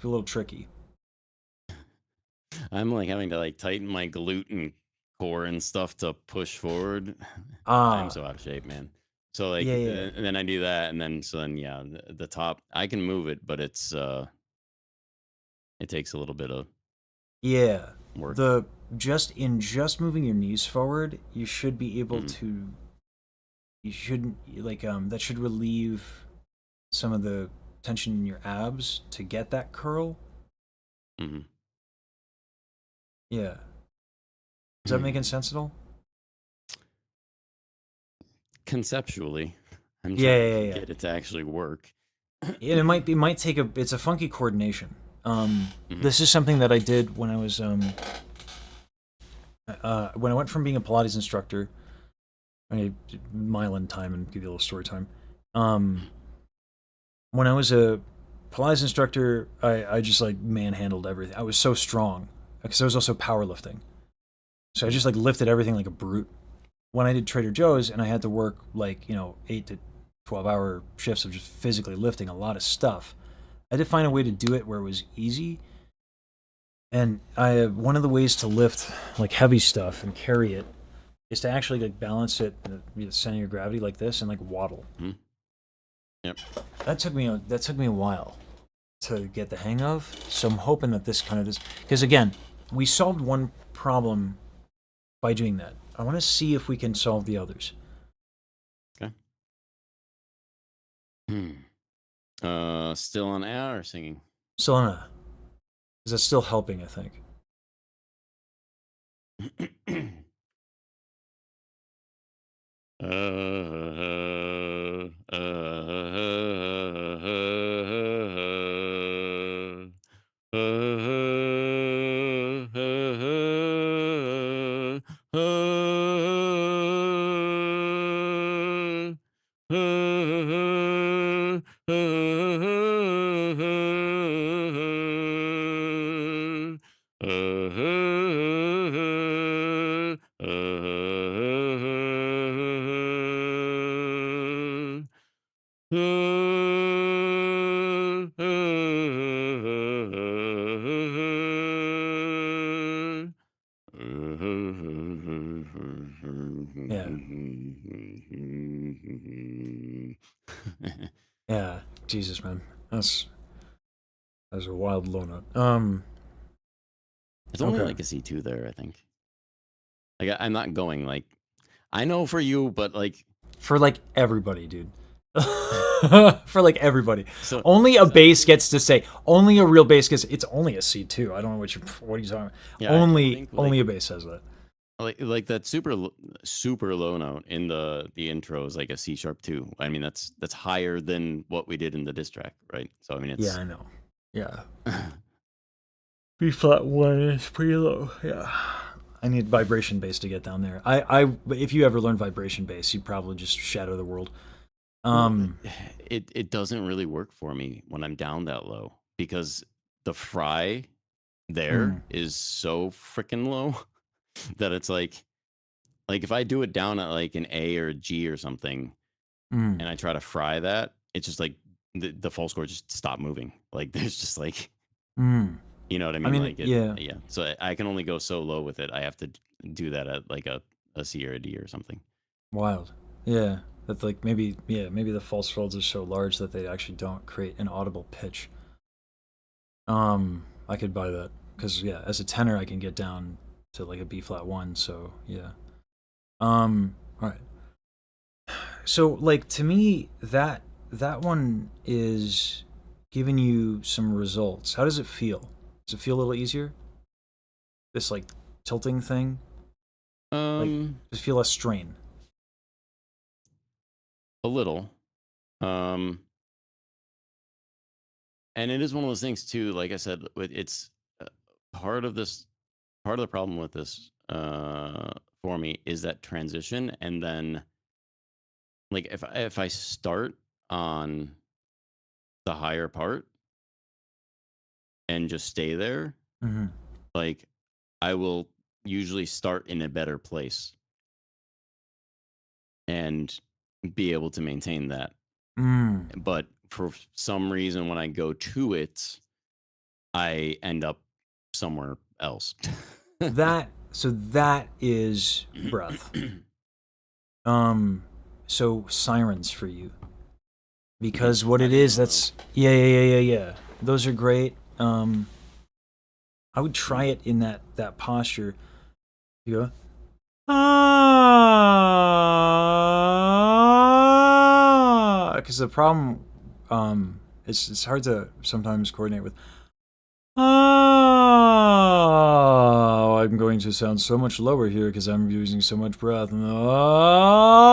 little tricky. I'm like having to like tighten my glute and core and stuff to push forward. I'm so out of shape, man. So like, and then I do that, and then yeah, the top I can move it, but it's it takes a little bit of work. just moving your knees forward, you should be able to. You shouldn't that should relieve some of the tension in your abs to get that curl. Mm-hmm. Yeah. Is that making sense at all? Conceptually, I'm Yeah, trying yeah, to yeah. get it to actually work. Yeah, it might take it's a funky coordination. This is something that I did when I was when I went from being a Pilates instructor. I mile in time and give you a little story time. When I was a Pilates instructor, I just like manhandled everything. I was so strong because I was also powerlifting. So I just like lifted everything like a brute. When I did Trader Joe's and I had to work like, 8 to 12-hour shifts of just physically lifting a lot of stuff, I had to find a way to do it where it was easy. And one of the ways to lift like heavy stuff and carry it is to actually like balance it in the center of your gravity like this and like waddle. Mm-hmm. Yep. That took me a while to get the hang of. So I'm hoping that this kind of does, because again, we solved one problem by doing that. I want to see if we can solve the others. Okay. Still on air or singing? Selena, is that still helping? I think. Yeah. Yeah. Jesus, man. That's a wild low note. It's only Okay. like a C2 there, I think. Like I'm not going like, I know for you, but like for like everybody, dude. For like everybody. So only a bass gets to say. Only a real bass gets. It's only a C2. I don't know what are you talking about. Yeah, only a bass says that. Like that super low note in the intro is like a C sharp 2. I mean that's higher than what we did in the diss track, right? So I mean it's I know. Yeah. B flat 1 is pretty low. Yeah. I need vibration bass to get down there. If you ever learn vibration bass, you'd probably just shatter the world. It doesn't really work for me when I'm down that low because the fry there is so freaking low that it's like if I do it down at like an A or a G or something and I try to fry that, it's just like the false chord just stop moving. Like there's just like you know what I mean? Like yeah. So I can only go so low with it. I have to do that at like a C or a D or something. Wild. Yeah. That like maybe the false folds are so large that they actually don't create an audible pitch. I could buy that because as a tenor I can get down to like a B flat 1. So yeah. All right. So like to me that one is giving you some results. How does it feel? Does it feel a little easier? This like tilting thing. Like does it feel less strain? A little. And it is one of those things too, like I said, it's part of the problem with this for me is that transition. And then like if I start on the higher part and just stay there, like I will usually start in a better place and be able to maintain that. But for some reason, when I go to it, I end up somewhere else. that is breath. So sirens for you. Because what it is, that's yeah. Those are great. I would try it in that posture. You go, ah, because the problem, it's hard to sometimes coordinate with. Oh, I'm going to sound so much lower here because I'm using so much breath. Ah,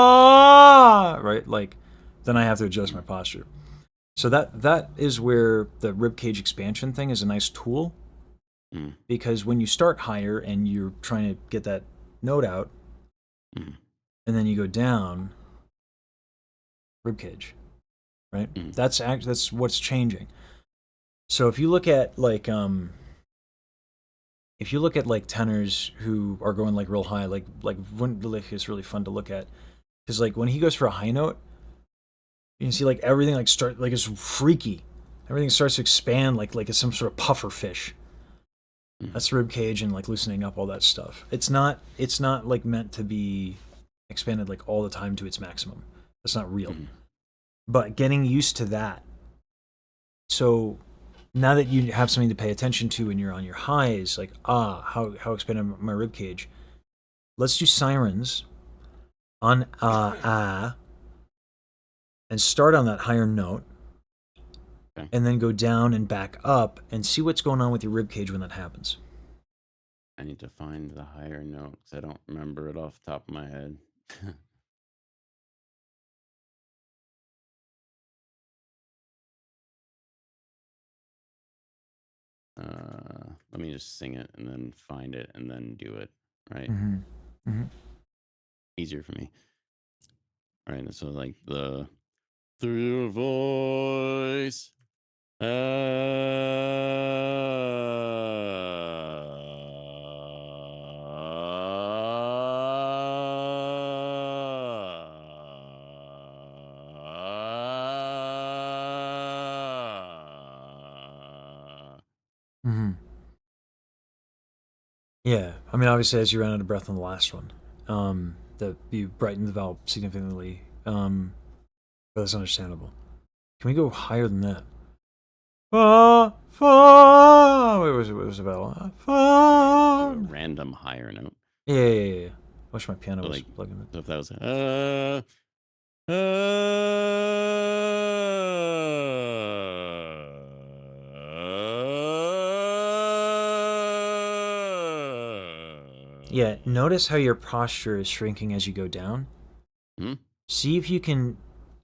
right, like, then I have to adjust my posture. So that is where the ribcage expansion thing is a nice tool, because when you start higher and you're trying to get that note out, and then you go down, ribcage, right? That's what's changing. So if you look at like tenors who are going like real high, like Wunderlich is really fun to look at, because like when he goes for a high note, you can see like everything like start like it's freaky. Everything starts to expand like it's some sort of puffer fish. That's rib cage and like loosening up all that stuff. It's not like meant to be expanded like all the time to its maximum. That's not real. But getting used to that. So now that you have something to pay attention to and you're on your highs, like how expanded my rib cage. Let's do sirens on and start on that higher note. Okay. And then go down and back up and see what's going on with your rib cage when that happens. I need to find the higher note because I don't remember it off the top of my head. Let me just sing it and then find it and then do it, right? Easier for me. All right, so like the through your voice. Yeah, I mean, obviously, as you ran out of breath on the last one, you brightened the valve significantly. But that's understandable. Can we go higher than that? What was it about? A random higher note. Yeah. Wish my piano so was like, plugging it. So if that was yeah, notice how your posture is shrinking as you go down. See if you can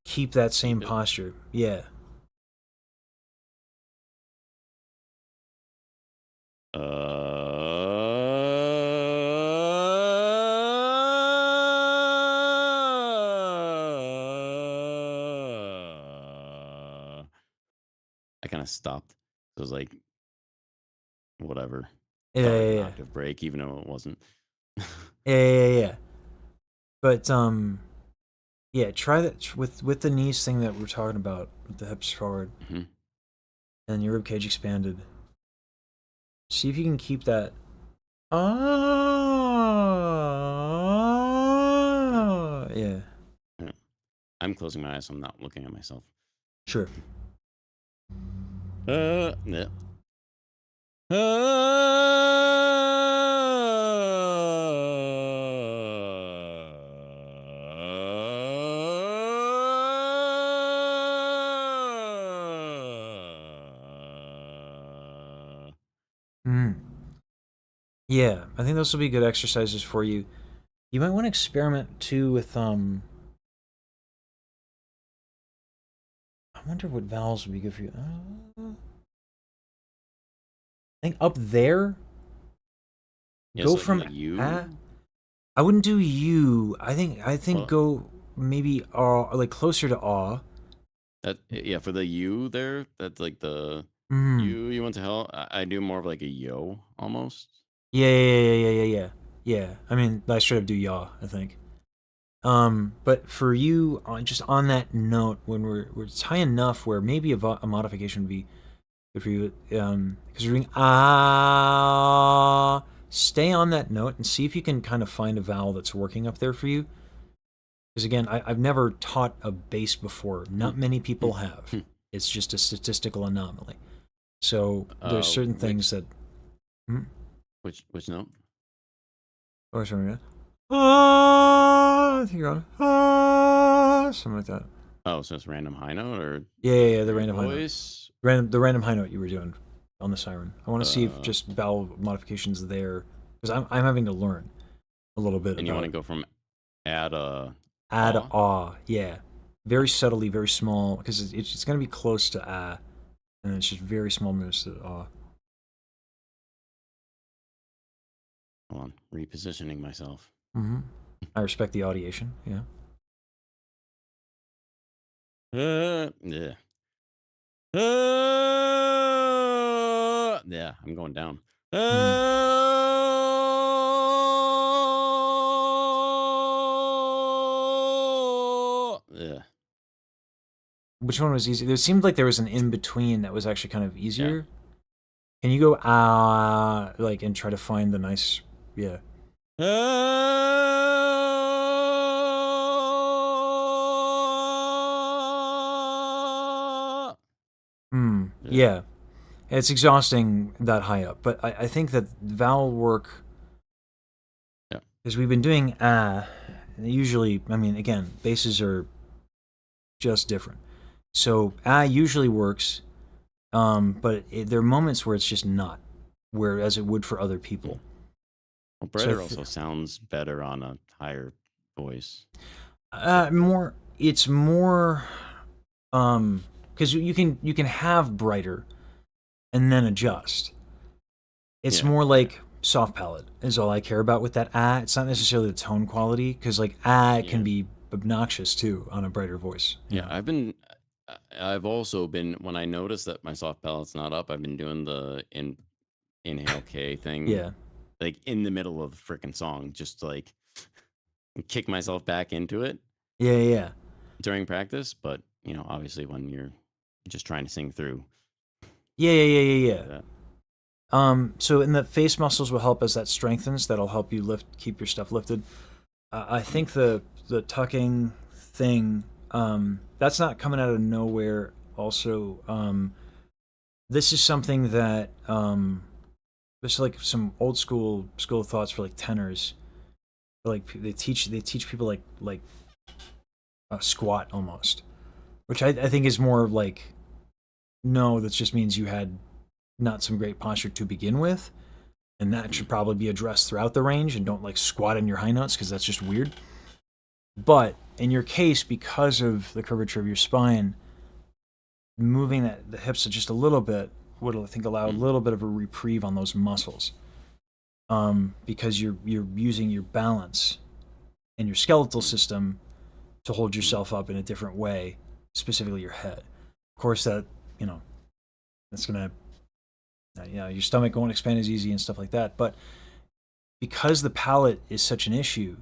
keep that same posture. Yeah. I kind of stopped. So it was like, whatever. Yeah, Felt like an yeah. octave break, even though it wasn't. Yeah. But yeah, try that with the knees thing that we're talking about, with the hips forward, and your rib cage expanded. See if you can keep that. Yeah. I'm closing my eyes, so I'm not looking at myself. Sure. Yeah. Yeah, I think those will be good exercises for you. You might want to experiment too with I wonder what vowels would be good for you. I think up there. Yeah, Go so from you. I wouldn't do you. I think well, go maybe like closer to awe. That for the you there. That's like the you want to hell. I do more of like a yo almost. Yeah. I mean, I straight up do yaw, I think. But for you, just on that note, when we're it's high enough where maybe a modification would be good for you. Because we're doing ah, stay on that note and see if you can kind of find a vowel that's working up there for you. Because again, I've never taught a bass before. Not many people have. It's just a statistical anomaly. So there's certain things that. Which note? Or something. I think you're on. Something like that. Oh, so it's random high note or Yeah, the your random high note. voice? The random high note you were doing on the siren. I want to see if just vowel modifications there, because I'm having to learn a little bit. And you want to go from add aw, yeah, very subtly, very small, because it's going to be close to and it's just very small moves to aw. Hold on, repositioning myself. I respect the audiation. Yeah. Yeah. Yeah, I'm going down. Yeah. Which one was easy? There seemed like there was an in between that was actually kind of easier. Yeah. Can you go like and try to find the nice yeah. Yeah. It's exhausting that high up, but I think that vowel work, because we've been doing usually, I mean, again, basses are just different. So usually works, but there are moments where it's just not, whereas it would for other people. Well, brighter also sounds better on a higher voice. It's more, because you can have brighter and then adjust. It's more like soft palate is all I care about with that It's not necessarily the tone quality, because like can be obnoxious too on a brighter voice. Yeah, I've also been, when I notice that my soft palate's not up, I've been doing the inhale K thing. Yeah. Like in the middle of the freaking song, just to, like, kick myself back into it. Yeah. During practice, but you know, obviously when you're just trying to sing through. Yeah. So in the face muscles will help as that strengthens. That'll help you keep your stuff lifted. I think the tucking thing, that's not coming out of nowhere. Also, this is something that there's like some old school of thoughts for like tenors. Like they teach people like a squat almost, which I think is more like, no, that just means you had not some great posture to begin with, and that should probably be addressed throughout the range, and don't like squat in your high notes, because that's just weird. But in your case, because of the curvature of your spine, moving the hips just a little bit would, I think, allow a little bit of a reprieve on those muscles, because you're using your balance and your skeletal system to hold yourself up in a different way, specifically your head. Of course, that that's gonna your stomach won't expand as easy and stuff like that. But because the palate is such an issue,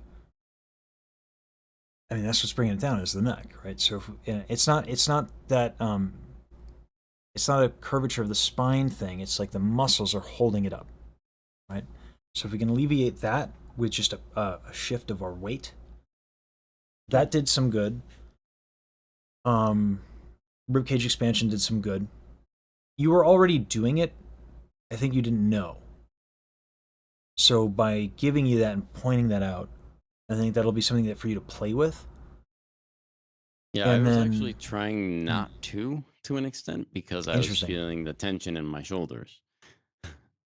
I mean, that's what's bringing it down, is the neck, right? So it's not that it's not a curvature of the spine thing. It's like the muscles are holding it up, right? So if we can alleviate that with just a shift of our weight, that did some good. Ribcage expansion did some good. You were already doing it. I think you didn't know. So by giving you that and pointing that out, I think that'll be something that for you to play with. Yeah, I was actually trying not to an extent, because I was feeling the tension in my shoulders.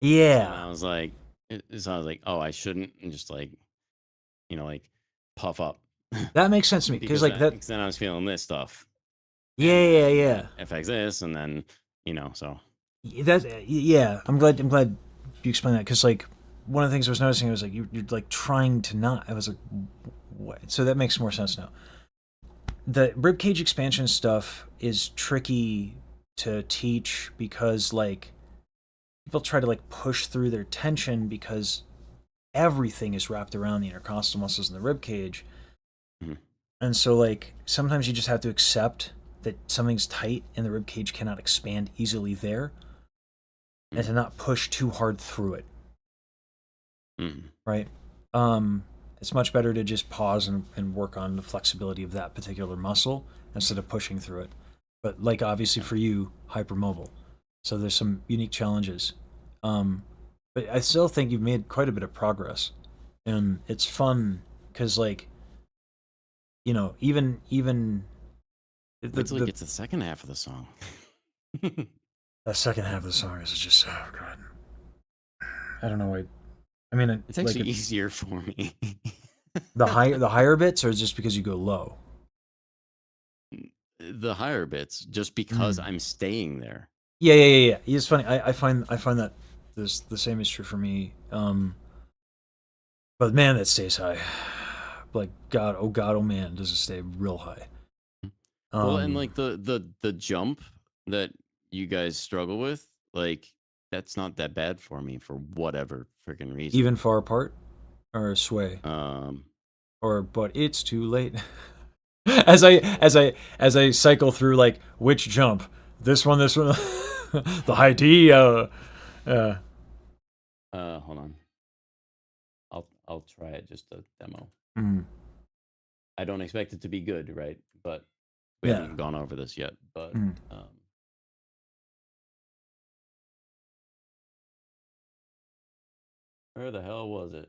Yeah. And I was like, oh, I shouldn't, and just like, like puff up. That makes sense to me, because like because then I was feeling this stuff. Yeah. Affects this, and then so. I'm glad you explained that, because like one of the things I was noticing, was like you're like trying to not. I was like, what? So that makes more sense now. The ribcage expansion stuff is tricky to teach, because like people try to like push through their tension, because everything is wrapped around the intercostal muscles in the ribcage. And so like sometimes you just have to accept that something's tight and the ribcage cannot expand easily there, and to not push too hard through it. Right? It's much better to just pause and work on the flexibility of that particular muscle instead of pushing through it. But like obviously for you, hypermobile, so there's some unique challenges. But I still think you've made quite a bit of progress and it's fun because like even Wait till he gets the second half of the song. the second half of the song is just oh god. I don't know why. I mean, It's actually easier for me. the higher bits, or just because you go low. The higher bits, just because I'm staying there. Yeah. It's funny. I find that the same is true for me. But man, that stays high. Like God, oh man, does it stay real high? Well, and like the jump that you guys struggle with, like that's not that bad for me for whatever freaking reason. Even far apart, or sway, or but it's too late. as I cycle through like which jump, this one, the high D. Hold on. I'll try it, just a demo. I don't expect it to be good, right? But we haven't gone over this yet. But where the hell was it?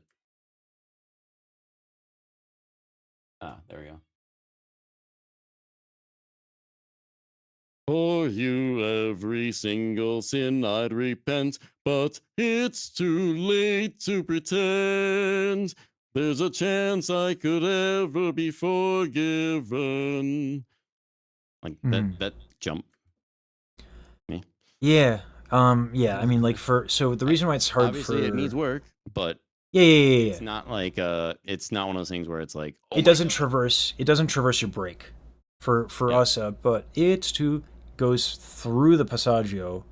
Ah, there we go. For you, every single sin I'd repent, but it's too late to pretend. There's a chance I could ever be forgiven. Like that jump. Me. Yeah. Yeah. I mean, like so the reason why it's hard obviously it needs work, but yeah. It's not like it's not one of those things where it's like it doesn't traverse your break for us, but it too goes through the passaggio,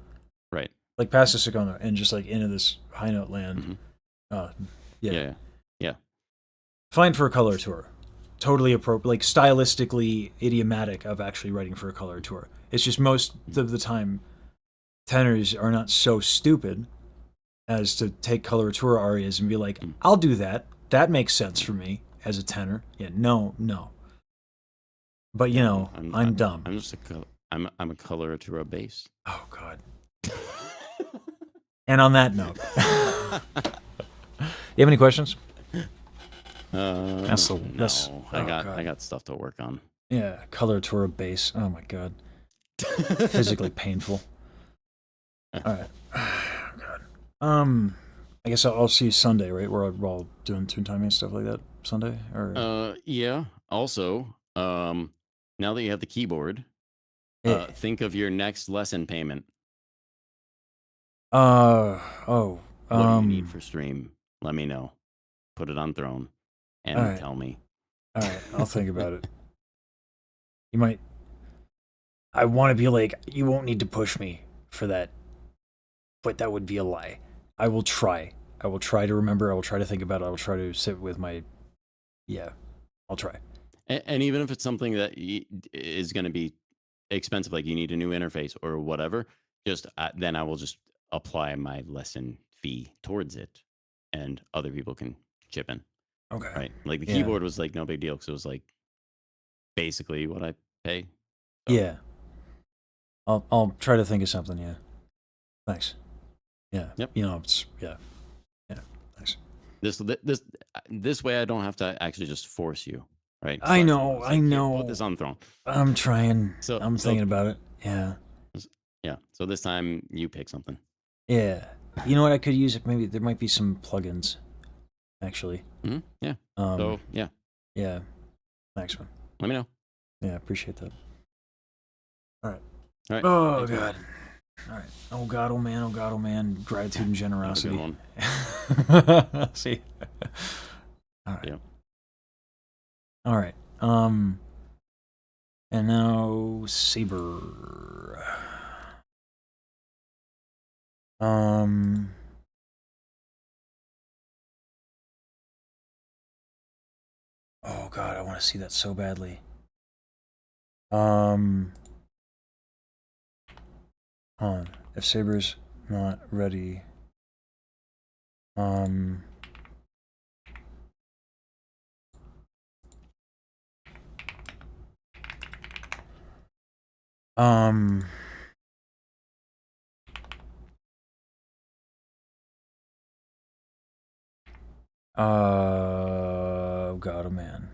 right? Like past the secondo and just like into this high note land. Yeah. Fine for a color tour. Totally appropriate, like stylistically idiomatic of actually writing for a color tour. It's just most of the time, tenors are not so stupid as to take color tour arias and be like, I'll do that. That makes sense for me as a tenor. Yeah, no. But you know, I'm dumb. I'm just I'm a coloratura bass. Oh God. And on that note, you have any questions? I got stuff to work on. Yeah, coloratura bass. Oh my God. Physically painful. All right. God. I guess I'll see you Sunday, right? We're all doing tune timing and stuff like that Sunday, or yeah. Also, now that you have the keyboard, think of your next lesson payment. What do you need for stream? Let me know. Put it on Throne and tell me. All right, I'll think about it. You might. I want to be like, you won't need to push me for that, but that would be a lie. I will try. I will try to remember. I will try to think about it. I will try to sit with my. Yeah, I'll try. And even if it's something that is going to be expensive, like you need a new interface or whatever, just then I will just apply my lesson fee towards it, and other people can chip in. Okay. Right. Like the keyboard was like no big deal because it was like basically what I pay. So. Yeah. I'll try to think of something. Yeah. Thanks. Yeah. Yep. You know, it's yeah. Thanks. This way I don't have to actually just force you. Right. I know. Put this on Throne. I'm trying. So I'm thinking about it. Yeah. Yeah. So this time you pick something. Yeah. You know what I could use? Maybe there might be some plugins. Actually. Yeah. So yeah. Yeah. Thanks, man. Let me know. Yeah, appreciate that. All right. Oh God. All right. Oh God. Oh man. Oh God. Oh man. Gratitude and generosity. Have a good one. See. All right. Yeah. All right. And now Saber. Oh God, I want to see that so badly. Hold on. If Saber's not ready. God, oh man.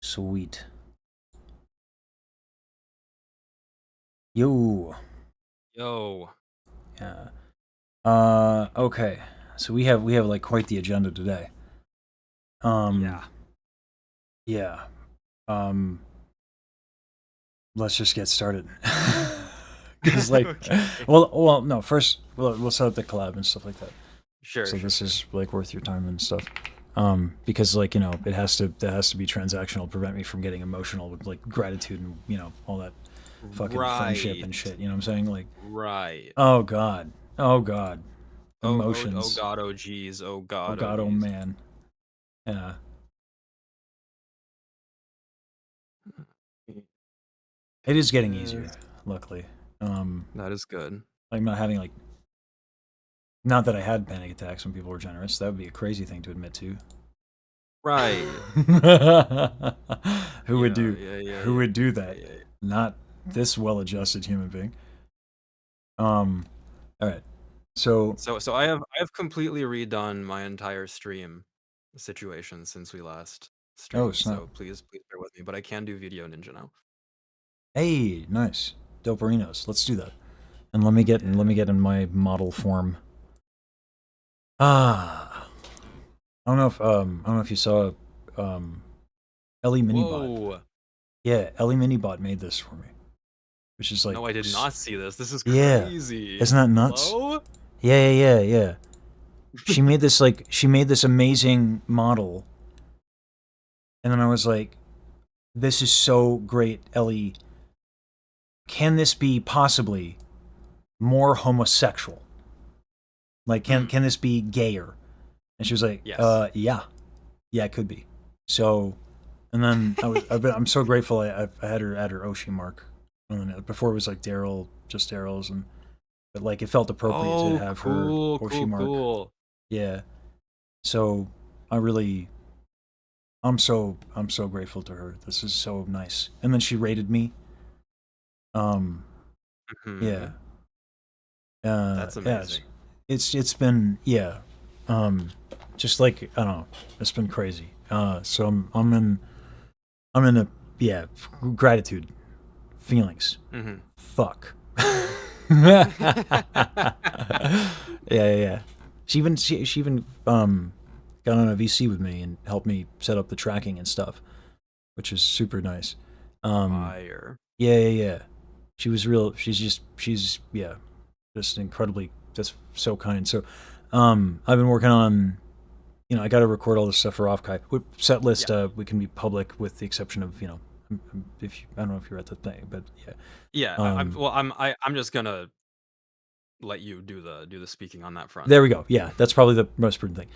Sweet. Yo. Yo. Yeah. Okay. So we have like quite the agenda today. Yeah. Yeah. Let's just get started. Because like, Okay. well, no. First, we'll set up the collab and stuff like that. Sure. So sure, this sure. is like worth your time and stuff. Because like it has to be transactional, prevent me from getting emotional with like gratitude and all that fucking friendship and shit. You know what I'm saying? Like, Right. oh god, Oh emotions. god, oh geez, oh Oh god, god, oh geez. man. Yeah. It is getting easier, luckily. That is good. I'm not having like, not that I had panic attacks when people were generous. That would be a crazy thing to admit to. Right. Who would do? Yeah, who would do that? yeah. Not this well-adjusted human being. All right. So So I have completely redone my entire stream situation since we last streamed. snap. So please bear with me. But I can do Video Ninja now. Hey, nice. Doperinos. Let's do that. And let me get in my model form. I don't know if you saw Ellie Minibot. Whoa. Yeah, Ellie Minibot made this for me. Which is like, No, I did not see this. This is Yeah. crazy. Isn't that nuts? Hello? Yeah. She made this amazing model. And then I was like, this is so great, Ellie. Can this be possibly more homosexual? Like, can this be gayer? And she was like, Yes. yeah, it could be. So, and then I'm so grateful I had her add her Oshi mark. And then before it was like Daryl, just Daryl's, but like it felt appropriate to have her Oshi mark. Cool. Yeah. So I'm so grateful to her. This is so nice. And then she rated me. Yeah. That's amazing. It's been just like I don't know. It's been crazy. So I'm in a gratitude feelings. Fuck. Yeah. She even got on a VC with me and helped me set up the tracking and stuff, which is super nice. Fire. Yeah. She's just incredibly, just so kind. So, I've been working on, I got to record all this stuff for Offkai. Set list, we can be public with the exception of, I don't know if you're at the thing, but yeah. Yeah. I'm just gonna let you do the speaking on that front. There we go. Yeah, that's probably the most prudent thing.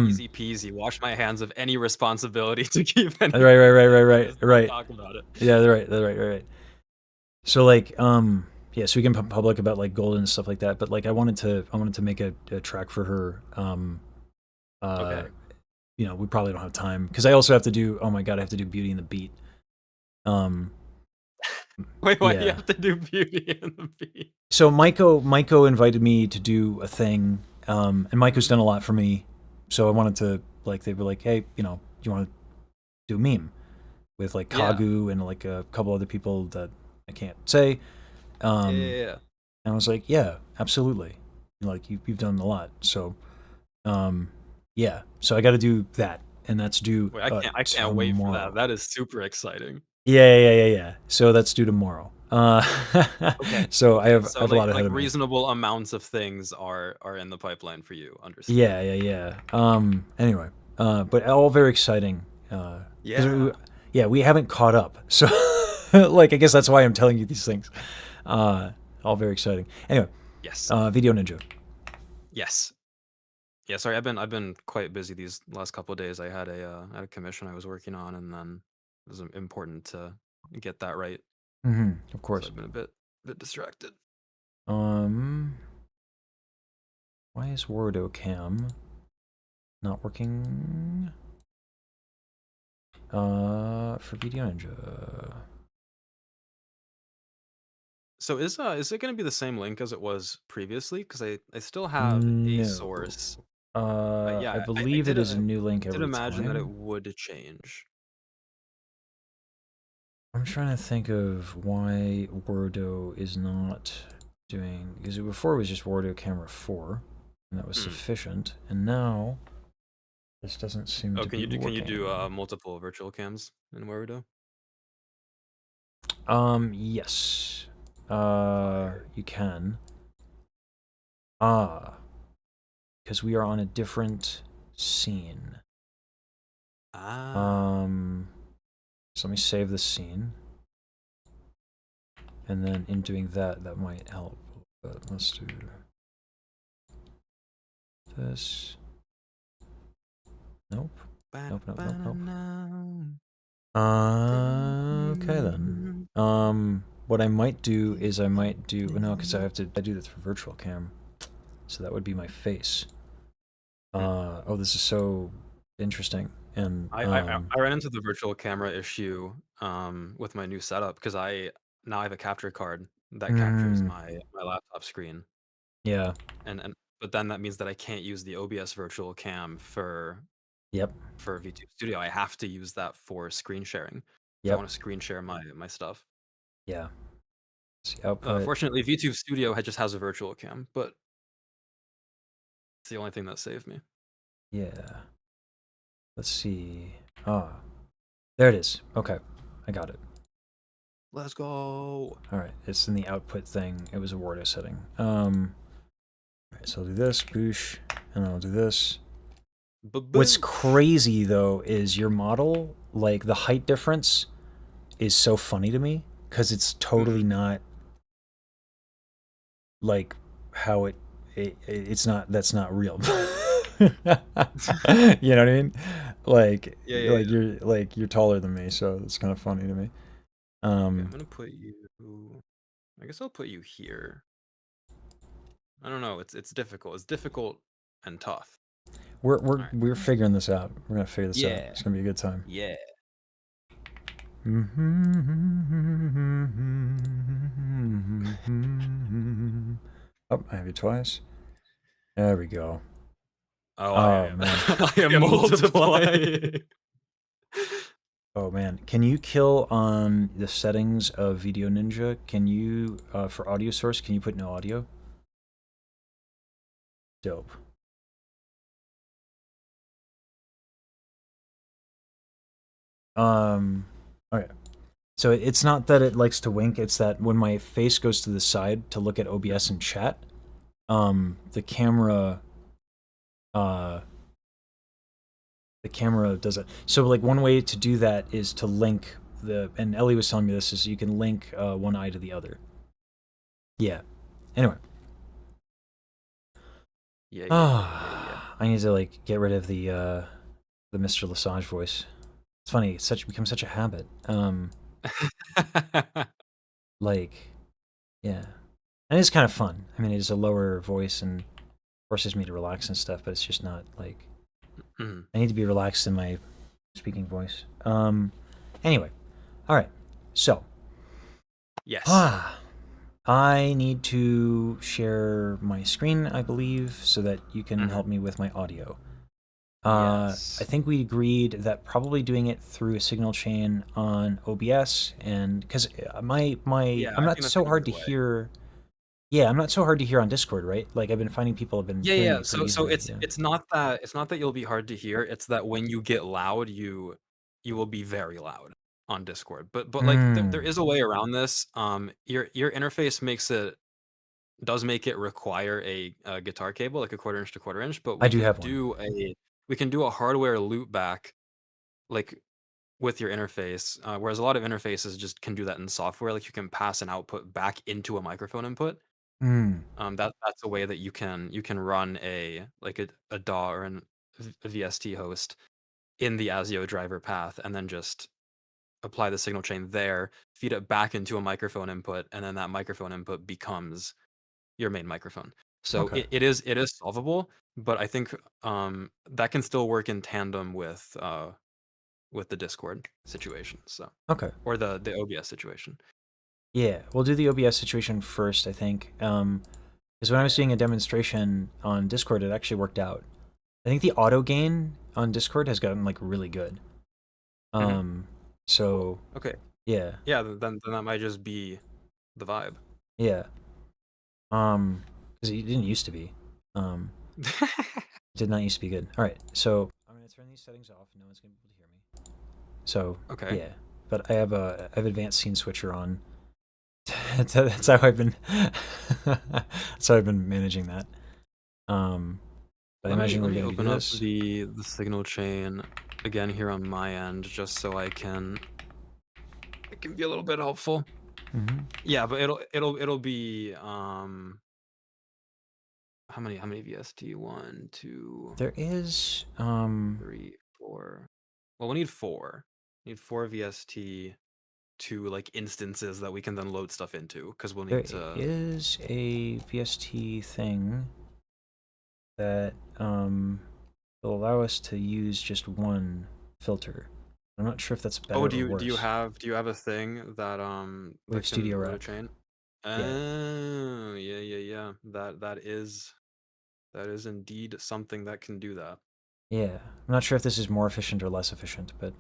Easy peasy. Wash my hands of any responsibility to keep any. Right. Talk about it. Yeah, right. So like, so we can public about like Golden and stuff like that. But like, I wanted to make a track for her. Okay. We probably don't have time because I also have to do. Oh my god, I have to do Beauty and the Beat. Wait, why do you have to do Beauty and the Beat? So Maiko invited me to do a thing, and Maiko's done a lot for me. So I wanted to they were like, hey, do you want to do a meme with like Kagu and like a couple other people that I can't say. Yeah. And I was like, yeah, absolutely. Like you've done a lot. So, yeah. So I got to do that, and that's due. Wait, I can't wait for that. That is super exciting. Yeah. So that's due tomorrow. Okay. So I have a lot ahead of me. Reasonable amounts of things are in the pipeline for you. Understand? Yeah. Anyway, but all very exciting. We haven't caught up. So, like, I guess that's why I'm telling you these things. All very exciting. Anyway. Yes. Video Ninja. Yes. Yeah. Sorry, I've been quite busy these last couple of days. I had a commission I was working on, and then it was important to get that right. Of course. So I've been a bit distracted. Why is WordOCam not working? For Video Ninja. So is it going to be the same link as it was previously? Because I still have a source Yeah, I I believe it did is a new link I did every imagine that it time. would change. I'm trying to think of why Wordo is not doing, because before it was just Wordo Camera 4, and that was sufficient, and now this doesn't seem Oh, to can be you do working. multiple virtual cams in Warudo? Yes. Fire. You can. Because we are on a different scene. Ah. So let me save the scene. And then in doing that, that might help. But let's do this. Nope. Nope, nope, nope, nope. Okay then. What I might do is I might do, no, because I do this for virtual cam. So that would be my face. Oh, this is so interesting. And I ran into the virtual camera issue with my new setup because now I have a capture card that captures my laptop screen. Yeah. And but then that means that I can't use the OBS virtual cam for VTube Studio. I have to use that for screen sharing if I want to screen share my stuff. Yeah. See output. Fortunately, VTube Studio just has a virtual cam, but it's the only thing that saved me. Yeah. Let's see. There it is. Okay, I got it. Let's go. All right, it's in the output thing. It was a Wordo setting. All right, so I'll do this, boosh, and then I'll do this. What's crazy though is your model, like the height difference, is so funny to me because it's totally not like how it's not. That's not real. You know what I mean? Like, you're taller than me, so it's kind of funny to me. Okay, I'm gonna put you. I guess I'll put you here. I don't know. It's difficult. It's difficult and tough. We're figuring this out. We're gonna figure this out. It's gonna be a good time. Yeah. Oh, I have you twice. There we go. Oh, man. I am multiplying. Oh man, can you kill on the settings of Video Ninja? Can you, for audio source, can you put no audio? Dope. Okay. So it's not that it likes to wink, it's that when my face goes to the side to look at OBS and chat, the camera does it. So like one way to do that is to link and Ellie was telling me this, is you can link one eye to the other. Yeah. Anyway. Yeah. I need to like get rid of the Mr. Lesage voice. It's funny, it's become such a habit. Like, yeah. And it's kind of fun. I mean, it's a lower voice and forces me to relax and stuff, but it's just not like I need to be relaxed in my speaking voice. Anyway. All right. So, yes. I need to share my screen, I believe, so that you can help me with my audio. Yes. I think we agreed that probably doing it through a signal chain on OBS, and because I'm not so hard to hear. Yeah, I'm not so hard to hear on Discord, right? Like I've been finding people have been hearing me pretty So easily, it's not that you'll be hard to hear. It's that when you get loud, you will be very loud on Discord. But like there is a way around this. Your interface does make it require a guitar cable, like a 1/4 inch to 1/4 inch. But I do have one. We can do a hardware loop back, like with your interface. Whereas a lot of interfaces just can do that in software. Like you can pass an output back into a microphone input. That's a way that you can run a DAW or a VST host in the ASIO driver path, and then just apply the signal chain there, feed it back into a microphone input, and then that microphone input becomes your main microphone. So it is solvable, but I think that can still work in tandem with the Discord situation. So or the OBS situation. Yeah, we'll do the OBS situation first, I think. Because when I was doing a demonstration on Discord, it actually worked out. I think the auto gain on Discord has gotten like really good. So Okay. yeah, Yeah, then that might just be the vibe. yeah. Because it didn't used to be. Did not used to be good. All right, so I'm gonna turn these settings off. No one's gonna be able to hear me. So Okay. yeah, but I have advanced scene switcher on. That's how I've been. That's how I've been managing that. But I imagine Let we're me going to do open up this. the signal chain again here on my end, just so I can be a little bit helpful. Yeah, but it'll be how many VST? 1, 2, There is 3, 4. Well, we need 4. We need 4 VST to like instances that we can then load stuff into because we'll there need to. is a VST thing that will allow us to use just one filter. I'm not sure if that's better Oh, or worse. do you have a thing that We have that Studio can load a Rec. chain? Yeah. Oh, yeah. That is indeed something that can do that. Yeah. I'm not sure if this is more efficient or less efficient, but it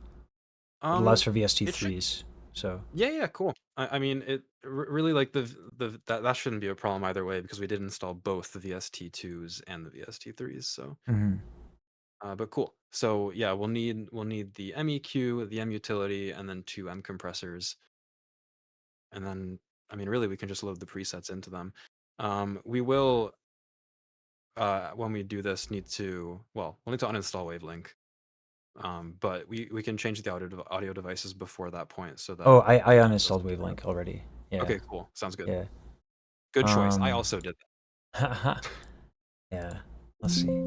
allows for VST It should. threes. So Yeah, cool. I mean, really like that shouldn't be a problem either way because we did install both the VST2s and the VST3s. So, but cool. So yeah, we'll need the MEQ, the M utility, and then 2 M compressors. And then, I mean, really, we can just load the presets into them. We will, when we do this, we'll need to uninstall Wavelink. But we can change the audio devices before that point so that. oh, I uninstalled Wavelink already. Yeah. Okay, cool. Sounds good. Yeah. Good choice. I also did that. Yeah. Let's see.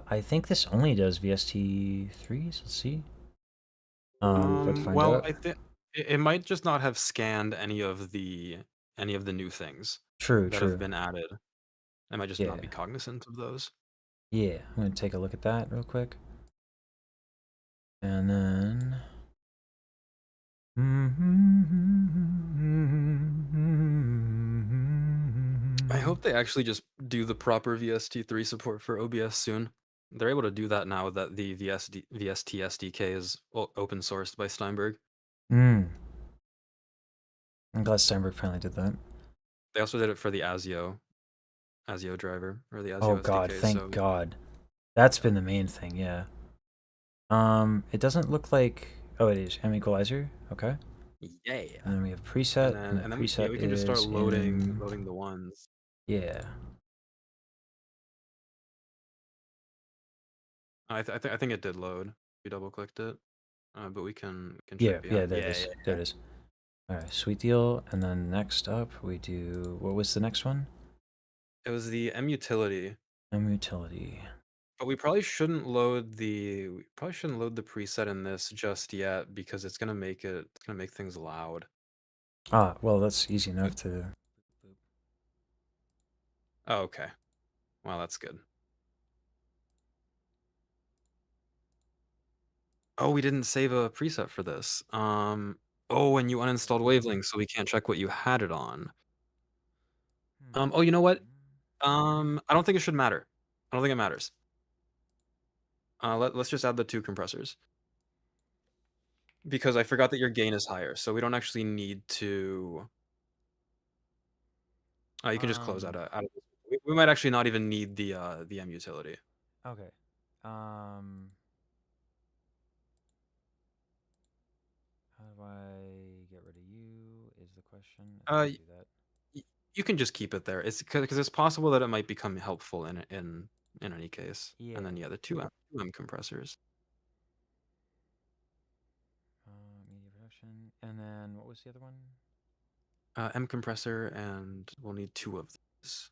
I think this only does VST threes. Let's see. Let's find well, out. I think it might just not have scanned any of the new things True. that have been added. I might just Yeah. not be cognizant of those. Yeah. I'm gonna take a look at that real quick. And then. I hope they actually just do the proper VST3 support for OBS soon. They're able to do that now that the VST SDK is open sourced by Steinberg. I'm glad Steinberg finally did that. They also did it for the ASIO driver or the ASIO Oh SDK. god, thank God. That's been the main thing, yeah. It doesn't look like. Oh, it is M equalizer. Okay. Yeah. And then we have preset, and then preset we can just start is loading in... the ones. Yeah. I think it did load. We double clicked it, but we can Yeah, check. yeah, there it is. There it is. All right, sweet deal. And then next up, we do. What was the next one? It was the M utility. M utility. But we probably shouldn't load the preset in this just yet because it's gonna make things loud. Ah, well, that's easy enough to. Oh, okay. Well, that's good. Oh, we didn't save a preset for this. Oh, and you uninstalled Wavelink, so we can't check what you had it on. Oh, you know what? I don't think it should matter. I don't think it matters. Let's just add the 2 compressors. Because I forgot that your gain is higher, so we don't actually need to. You can just close out of we might actually not even need the M utility. Okay. How do I get rid of you? Is the question. I do that. You can just keep it there. It's because it's possible that it might become helpful in any case. Yeah. And then the 2 M compressors. Media production, and then what was the other one? M compressor, and we'll need 2 of these.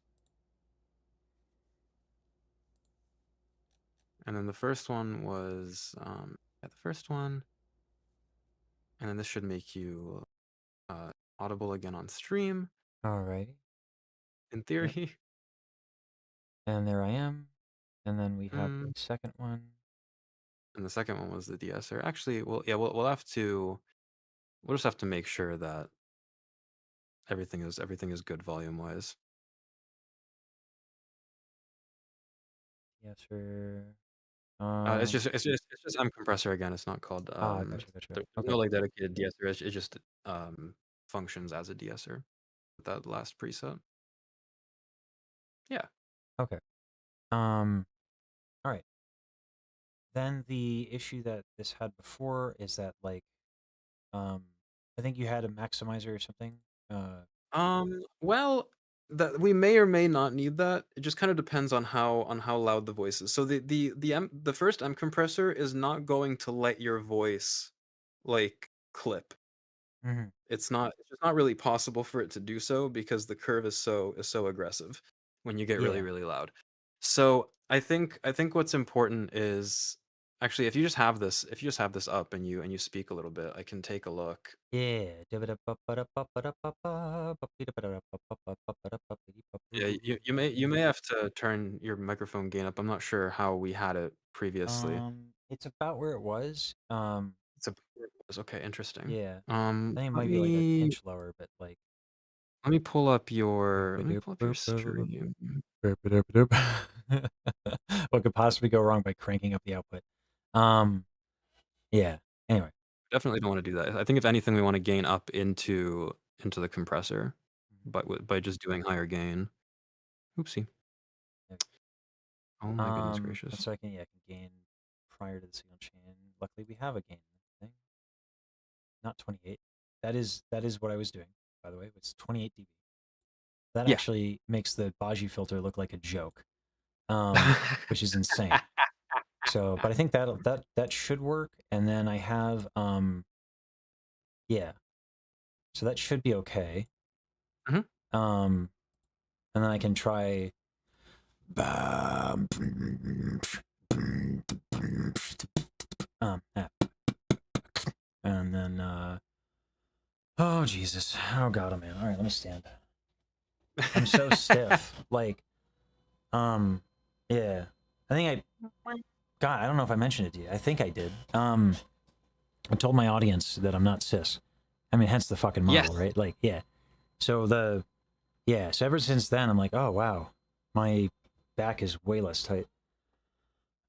And then the first one was the first one. And then this should make you audible again on stream. All right. In theory. Yep. And there I am. And then we have the second one. And the second one was the de-esser. Actually, we'll just have to make sure that everything is good volume wise. Yes, sir. It's just M compressor again. It's not called Gotcha. there's Okay. no like dedicated de-esser. It just functions as a de-esser with that last preset. Yeah. Okay. All right. Then the issue that this had before is that like, I think you had a maximizer or something. Well, that we may or may not need that. It just kind of depends on how loud the voice is. So the first M compressor is not going to let your voice like clip. Mhm. It's just not really possible for it to do so because the curve is so aggressive when you get really, Yeah. really loud. So I think what's important is actually if you just have this up and you speak a little bit, I can take a look. Yeah. Yeah, you may have to turn your microphone gain up. I'm not sure how we had it previously. It's about where it was. Okay, interesting. Yeah. I think it Let might be like an me inch lower, but like. pull up your stream. What could possibly go wrong by cranking up the output? Yeah. Anyway. Definitely don't want to do that. I think if anything, we want to gain up into the compressor, but by just doing higher gain. Oopsie. Oh my goodness gracious. So I can gain prior to the signal chain. Luckily, we have a gain thing. Not 28. That is what I was doing. By the way, it's 28 dB. That Yeah. actually makes the Baji filter look like a joke, which is insane. So, but I think that should work. And then I have yeah. So that should be okay. Mhm. And then I can try. And then oh Jesus, oh God, oh man. All right, let me stand. I'm so stiff. Like, yeah. I think God, I don't know if I mentioned it to you. I think I did. I told my audience that I'm not cis. I mean, hence the fucking model, Yes. right? Like, yeah. So so ever since then, I'm like, oh wow, my back is way less tight.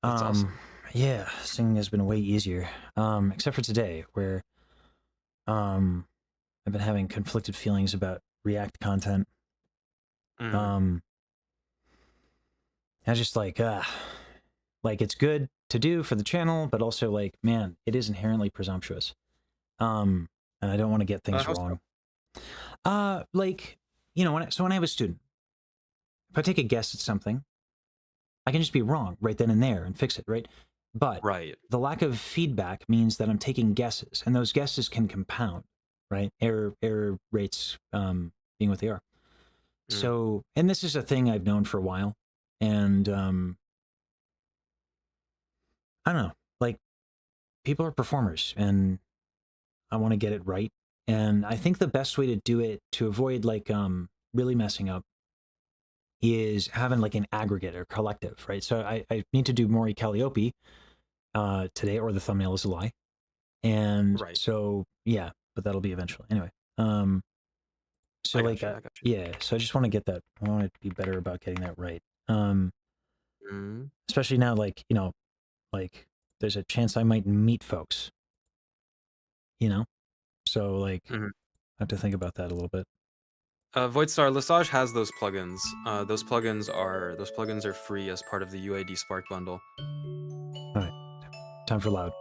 That's awesome. Yeah, singing has been way easier. Except for today, where I've been having conflicted feelings about React content. I just like it's good to do for the channel, but also like, man, it is inherently presumptuous. And I don't want to get things wrong. Like, when I have a student, if I take a guess at something, I can just be wrong right then and there and fix it, right? But the lack of feedback means that I'm taking guesses, and those guesses can compound, right? Error rates being what they are. So, and this is a thing I've known for a while, and I don't know, like, people are performers, and I want to get it right. And I think the best way to do it, to avoid like really messing up, is having like an aggregate or collective, right? So I need to do Mori Calliope today, or the thumbnail is a lie. And so yeah, but that'll be eventually. Anyway, so like yeah, so I just want to get that. I want to be better about getting that right. Especially now, like, like there's a chance I might meet folks. So like I have to think about that a little bit. Voidstar, Lesage has those plugins. Those plugins are free as part of the UAD Spark bundle. All right, time for loud.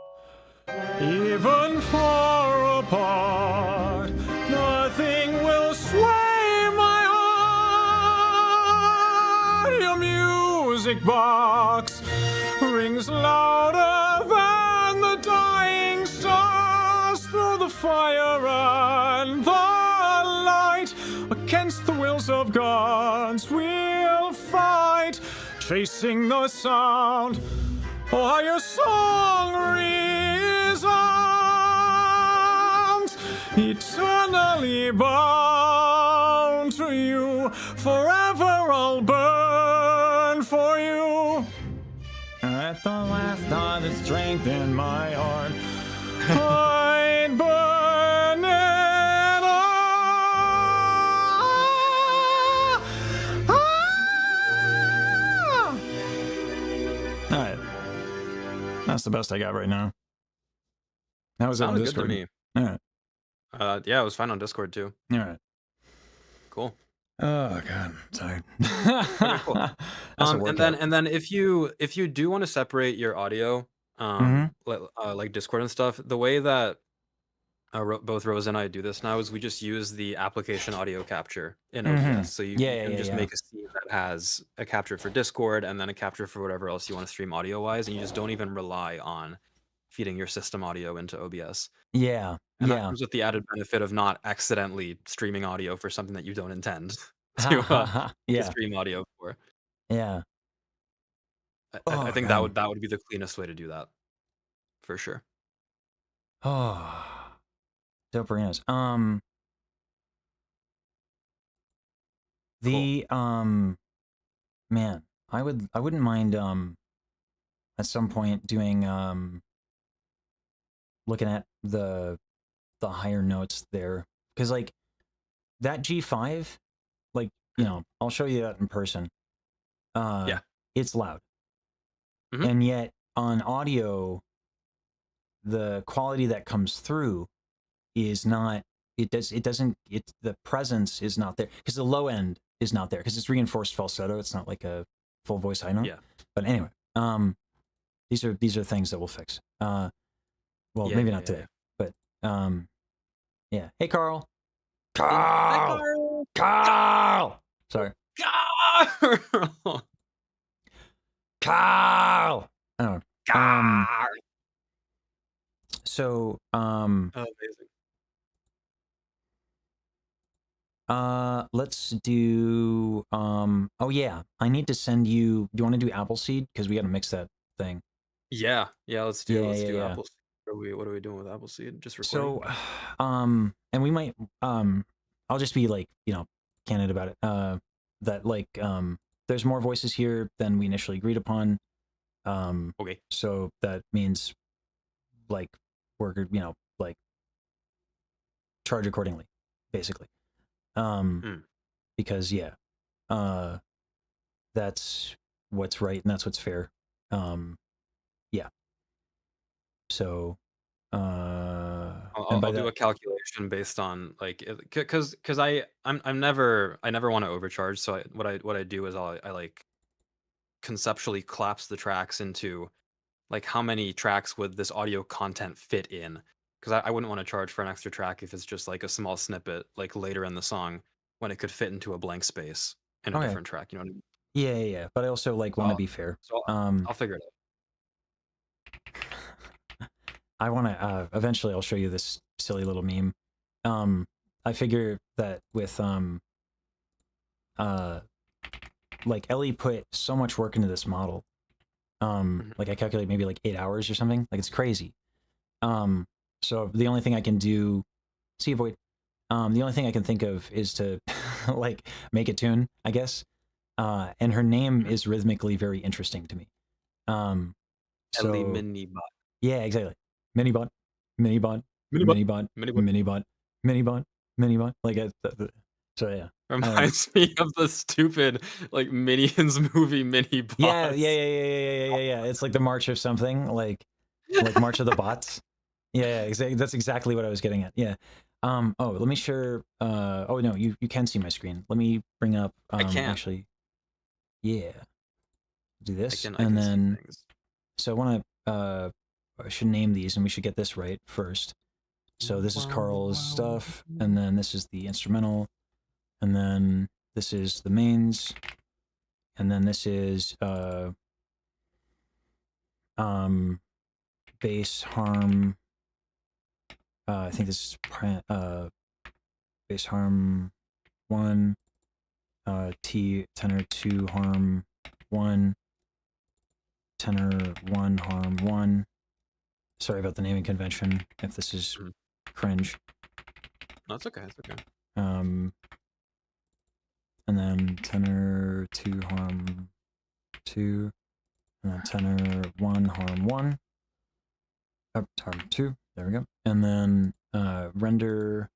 Even far apart, nothing will sway my heart. Your music box rings louder than the dying stars through the fire and the light. Against the wills of gods we'll fight, chasing the sound while your song resounds, eternally bound to you. Forever I'll burn for you. At the last thought that strength in my heart, I'd burn it the best I got right now. That was on Sounded good to Discord. me. All right. Yeah, it was fine on Discord too. All right. Cool. Oh god, sorry. Okay, cool. That's a workout. And then if you do want to separate your audio, like Discord and stuff, the way that both Rose and I do this now is we just use the application audio capture in OBS. So you can just make a scene that has a capture for Discord and then a capture for whatever else you want to stream audio wise, and you just don't even rely on feeding your system audio into OBS. Yeah. And that comes with the added benefit of not accidentally streaming audio for something that you don't intend to stream audio for. Yeah. I think that would be the cleanest way to do that, for sure. Oh, dope arenas. The man, I wouldn't mind at some point doing looking at the higher notes there, because like that G5, like, you know, I'll show you that in person. Yeah, it's loud, and yet on audio, the quality that comes through is not. The presence is not there because the low end is not there because it's reinforced falsetto. It's not like a full voice high note. Yeah. But anyway, these are things that we'll fix. Well, maybe not today, but yeah. Hey, Carl. Carl. Carl. Sorry. Carl. Carl. I don't know. So amazing. Let's do oh yeah, I need to send you. Do you want to do Appleseed? Because we got to mix that thing. Yeah, let's do Appleseed. What are we doing with Appleseed? Just recording. So and we might I'll just be like, you know, candid about it. That like there's more voices here than we initially agreed upon. Okay. So that means like we're, you know, like charge accordingly, basically. Because yeah, that's what's right and that's what's fair. Yeah. So I'll do a calculation based on like, because I never want to overcharge. So what I do is I like conceptually collapse the tracks into like how many tracks would this audio content fit in, because I wouldn't want to charge for an extra track if it's just like a small snippet like later in the song when it could fit into a blank space in a different track, you know what I mean? Yeah. But I also like want to be fair. So I'll figure it out. I want to eventually I'll show you this silly little meme. I figure that with like Ellie put so much work into this model. Like I calculate maybe like 8 hours or something. Like it's crazy. So the only thing I can do, see avoid. The only thing I can think of is to like make a tune, I guess. And her name is rhythmically very interesting to me. So, Ellie Minibot. Yeah, exactly. Minibot. Like so yeah. Reminds me of the stupid like Minions movie Minibots. Yeah. It's like the March of something, like March of the Bots. Yeah, exactly. That's exactly what I was getting at. Yeah. Oh, let me share. Oh no, you can see my screen. Let me bring up. I can actually. Yeah. Do this, I and can then. So I want to. I should name these, and we should get this right first. So this is Carl's stuff, and then this is the instrumental, and then this is the mains, and then this is bass harm. I think this is bass harm 1, T tenor 2 harm 1, tenor 1 harm 1. Sorry about the naming convention if this is cringe. No, it's okay. It's okay. And then tenor 2 harm 2, and then tenor 1 harm 1. Oh, harm 2. There we go. And then render.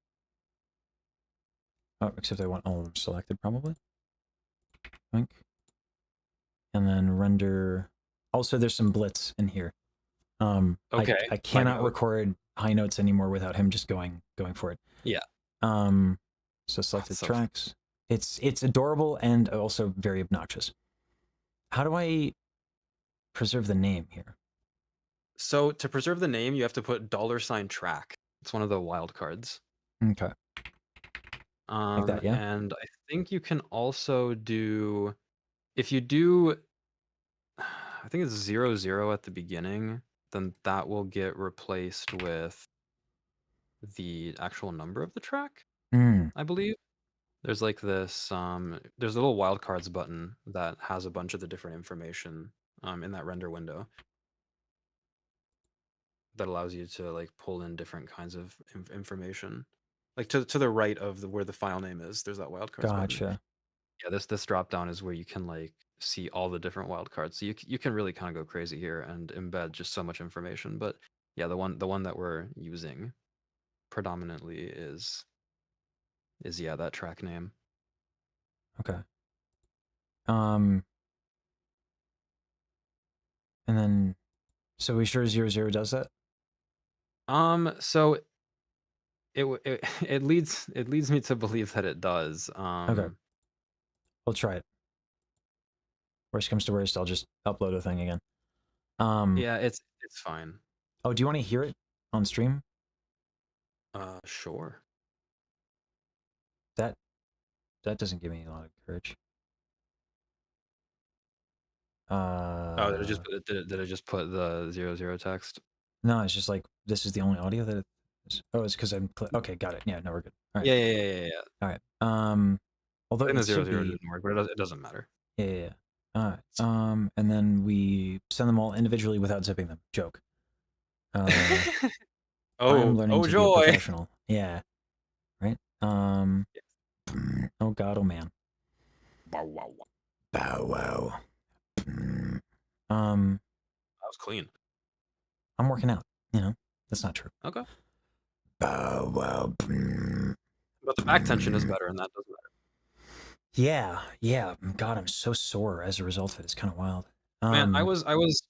Oh, except I want all of them selected probably. I think. And then render. Also, there's some blitz in here. Okay, I my cannot note. record high notes anymore without him just going for it. Yeah. So selected so tracks. It's adorable and also very obnoxious. How do I preserve the name here? So to preserve the name, you have to put $track. It's one of the wild cards. Okay. Like that, yeah? And I think you can also do, if you do, I think it's 00 at the beginning, then that will get replaced with the actual number of the track, I believe. There's like this, there's a little wildcards button that has a bunch of the different information in that render window that allows you to like pull in different kinds of information. Like to the right of where the file name is, there's that wildcards button. Gotcha. Yeah, this drop down is where you can like see all the different wildcards. So you can really kind of go crazy here and embed just so much information. But yeah, the one that we're using predominantly is yeah, that track name. Okay. And then, so we sure 00 does that? So it leads me to believe that it does. Okay. We'll try it. Worst comes to worst, I'll just upload a thing again. Yeah, it's fine. Oh, do you want to hear it on stream? Sure. That doesn't give me a lot of courage. Oh, did it just put the 00 text? No, it's just like this is the only audio that it is. Oh, it's because I'm okay. Got it. Yeah, no, we're good. All right. Yeah. All right. Although I think it the 00 should be, didn't work, but it doesn't matter. yeah. All right. And then we send them all individually without zipping them. Joke. I'm learning to be a professional. Yeah. Right. Oh God. Oh man. Bow wow. Bow wow. That was clean. I'm working out. You know, that's not true. Okay. Bow wow. But the back tension is better, and that doesn't matter. Yeah. God, I'm so sore as a result of it. It's kind of wild. Man, I was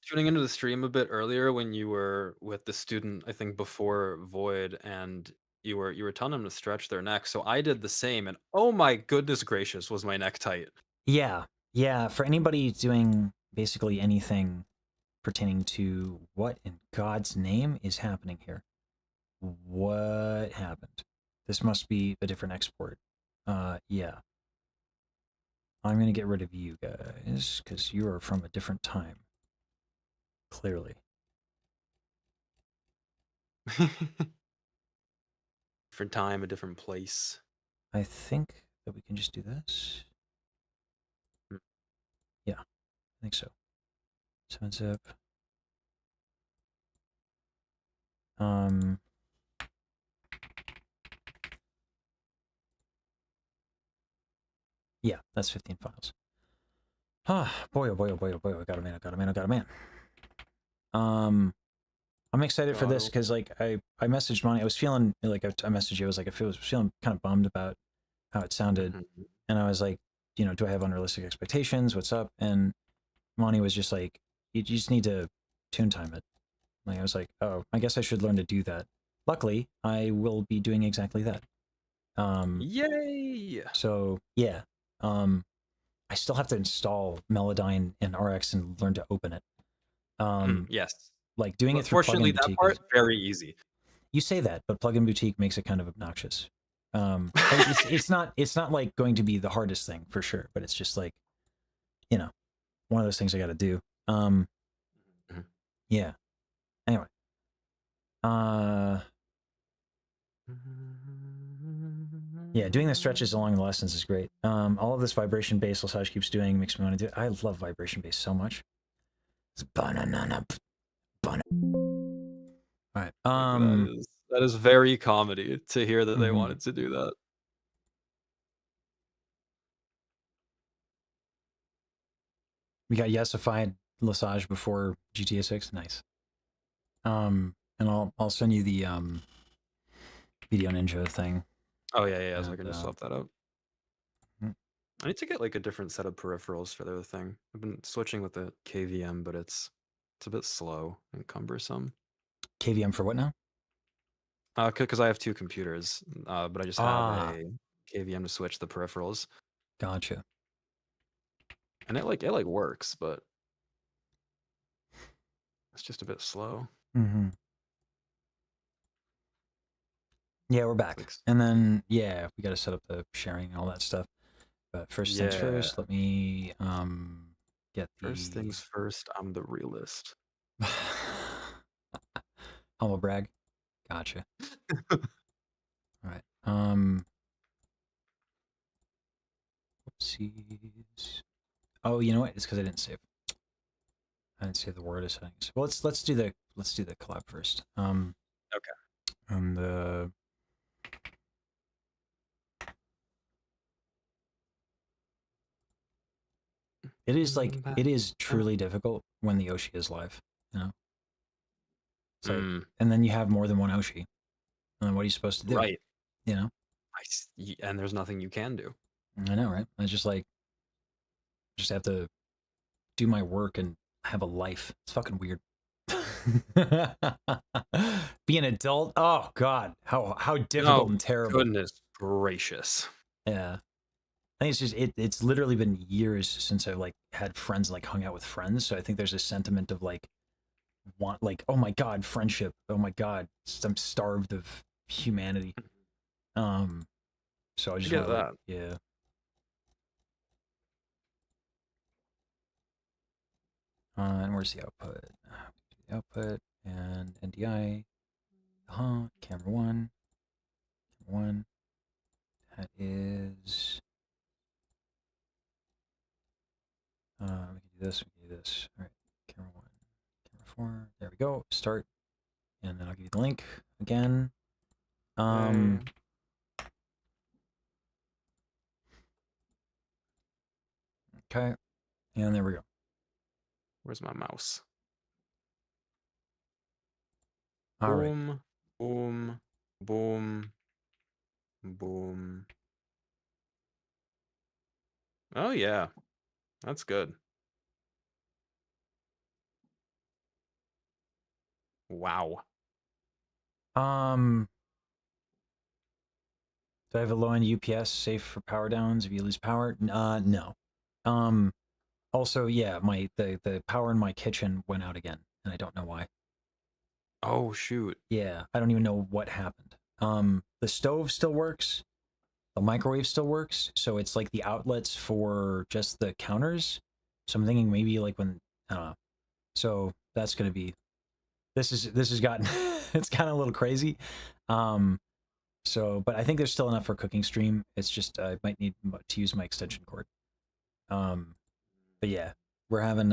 tuning into the stream a bit earlier when you were with the student, I think before Void, and you were telling them to stretch their neck. So I did the same, and oh my goodness gracious, was my neck tight. Yeah. For anybody doing basically anything pertaining to what in God's name is happening here? What happened? This must be a different export. Yeah. I'm going to get rid of you guys because you are from a different time. Clearly. Different time, a different place. I think that we can just do this. Yeah, I think so. 7-zip. Yeah, that's 15 files. Ah, boy, oh boy, oh boy, oh boy, I got a man. I'm excited for this because like I messaged Monty. I was feeling like I messaged you. I was like I was feeling kind of bummed about how it sounded, and I was like, you know, do I have unrealistic expectations? What's up? And Monty was just like, you just need to tune time it. Like I was like, oh, I guess I should learn to do that. Luckily, I will be doing exactly that. Yay! So yeah, I still have to install Melodyne and RX and learn to open it. Yes. Like doing it through Fortunately, Plugin that Boutique part is very easy. You say that, but Plugin Boutique makes it kind of obnoxious. It's not like going to be the hardest thing for sure, but it's just like, you know, one of those things I got to do. Yeah. Anyway. Yeah, doing the stretches along the lessons is great. All of this vibration bass Lesage keeps doing makes me want to do it. I love vibration bass so much. It's banana. All right. That is very comedy to hear that they wanted to do that. We got yesified Lesage before GTA 6. Nice. And I'll send you the Video Ninja thing. Oh yeah, so I can just swap that out. I need to get like a different set of peripherals for their thing. I've been switching with the KVM, but it's It's a bit slow and cumbersome. KVM for what now? Because I have 2 computers, but I just have Ah, a KVM to switch the peripherals, gotcha. and it works, but it's just a bit slow. Mm-hmm. Yeah, we're It's back. like And then, yeah, we got to set up the sharing and all that stuff. But first things yeah. first, let me get First the things first, I'm the realist. humble brag. Gotcha. All right. Oopsies. Oh, you know what? It's because I didn't save. I didn't save the word settings. Well, let's do the collab first. Okay. The it is like it is truly difficult when the Oshi is live. You know, it's like, and then you have more than one Oshi, and then what are you supposed to do? Right. You know. And there's nothing you can do. I know, right? I just have to do my work and have a life. It's fucking weird. Be an adult. Oh God, how difficult and terrible. Goodness gracious. Yeah. I think it's just it's literally been years since I've like had friends, like hung out with friends. So I think there's a sentiment of like oh my God, friendship. Oh my God, I'm starved of humanity. So I just get want to that. yeah. And where's the output? The output and NDI. Camera one. Camera one. That is. We can do this. We can do this. All right. Camera one. Camera four. There we go. Start. And then I'll give you the link again. Okay. And there we go. Where's my mouse? All right. Boom, boom, boom, boom. Oh yeah, that's good. Wow. Do I have a low end UPS safe for power downs if you lose power? No. Also, yeah, the power in my kitchen went out again, and I don't know why. Oh shoot. Yeah, I don't even know what happened. The stove still works. The microwave still works, so it's like the outlets for just the counters. So I'm thinking maybe like when I don't know. So that's gonna be this has gotten it's kind of a little crazy. So but I think there's still enough for cooking stream. It's just I might need to use my extension cord. But yeah, we're having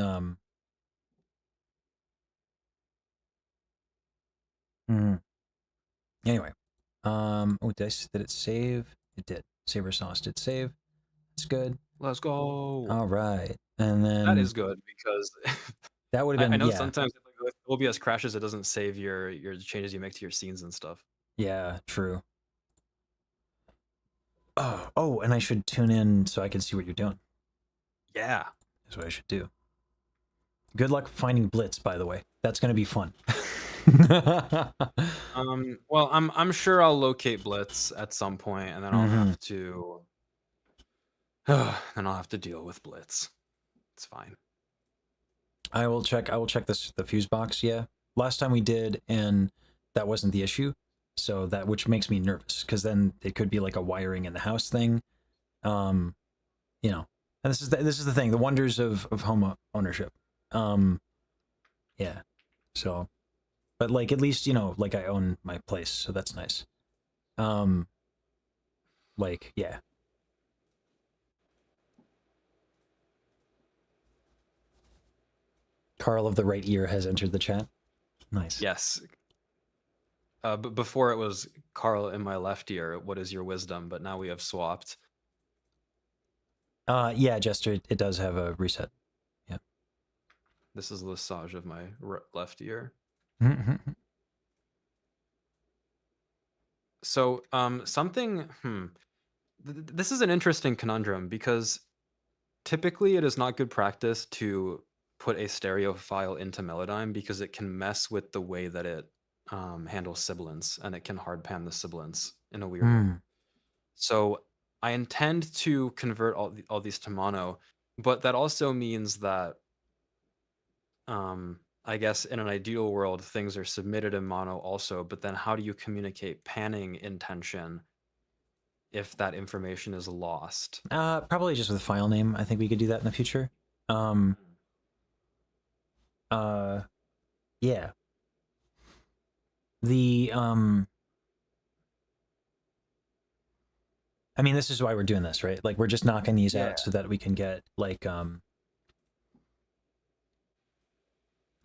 anyway. Oh, did it save? It did. Saber sauce did save. That's good. Let's go. All right. And then that is good because that would have I been know yeah. sometimes if OBS crashes, it doesn't save your changes you make to your scenes and stuff. Yeah, true. Oh, and I should tune in so I can see what you're doing. Yeah. That's what I should do. Good luck finding Blitz, by the way. That's going to be fun. Well, I'm sure I'll locate Blitz at some point, and then I'll have to then I'll have to deal with Blitz. It's fine. I will check the fuse box, yeah. Last time we did, and that wasn't the issue. So that, which makes me nervous, because then it could be like a wiring in the house thing. You know. And this is the thing, the wonders of home ownership. Yeah. So, but like at least, you know, like I own my place, so that's nice. Like, yeah. Carl of the right ear has entered the chat. Nice. Yes. But before it was Carl in my left ear, what is your wisdom? But now we have swapped. Yeah, Jester, it does have a reset. Yeah. This is Lesage of my left ear. So, something. This is an interesting conundrum because typically it is not good practice to put a stereo file into Melodyne because it can mess with the way that it handles sibilants, and it can hard pan the sibilants in a weird way. So I intend to convert all these to mono, but that also means that I guess in an ideal world things are submitted in mono also, but then how do you communicate panning intention if that information is lost? Probably just with file name. I think we could do that in the future. Yeah. The I mean, this is why we're doing this, right? Like, we're just knocking these out so that we can get like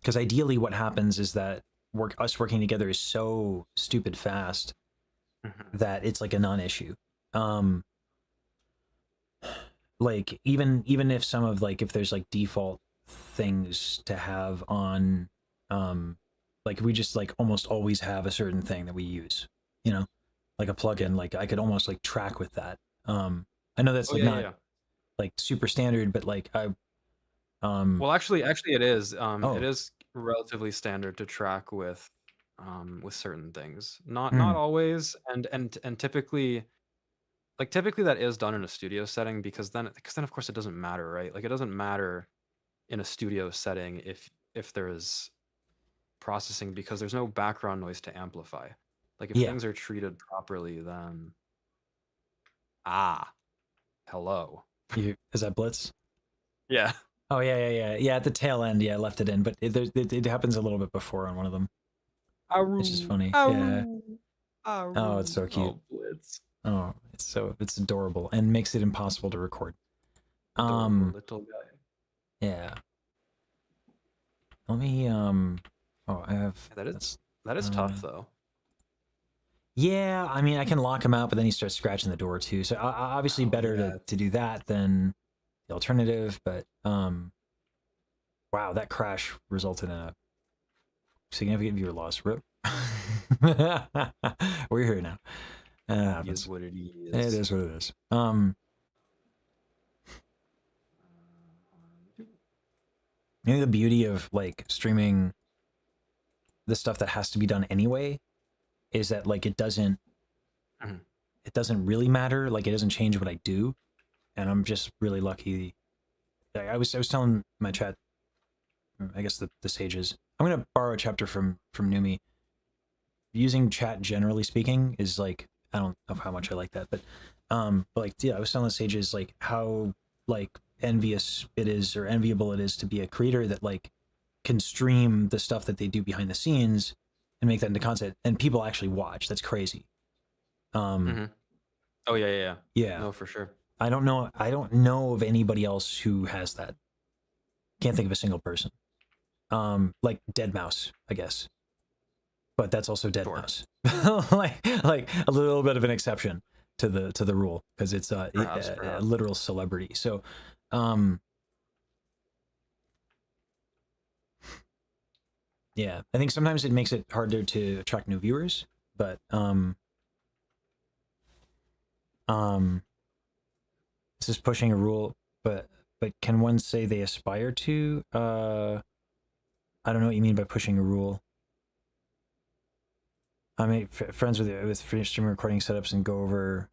because ideally what happens is that us working together is so stupid fast that it's like a non-issue. Like even if some of like if there's like default things to have on like we just like almost always have a certain thing that we use, you know, like a plugin, like I could almost like track with that. I know that's like not like super standard, but like I well actually it is oh. it is relatively standard to track with certain things, not Mm. always, and typically that is done in a studio setting because then of course it doesn't matter, right? Like it doesn't matter in a studio setting if there is processing because there's no background noise to amplify. Like if things are treated properly, then hello. Is that Blitz? Yeah. Oh yeah. At the tail end, yeah, I left it in, but it happens a little bit before on one of them. It's just funny. Yeah. Oh, it's so cute. Oh, Blitz. Oh, it's adorable and makes it impossible to record. Adorable little guy. Yeah. Let me oh, I have that is tough though. Yeah, I mean, I can lock him out, but then he starts scratching the door too. So obviously better to do that than the alternative, but wow, that crash resulted in a significant viewer loss. Rip. We're here now. It is what it is. It is what it is. I think the beauty of like streaming the stuff that has to be done anyway is that like it doesn't really matter. Like it doesn't change what I do, and I'm just really lucky. I was telling my chat, I guess the sages. I'm gonna borrow a chapter from Numi. Using chat generally speaking is like, I don't know how much I like that, but like yeah, I was telling the sages like how like envious it is or enviable it is to be a creator that like can stream the stuff that they do behind the scenes and make that into content and people actually watch. That's crazy. Oh yeah. No, for sure. I don't know of anybody else who has that. Can't think of a single person. Like Dead Mouse, I guess. But that's also Dead Mouse. like a little bit of an exception to the rule because it's a literal celebrity. So yeah, I think sometimes it makes it harder to attract new viewers, but this is pushing a rule, but can one say they aspire to? I don't know what you mean by pushing a rule. I made friends with free stream recording setups and go over.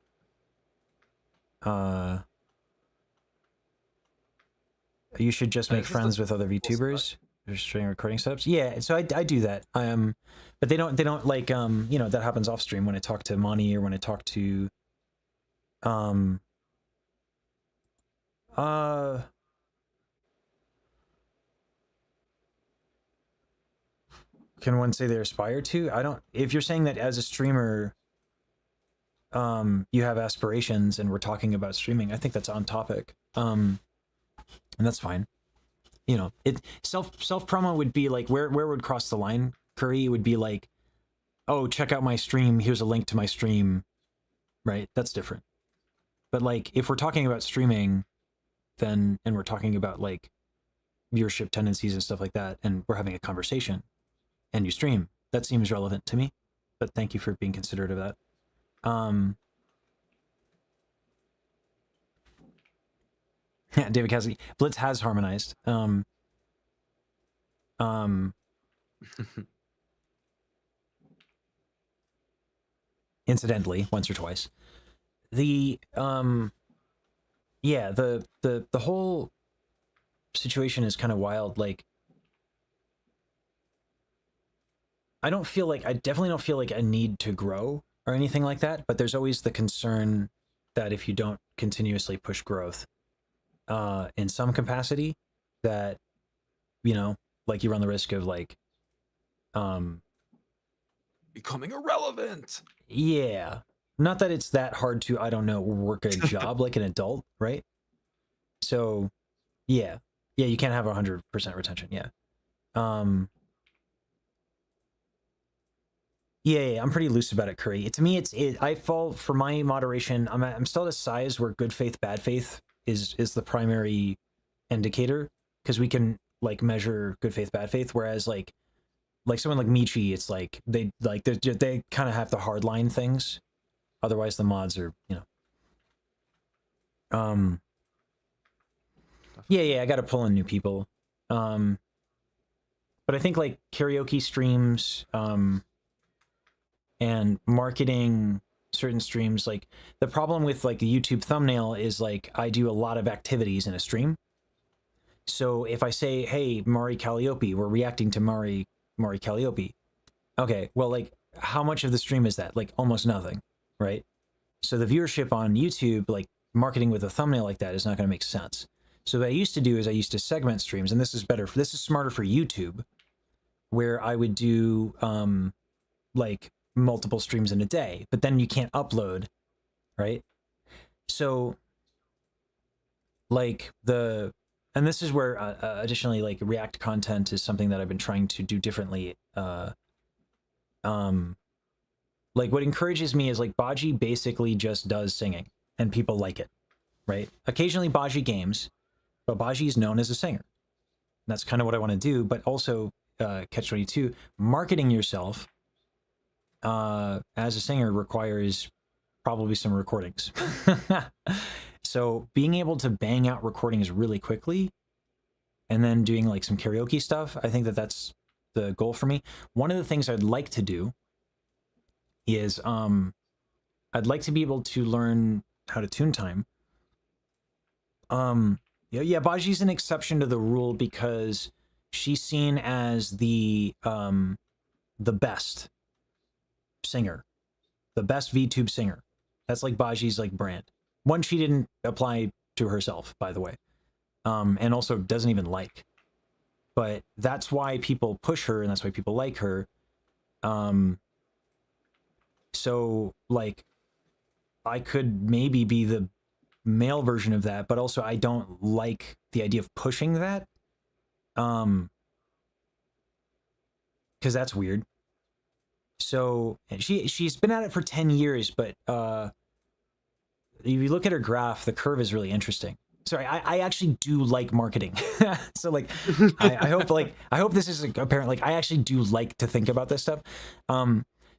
You should just make friends with other VTubers. Stream recording setups. Yeah, so I do that. But they don't like you know, that happens off stream when I talk to Monty or when I talk to can one say they aspire to? I don't. If you're saying that as a streamer, you have aspirations, and we're talking about streaming, I think that's on topic. And that's fine. You know, it self promo would be like where would cross the line. Curry would be like, oh, check out my stream. Here's a link to my stream. Right, that's different. But like, if we're talking about streaming, then and we're talking about like viewership tendencies and stuff like that, and we're having a conversation, and you stream, that seems relevant to me. But thank you for being considerate of that. Yeah, David Cassidy. Blitz has harmonized. Incidentally, once or twice. The yeah, the whole situation is kind of wild. Like, I definitely don't feel like a need to grow or anything like that, but there's always the concern that if you don't continuously push growth in some capacity, that, you know, like you run the risk of like becoming irrelevant. Yeah. Not that it's that hard to, I don't know, work a job like an adult, right? So, yeah. Yeah, you can't have 100% retention, yeah. Yeah, I'm pretty loose about it, Curry. To me, I fall for my moderation. I'm still at a size where good faith, bad faith is the primary indicator, because we can like measure good faith, bad faith. Whereas like someone like Michi, it's like they kind of have to hardline things. Otherwise, the mods are, you know. Yeah, I got to pull in new people. But I think like karaoke streams, and marketing certain streams, like the problem with like the YouTube thumbnail is like I do a lot of activities in a stream. So if I say, hey, Mori Calliope, we're reacting to Mori Calliope. Okay, well, like how much of the stream is that? Like almost nothing, right? So the viewership on YouTube, like marketing with a thumbnail like that is not going to make sense. So what I used to do is I used to segment streams, and this is smarter for YouTube, where I would do like multiple streams in a day, but then you can't upload, right? So like and this is where additionally like React content is something that I've been trying to do differently. Like what encourages me is like Baji basically just does singing and people like it, right? Occasionally Baji games, but Baji is known as a singer. And that's kind of what I want to do, but also Catch-22, marketing yourself as a singer requires probably some recordings. So being able to bang out recordings really quickly and then doing like some karaoke stuff, I think that that's the goal for me. One of the things I'd like to do is I'd like to be able to learn how to tune time. Yeah, Baji's an exception to the rule because she's seen as the best singer, the best VTube singer. That's like Baji's like brand. One she didn't apply to herself, by the way, and also doesn't even like. But that's why people push her, and that's why people like her. So like, I could maybe be the male version of that, but also I don't like the idea of pushing that, because that's weird. So she's been at it for 10 years, but if you look at her graph, the curve is really interesting. Sorry, I actually do like marketing. So like, I hope this is apparent. Like I actually do like to think about this stuff.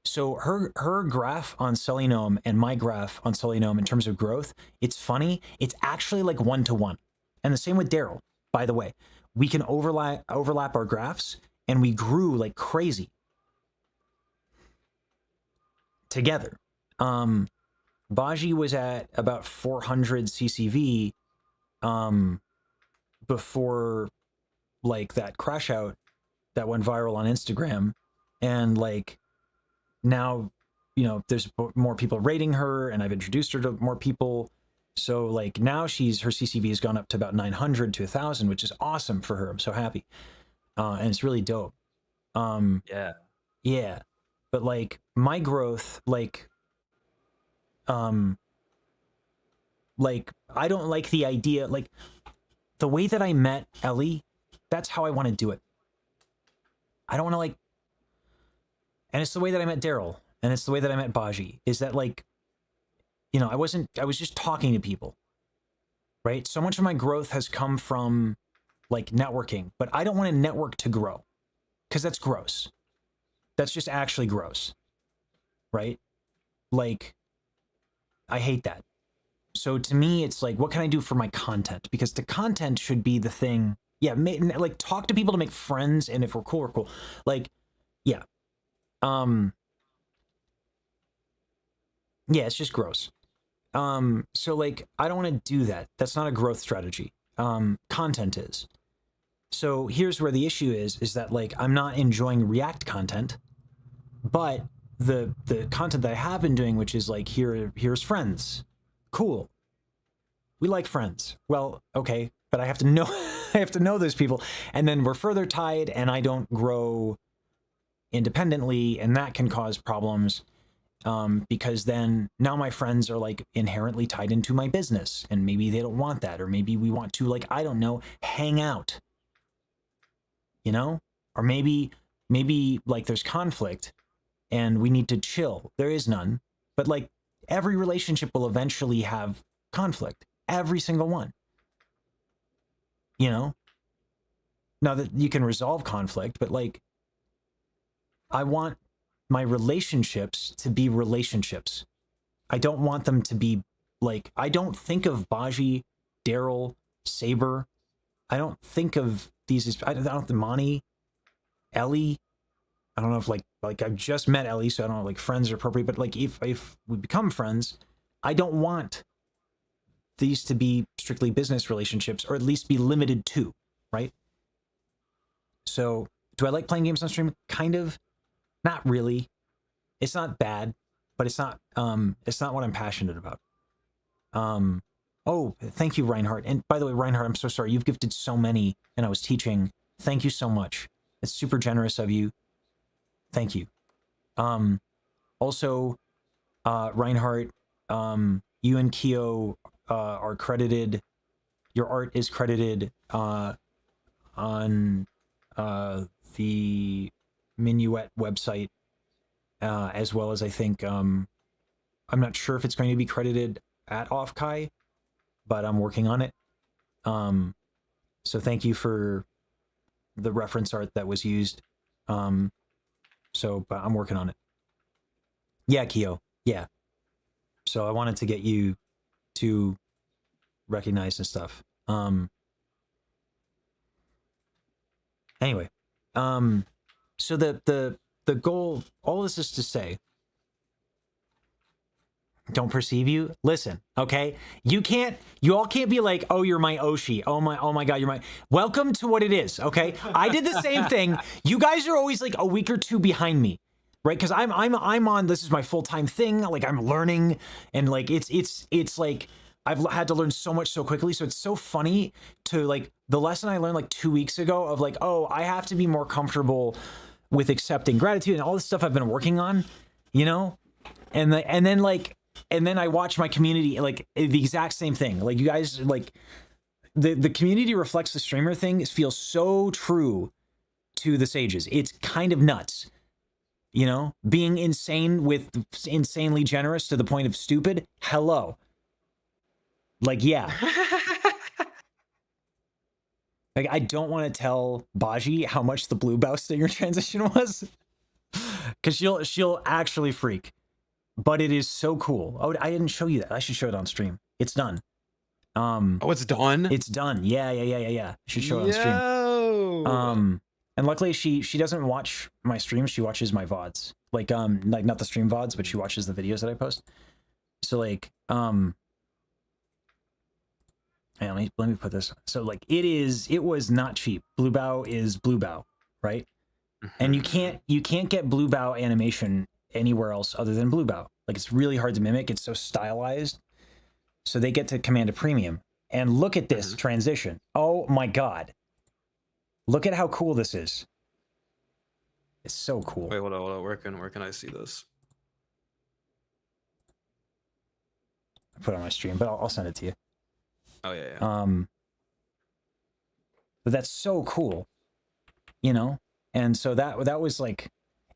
So her graph on Selenium and my graph on Selenium in terms of growth, it's funny. It's actually like 1-to-1. And the same with Daryl, by the way. We can overlap our graphs, and we grew like crazy together. Baji was at about 400 CCV before like that crash out that went viral on Instagram, and like now, you know, there's more people rating her, and I've introduced her to more people. So like now her CCV has gone up to about 900 to 1,000, which is awesome for her. I'm so happy, and it's really dope. Yeah, but like my growth, like I don't like the idea, like the way that I met Ellie, that's how I want to do it. I don't want to like, and it's the way that I met Daryl, and it's the way that I met Baji, is that like, you know, I was just talking to people, right? So much of my growth has come from like networking, but I don't want to network to grow, because that's gross. That's just actually gross, right? Like, I hate that. So to me, it's like, what can I do for my content? Because the content should be the thing Yeah, like talk to people to make friends, and if we're cool, we're cool. Like, yeah. Yeah, it's just gross. So like I don't want to do that. That's not a growth strategy. Content is. So here's where the issue is that like I'm not enjoying React content, but the content that I have been doing, which is like here's friends. Cool. We like friends. Well, okay, but I have to know I have to know those people, and then we're further tied, and I don't grow independently, and that can cause problems. Because then now my friends are like inherently tied into my business, and maybe they don't want that, or maybe we want to, like, I don't know, hang out, you know, or maybe like there's conflict and we need to chill. There is none, but like every relationship will eventually have conflict, every single one, you know. Now that you can resolve conflict, but like I want my relationships to be relationships. I don't want them to be like, I don't think of Baji, Daryl, Saber. I don't think of these as, I don't think Monty, Ellie. I don't know if like I've just met Ellie, so I don't know, like friends are appropriate, but like if we become friends, I don't want these to be strictly business relationships, or at least be limited to, right? So do I like playing games on stream? Kind of. Not really. It's not bad, but it's not what I'm passionate about. Oh, thank you, Reinhardt. And by the way, Reinhardt, I'm so sorry. You've gifted so many, and I was teaching. Thank you so much. It's super generous of you. Thank you. Also, Reinhardt, you and Keo are credited. Your art is credited on the Minuet website, as well as I think I'm not sure if it's going to be credited at Offkai, but I'm working on it. So thank you for the reference art that was used. So but I'm working on it. Yeah, Keo. Yeah. So I wanted to get you to recognize and stuff. Anyway, so the goal, all this is to say, don't perceive you. Listen, okay? You all can't be like, oh, you're my Oshi. Oh my God, you're my, welcome to what it is, okay? I did the same thing. You guys are always like a week or two behind me, right? Because I'm on, this is my full-time thing. Like I'm learning, and like it's like I've had to learn so much so quickly. So it's so funny to like the lesson I learned like 2 weeks ago of like, oh, I have to be more comfortable with accepting gratitude and all this stuff I've been working on, you know? And then I watch my community, like the exact same thing. Like you guys, like the community reflects the streamer thing feels so true to the sages. It's kind of nuts, you know, being insane with insanely generous to the point of stupid. Hello. Like, yeah. Like, I don't want to tell Baji how much the blue bow stinger transition was, because she'll actually freak. But it is so cool. Oh, I didn't show you that. I should show it on stream. It's done. Oh, it's done? It's done. Yeah. I should show it on stream. And luckily she doesn't watch my streams. She watches my VODs. Like not the stream VODs, but she watches the videos that I post. So like let me put this. So like it was not cheap. Blue bow is blue bow, right? And you can't get blue bow animation anywhere else other than blue bow. Like it's really hard to mimic. It's so stylized. So they get to command a premium. And look at this transition. Oh my God. Look at how cool this is. It's so cool. Wait, hold on. Where can I see this? I put it on my stream, but I'll send it to you. Oh yeah. But that's so cool, you know? And so that was like,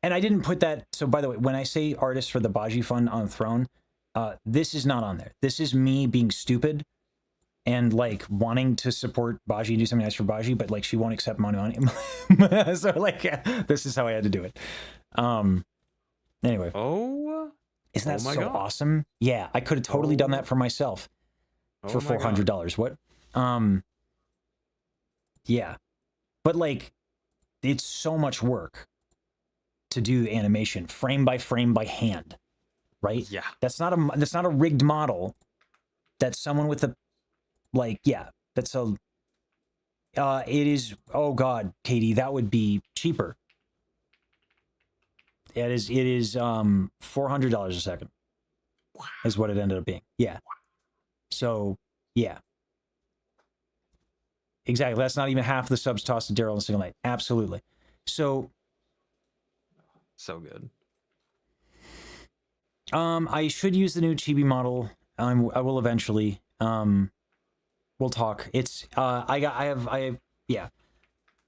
and I didn't put that. So by the way, when I say artist for the Baji Fund on Throne, this is not on there. This is me being stupid and like wanting to support Baji and do something nice for Baji, but like she won't accept money. So like, this is how I had to do it. Anyway. Oh, isn't that so awesome? Yeah, I could have totally done that for myself for $400. What? yeah. But like, it's so much work to do animation frame by hand, right? Yeah. That's not a rigged model. That's someone with a, like, yeah, that's a, it is, oh God, Katie, that would be cheaper. It is $400 a second is what it ended up being. Yeah. So, yeah. Exactly. That's not even half the subs tossed to Daryl in a single night. Absolutely. So, So good. I should use the new chibi model. I will eventually. We'll talk. It's yeah.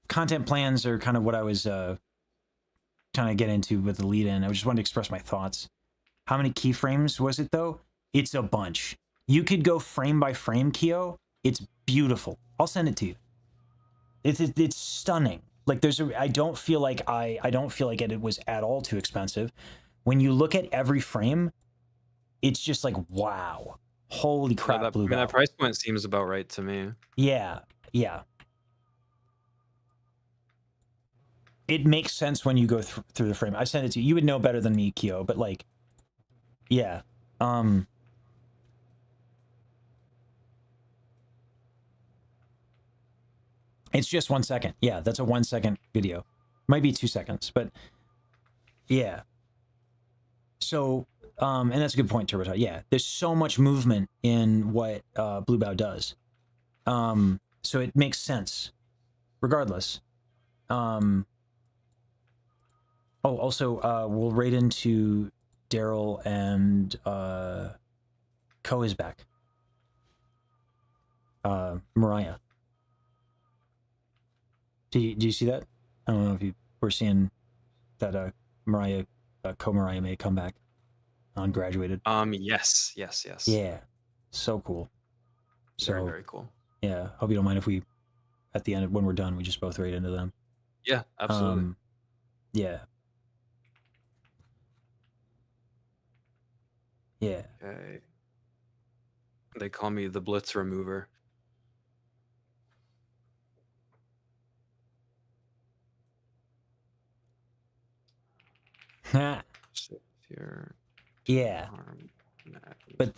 Content plans are kind of what I was trying to get into with the lead in. I just wanted to express my thoughts. How many keyframes was it though? It's a bunch. You could go frame by frame, Kyo. It's beautiful. I'll send it to you. It's stunning. Like I don't feel like it was at all too expensive. When you look at every frame, it's just like, wow. Holy crap, Yeah, Blue Bell. that price point seems about right to me. Yeah, yeah. It makes sense when you go through the frame. I sent it to you. You would know better than me, Kyo, but like, yeah. It's just 1 second. Yeah, that's a 1 second video. Might be 2 seconds, but yeah. So, and that's a good point, Turbo. Yeah, there's so much movement in what Blue Bow does. So it makes sense, regardless. Oh, also, we'll raid into Daryl and Ko is back. Mariah. Do you see that? I don't know if you were seeing that Mariah, Ko Mariah may come back on Graduated. Yes. Yeah, so cool. So Very, very cool. Yeah, hope you don't mind if we, at the end when we're done, we just both raid into them. Yeah, absolutely. Yeah. Yeah. Okay. They call me the Blitz Remover. Yeah. But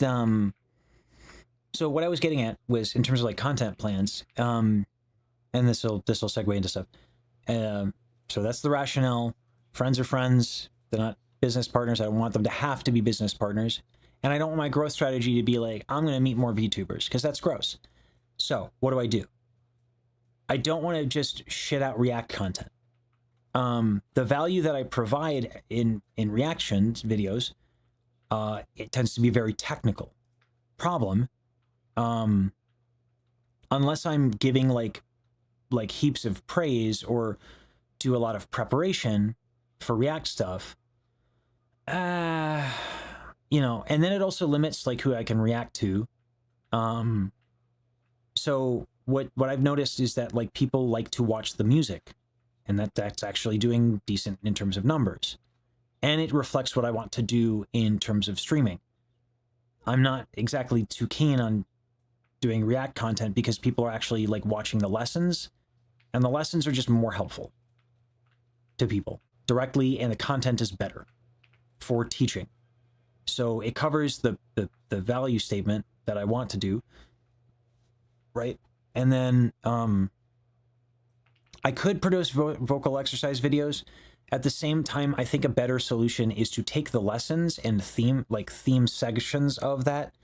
so what I was getting at was in terms of like content plans, and this will segue into stuff. So that's the rationale. Friends are friends. They're not business partners. I don't want them to have to be business partners. And I don't want my growth strategy to be like, I'm going to meet more VTubers, because that's gross. So what do? I don't want to just shit out React content. The value that I provide in reactions videos, it tends to be very technical. Problem, unless I'm giving like heaps of praise or do a lot of preparation for React stuff, you know, and then it also limits like who I can react to. So what I've noticed is that like people like to watch the music, and that's actually doing decent in terms of numbers, and it reflects what I want to do in terms of streaming. I'm not exactly too keen on doing React content because people are actually like watching the lessons, and the lessons are just more helpful to people directly, and the content is better for teaching. So it covers the value statement that I want to do, right? And then I could produce vocal exercise videos. At the same time, I think a better solution is to take the lessons and theme sections of that,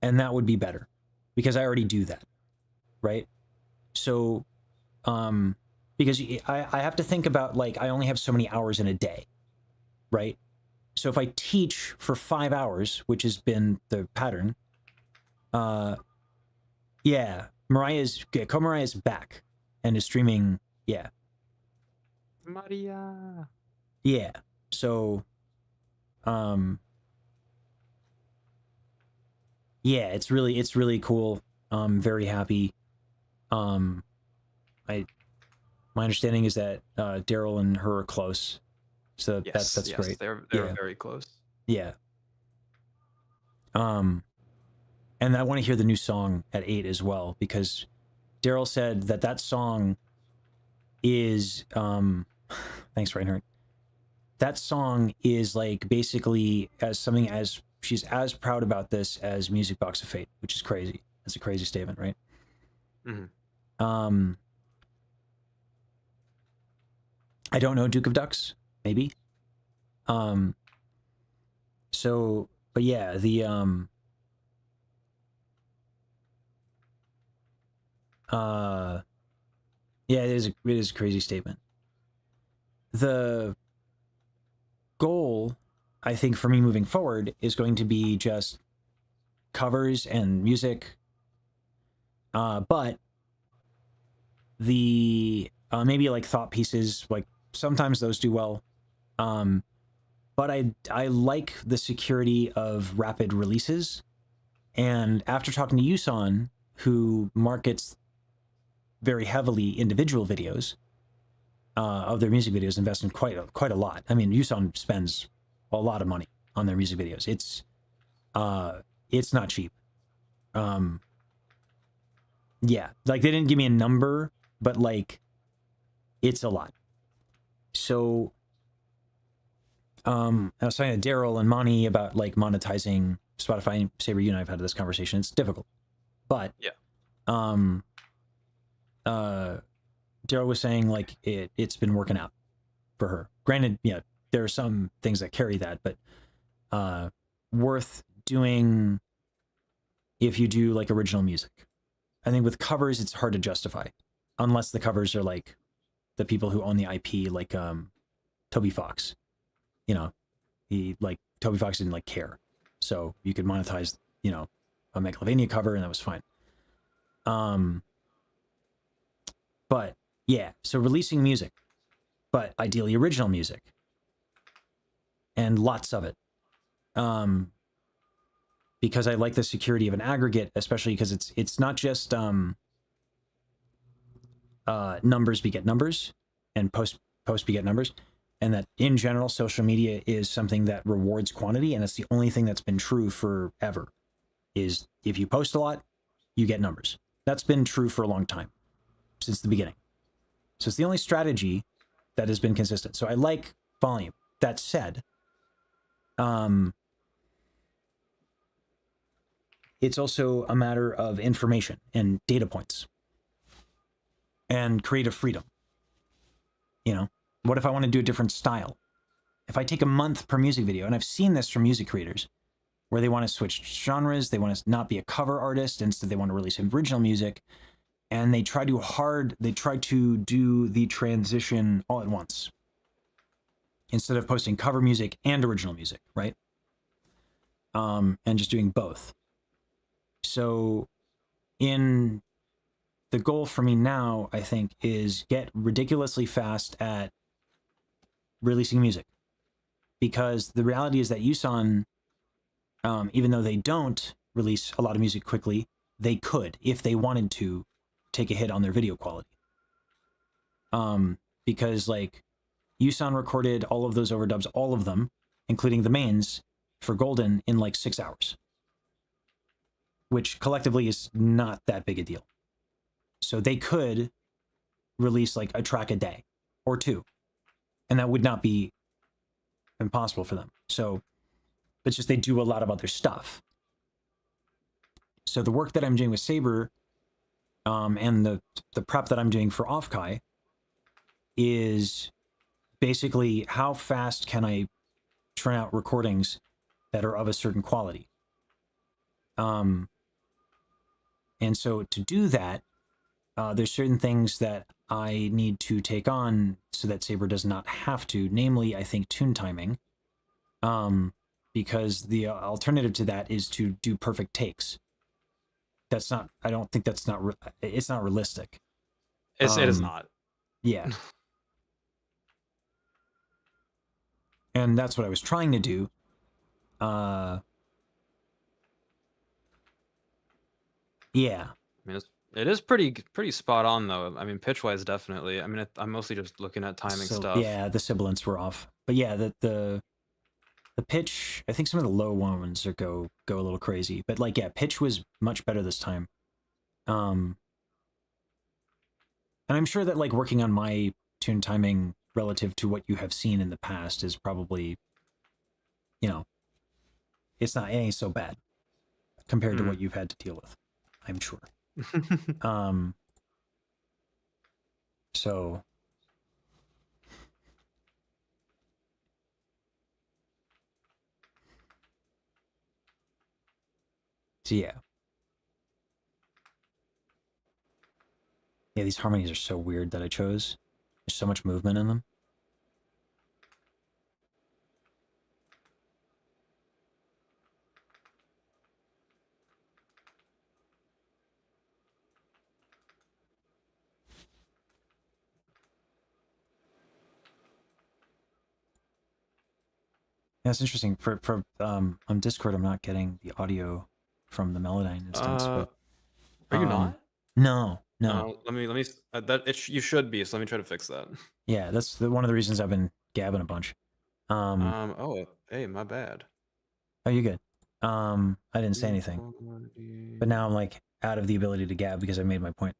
and that would be better because I already do that, right? So, because I have to think about like I only have so many hours in a day, right? So if I teach for 5 hours, which has been the pattern, yeah, Ko Mariah's back and is streaming. Yeah. Maria. Yeah. So, yeah, it's really cool. I'm very happy. My understanding is that Daryl and her are close, so Yes, that's great. They're very close. Yeah. And I want to hear the new song at 8 as well, because Daryl said that that song is thanks, Reinhardt. That song is like basically as something as she's as proud about this as Music Box of Fate, which is crazy. That's a crazy statement, right? Mm-hmm. I don't know Duke of Ducks, maybe. So, but yeah, the yeah, it is a crazy statement. The goal, I think, for me moving forward is going to be just covers and music. But the maybe like thought pieces, like sometimes those do well. But I like the security of rapid releases. And after talking to Yuson, who markets very heavily individual videos of their music videos, invest in quite a lot. I mean, Yuson spends a lot of money on their music videos. It's not cheap. Yeah, like they didn't give me a number, but like it's a lot. So I was talking to Daryl and Monty about like monetizing Spotify. And Saber, you and I have had this conversation. It's difficult, but Yeah. Daryl was saying like it's been working out for her. Granted, yeah, there are some things that carry that, but worth doing if you do like original music. I think with covers, it's hard to justify unless the covers are like the people who own the IP, like Toby Fox. You know, Toby Fox didn't like care, so you could monetize, you know, a Megalovania cover, and that was fine. But yeah, so releasing music, but ideally original music, and lots of it. Because I like the security of an aggregate, especially because it's not just numbers beget numbers and post beget numbers, and that in general social media is something that rewards quantity, and it's the only thing that's been true forever. Is if you post a lot, you get numbers. That's been true for a long time, since the beginning. So it's the only strategy that has been consistent. So I like volume. That said, it's also a matter of information and data points and creative freedom. You know, what if I want to do a different style? If I take a month per music video, and I've seen this from music creators, where they want to switch genres, they want to not be a cover artist, instead they want to release original music, and they try to do the transition all at once, instead of posting cover music and original music, right? And just doing both. So in the goal for me now, I think, is get ridiculously fast at releasing music. Because the reality is that Yuson, even though they don't release a lot of music quickly, they could, if they wanted to, take a hit on their video quality. Because like Yuson recorded all of those overdubs, all of them, including the mains, for Golden in like 6 hours. Which collectively is not that big a deal. So they could release like a track a day or two, and that would not be impossible for them. So it's just they do a lot of other stuff. So the work that I'm doing with Saber, and the prep that I'm doing for Offkai is basically how fast can I churn out recordings that are of a certain quality. And so to do that, there's certain things that I need to take on so that Saber does not have to, namely, I think, tune timing. Because the alternative to that is to do perfect takes. That's not, I don't think that's not, it's not realistic. It is not. Yeah. And that's what I was trying to do. Yeah. I mean, it is pretty spot on though. I mean, pitch wise, definitely. I mean, I'm mostly just looking at timing stuff. Yeah, the sibilants were off, but yeah, the pitch. I think some of the low ones are go a little crazy, but like yeah, pitch was much better this time. And I'm sure that like working on my tune timing relative to what you have seen in the past is probably, you know, it ain't so bad compared to what you've had to deal with, I'm sure. So yeah. Yeah, these harmonies are so weird that I chose. There's so much movement in them. Yeah, it's interesting. For on Discord, I'm not getting the audio from the Melodyne instance. But are you not? No. Let me you should be. So let me try to fix that. Yeah, that's one of the reasons I've been gabbing a bunch. Oh, hey, my bad. Oh, you good? I didn't say anything, but now I'm like out of the ability to gab because I made my point.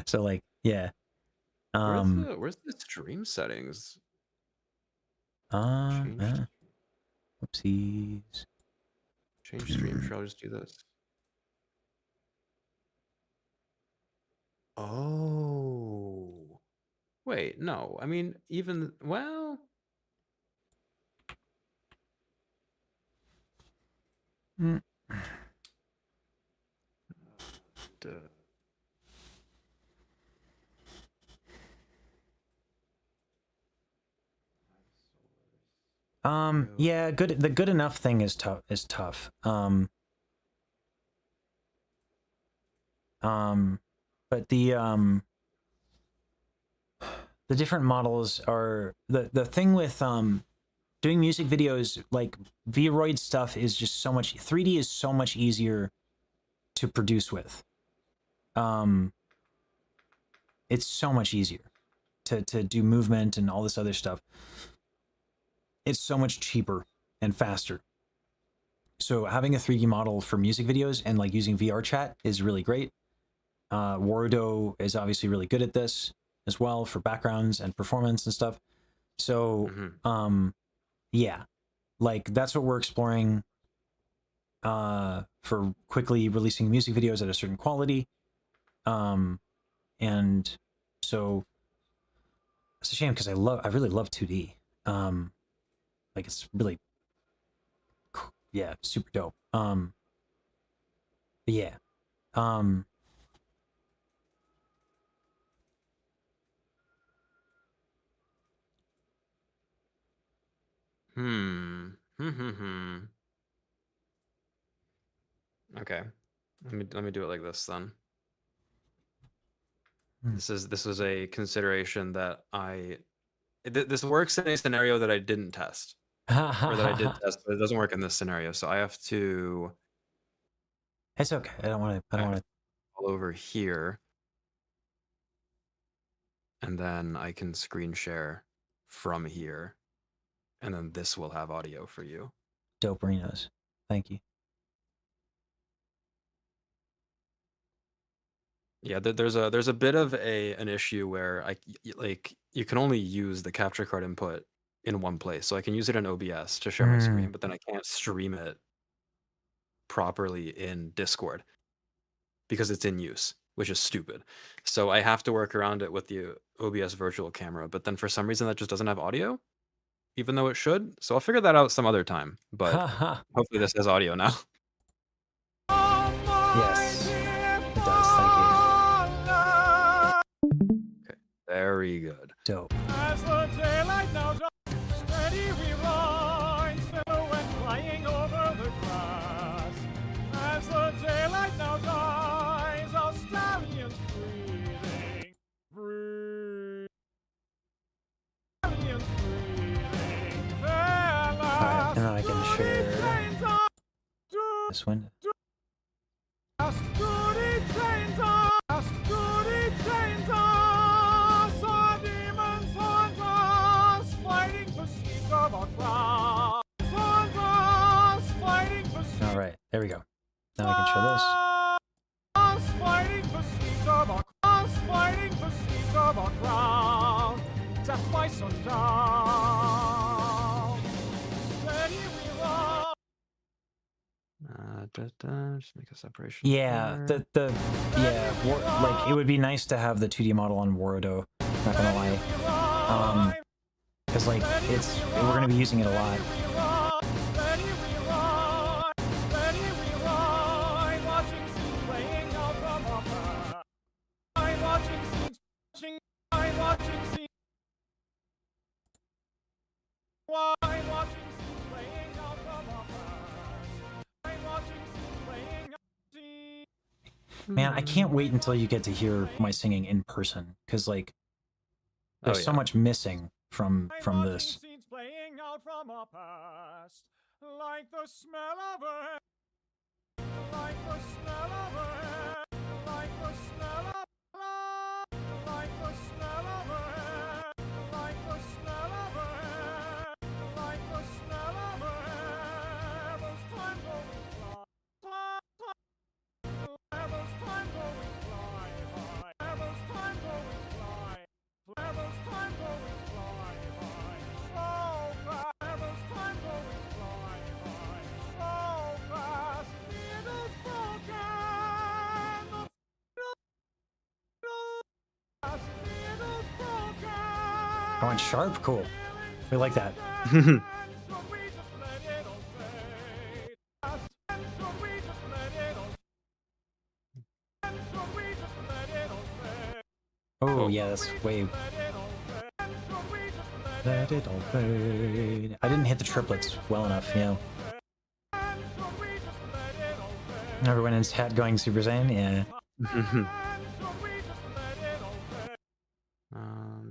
So like, yeah. Where's the stream settings? Oopsies. Change stream. Sure, I'll just do this. Oh, wait, no. I mean, even well. Yeah, good. The good enough thing is tough. But the different models are the thing with doing music videos, like Vroid stuff is just so much 3D is so much easier to produce with. It's so much easier to do movement and all this other stuff. It's so much cheaper and faster. So having a 3D model for music videos and like using VR chat is really great. Warudo is obviously really good at this as well for backgrounds and performance and stuff. So, yeah, like that's what we're exploring for quickly releasing music videos at a certain quality. And so it's a shame because I really love 2D. Like it's really, yeah, super dope. But yeah. Okay. Let me do it like this then. This is a consideration that this works in a scenario that I didn't test. Or that I did test, but it doesn't work in this scenario. So I have to It's okay. I don't want to all over here. And then I can screen share from here. And then this will have audio for you. Dope Rinos. Thank you. Yeah, there's a bit of an issue where you can only use the capture card input in one place. So I can use it in OBS to share my screen, but then I can't stream it properly in Discord because it's in use, which is stupid. So I have to work around it with the OBS virtual camera, but then for some reason that just doesn't have audio, even though it should. So I'll figure that out some other time, but hopefully this has audio now. Yes, it does. Thank you. Okay, very good. Dope. As the daylight now dawns, steady we ride, silhouette flying over the grass. As the daylight now dies, our stallions breathing, stallions breathing their last. Alright, and then I can share this window. Alright, there we go. Now I can show this. over the ground. Death by sundown. Steady we roll. Just make a separation. Yeah, here. like it would be nice to have the 2D model on Warudo. Not gonna lie, because like we're gonna be using it a lot. Man, I can't wait until you get to hear my singing in person, because like there's so much missing from this. Scenes playing out from our past, like the smell of a, like the smell of a, like the smell of a, like the smell of a, like the smell of a, like the smell of a. Those times always fly, those times always fly by. Those times always fly. Those times always fly by. So fast. Those times always fly by. So fast. The needle's broken. The needle's broken. I went sharp, cool. We like that. So we just let it all fade. So we just let it all. So we just let it all fade. Oh yeah, that's way. Let it all fade. I didn't hit the triplets well enough, you know. Everyone in chat going Super Saiyan, yeah.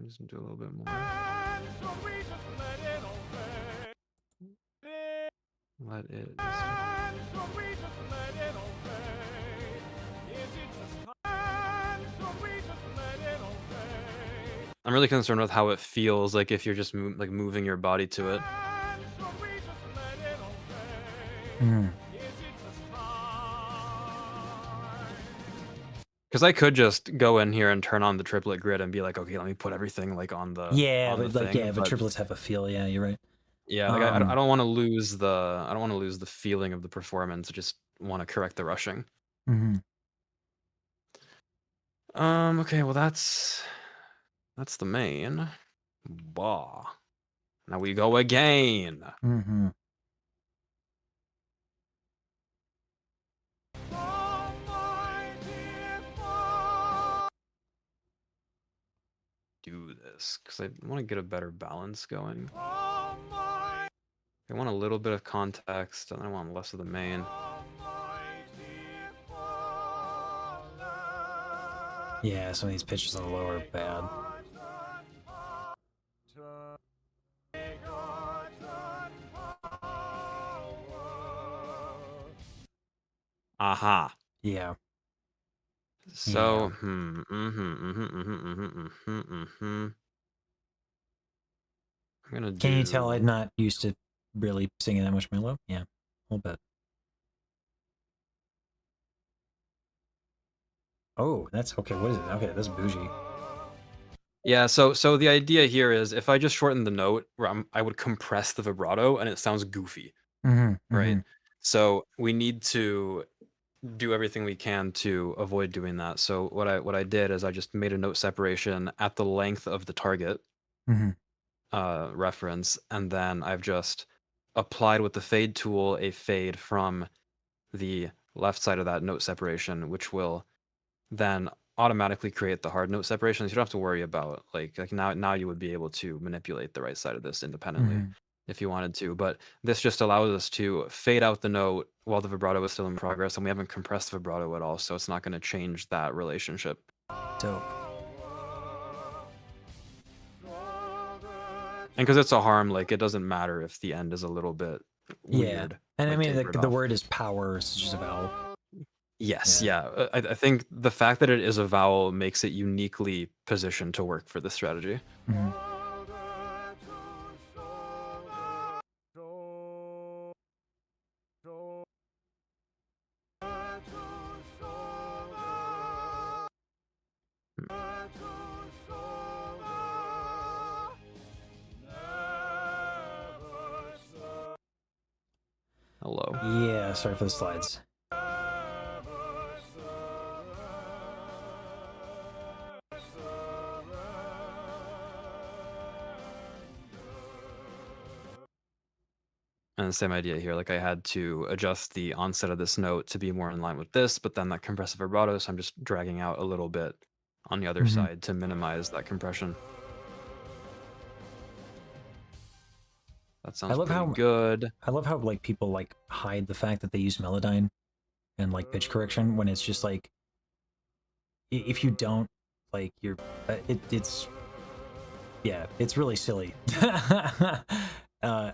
Just do a little bit more. Let it. I'm really concerned with how it feels like if you're just moving your body to it. Because I could just go in here and turn on the triplet grid and be like, okay, let me put everything like on the but triplets have a feel. Yeah, you're right. Yeah, like I don't want to lose the feeling of the performance. I just want to correct the rushing. Okay, well that's the main. Bah. Now we go again. Do this because I want to get a better balance going. I want a little bit of context and I want less of the main. Yeah, some of these pitches on the low are bad. Aha. Yeah. So, yeah. I'm gonna Can you tell I'm not used to really singing that much mellow? Yeah, a little bit. Oh, that's okay. What is it? Okay, that's bougie. Yeah, so the idea here is if I just shorten the note, I would compress the vibrato and it sounds goofy, right? So we need to do everything we can to avoid doing that. So what I did is I just made a note separation at the length of the target reference, and then I've just applied with the fade tool a fade from the left side of that note separation, which will then automatically create the hard note separations. You don't have to worry about like now you would be able to manipulate the right side of this independently if you wanted to, but this just allows us to fade out the note while the vibrato is still in progress, and we haven't compressed the vibrato at all, so it's not going to change that relationship. Dope. And because it's a harm, like it doesn't matter if the end is a little bit weird. Yeah, and like, I mean the word is power, so it's just a vowel. Yes, yeah. I think the fact that it is a vowel makes it uniquely positioned to work for this strategy. Hello. Yeah, sorry for the slides. And the same idea here, like I had to adjust the onset of this note to be more in line with this, but then that compressive vibrato, so I'm just dragging out a little bit on the other side to minimize that compression. That sounds pretty good. I love how like people like hide the fact that they use Melodyne and like pitch correction when it's just like if you don't like you're it's yeah, it's really silly.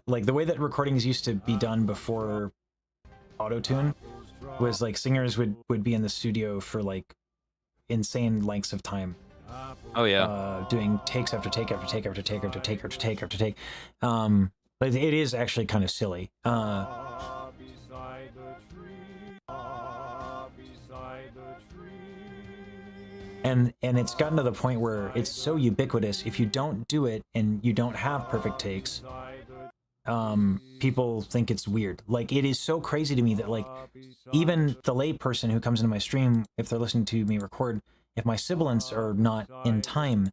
Like the way that recordings used to be done before autotune was like singers would be in the studio for like insane lengths of time. Oh yeah. Doing takes after take after take after take after take after take after take. But it is actually kind of silly. And it's gotten to the point where it's so ubiquitous. If you don't do it and you don't have perfect takes, people think it's weird. Like it is so crazy to me that like even the lay person who comes into my stream, if they're listening to me record, if my sibilants are not in time,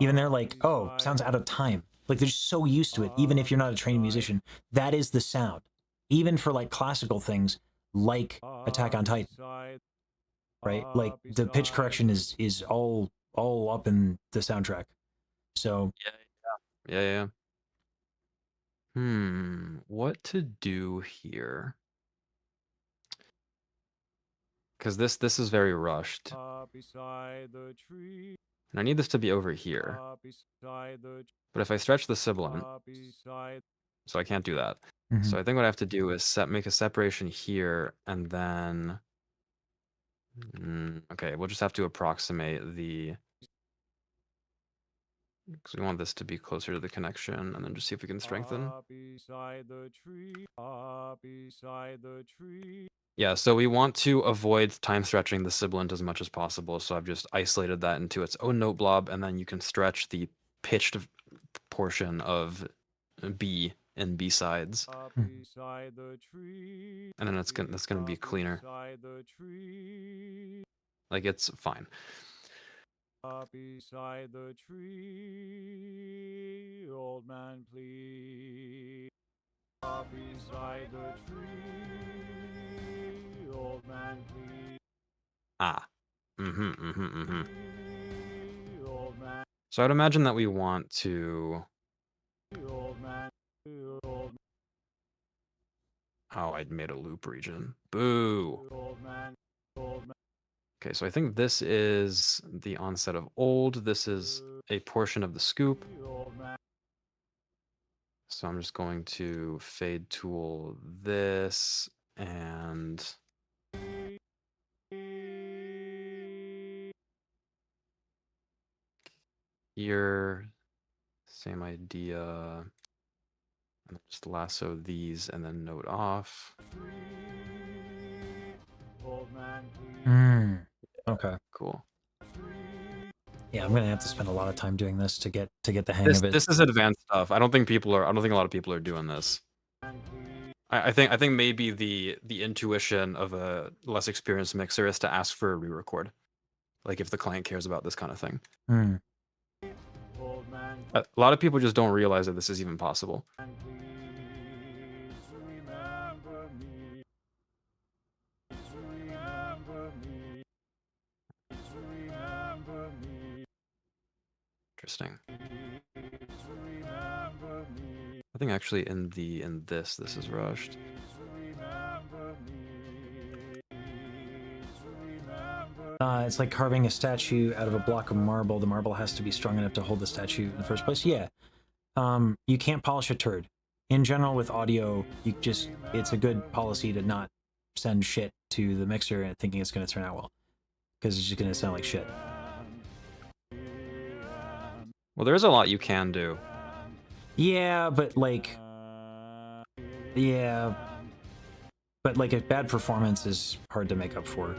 even they're like, oh, sounds out of time. Like they're just so used to it. Even if you're not a trained musician, that is the sound. Even for like classical things, like Attack on Titan, right? Like the pitch correction is all up in the soundtrack. So yeah. What to do here? Because this is very rushed. And I need this to be over here. But if I stretch the sibilant, so I can't do that. So I think what I have to do is make a separation here, and then... okay, we'll just have to approximate the... because we want this to be closer to the connection, and then just see if we can strengthen. Yeah, so we want to avoid time stretching the sibilant as much as possible, so I've just isolated that into its own note blob, and then you can stretch the pitched portion of B and B sides. And then that's gonna be cleaner. Like it's fine. Beside the tree, old man, please. Beside the tree, old man, please. Old man. So I'd imagine that we want to... Old man, old man. Oh, I made a loop region. Boo. Old man, old man. Okay, so I think this is the onset of old. This is a portion of the scoop. So I'm just going to fade tool this and... here, same idea. And just lasso these and then note off. Okay. Cool. Yeah, I'm gonna have to spend a lot of time doing this to get the hang of it. This is advanced stuff. I don't think a lot of people are doing this. I think maybe the intuition of a less experienced mixer is to ask for a re-record. Like if the client cares about this kind of thing. A lot of people just don't realize that this is even possible. Interesting. I think actually in this is rushed. It's like carving a statue out of a block of marble. The marble has to be strong enough to hold the statue in the first place. Yeah. You can't polish a turd. In general, with audio, it's a good policy to not send shit to the mixer and thinking it's going to turn out well, because it's just going to sound like shit. Well, there's a lot you can do. Yeah, but like... Yeah. But like a bad performance is hard to make up for.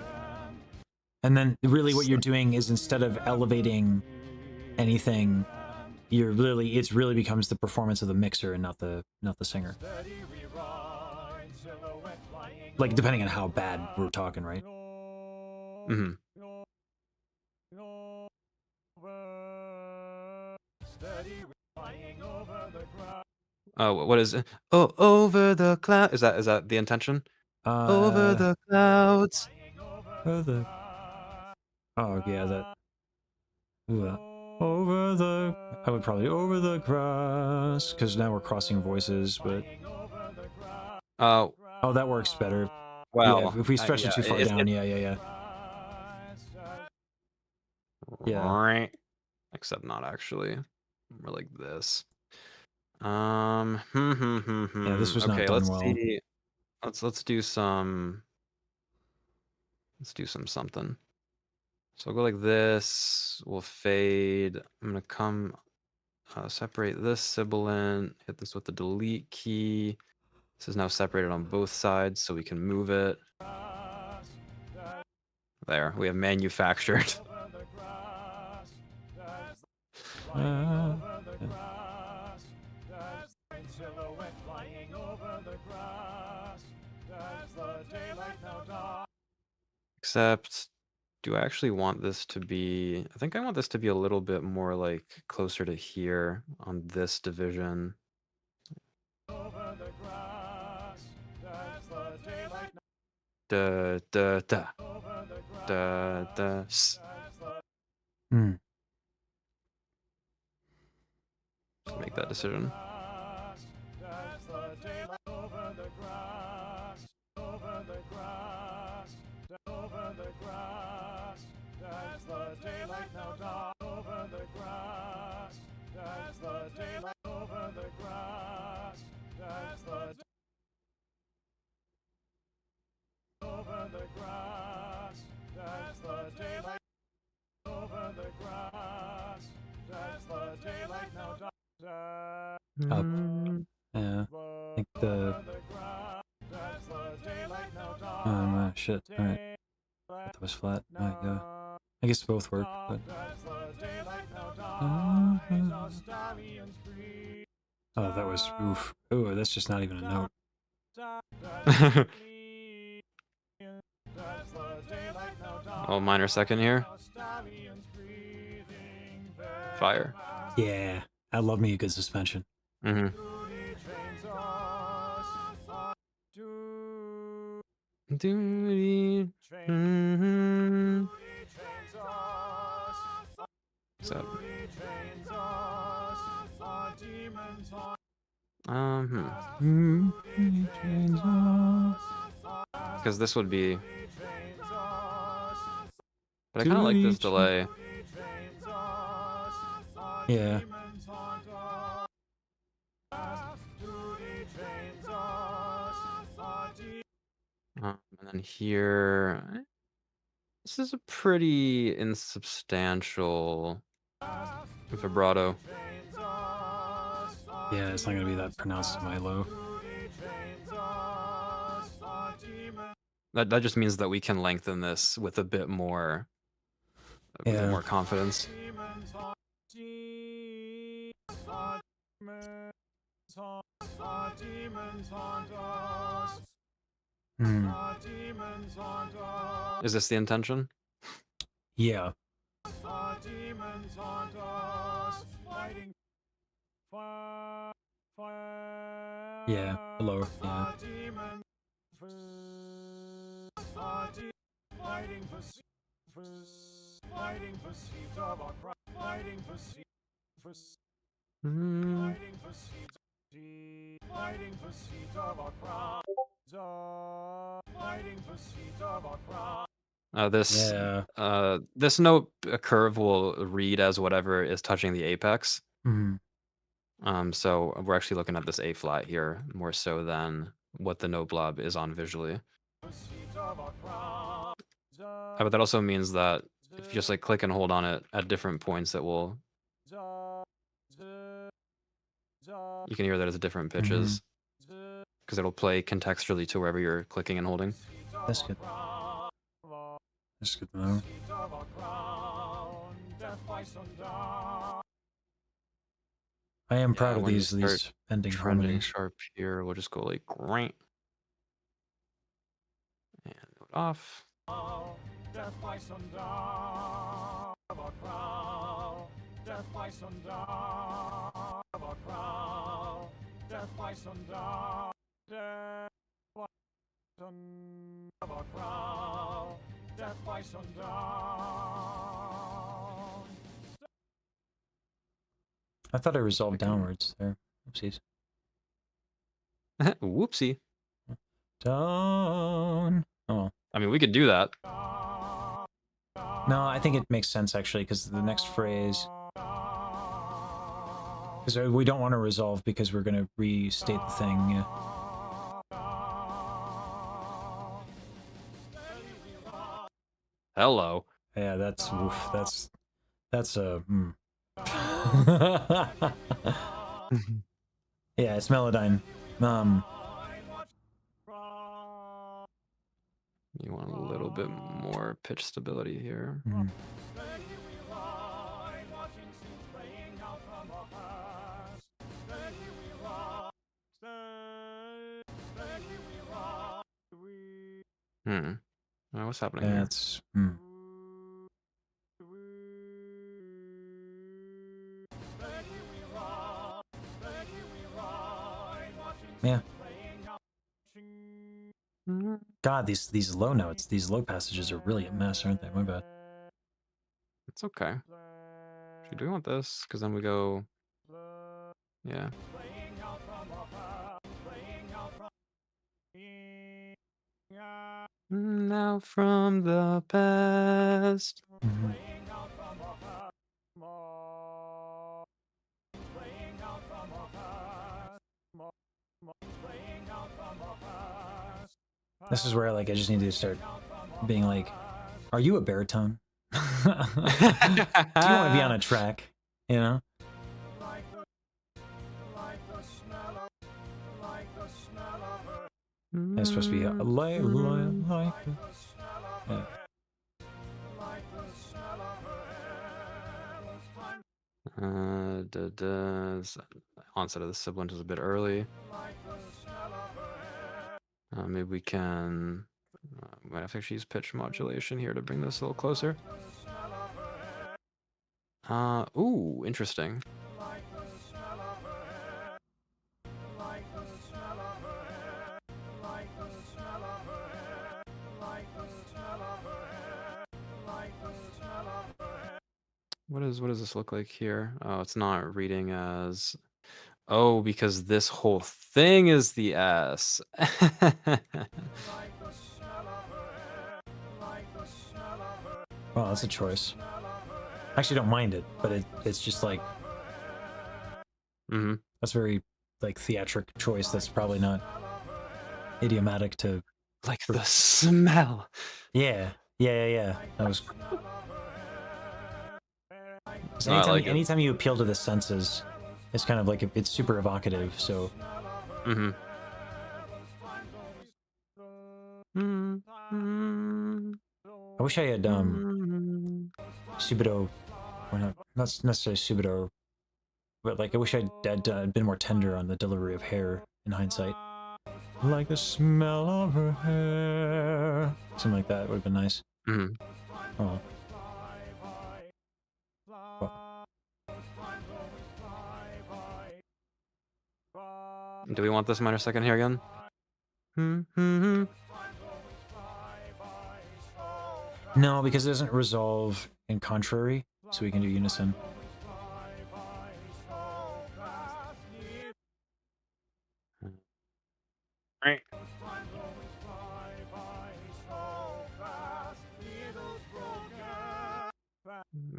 And then really what you're doing is instead of elevating anything, it really becomes the performance of the mixer and not the singer. Like depending on how bad we're talking, right? Mm-hmm. Oh, what is it? Oh, over the cloud. Is that the intention? Over the clouds. Over oh yeah, that. Ooh, over the. I would probably over the grass because now we're crossing voices, but. Oh, that works better. well, Yeah, if we stretch yeah, it too far down, yeah. Yeah. Except not actually. More like this. Yeah, this was not Okay, done let's well. see. Let's do some. Let's do something. So I'll go like this. We'll fade. I'm gonna come separate this sibilant. Hit this with the delete key. This is now separated on both sides, so we can move it. There, we have manufactured. Except, do I actually want this to be... I think I want this to be a little bit more like closer to here on this division. Da da da da da. Make that decision. Up. Yeah. I think the. Oh shit. All right. That was flat. I guess both work, but. Oh, that was oof. Oh, that's just not even a note. Oh, minor second here. Fire. Yeah, I love me a good suspension. Mm-hmm. So. Because this would be. But I kind of like this delay. Yeah. And then here, this is a pretty insubstantial vibrato. Yeah, it's not gonna be that pronounced in my low. That just means that we can lengthen this with a bit more, more confidence. Is this the intention? Yeah. Yeah, lower. Yeah. This note curve will read as whatever is touching the apex. So we're actually looking at this A flat here more so than what the note blob is on visually. But that also means that if you just like click and hold on it at different points, it will. You can hear that as different pitches because it'll play contextually to wherever you're clicking and holding. That's good. That's good to know. I am proud of these ending trending harmonies. sharp here. We'll just go like right. off. Death by sundown of a crow. Death by sundown of a crow. Death by sundown. Death by sundown of a crow. Death by sundown. I thought I resolved downwards there. Oopsies. Whoopsie. Down. Oh. I mean, we could do that. No, I think it makes sense actually, because the next phrase. Because we don't want to resolve because we're going to restate the thing. Yeah. Hello. Yeah, that's oof, that's a. Yeah, it's Melodyne. You want a little bit more pitch stability here. What's happening here? That's. Yeah. God, these low notes, these low passages are really a mess, aren't they? My bad. It's okay. Do we want this? Because then we go. Yeah. Now from the past. This is where like I just need to start being like, are you a baritone? Do you want to be on a track? You know? It's supposed to be like yeah. Onset of the sibilant is a bit early. Maybe we can. Might have to actually use pitch modulation here to bring this a little closer. Ooh, interesting. What does this look like here? Oh, it's not reading as. Oh, because this whole thing is the S. Well, that's a choice. I actually don't mind it, but it's just like. That's very like theatric choice. That's probably not idiomatic to. Like the smell. Yeah. That was. Anytime you appeal to the senses, it's kind of like it's super evocative. So. I wish I had Subito, or not necessarily Subito, but like I wish I'd been more tender on the delivery of hair in hindsight. Like the smell of her hair, something like that would have been nice. Oh. Do we want this minor second here again? No, because it doesn't resolve in contrary, so we can do unison. Right.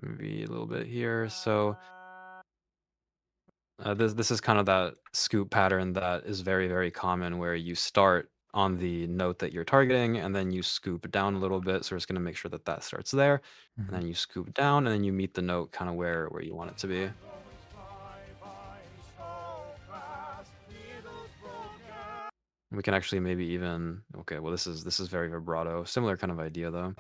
Maybe a little bit here. So this is kind of that scoop pattern that is very, very common, where you start on the note that you're targeting, and then you scoop down a little bit. So we're just going to make sure that that starts there, and then you scoop down, and then you meet the note kind of where you want it to be. We can actually maybe even okay. Well, this is very vibrato. Similar kind of idea though.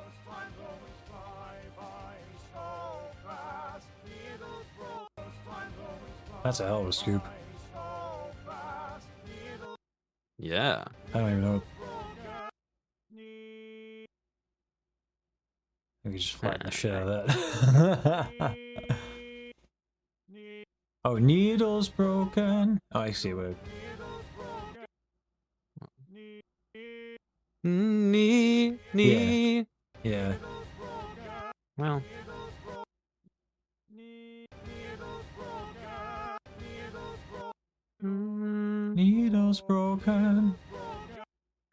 That's a hell of a scoop. Yeah. I don't even know. could just flatten the shit out of that. Oh, needle's broken. Oh, I see what. Knee. Yeah. Well. Needle's broken.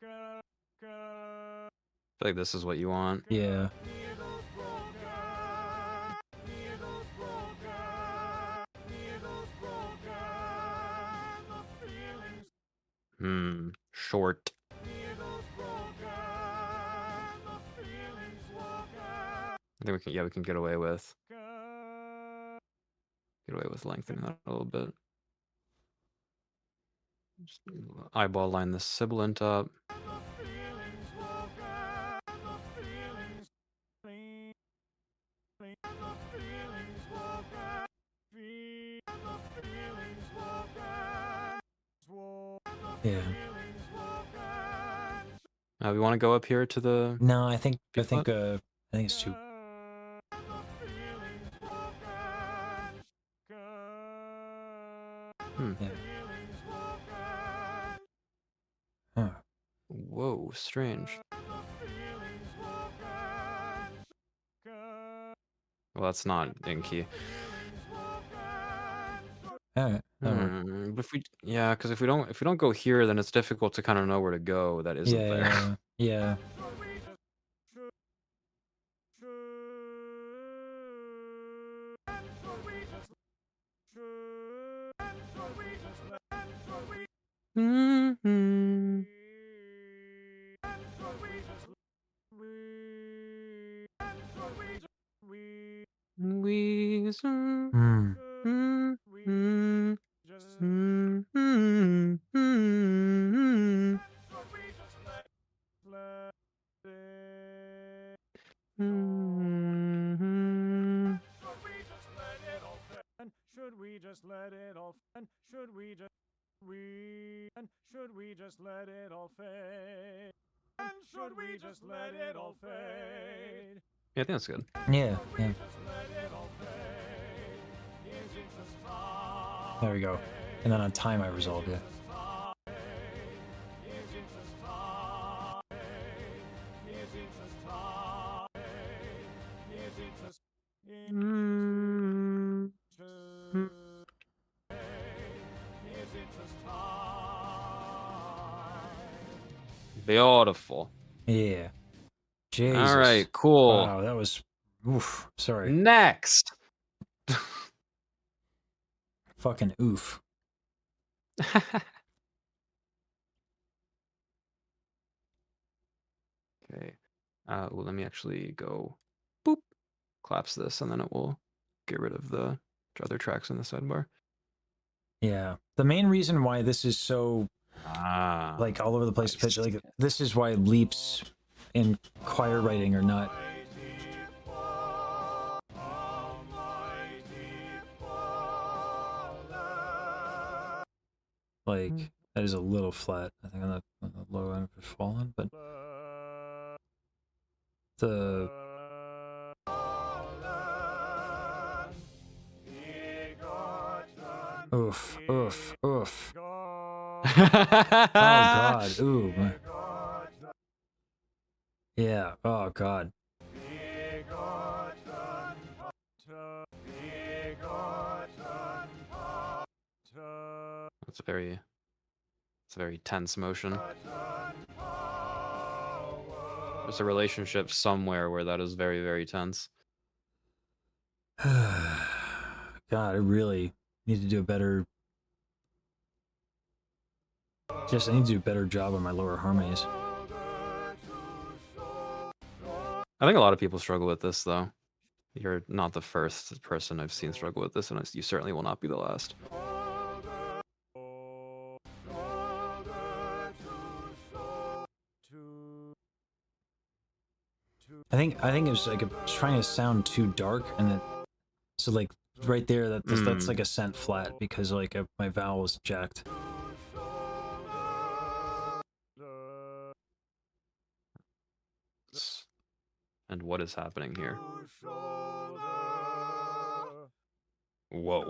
I feel like this is what you want. Yeah. Short. I think we can get away with lengthening that a little bit. Just eyeball line the sibilant up. Yeah. We want to go up here to the. No, I think it's too. Yeah. Huh. Whoa, strange. Well, that's not in key. Alright. But because if we don't go here, then it's difficult to kind of know where to go that isn't there. Yeah. Should we just let it all fade? Should we just let it all fade? And should we just let it all fade? Yeah, I think that's good. Yeah. There we go. And then on time I resolved it. Beautiful. Yeah. Jesus. All right, cool. Wow, that was. Oof. Sorry. Next. Fucking oof. Okay. Well, let me actually go. Boop. Collapse this, and then it will get rid of the other tracks in the sidebar. Yeah. The main reason why this is so like all over the place, pitch, like this is why leaps in choir writing are not. Like that is a little flat. I think on the low end of fallen, but the oof. Oh god, ooh. Yeah, oh god. It's a very tense motion. There's a relationship somewhere where that is very, very tense. God, I really need to do a better. I need to do a better job on my lower harmonies. I think a lot of people struggle with this, though. You're not the first person I've seen struggle with this, and you certainly will not be the last. I think it was like trying to sound too dark, and so like right there that's like a cent flat because like my vowel is jacked. And what is happening here? Whoa.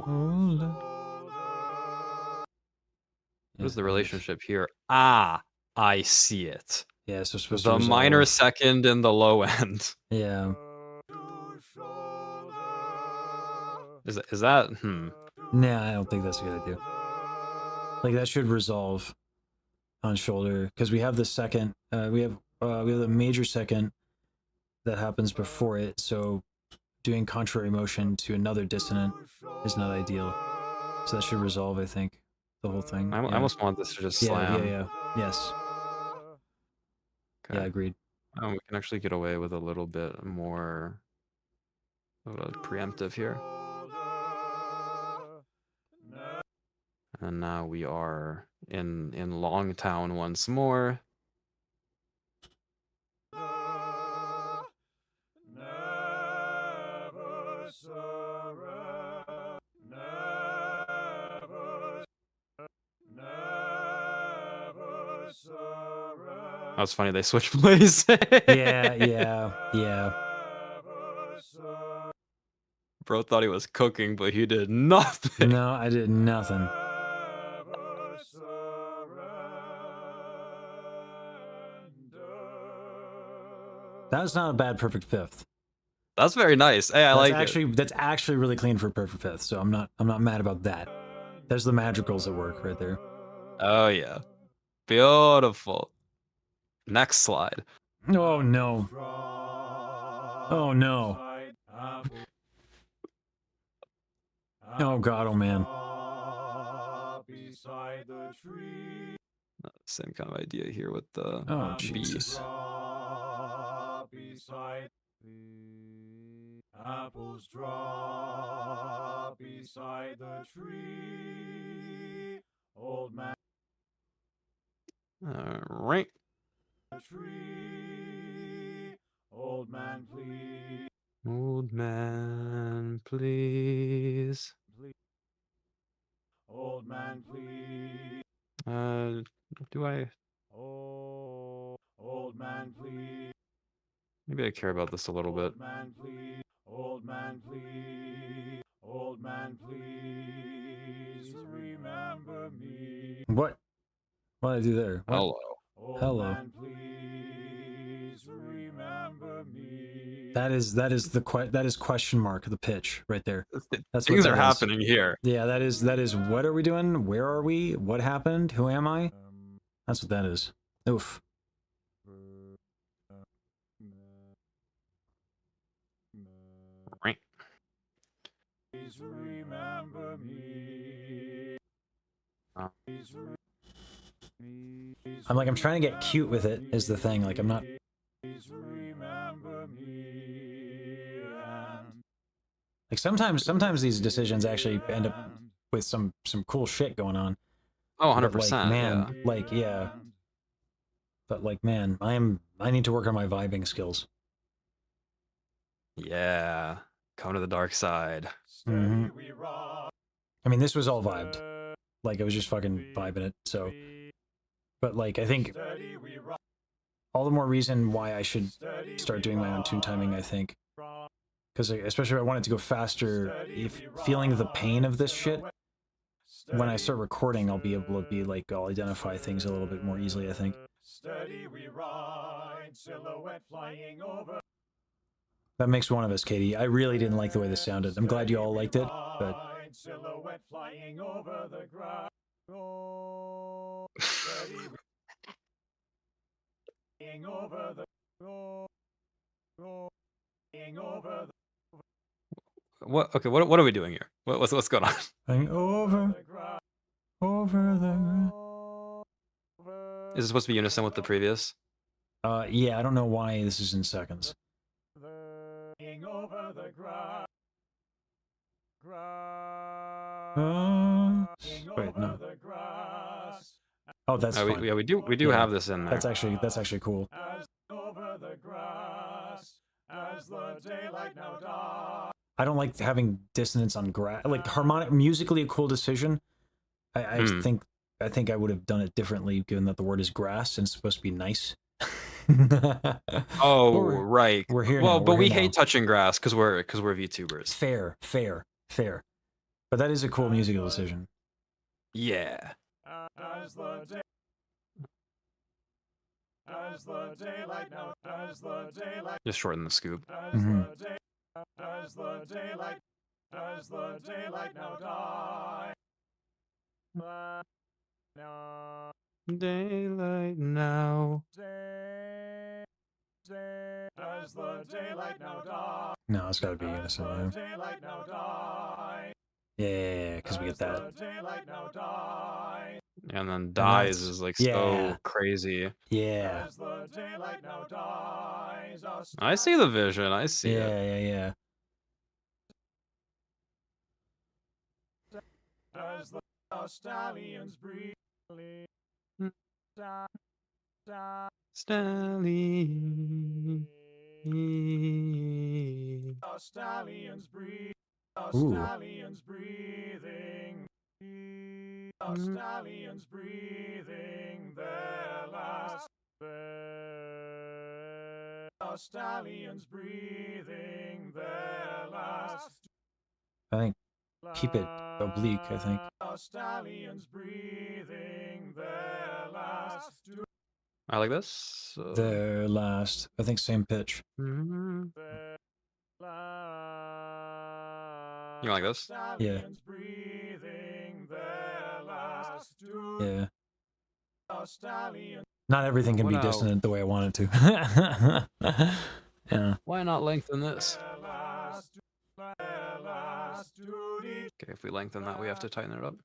What is the relationship here? Ah, I see it. Yeah, so supposed The to minor resolve. second and the low end. Yeah. Is that? Nah, I don't think that's a good idea. Like that should resolve on shoulder because we have the second. We have the major second that happens before it. So doing contrary motion to another dissonant is not ideal. So that should resolve, I think, the whole thing. I almost want this to just slam. Yeah. Yes. Okay. Yeah, agreed. We can actually get away with a little bit more of a preemptive here. And now we are in Longtown once more. That was funny, they switched plays. Yeah. Bro thought he was cooking, but he did nothing. No, I did nothing. That's not a bad perfect fifth. That's very nice. Hey, I like it. That's actually really clean for a perfect fifth, so I'm not mad about that. There's the madrigals at work right there. Oh yeah. Beautiful. Next slide. Oh no. Oh no. Oh god, oh man. Same kind of idea here with the Jesus. Beside the apples drop beside the tree. Old man. Right. Tree. Old man, please. Old man, please. Old man, please. Do I? Oh, old man, please. Maybe I care about this a little bit. Old man, please. Old man, please. Old man, please. Remember me. What? What did I do there? What? Hello. Hello. Man, please remember me. That is question mark the pitch right there. That's Things are happening here. Yeah, that is what are we doing? Where are we? What happened? Who am I? That's what that is. Oof. Right. Please remember me. I'm trying to get cute with it is the thing. Like I'm not. Like sometimes these decisions actually end up with some cool shit going on. Oh, 100%. But, like, man, yeah. like yeah. But like man, I need to work on my vibing skills. Yeah. Come to the dark side. Mm-hmm. I mean, this was all vibed. Like I was just fucking vibing it. So, but like I think all the more reason why I should start doing my own tune timing. I think because especially if I want it to go faster. If feeling the pain of this shit, when I start recording, I'll be able to be like I'll identify things a little bit more easily. I think. Steady we ride, silhouette flying over. That makes one of us, Katie. I really didn't like the way this sounded. I'm glad you all liked it, but. Silhouette flying over the ground. Oh, steady flying over the flying over the. What? Okay. What are we doing here? What's going on? Flying over the ground. Is it supposed to be unison with the previous? Yeah. I don't know why this is in seconds. Flying over the ground. Wait, no. Oh, that's fine. We do have this in there. That's actually cool. Over the grass, as the daylight now dies. I don't like having dissonance on grass. Like harmonic, musically a cool decision. I think I would have done it differently, given that the word is grass and it's supposed to be nice. Oh, we're, right. we're here Well, now. but We're we here hate now. touching grass because we're VTubers. Fair. But that is a cool musical decision. Yeah. As the daylight now, as the daylight, Just shorten the scoop. as the daylight now die. No. Daylight now. As the daylight now die. No, it's gotta be innocent. Yeah. Daylight now die. Yeah, because we get that. Daylight now die. And then dies that's- is like yeah. so crazy. Yeah. As the daylight now dies. I see the vision. I see Yeah, it. yeah. As the stallions breathe. Stallion. Stallions breathe. Ooh. Stallions breathing. Stallions breathing their last. Stallions breathing their last. I think keep it oblique, I think. Stallions breathing their last. I like this. The last, I think same pitch. You like this? Yeah. Breathing their last. Yeah. Not everything can be What else? dissonant the way I want it to. Yeah. Why not lengthen this? Okay, if we lengthen that, we have to tighten it up.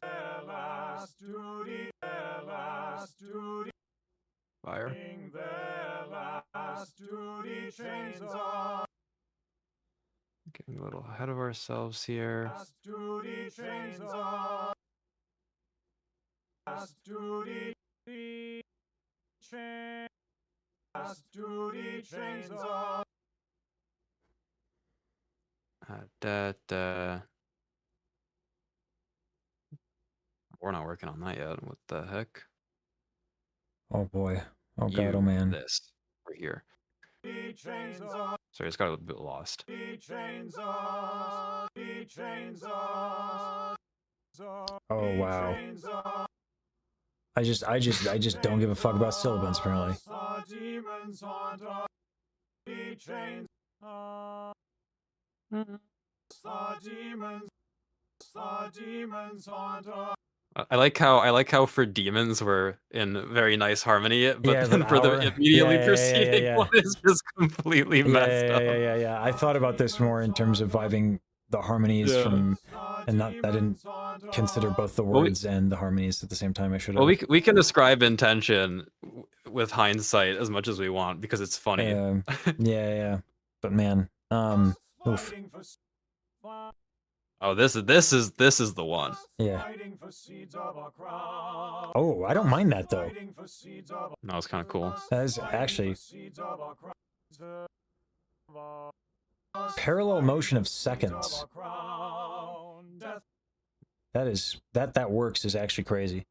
Fire. Getting a little ahead of ourselves here. We're not working on that yet. What the heck? Oh boy. Oh god, oh man. This right here. Sorry, it's got a bit lost. Oh wow. I just don't give a fuck about syllables apparently. I like how for demons we're in very nice harmony, but Yeah, then but for the our- immediately yeah, preceding yeah. one is just completely messed up. Yeah. I thought about this more in terms of vibing the harmonies from, and not I didn't consider both the words and the harmonies at the same time. I should have. Well, we can ascribe intention with hindsight as much as we want because it's funny. Yeah. But man, oof. Oh, this is the one. Yeah. Oh, I don't mind that though. That was kind of cool. That is actually parallel motion of seconds. That works is actually crazy.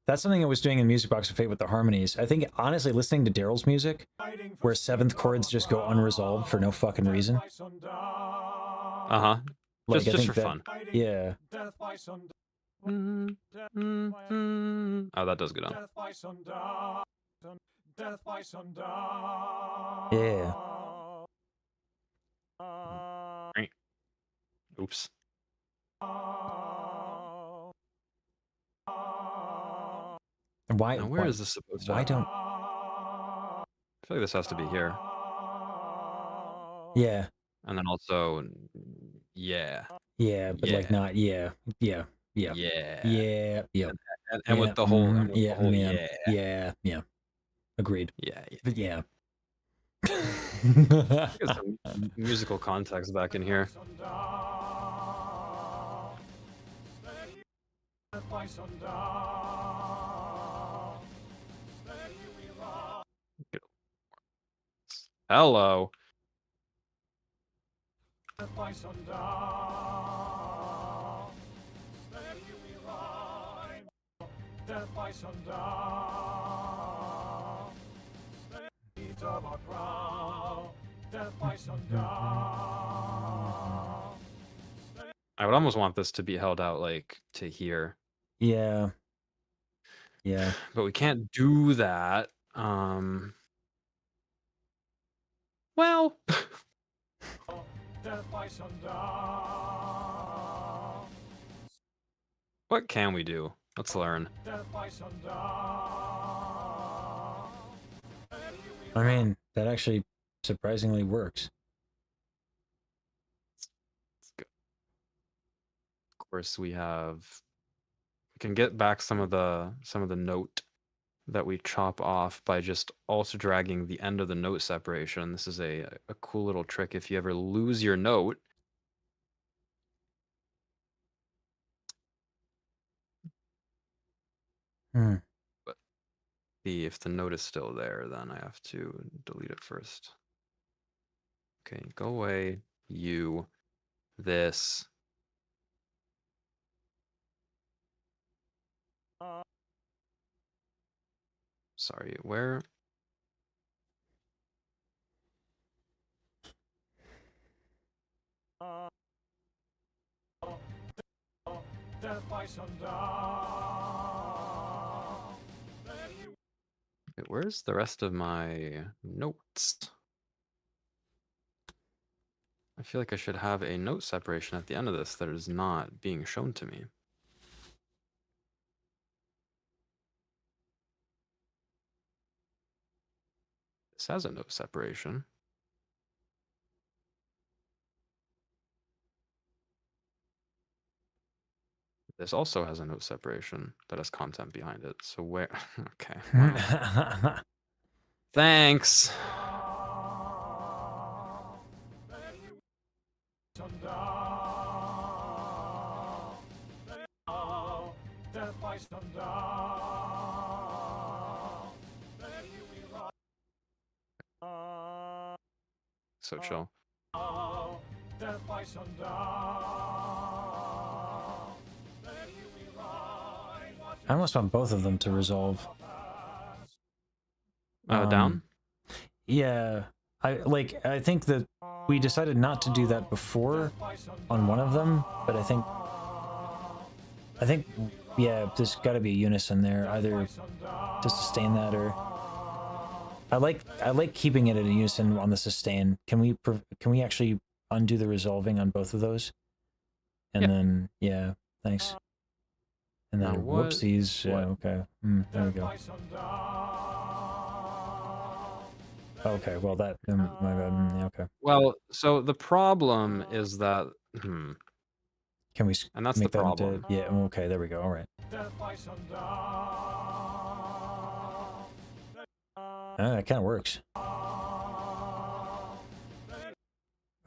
That's something I was doing in Music Box of Fate with the harmonies. I think honestly listening to Daryl's music, where seventh chords just go unresolved for no fucking reason. Uh-huh. Like, Just for that, fun. Yeah. Oh, that does go down. Yeah. Oops. Why? Now, where is this supposed to? Why don't? I feel like this has to be here. Yeah. And then also, yeah. Yeah, but like not. Yeah. Yeah. And with the whole, yeah. Agreed. Yeah. But yeah. Get some musical context back in here. Hello. I would almost want this to be held out like to here. Yeah. Yeah. But we can't do that. Well, what can we do? Let's learn. I mean, that actually surprisingly works. Let's go. Of course, we can get back some of the note that we chop off by just also dragging the end of the note separation. This is a cool little trick if you ever lose your note. But if the note is still there, then I have to delete it first. Okay, go away. You. This. Sorry, where? Wait, where's the rest of my notes? I feel like I should have a note separation at the end of this that is not being shown to me. This has a note separation. This also has a note separation that has content behind it. So where? Okay. Wow. Thanks. So chill. I almost want both of them to resolve. Down? Yeah. I think that we decided not to do that before on one of them, but I think yeah, there's got to be a unison there, either to sustain that or I like keeping it in unison on the sustain. Can we actually undo the resolving on both of those? And then yeah, thanks. And then whoopsies. Yeah, okay. There we go. Okay, well that my bad. Yeah, okay. Well, so the problem is that Can we and that's make the problem. yeah, okay, there we go. All right. It kind of works.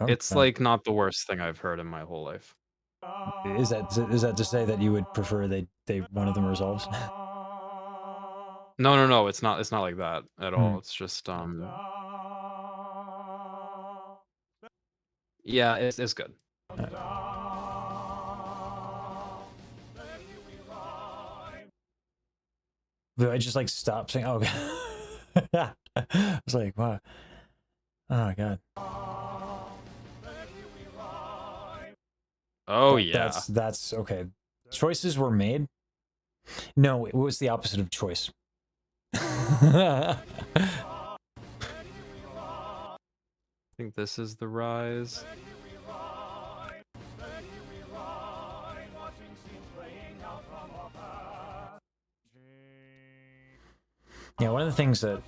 It's like not the worst thing I've heard in my whole life. Is that to say that you would prefer they one of them resolves? No, it's not like that at all. It's just yeah, it's good. I just like stop saying, oh god. I was like, wow. Oh god. Oh yeah. That's okay. Choices were made. No, it was the opposite of choice. I think this is the rise. Yeah, one of the things that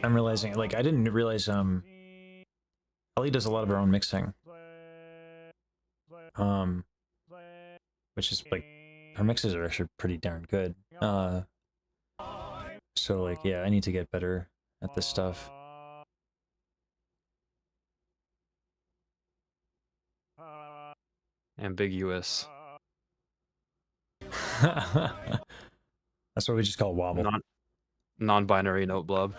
I'm realizing, like I didn't realize Ellie does a lot of her own mixing. Which is like her mixes are actually pretty darn good. So like yeah, I need to get better at this stuff. Ambiguous. That's what we just call wobble. Non-binary note blob.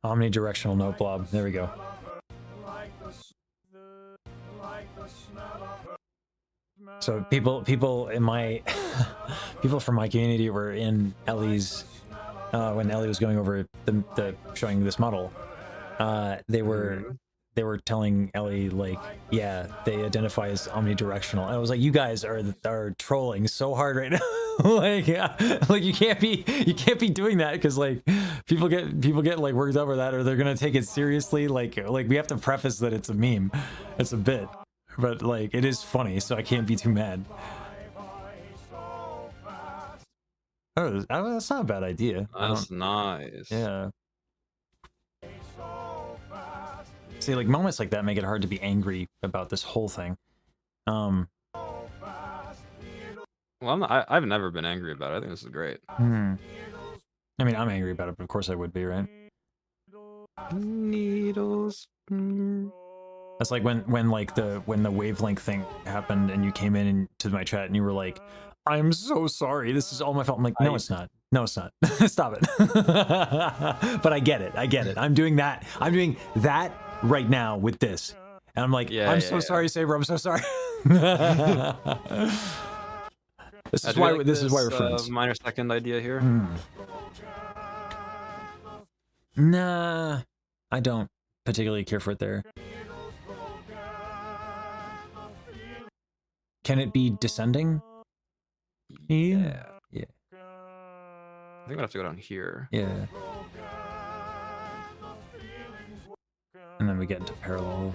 Omnidirectional note blob. There we go. So people in my people from my community were in Ellie's when Ellie was going over the showing this model. They were telling Ellie like, yeah, they identify as omnidirectional. And I was like, you guys are trolling so hard right now. Like, yeah, like you can't be doing that because like people get like worked up over that, or they're gonna take it seriously. Like we have to preface that it's a meme, it's a bit, but like it is funny, so I can't be too mad. Oh, that's not a bad idea. That's nice. Yeah. See, like moments like that make it hard to be angry about this whole thing. Well, I've never been angry about it. I think this is great. I mean, I'm angry about it, but of course I would be, right? Needles. That's like when the wavelength thing happened and you came into my chat and you were like, I'm so sorry, this is all my fault. I'm like, no, it's not. No, it's not. Stop it. But I get it. I'm doing that right now with this. And I'm like, I'm so sorry, Saber. I'm so sorry. This is why we're friends. Minor second idea here. Nah, I don't particularly care for it there. Can it be descending? Yeah. Yeah. I think I have to go down here. Yeah. And then we get into parallel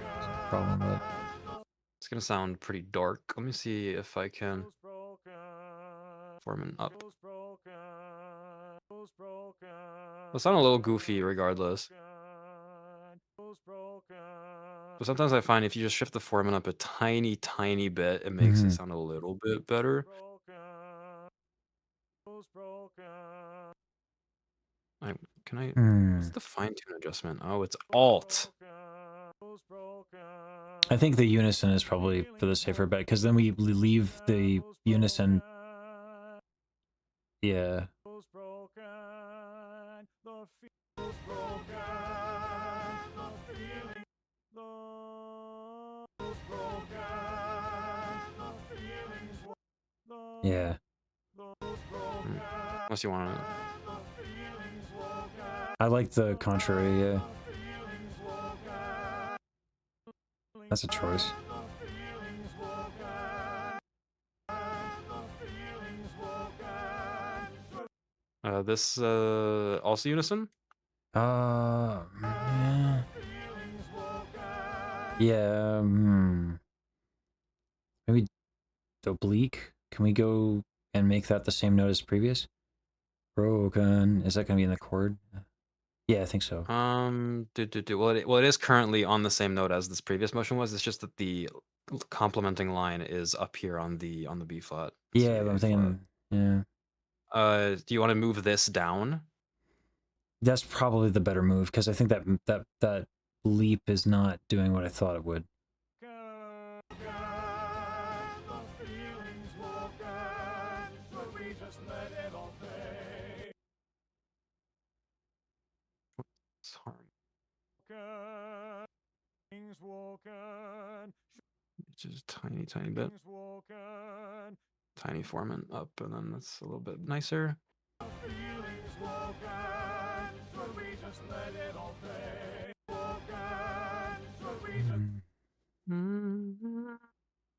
problem, but it's gonna sound pretty dark. Let me see if I can form an up. It'll sound a little goofy regardless. But sometimes I find if you just shift the foreman up a tiny bit, it makes it sound a little bit better. What's the fine-tune adjustment? Oh, it's Alt. I think the unison is probably for the safer bet, because then we leave the unison. Yeah. Yeah. Unless you want to. I like the contrary, yeah. That's a choice. This also unison? Yeah. Yeah, maybe the oblique. Can we go and make that the same note as previous? Broken. Is that gonna be in the chord? Yeah, I think so. Well, it is currently on the same note as this previous motion was. It's just that the complementing line is up here on the B flat. Yeah, but I'm thinking, yeah. Do you want to move this down? That's probably the better move, because I think that leap is not doing what I thought it would. Just tiny bit. Tiny foreman up, and then that's a little bit nicer.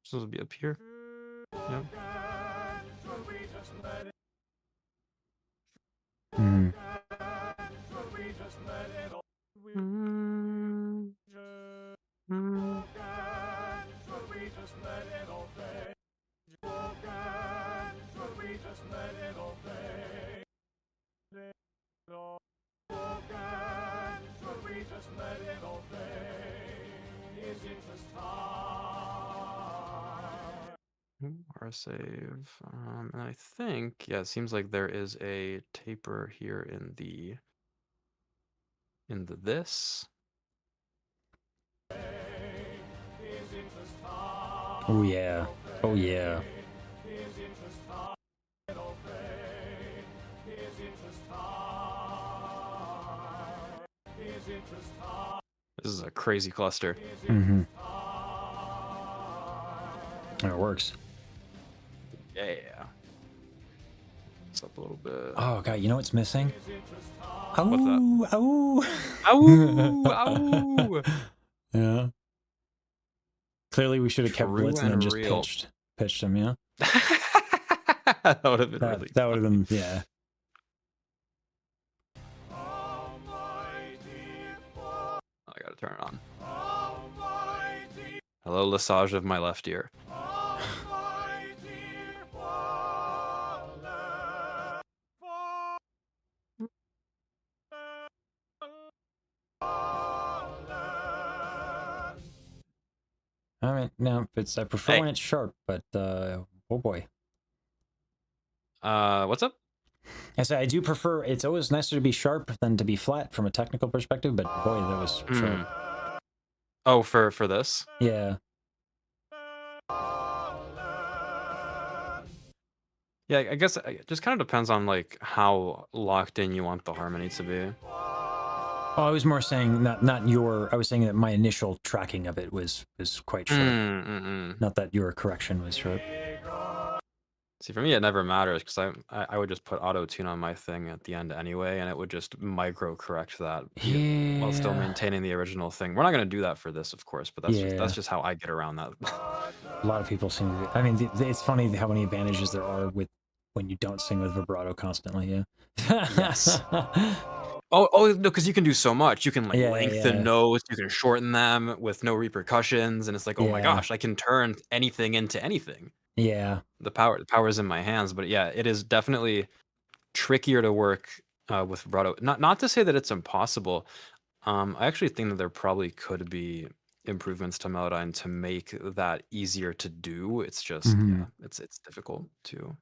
Supposed to be up here. Yep. Or save. And I think, yeah, it seems like there is a taper here in the this. Oh yeah. Oh yeah. This is a crazy cluster. And it works. Yeah. It's up a little bit. Oh god, you know what's missing? What's that? Ow! Ow! Ow! Yeah. Clearly, we should have kept True Blitz and then and just real. pitched him. Yeah. That would have been really. That would have been yeah. I gotta turn it on. Hello, Lesage of my left ear. All right, no, I prefer when it's sharp, but oh boy. What's up? I said I do prefer. It's always nicer to be sharp than to be flat from a technical perspective, but boy, that was sharp. Oh, for this? Yeah. Yeah, I guess it just kind of depends on like how locked in you want the harmony to be. Oh, I was more saying not your. I was saying that my initial tracking of it was quite sharp. Not that your correction was sharp. See, for me, it never matters because I would just put auto tune on my thing at the end anyway, and it would just micro correct that while still maintaining the original thing. We're not gonna do that for this, of course, but that's just how I get around that. A lot of people seem to. I mean, it's funny how many advantages there are with when you don't sing with vibrato constantly. Yeah. Yes. Oh no, because you can do so much. You can like lengthen notes, you can shorten them with no repercussions, and it's like, oh my gosh, I can turn anything into anything. Yeah. The power's in my hands, but yeah, it is definitely trickier to work with vibrato. Not to say that it's impossible. I actually think that there probably could be improvements to Melodyne to make that easier to do. It's just yeah, it's difficult to.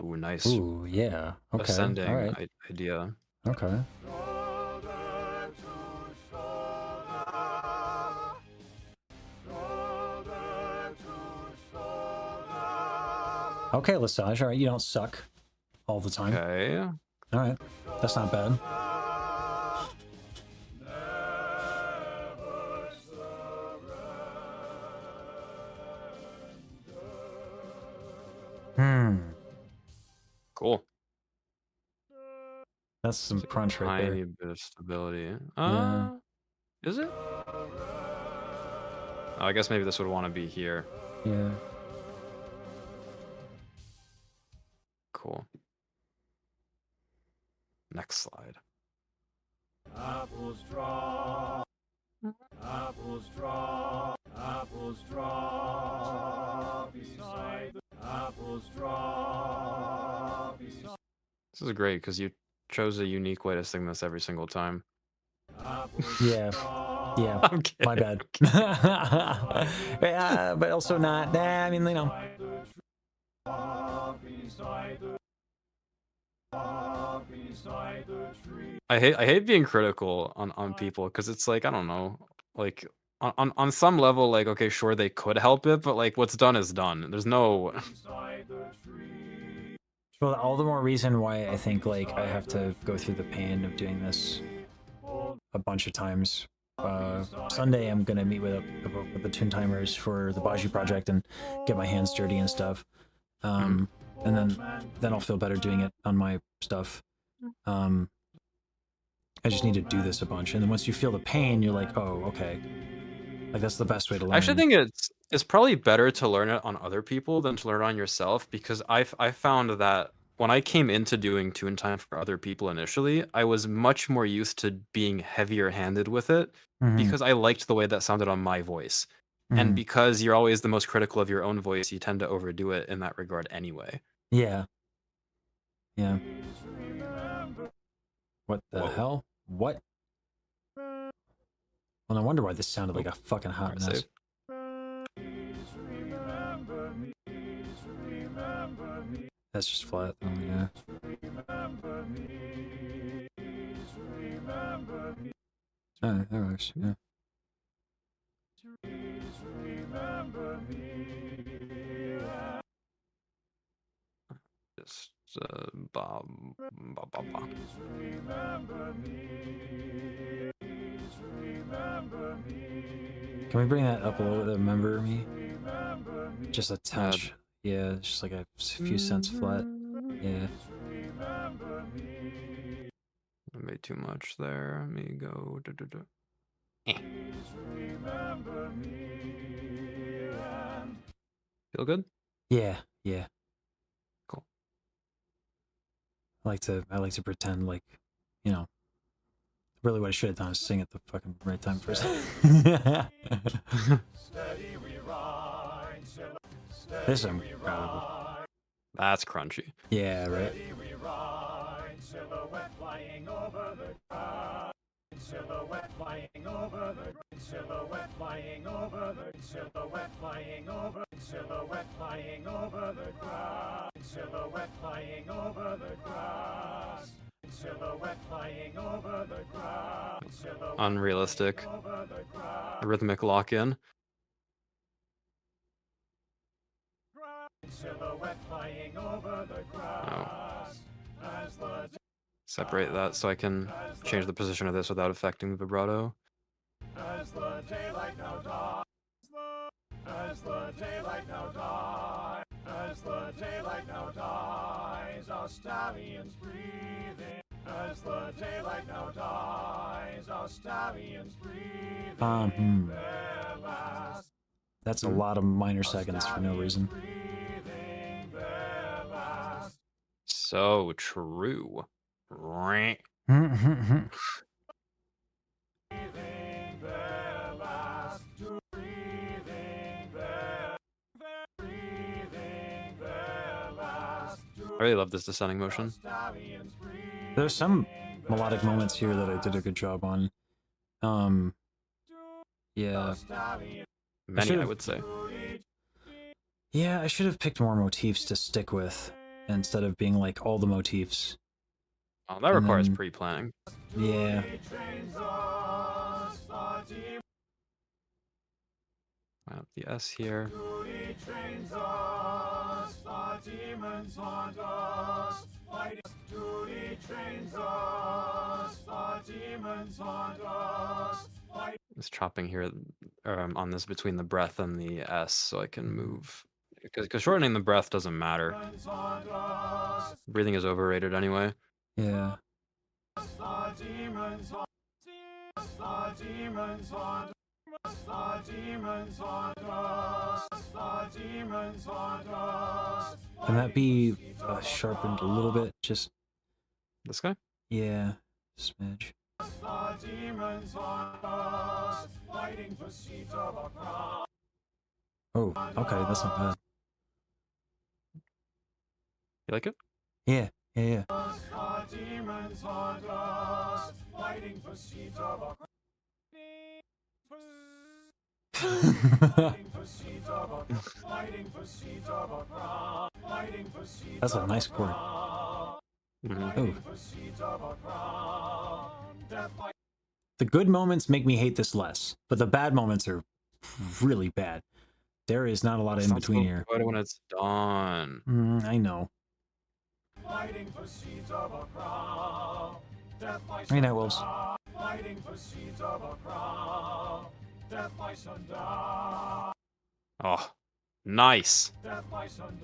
Ooh, nice. Ooh, yeah. Okay. Ascending all right. idea. Okay. Okay, Lesage. All right, you don't suck all the time. Okay. All right, that's not bad. Cool. That's some crunch right there. Tiny bit of stability. Yeah. Is it? Oh, I guess maybe this would want to be here. Yeah. Cool. Next slide. Apple straw. Apple straw. Apple straw. Beside the apple straw. This is great because you chose a unique way to sing this every single time. Yeah. Yeah. My bad. Yeah, but also not. I mean, you know. I hate being critical on people because it's like, I don't know, like on some level, like, okay, sure, they could help it, but like what's done is done. There's no. Well, all the more reason why I think like I have to go through the pain of doing this a bunch of times. Sunday I'm gonna meet with the Toon Timers for the Bajiru project and get my hands dirty and stuff. And then I'll feel better doing it on my stuff. I just need to do this a bunch, and then once you feel the pain, you're like, oh, okay. Like that's the best way to learn. I actually think it's probably better to learn it on other people than to learn it on yourself, because I found that when I came into doing tune time for other people initially, I was much more used to being heavier handed with it because I liked the way that sounded on my voice. And because you're always the most critical of your own voice, you tend to overdo it in that regard anyway. Yeah. Yeah. What the hell? What? Well, no wonder why this sounded like a fucking hot mess. That's just flat. Oh, yeah. Oh, that works. Yeah. Just ba ba ba ba. Can we bring that up a little bit? Remember me? Just a touch. Yeah, just like a few cents flat. Yeah. I made too much there. Let me go. Feel good? Yeah, yeah. Cool. I like to pretend like, you know, really what I should have done is sing at the fucking right time first. This I'm proud of. That's crunchy. Yeah, right. Silhouette flying over the ground. Silhouette flying over the silhouette flying over the silhouette flying over silhouette flying over the grass. Silhouette flying over the grass. Silhouette flying over the grass. Unrealistic. Rhythmic lock-in. Silhouette flying over the grass. As the Separate that so I can change the position of this without affecting the vibrato. as the daylight now dies. As the daylight now dies. As the daylight now dies. Our stallions breathing. As the daylight now dies. Our stallions breathing. Their last. That's a lot of minor seconds for no reason. Breathing their last. So true. Breathing their last. Breathing their breathing their last. I really love this descending motion. Stallions breathing. There's some melodic moments here that I did a good job on. Yeah. Many, I would say. Yeah, I should have picked more motifs to stick with instead of being like all the motifs. Oh, that requires pre-planning. Yeah. Out the S here. Trains us, our demons haunt us, fighting. Duty trains us, our demons haunt us, fighting. Just chopping here on this between the breath and the S so I can move. Because shortening the breath doesn't matter. Breathing is overrated anyway. Yeah. Our demons haunt us, our demons haunt us, our demons haunt us, our demons haunt us. Can that be sharpened a little bit? Just this guy? Yeah, smidge. Our demons haunt us, fighting for seats of a crown. Oh, okay, that's not bad. You like it? Yeah, yeah. Our demons haunt us, fighting for seats of a crown. That's a nice chord. Oh. The good moments make me hate this less, but the bad moments are really bad. There is not a lot of in between here. Good when it's done. I know. Hey, Night Wolves. Fighting for seeds of a crown. Death by sundown. Oh, nice. Death by sundown.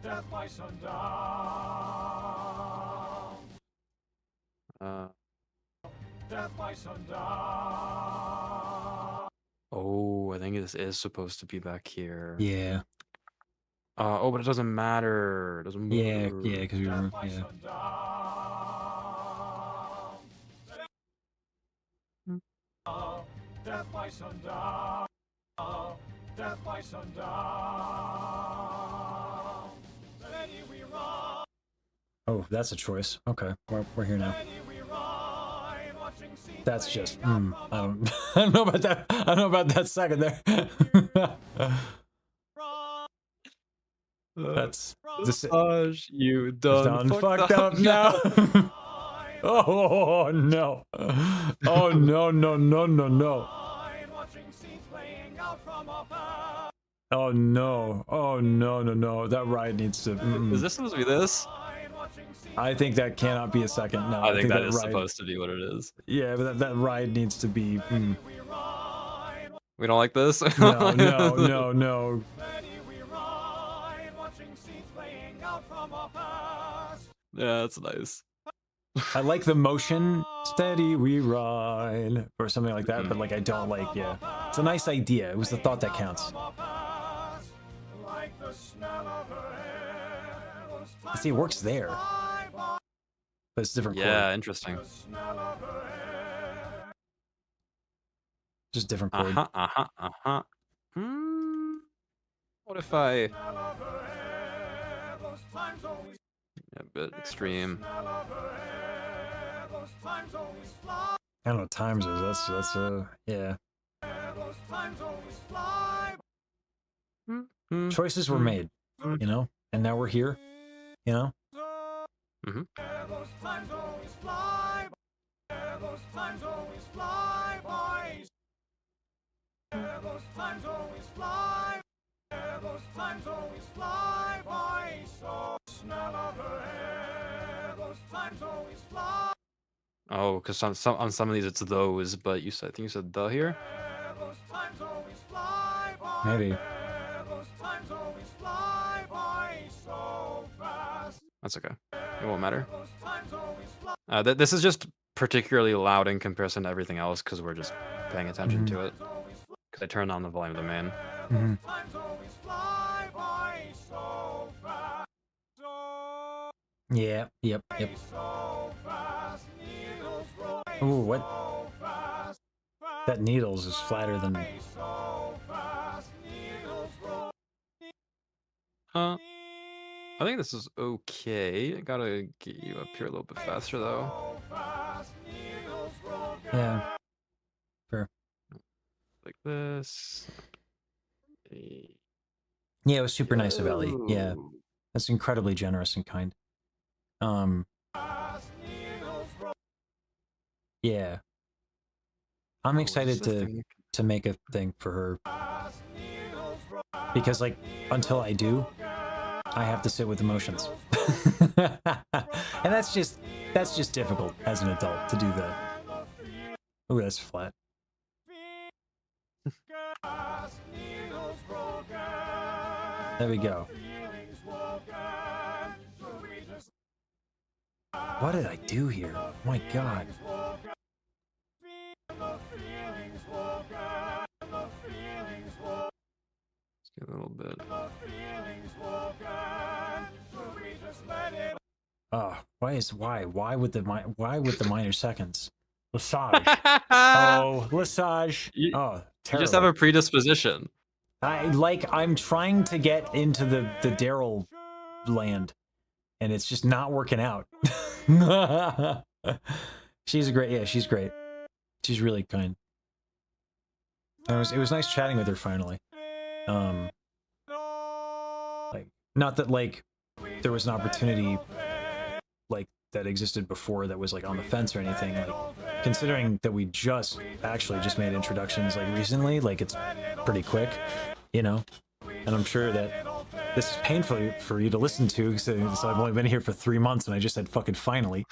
Death by sundown. Death by sundown. Oh, I think this is supposed to be back here. Yeah. Oh, but it doesn't matter. It doesn't matter. Yeah, because we were, yeah. Death by sundown. Death by sundown. Ready we run. Oh, that's a choice. Okay, we're here now. Ready we ride, watching scenes. That's just, I don't I don't know about that. I don't know about that second there. That's just you done fucked up now. Oh no. Oh no. Oh no. Oh no. That ride needs to. Is this supposed to be this? I think that cannot be a second. No, I think that is ride, supposed to be what it is. Yeah, but that ride needs to be. We don't like this. No, no, no, no. Yeah, that's nice. I like the motion, steady we ride, or something like that, but like I don't like, yeah. It's a nice idea. It was the thought that counts. See, it works there. But it's different chord. Yeah, interesting. Just different chord. What if I... Yeah, a bit extreme. I don't know what times is. That's yeah. Choices were made, you know, and now we're here, you know. Oh, because on some of these it's those, but I think you said the here. Maybe. That's okay. It won't matter. This is just particularly loud in comparison to everything else because we're just paying attention to it. Because I turned on the volume of the main. Yeah. Yep. Ooh, what? That needles is flatter than. I think this is okay. I gotta get you up here a little bit faster though. Yeah. Fair. Like this. Yeah, it was super nice of Ellie. Yeah. That's incredibly generous and kind. Yeah. I'm excited to make a thing for her. Because like until I do, I have to sit with emotions. And that's just difficult as an adult to do that. Ooh, that's flat. There we go. What did I do here? Oh my god. Let's get a little bit. Oh, why with the minor seconds? Lesage. Oh, Lesage. Oh, terrible. You just have a predisposition. I'm trying to get into the Daryl land, and it's just not working out. She's great. She's really kind. It was nice chatting with her finally. Like, not that like there was an opportunity like that existed before that was like on the fence or anything. Like, considering that we just made introductions like recently, like it's pretty quick, you know. And I'm sure that this is painful for you to listen to because I've only been here for 3 months and I just said fucking finally.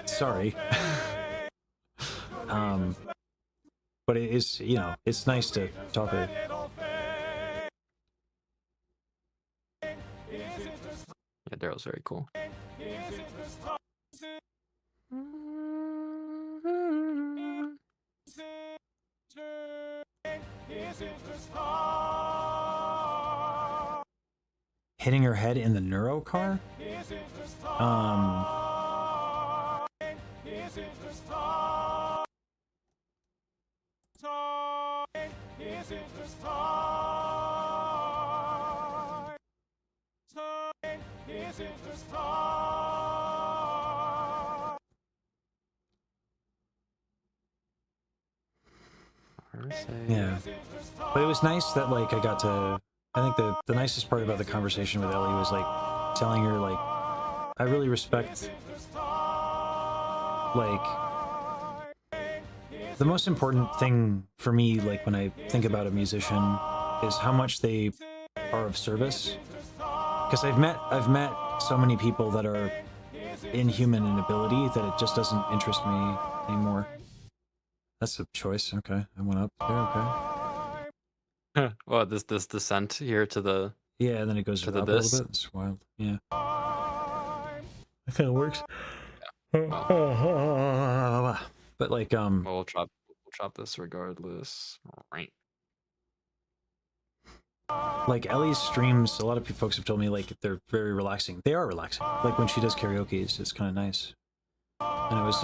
Sorry. But it is, you know, it's nice to talk with her. Yeah, Daryl's very cool. Hitting her head in the neuro car? Yeah. But it was nice that like I got to, I think the nicest part about the conversation with Ellie was like telling her like I really respect like the most important thing for me like when I think about a musician is how much they are of service. Because I've met so many people that are inhuman an ability that it just doesn't interest me anymore. That's a choice. Okay, I went up there. Okay. Well, this descent here to the Yeah, and then it goes to up the a little this. bit. It's wild. Yeah. That kind of works. Well, But like we'll chop this regardless. Right. Like Ellie's streams, a lot of folks have told me like they're very relaxing. They are relaxing. Like when she does karaoke, it's kind of nice. And it was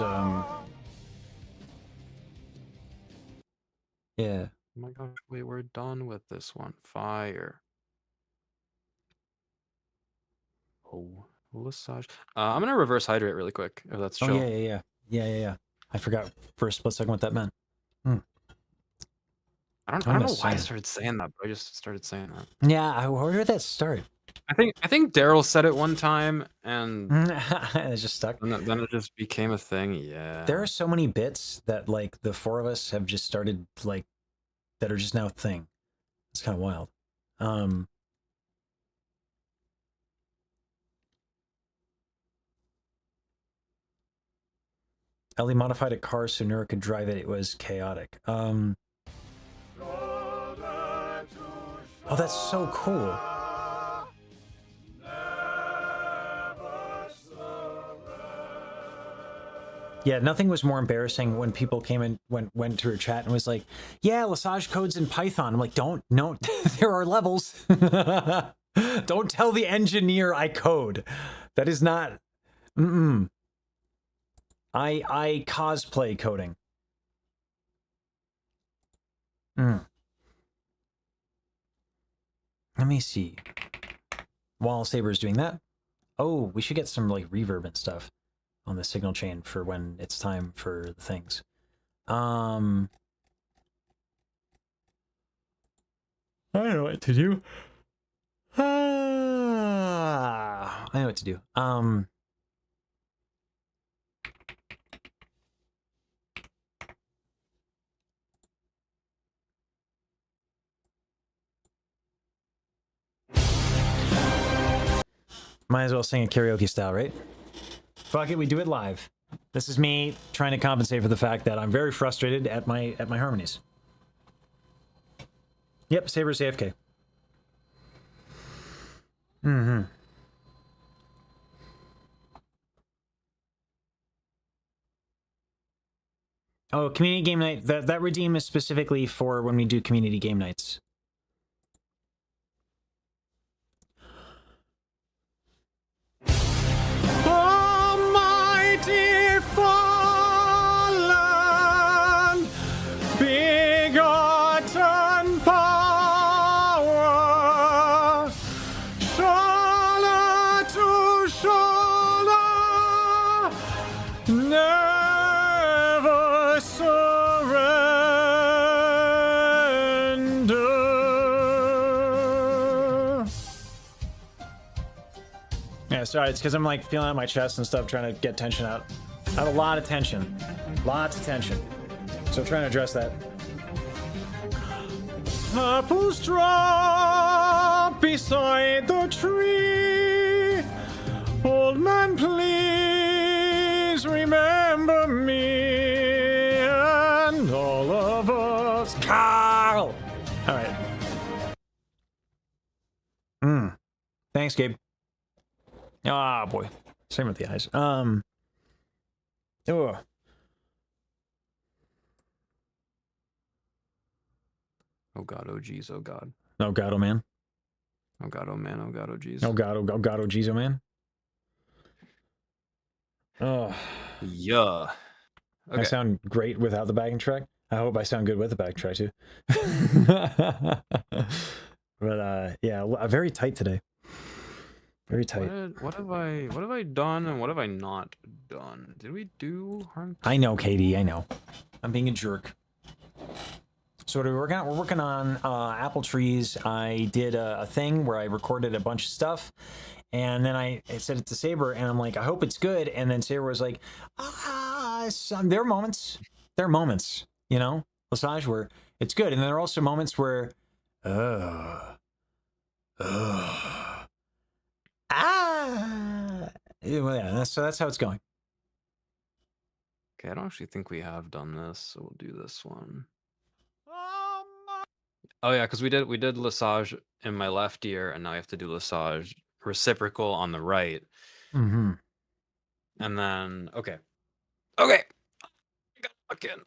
yeah. Oh my gosh, wait, we're done with this one. Fire. Oh, massage. I'm gonna reverse hydrate really quick, if that's chill. Yeah. I forgot for a split second what that meant. I don't know why I started saying that, but I just started saying that. Yeah, where did that start? I think Daryl said it one time, and it just stuck. And then it just became a thing. Yeah. There are so many bits that like the four of us have just started like that are just now a thing. It's kind of wild. Ellie modified a car so Nura could drive it. It was chaotic. Oh, that's so cool. Yeah, nothing was more embarrassing when people came in, went to her chat and was like, "Yeah, Lesage code's in Python." I'm like, "Don't, no, there are levels. Don't tell the engineer I code. That is not. I cosplay coding." Let me see. While Saber's doing that, oh, we should get some like reverb and stuff on the signal chain for when it's time for the things. I know what to do. I know what to do. Might as well sing a karaoke style, right? Fuck it, we do it live. This is me trying to compensate for the fact that I'm very frustrated at my harmonies. Yep, Saber's AFK. Oh, community game night. That redeem is specifically for when we do community game nights. Almighty fallen, begotten power, shoulder to shoulder, never surrender. Yeah, sorry, it's because I'm like feeling out my chest and stuff, trying to get tension out. I have a lot of tension. Lots of tension. So I'm trying to address that. Apples drop beside the tree. Old man, please remember me and all of us. Carl! Alright. Thanks, Gabe. Ah, boy. Same with the eyes. Ugh. Oh god, oh geez, oh god. Oh god, oh man. Oh god, oh man, oh god, oh geez. Oh god, oh god, oh geez, oh man. Oh. Yeah. Okay. I sound great without the backing track. I hope I sound good with the backing track too. But yeah, very tight today. Very tight. What have I done and what have I not done? Did we do harm? I know, Katie, I know. I'm being a jerk. So what are we working on? We're working on apple trees. I did a thing where I recorded a bunch of stuff, and then I said it to Saber, and I'm like, I hope it's good. And then Saber was like, there are moments. There are moments, you know, Lesage, where it's good. And there are also moments where, Well, yeah, so that's how it's going. Okay, I don't actually think we have done this, so we'll do this one. Oh yeah, because we did Lesage in my left ear, and now I have to do Lesage reciprocal on the right. Mm-hmm. And then okay. I got again.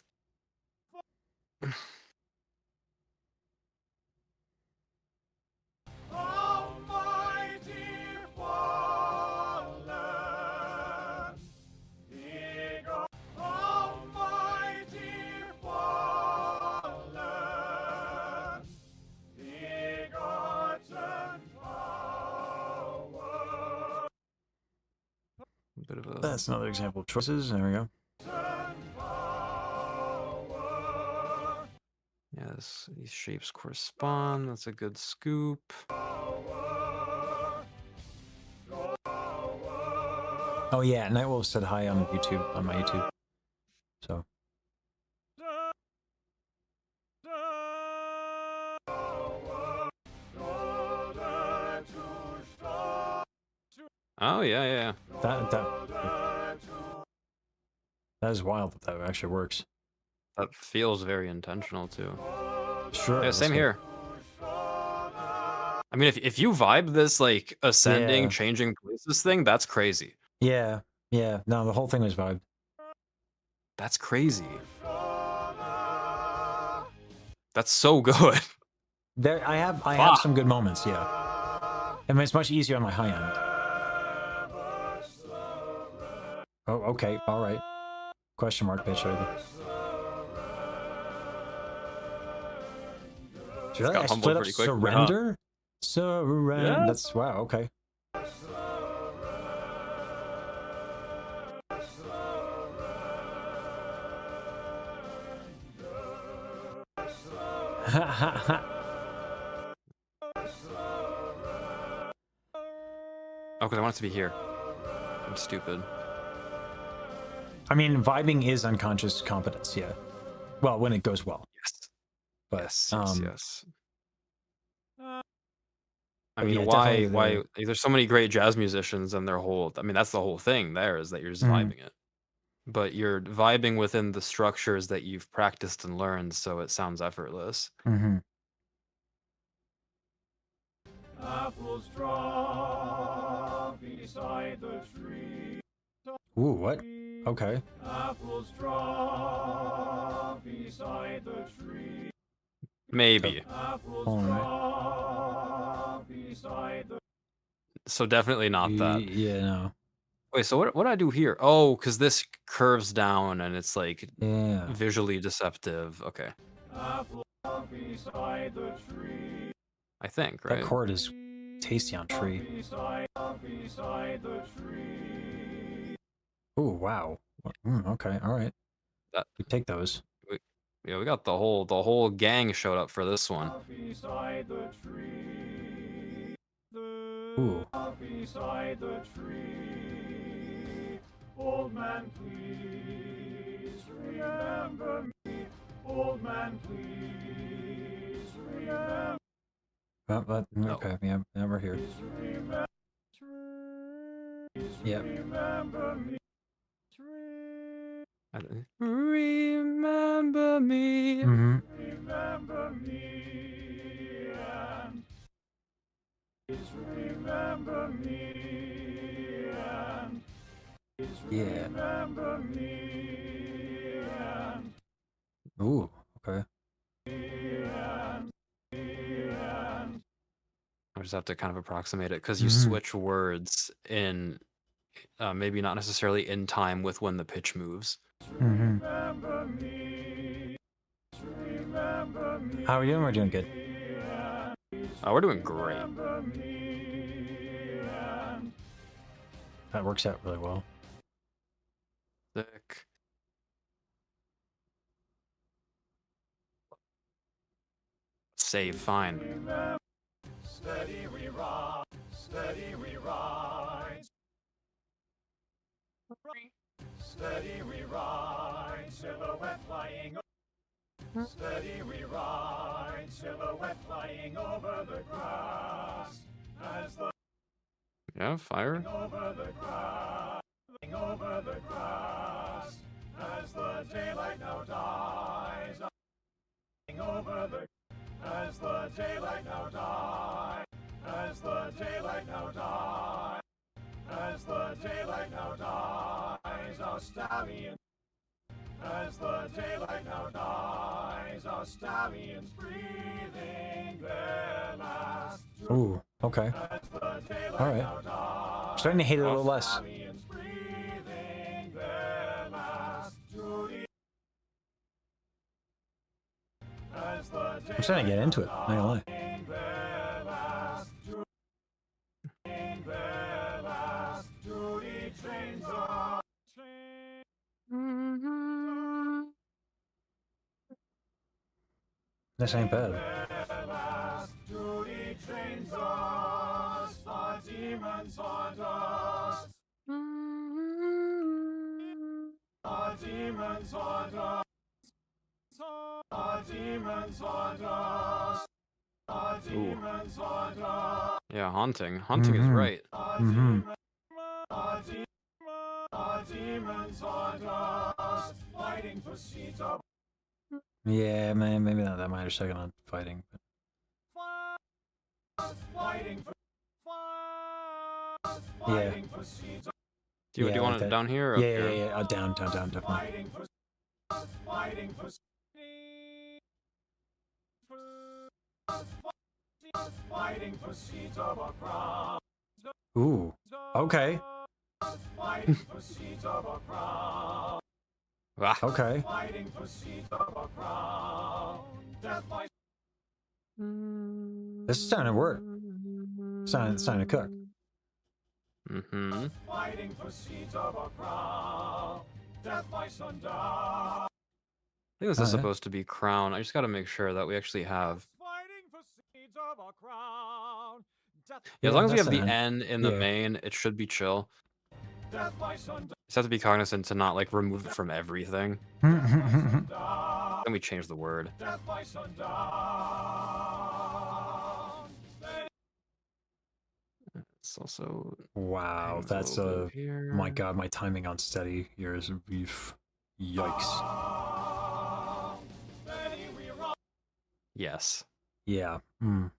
Bit of a... That's another example of choices. There we go. Yes, these shapes correspond. That's a good scoop. Oh yeah, Nightwolf said hi on YouTube, on my YouTube. So. Oh yeah. That is wild that actually works. That feels very intentional too. Sure. Yeah, same here. I mean, if you vibe this like ascending, changing places thing, that's crazy. Yeah. No, the whole thing was vibe. That's crazy. That's so good. There, I have some good moments. Yeah. I mean, it's much easier on my high end. Oh, okay, all right. Question mark pitch over. Really? I split up surrender? Surrender. Yeah. That's wow, okay. Oh, because I want it to be here. I'm stupid. I mean, vibing is unconscious competence, yeah. Well, when it goes well. Yes. But, yes. I mean, yeah, why? There's so many great jazz musicians, and their whole. I mean, that's the whole thing. There is that you're just vibing it, but you're vibing within the structures that you've practiced and learned, so it sounds effortless. Mm-hmm. Apples drop beside the tree. Ooh, what? Okay. Apples drop beside the tree. Maybe. So definitely not that. Yeah, no. Wait, so what I do here? Oh, because this curves down and it's like visually deceptive. Okay. I think, right? That chord is tasty on tree. Ooh, wow. Okay, all right. We take those. Yeah, we got the whole gang showed up for this one. Ooh. Beside the tree, old man, please remember me. Old man, please remember. Okay, yeah, we're here. Yep. Remember me. Remember me. Mm-hmm. Remember me. And please remember me. And please remember me. And ooh, okay. I just have to kind of approximate it because you switch words in maybe not necessarily in time with when the pitch moves. Mm-hmm. How are you doing? We're doing good. We're doing great. That works out really well. Sick. Save, fine. Steady we rise, steady we rise. Steady we ride, silhouette flying. Steady we ride, silhouette flying over the grass. As the fire. over the grass. over the grass as the daylight now dies. Over the as the daylight now dies. As the daylight now dies. As the daylight now dies. Our stallion. As the daylight now dies. Our stallions breathing their last. Ooh, okay. All right. I'm starting to hate it a little less. I'm starting to get into it, not gonna lie. This ain't bad. Demons haunt us. Our demons haunt us. Our demons haunt us. Our demons haunt us. Yeah, haunting. Haunting is right. Mm-hmm. Our demons haunt us. Fighting for seeds of. Yeah, man, maybe not that minor second on fighting. But... Fighting for. Yeah. Do you want it down here? Or yeah, up here? yeah. Down, definitely. Fighting for. Fighting for seeds of a crown. Ooh, okay. Fighting for seeds of a crown. Ah. Okay. Fighting for seeds of a crown. Death by. This is starting to work. It's starting to cook. Mm-hmm. Fighting for seeds of a crown. Death by sundown. I think this is supposed to be crown. I just got to make sure that we actually have. Fighting for seeds of a crown. Yeah, as long as we have the an N in the main, it should be chill. Death by sundown. Just have to be cognizant to not like remove it from everything. Then we change the word. Death by sundown. It's also Wow, that's a here. my god, my timing on steady here is yikes. Yes. Yeah. And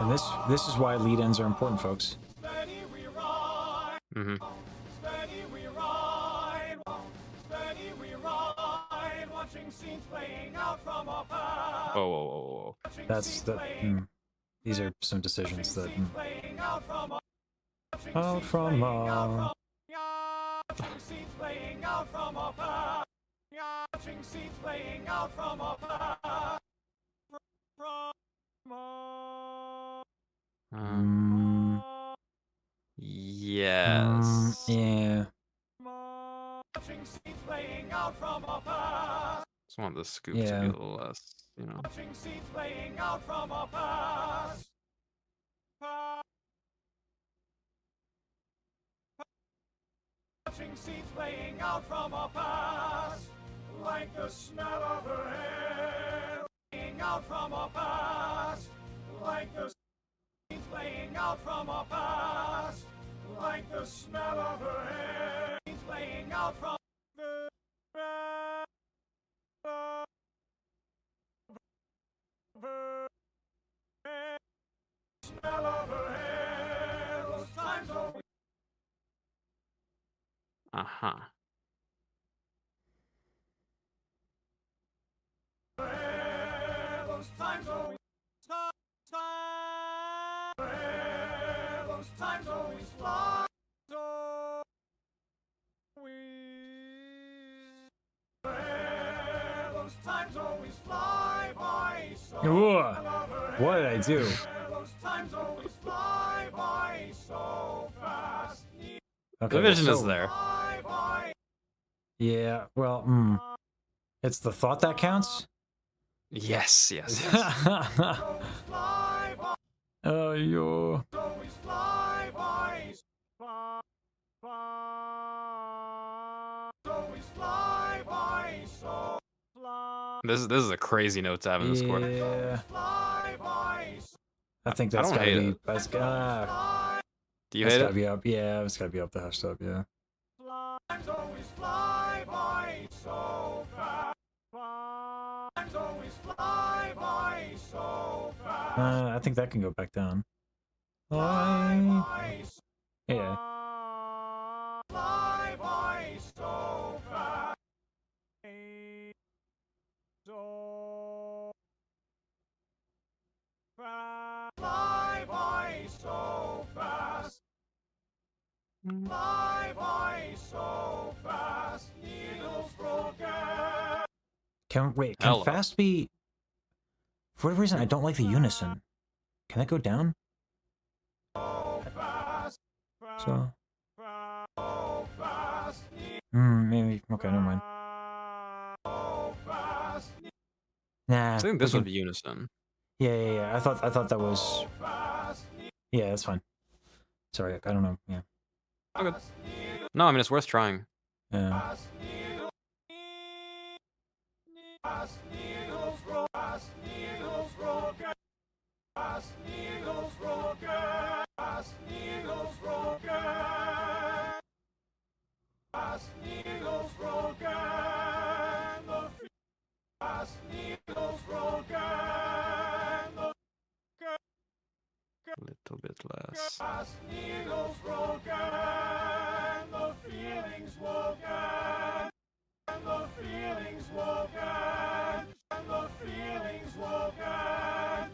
this is why lead ends are important, folks. Mm-hmm. Whoa. That's the. These are some decisions that. Out from Yes. Yeah. Just want the scoop to be a little less, you know. Watching seeds playing out from our past, like the smell of her hair. Playing out from our past, like the seeds playing out from our past, like the smell of her hair. Seeds playing out from the smell of her hair. Those times are. Uh-huh. Those times always those times always fly. So those times always fly by. So what did I do? those times always fly by so fast. Okay, the vision so, is there. Yeah, well, it's the thought that counts? Yes. Oh, yo. This is a crazy note to have in this score. Yeah. I think that's gotta be. Do you That's hate gotta it? be up. Yeah, it's gotta be up the hush step. Yeah. Times always fly by so fast. Times always fly by so fast. I think that can go back down. Fly by so Yeah. fly by so fast. So fast. Fly by so fast. Fly by so fast. Needles broken. Can wait? Can Hello. fast be? For whatever reason, I don't like the unison. Can that go down? So fast. So. So fast. Maybe. Okay, never mind. So fast. Nah. I think we this can- would be unison. Yeah. I thought that was. Yeah, that's fine. Sorry, I don't know. Yeah. Okay. No, I mean it's worth trying. Yeah. Needles broken. Needles broken. Needles broken. Needles broken. Needles broken. Needles broken. A little bit less. Needles broken. The feelings woken. The feelings woken. The feelings woken.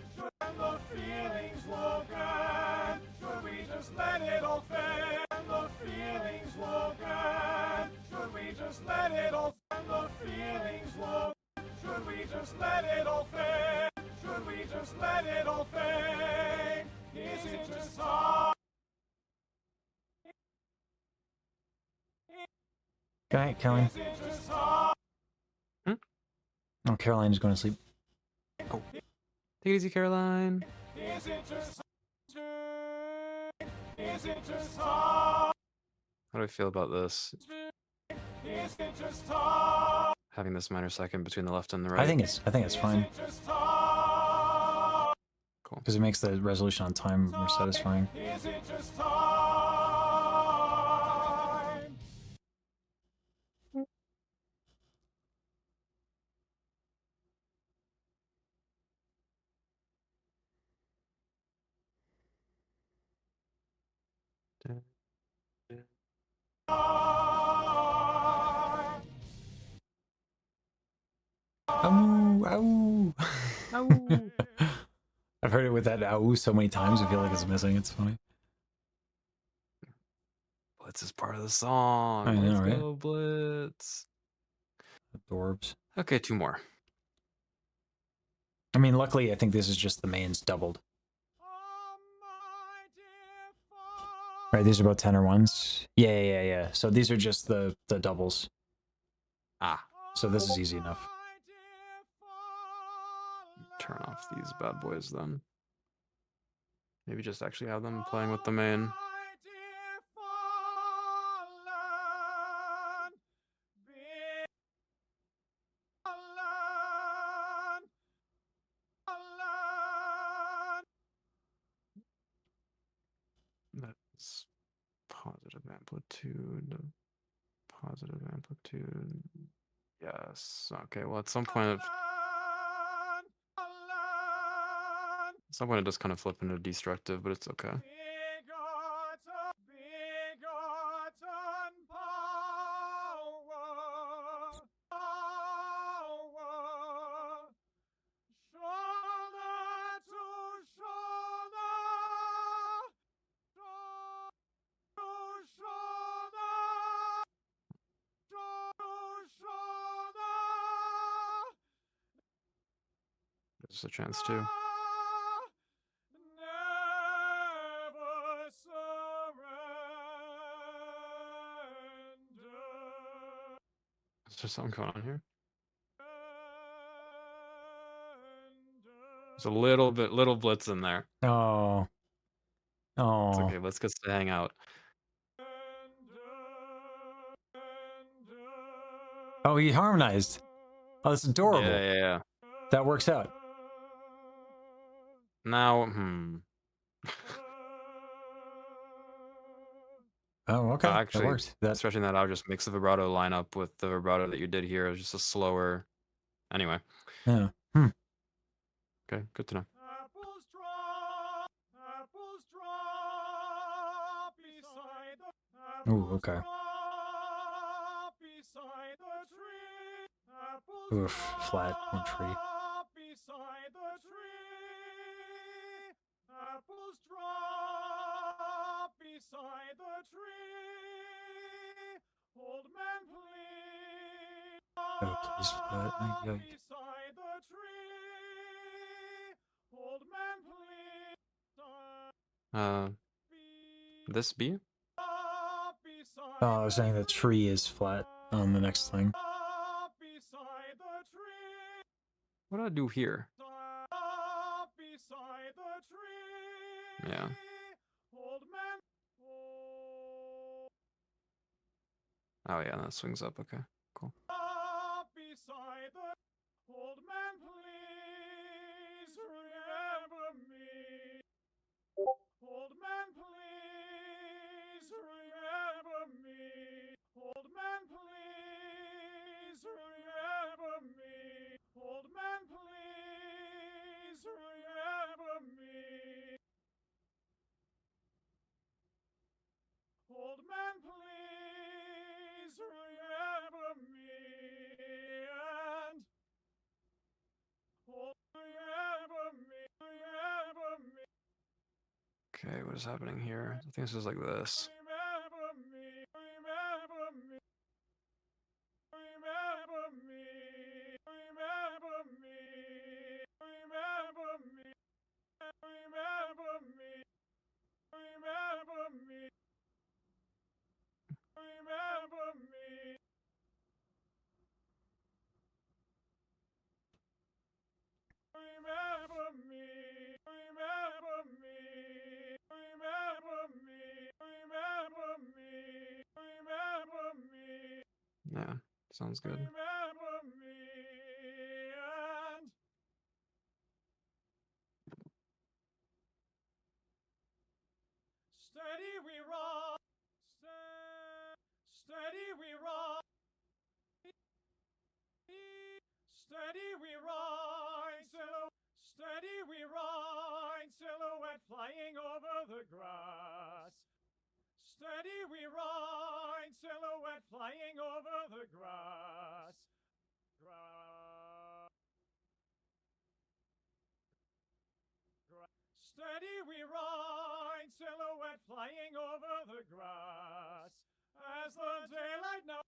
The feelings woken. Should we just let it all fade? The feelings woken. Should we just let it all fade? The feelings woken. Should we just let it all fade? Should we just let it all fade? Is it just all? Good night, Caroline. Is it just all? Oh, Caroline's going to sleep. Oh. Take it easy, Caroline. Is it just? Is it just all? How do I feel about this? Is it just all? Having this minor second between the left and the right. I think it's fine Just all? Cool. because it makes the resolution on time more satisfying. Is it just time? Ow! Ow! Ow. I've heard it with that ow so many times. I feel like it's missing. It's funny. Blitz is part of the song. I know, Let's right? go, Blitz. Adorbs. Okay, 2 more. I mean, luckily, I think this is just the mains doubled. Right, these are both tenor ones. Yeah. So these are just the doubles. Ah. So this is easy enough. Turn off these bad boys then. Maybe just actually have them playing with the main. That's positive amplitude. Positive amplitude. Yes. Okay, well at some point it does kind of flip into destructive, but it's okay. There's a chance too. Is there something going on here? There's a little blitz in there. Oh. Oh. It's okay, let's get to hang out. Oh, he harmonized. Oh, that's adorable. Yeah. That works out. Now, Oh, okay. That Actually, works. That stretching that out just makes the vibrato line up with the vibrato that you did here. It's just a slower. Anyway. Yeah. Okay, good to know. Apples drop beside the Ooh, okay. drop beside the tree. Apples Oof, flat on tree. drop beside the tree. Apples drop beside the tree. Old man, please. Oh, please flat. Yoink. Beside the tree. Old man, please. This B? Oh, I was saying the tree is flat on the next thing. Beside the tree. What do I do here? Beside the tree. Yeah. Old man. Oh yeah, that swings up. Okay, cool. Beside the old man, please remember me. Old man, please remember me. Old man, please remember me. Old man, please remember me. Old man, please remember me. And remember me. Okay, what is happening here? I think this is like this. Remember me. Remember me. Remember me. Remember me. Remember me. Remember me. Remember me. Remember me. Remember me. Remember me. Remember me. Remember me. Remember me. Yeah, sounds good. Remember me. And steady we rock. Steady we rock. Steady we ride, steady we ride, silhouette flying over the grass. Steady we ride, silhouette flying over the grass. Steady we ride, silhouette flying over the grass. As the daylight now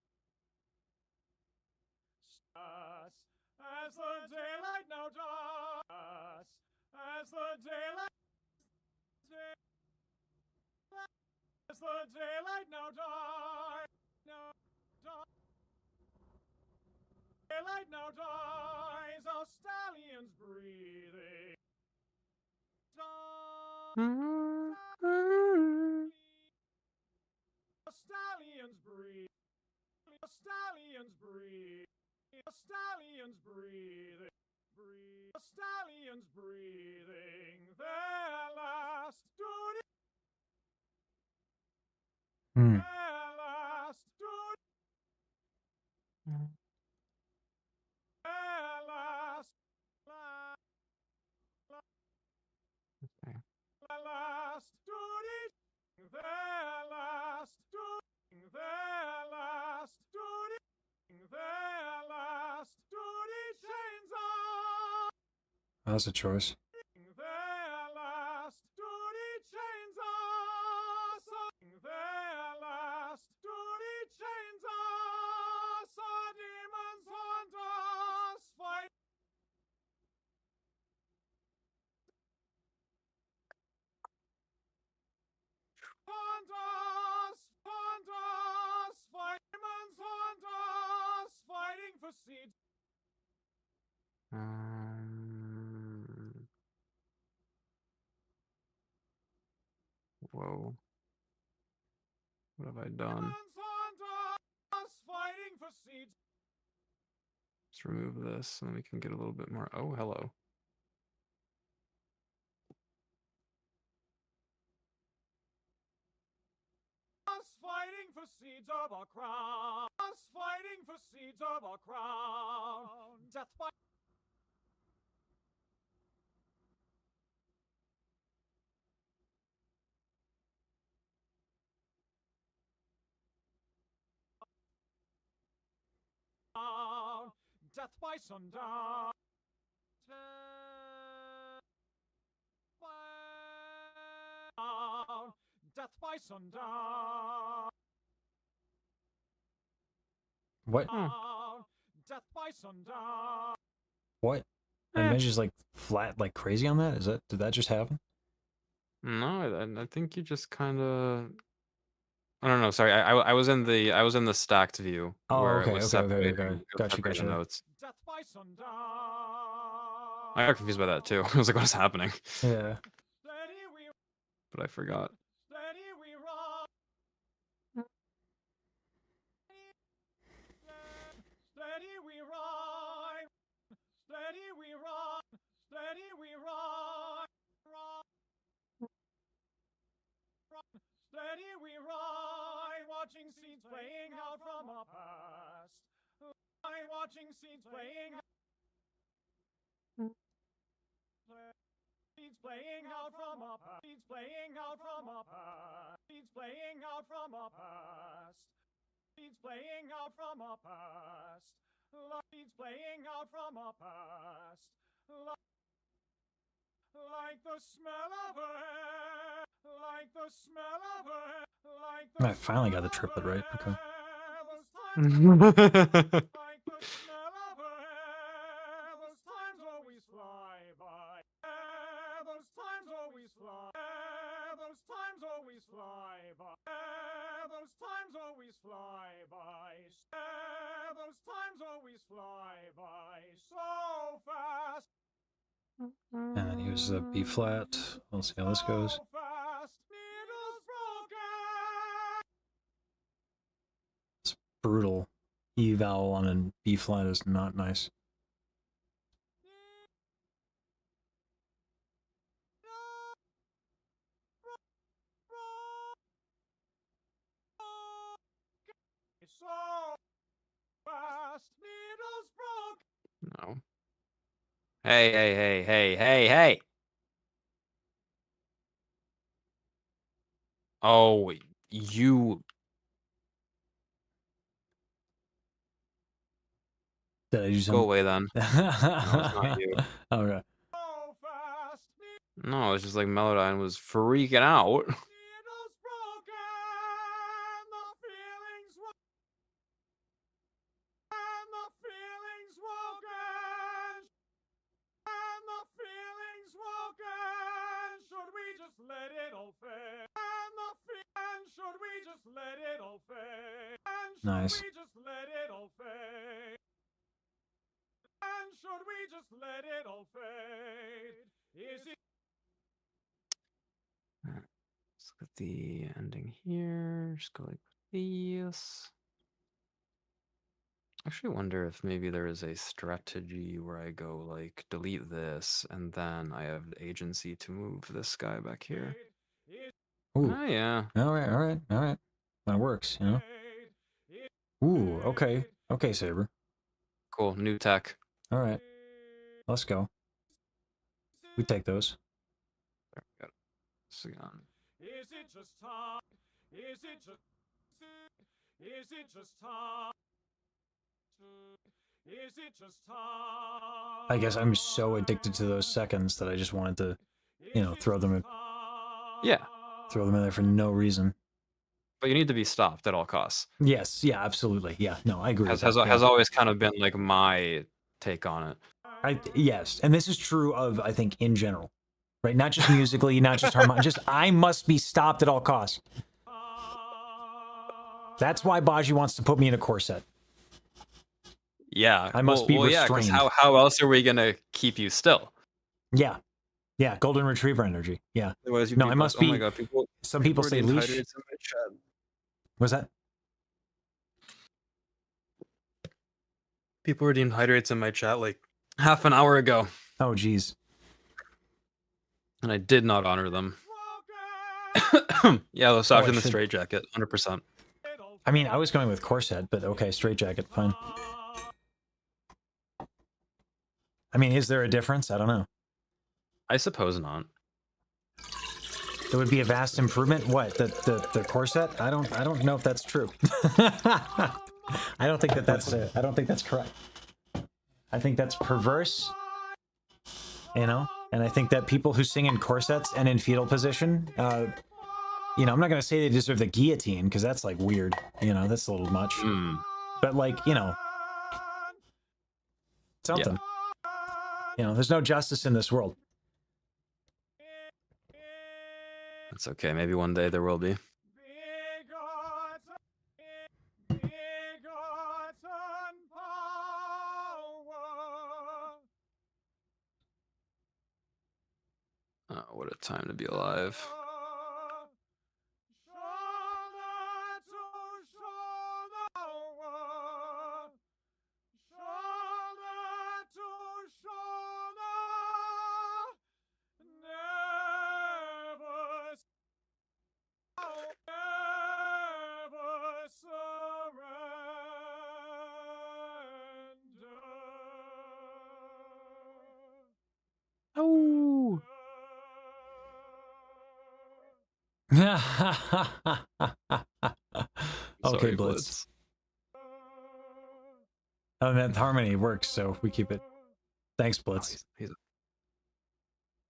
as the daylight now dies, as the daylight now dies, daylight now dies, our stallions breathing. Stallions breathe. Stallions breathe. Stallions breathing. Stallions breathing their last duty. Their last duty. Their last. Last duty. Their last duty. Their last duty. Their last duty chains on. That's a choice. Their last duty chains us. Their last duty chains us. Our demons haunt us. Fight. Haunt us. Haunt us. Fight. Demons haunt us. Fighting for seeds. Whoa. What have I done? Fighting for seeds. Let's remove this and then we can get a little bit more. Oh, hello. fighting for seeds of a crown. Us fighting for seeds of a crown. Death by death by sundown. Death by sundown. What? Death by sundown. What? And Midge is like flat like crazy on that? Is that did that just happen? No, I think you just kind of. I don't know. Sorry, I was in the stacked view Oh, where okay, it was okay, separating, okay, okay. Gotcha, separating gotcha. notes. Death by sundown. I got confused by that too. I was like, "What is happening?" Yeah. Steady we But I forgot. steady we rock. Steady we ride. Steady we rock. Steady we ride. Steady we ride. Watching scenes playing out from our past. Watching scenes playing. Scenes playing out from our past. Scenes playing out from our past. Scenes playing out from our past. Scenes playing out from our past. Scenes playing out from our past. Like the smell of her. Like the smell of her. Like the I finally got the triplet right. Okay. like the smell of her. Those times always fly by. Those times always fly. Those times always fly by. Those times always fly by. Those times always fly by so fast. And then here's the B flat. We'll see how this goes. So fast. Needles broken. It's brutal. E vowel on a B flat is not nice. So fast. Needles broken. No. Hey. Oh, you. Did I do Go something? away then. No, it's not you. Okay. So fast. No, it's just like Melodyne was freaking out. Needles broken. The feelings and the feelings woken. And the feelings woken. Should we just let it all fade? And should we just let it all fade? And should Nice. we just let it all fade? And should we just let it all fade? Is it Let's look at the ending here. Just go like this. I actually wonder if maybe there is a strategy where I go like delete this and then I have agency to move this guy back here. Ooh. Oh yeah. Alright. That works, you know? Ooh, okay. Okay, Saber. Cool. New tech. Alright. Let's go. We take those. There we go. So, Is it just time? Is it just time? Is it just time? I guess I'm so addicted to those seconds that I just wanted to, you know, throw them in. Yeah. Throw them in there for no reason. But you need to be stopped at all costs. Yes, yeah, absolutely. Yeah, no, I agree. Has with that. has always kind of been like my take on it. Yes, and this is true of, I think, in general, right? Not just musically, not just harmon. Just I must be stopped at all costs. That's why Baji wants to put me in a corset. Yeah, I must be yeah, restrained. because how else are we gonna keep you still? Yeah, golden retriever energy. Yeah. Otherwise No, I must be. Oh my god, Some people say leash. What's that? People redeemed hydrates in my chat like half an hour ago. Oh, geez. And I did not honor them. Yeah, let's in the straight jacket, 100%. I mean, I was going with corset, but okay, straitjacket, fine. I mean, is there a difference? I don't know. I suppose not. There would be a vast improvement. What, the corset? I don't know if that's true. I don't think that's I don't think that's correct. I think that's perverse. You know, and I think that people who sing in corsets and in fetal position, you know, I'm not gonna say they deserve the guillotine because that's like weird. You know, that's a little much. But like, you know, something. Yeah. You know, there's no justice in this world. It's okay. Maybe one day there will be. Oh, what a time to be alive. Oh. Okay, Sorry, Blitz. Oh, that harmony works, so we keep it. Thanks, Blitz.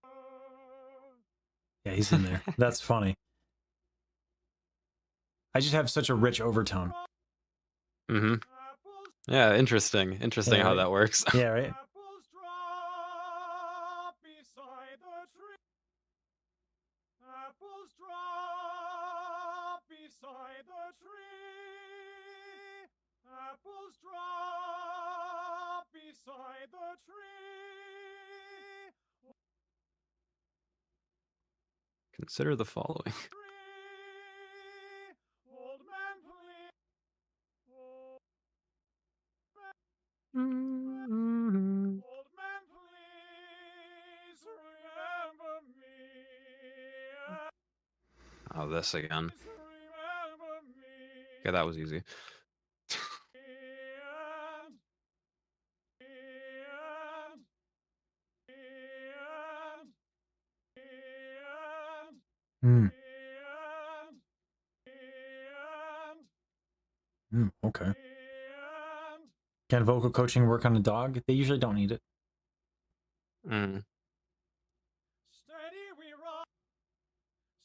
Oh, Yeah, he's in there. That's funny. I just have such a rich overtone. Mm-hmm. Yeah, interesting. Interesting how that works. Yeah, right? Apples drop beside the tree. Apples drop beside the tree. Consider the following. Old man, please. Old man, please remember me. Oh, this again. Okay, that was easy. Okay. Can vocal coaching work on a dog? They usually don't need it. Steady we ride.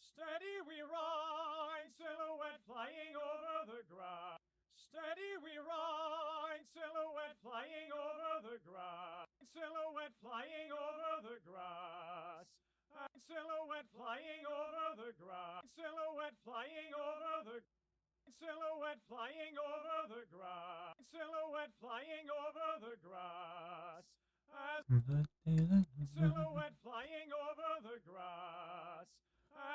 Steady we ride, silhouette flying over the grass. Steady we ride, silhouette flying over the grass. Silhouette flying over the grass. Silhouette flying over the grass. Silhouette flying over the silhouette flying over the grass. Silhouette flying over the grass. Silhouette flying over the grass.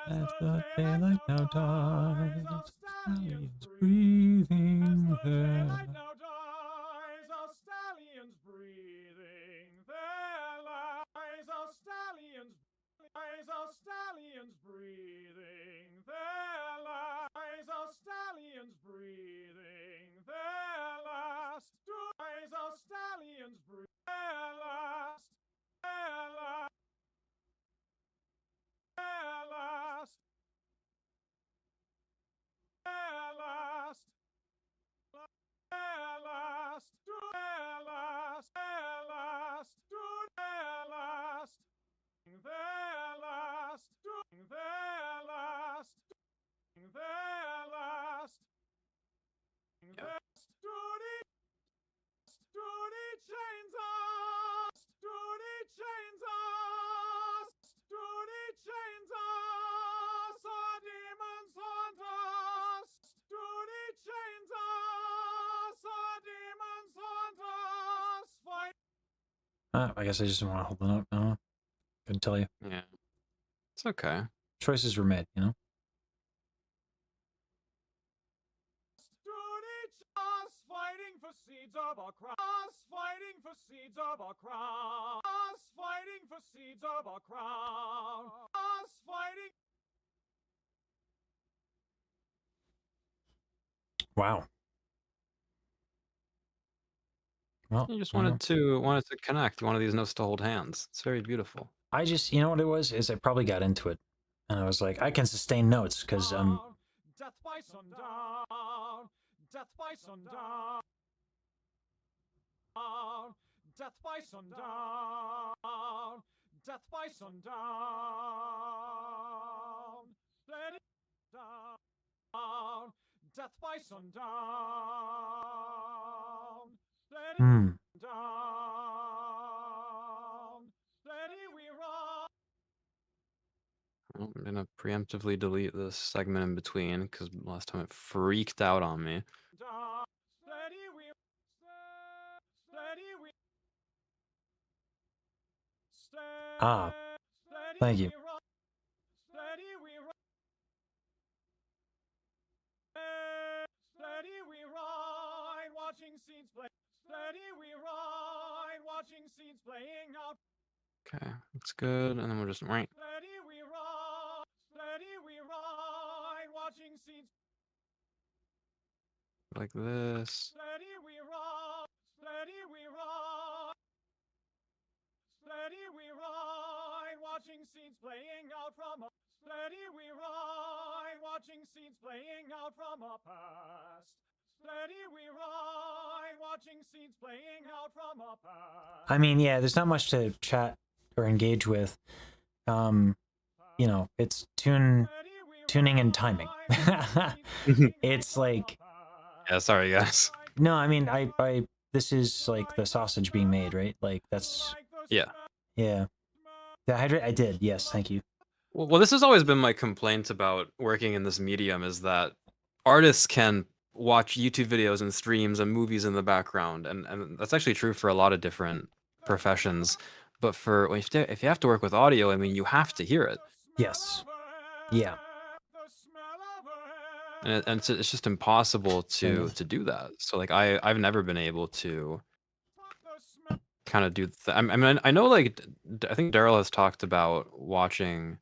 As the daylight now dies, our stallions breathing there. Daylight now dies, our stallions breathing their lives. Our stallions breathing their lives. Our stallions breathing their last. Eyes, our stallions breathing their last. Their last. Their last. Their last. Their last. Their last. Their last. Their last. Their last. Their last. Their last. Duty chains us. Duty chains us. Duty chains us. Our demons haunt us. Duty chains us. Our demons haunt us. Fight. I guess I just want to hold the note. No, couldn't tell you. Yeah, it's okay. Choices were made, you know. Us fighting for seeds of our cross. Us fighting for seeds of our crown. Us fighting for seeds of our crown. Us fighting. Wow. Well, You just I don't know. wanted to connect. One of these notes to hold hands. It's very beautiful. I just, you know what it was? Is I probably got into it. And I was like, I can sustain notes because Death by sundown. Death by sundown. Death by sundown. Death by sundown. Let it down. Death by sundown. Let it down. Let it we run. Well, I'm gonna preemptively delete this segment in between because last time it freaked out on me. Ah, thank you. Steady we ride, watching scenes play. Steady we ride, watching scenes playing out. Okay, that's good. And then we'll just right. Steady we ride, watching scenes Like this. Steady we ride, steady we ride. Steady we ride, watching scenes playing out from a steady we ride, watching scenes playing out from a past. Steady we ride, watching scenes playing out from a past. I mean, yeah, there's not much to chat or engage with. You know, it's tuning and timing. It's like, yeah, sorry guys. No, I mean, I this is like the sausage being made, right? Like that's Yeah. The hydrate, I did. Yes, thank you. Well, this has always been my complaint about working in this medium is that artists can watch YouTube videos and streams and movies in the background, and that's actually true for a lot of different professions. But for if you have to work with audio, I mean, you have to hear it. Yes. Yeah. And it's just impossible to do that. So like I've never been able to kind of do I mean I know like I think Daryl has talked about watching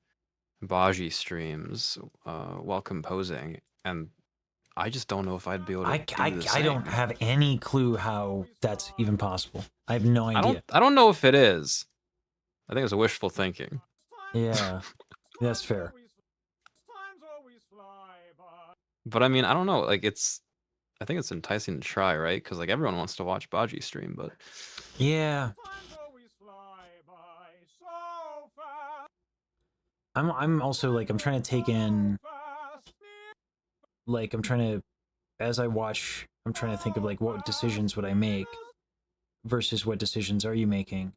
Baji streams while composing, and I just don't know if I'd be able to do the same. I don't have any clue how that's even possible. I have no idea. I don't know if it is. I think it's a wishful thinking. Yeah, that's fair. But I mean, I don't know. Like I think it's enticing to try, right? Because like everyone wants to watch Baji stream, but yeah. I'm also like I'm trying to take in like I'm trying to as I watch I'm trying to think of like what decisions would I make versus what decisions are you making.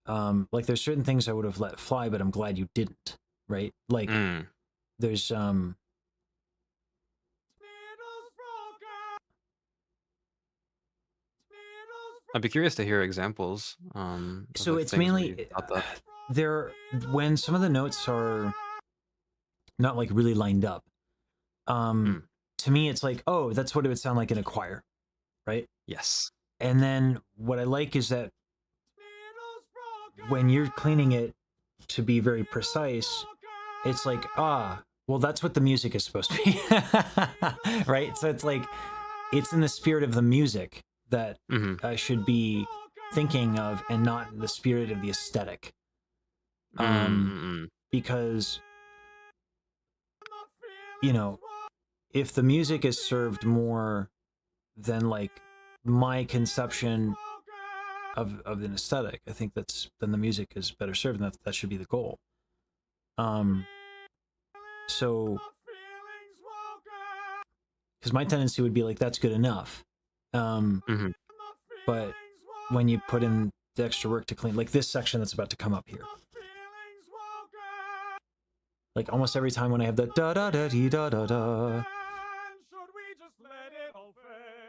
Like there's certain things I would have let fly, but I'm glad you didn't, right? Like there's I'd be curious to hear examples. So it's mainly there when some of the notes are not like really lined up. To me, it's like, oh, that's what it would sound like in a choir, right? Yes. And then what I like is that when you're cleaning it to be very precise, it's like, well, that's what the music is supposed to be, right? So it's like, it's in the spirit of the music that I should be thinking of and not in the spirit of the aesthetic. Because, you know, if the music is served more than like my conception of an aesthetic, I think then the music is better served, and that should be the goal. So, because my tendency would be like, that's good enough. But when you put in the extra work to clean, like this section that's about to come up here, like almost every time when I have the da da da dee da da da,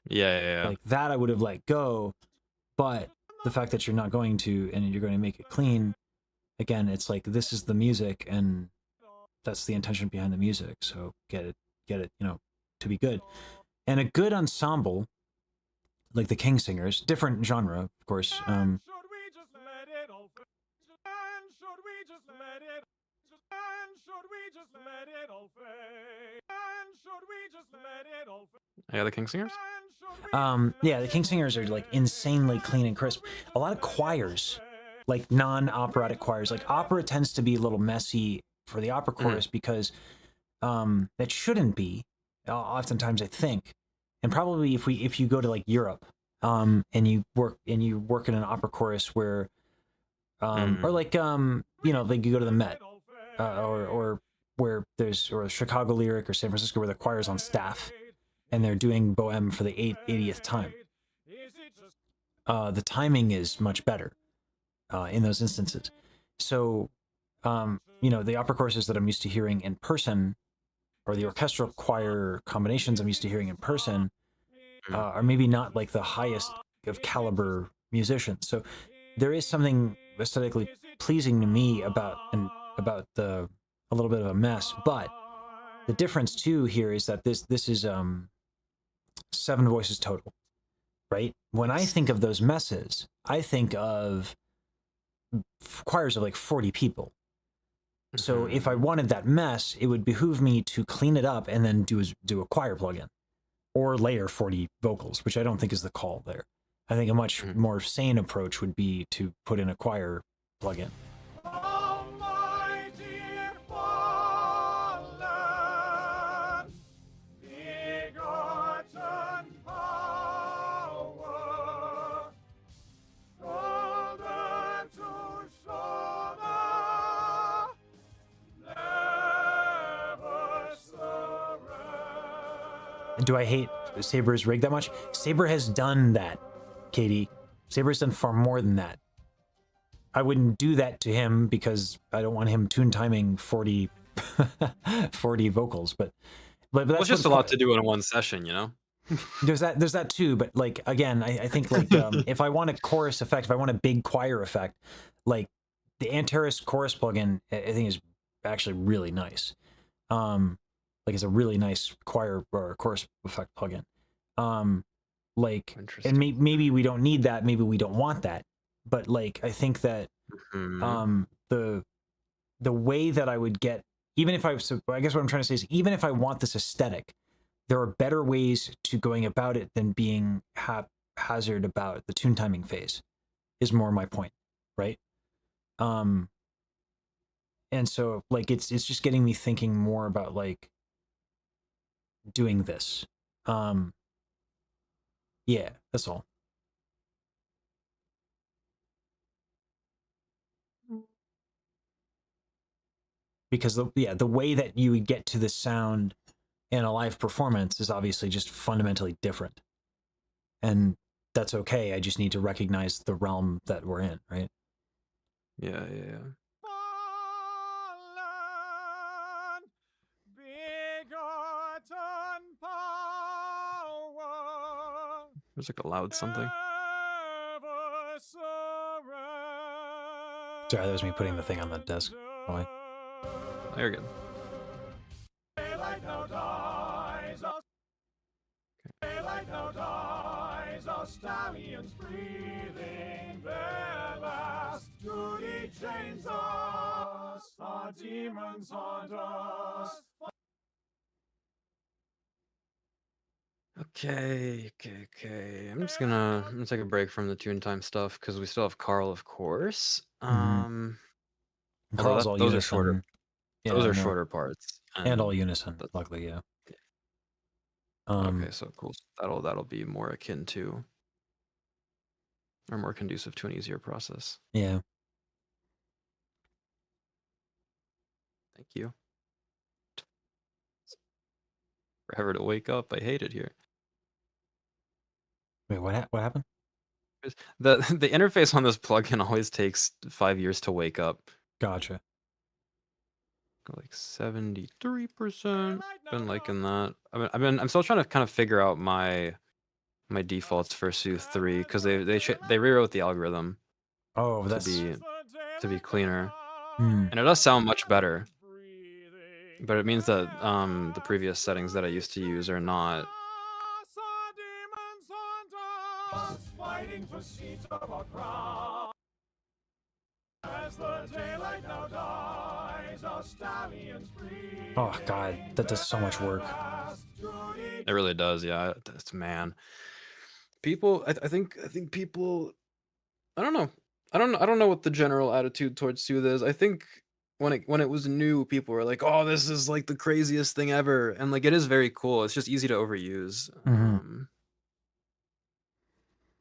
yeah, like that I would have let go, but the fact that you're not going to and you're going to make it clean, again, it's like this is the music and that's the intention behind the music. So get it, you know, to be good. And a good ensemble, like the King Singers, different genre, of course. Yeah, the King Singers. Yeah, the King Singers are like insanely clean and crisp. A lot of choirs, like non-operatic choirs, like opera tends to be a little messy for the opera chorus because that shouldn't be. Oftentimes, I think, and probably if you go to like Europe, and you work in an opera chorus where, or like you know, like you go to the Met, or where there's or Chicago Lyric or San Francisco where the choir's on staff and they're doing Bohème for the 80th time. The timing is much better in those instances. So, you know, the opera choruses that I'm used to hearing in person, or the orchestral choir combinations I'm used to hearing in person, are maybe not like the highest of caliber musicians. So there is something aesthetically pleasing to me about the a little bit of a mess. But the difference too here is that this is 7 voices total, right? When I think of those messes, I think of choirs of like 40 people. So if I wanted that mess, it would behoove me to clean it up and then do a choir plugin or layer 40 vocals, which I don't think is the call there. I think a much more sane approach would be to put in a choir plugin. Do I hate Saber's rig that much? Saber has done that, Katie. Saber's done far more than that. I wouldn't do that to him because I don't want him tune timing 40 vocals, but that's well, just a lot to do in one session, you know? there's that too, but like again, I think like if I want a chorus effect, if I want a big choir effect, like the Antares chorus plugin, I think is actually really nice. Like it's a really nice choir or chorus effect plugin. Like, and maybe we don't need that, maybe we don't want that, but like I think that the way that I would get, even if I guess what I'm trying to say is, even if I want this aesthetic, there are better ways to going about it than being haphazard about the tune timing phase, is more my point, right? And so like it's just getting me thinking more about like doing this. Yeah, that's all. Because the way that you would get to the sound in a live performance is obviously just fundamentally different. And that's okay. I just need to recognize the realm that we're in, right? Yeah. There's like a loud something. Sorry, that was me putting the thing on the desk. Oh, you're good. Daylight now dies, daylight now dies, our stallions breathing their last. Duty chains us, our demons haunt us. Okay. I'm just gonna take a break from the tune time stuff because we still have Carl, of course. Carl's all those unison. are shorter. Yeah, those are shorter parts. And all unison, luckily, yeah. Okay, so cool. So that'll be more akin to, or more conducive to an easier process. Yeah. Thank you. Forever to wake up. I hate it here. Wait, what happened? The interface on this plugin always takes 5 years to wake up. Gotcha. Like 73%. Been liking that. I'm still trying to kind of figure out my defaults for Sooth 3 because they rewrote the algorithm. Oh, that's to be cleaner. And it does sound much better. But it means that the previous settings that I used to use are not. Fighting for seats of our crown. As the daylight now dies, our stallions breathe. Oh god, that does so much work. Duty It really does, yeah. That's man. People, I think people. I don't know. I don't know what the general attitude towards Sooth is. I think when it was new, people were like, "Oh, this is like the craziest thing ever," and like it is very cool. It's just easy to overuse.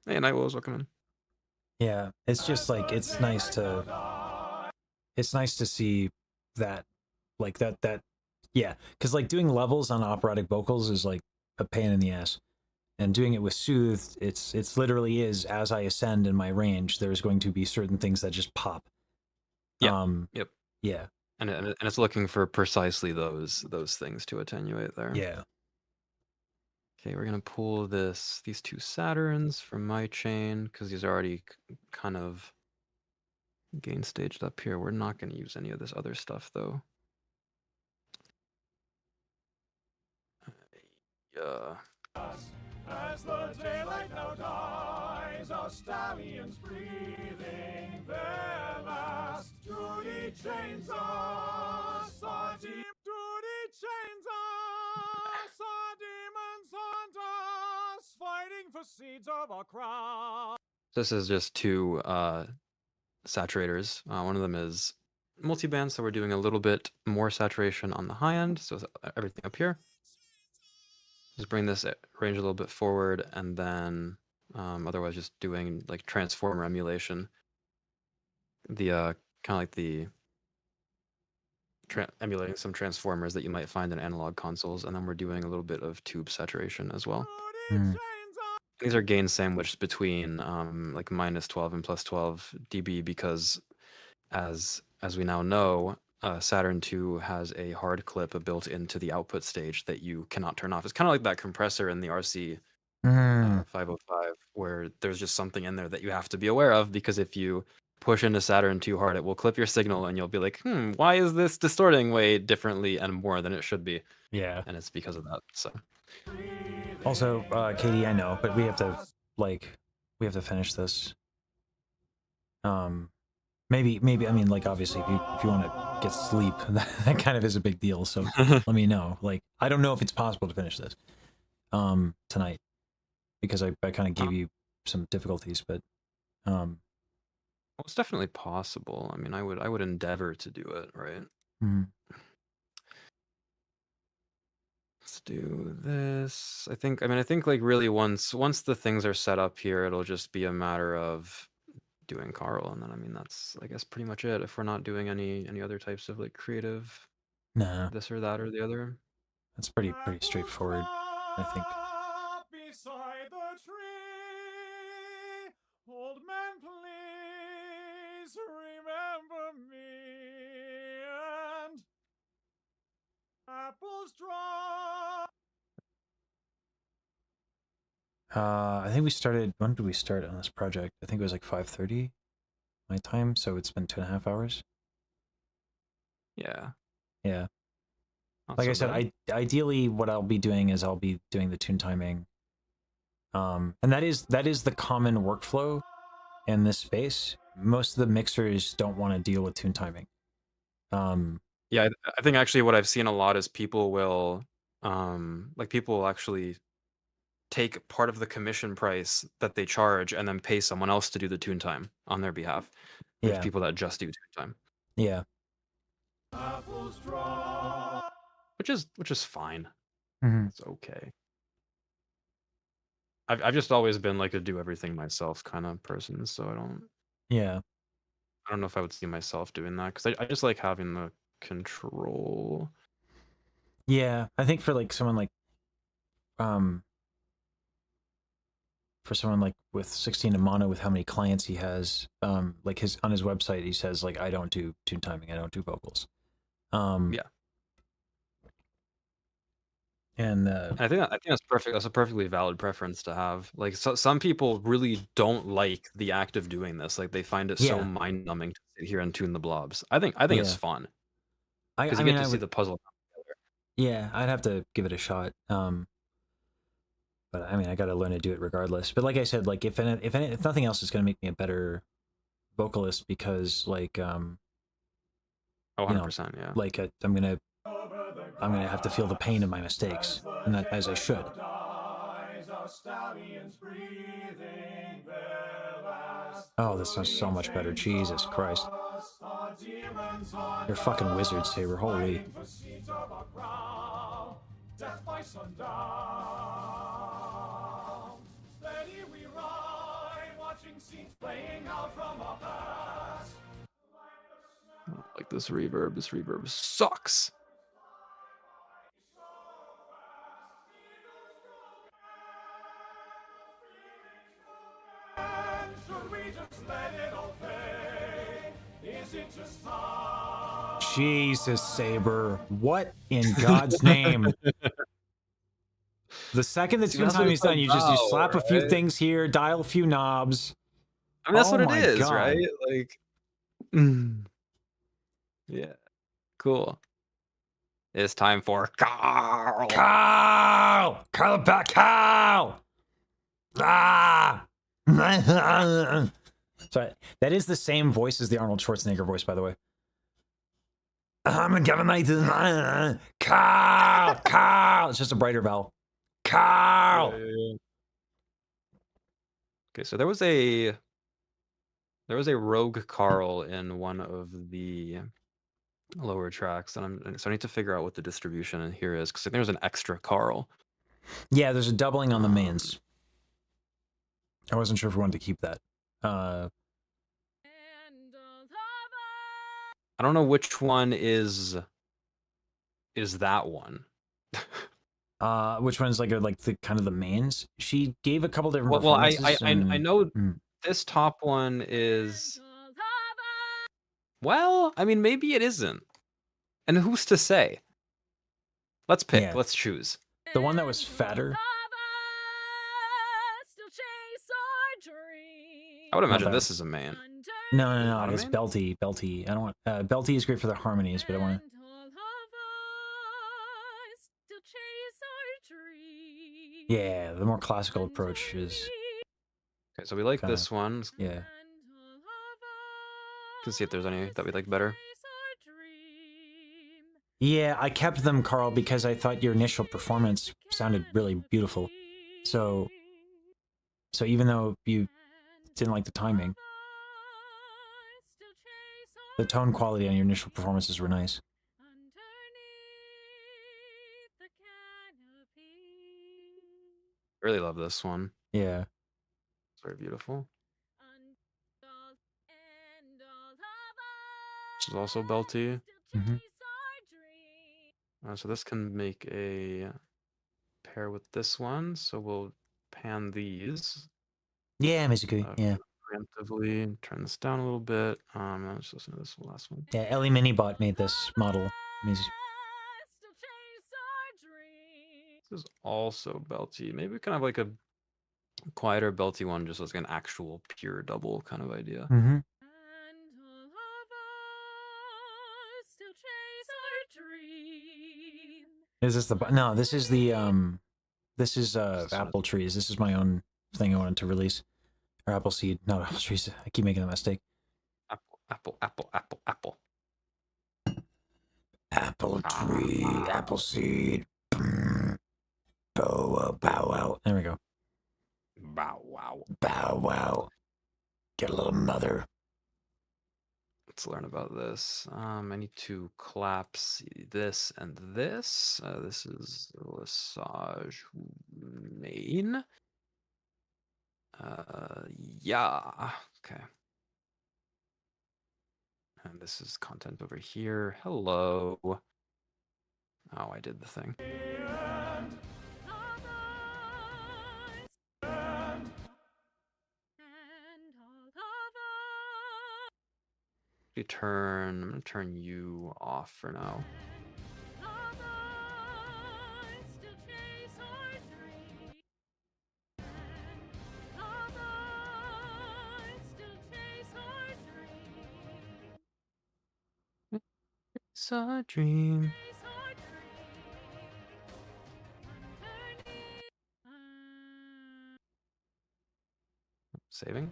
Hey, Night Wolves, welcome in. Yeah, it's just like it's nice to see that, like that yeah, because like doing levels on operatic vocals is like a pain in the ass, and doing it with Soothe, it's literally is as I ascend in my range, there's going to be certain things that just pop. Yeah. Yep. Yeah. And it's looking for precisely those things to attenuate there. Yeah. Okay, we're gonna pull these two Saturns from my chain because these are already kind of gain staged up here. We're not gonna use any of this other stuff though. Yeah. As the daylight now dies, our stallions breathing their last. Duty chains us, our duty chains us, our demons haunt us, fighting for seeds of our crown. This is just two saturators. One of them is multiband, so we're doing a little bit more saturation on the high end, so everything up here. Just bring this range a little bit forward, and then otherwise just doing like transformer emulation. The kind of like the emulating some transformers that you might find in analog consoles, and then we're doing a little bit of tube saturation as well. These are gain sandwiched between like -12 and +12 dB because, as we now know, Saturn II has a hard clip built into the output stage that you cannot turn off. It's kind of like that compressor in the RC 505, where there's just something in there that you have to be aware of, because if you push into Saturn too hard, it will clip your signal, and you'll be like, why is this distorting way differently and more than it should be? Yeah. And it's because of that, so. Also, Katie, I know, but we have to finish this. Maybe, I mean, like, obviously, if you want to get sleep, that kind of is a big deal, so let me know. Like, I don't know if it's possible to finish this, tonight, because I kind of gave you some difficulties, but, well, it's definitely possible. I mean, I would endeavor to do it, right? Let's do this. I think like really once the things are set up here, it'll just be a matter of doing Carl, and then I mean that's I guess pretty much it. If we're not doing any other types of like creative, this or that or the other. That's pretty straightforward, I think. Beside the tree, old man, please remember me, and apples drop. I think we started. When did we start on this project? I think it was like 5:30 my time, so it's been 2.5 hours. Yeah. Yeah. Not Like so I said, ideally what I'll be doing is I'll be doing the tune timing. And that is the common workflow in this space. Most of the mixers don't want to deal with tune timing. Yeah, I think actually what I've seen a lot is people will people will actually take part of the commission price that they charge and then pay someone else to do the tune time on their behalf. There's people that just do tune time. Yeah. Which is fine. Mm-hmm. It's okay. I've just always been like a do everything myself kind of person, so I don't know if I would see myself doing that, because I just like having the control. Yeah, I think for like someone like with 16 in mono, with how many clients he has, like on his website he says like, I don't do tune timing, I don't do vocals. Yeah. And I think that's perfect. That's a perfectly valid preference to have. Like, some people really don't like the act of doing this. Like, they find it so mind numbing to sit here and tune the blobs. I think it's fun. Because you get to see the puzzle come together. Yeah, I'd have to give it a shot. But I mean, I got to learn to do it regardless. But like I said, like if nothing else, it's going to make me a better vocalist, because like 100%, yeah. Like I'm gonna I'm gonna have to feel the pain of my mistakes, and that as I should. Oh, this sounds so much better. Jesus Christ. You're fucking wizards, Saber. Holy. Death by sundown. Steady we ride, watching scenes playing out from our past. Like this reverb. This reverb sucks. Should we just let it all fade? Is it just time? Jesus, Saber. What in God's name? The second the tune time is done, you just slap a few things here, dial a few knobs. I mean, that's what it my is, God. right? Like, yeah, cool. It's time for Carl. Carl! Carl back, Carl! Ah! Sorry, that is the same voice as the Arnold Schwarzenegger voice, by the way. I'm a governor. Carl! Carl! It's just a brighter vowel. Carl! Okay, so there was a rogue Carl in one of the lower tracks, and so I need to figure out what the distribution in here is, because I think there's an extra Carl. Yeah, there's a doubling on the mains. I wasn't sure if we wanted to keep that. I don't know which one is that one. Which one's like the kind of the mains? She gave a couple different Well, I performances. know this top one is. Well, I mean, maybe it isn't. And who's to say? Let's pick. Yeah. Let's choose. The one that was fatter. I would imagine this is a main. No. It's belty. Belty. I don't want. Belty is great for the harmonies, but I want to. Yeah, the more classical approach is. Okay, so we like this one. Yeah. Let's see if there's any that we like better. Yeah, I kept them, Carl, because I thought your initial performance sounded really beautiful. So even though you didn't like the timing, the tone quality on your initial performances were nice. Really love this one. Yeah. It's very beautiful. This is also belty. So this can make a pair with this one. So we'll pan these. Yeah, Mizuku. Yeah. Preemptively turn this down a little bit. Let's listen to this last one. Yeah, Ellie Minibot made this model. This is also belty. Maybe we can have like a quieter belty one, just as like an actual pure double kind of idea. Mm-hmm. Is this the no? This is the This is apple trees. This is my own thing I wanted to release. Or apple seed, not apple trees. I keep making that mistake. Apple. Apple tree, apple seed. Bow wow. There we go. Bow wow. Bow wow. Get a little mother. Let's learn about this. I need to collapse this and this. This is Lesage main. Yeah. Okay. And this is content over here. Hello. Oh, I did the thing. I'm gonna turn you off for now. It's a dream. Saving.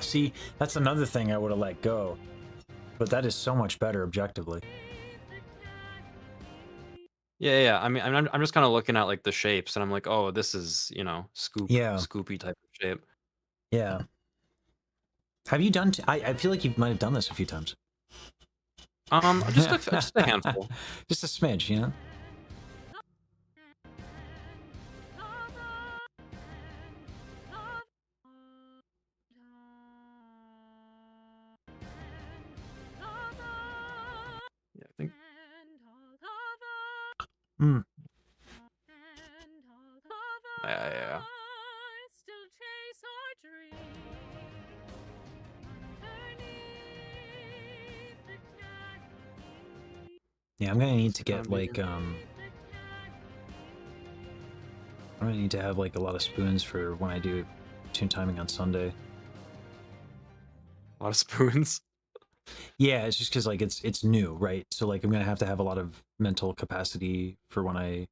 See, that's another thing I would have let go. But that is so much better objectively. Yeah. I mean, I'm just kind of looking at like the shapes, and I'm like, oh, this is, you know, scoopy type of shape. Yeah. Have you done? I feel like you might have done this a few times. Just a handful. Just a smidge, you know. Yeah, I think. Hmm. Yeah. Yeah, I'm gonna need to get like I'm gonna need to have like a lot of spoons for when I do tune timing on Sunday. A lot of spoons. Yeah, it's just because like it's new, right? So like I'm gonna have to have a lot of mental capacity for when I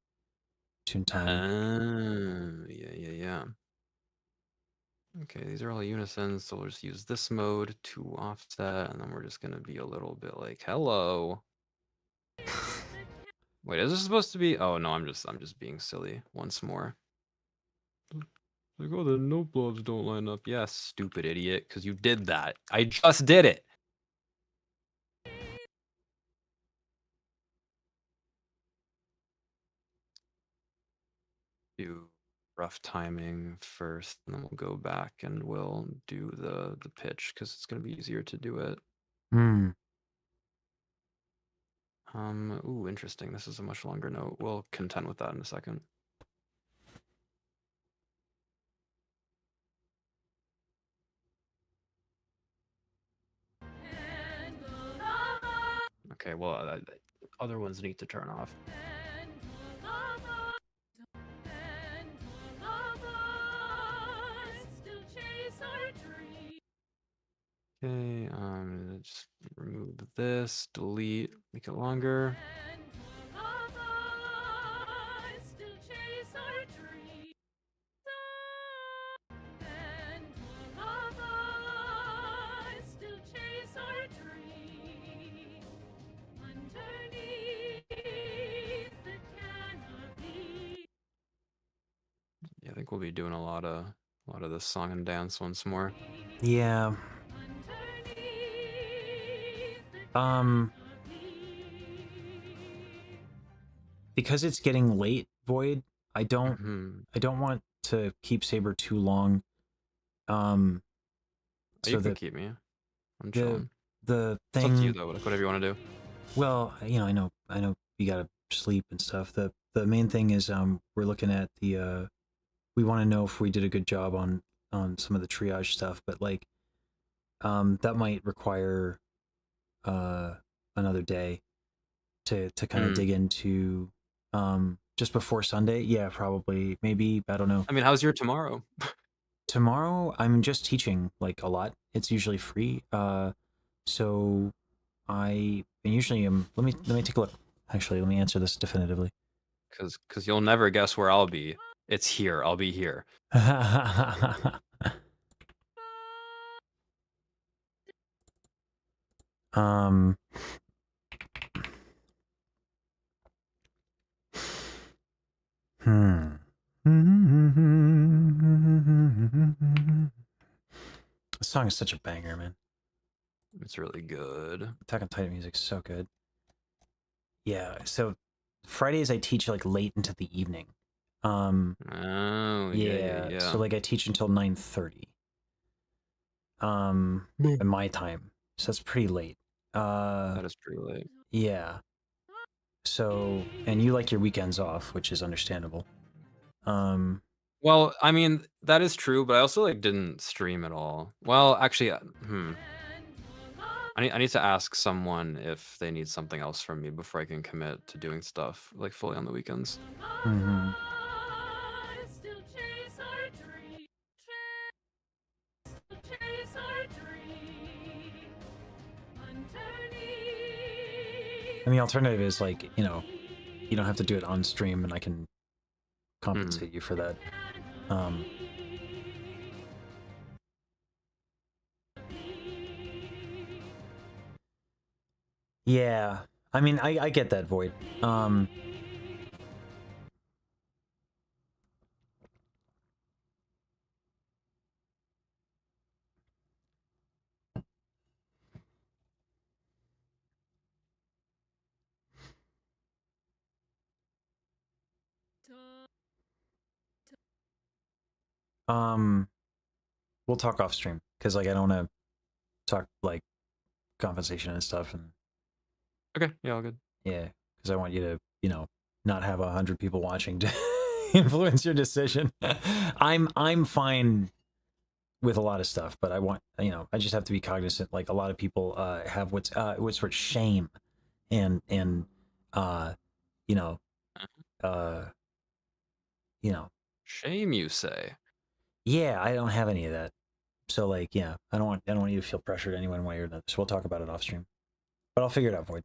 tune timing. Yeah. Okay, these are all unisons, so we'll just use this mode to offset, and then we're just gonna be a little bit like, hello. Wait, is this supposed to be? Oh no, I'm just being silly once more. Like, oh, the note blobs don't line up. Yeah, stupid idiot, because you did that. I just did it. Do rough timing first, and then we'll go back and we'll do the pitch because it's gonna be easier to do it. Hmm. Ooh, interesting. This is a much longer note. We'll contend with that in a second. Okay, well, other ones need to turn off. Okay, just remove this, delete, make it longer. Yeah, I think we'll be doing a lot of this song and dance once more. Yeah. Because it's getting late, Void, I don't want to keep Saber too long. Oh, you can keep me. I'm chilling. The thing. It's up to you though. Like whatever you want to do. Well, you know, I know you gotta sleep and stuff. The main thing is we're looking at the we want to know if we did a good job on some of the triage stuff, but like that might require another day to kind of dig into just before Sunday. Yeah, probably, maybe, I don't know. I mean, how's your tomorrow? Tomorrow I'm just teaching like a lot. It's usually free. So I usually am. Let me take a look. Actually, let me answer this definitively. Cause you'll never guess where I'll be. It's here. I'll be here. This song is such a banger, man. It's really good. Attack on Titan music's so good. Yeah, so Fridays I teach like late into the evening. Oh, yeah. So like I teach until 9:30. In my time. So that's pretty late. That is pretty late. Yeah. So, and you like your weekends off, which is understandable. Well, I mean, that is true, but I also like didn't stream at all. Well, actually, I need to ask someone if they need something else from me before I can commit to doing stuff like fully on the weekends. Mm-hmm. And the alternative is like, you know, you don't have to do it on stream and I can compensate you for that. Yeah, I mean, I get that, Void. We'll talk off stream because like I don't want to talk like compensation and stuff, and Okay, yeah, all good. yeah, because I want you to, you know, not have 100 people watching to influence your decision. I'm fine with a lot of stuff, but I want, you know, I just have to be cognizant. Like a lot of people have what's for shame, and you know, uh, you know, Shame, you say? yeah, I don't have any of that. So like, yeah, I don't want you to feel pressured any one way or another. So we'll talk about it off stream, but I'll figure it out, Void.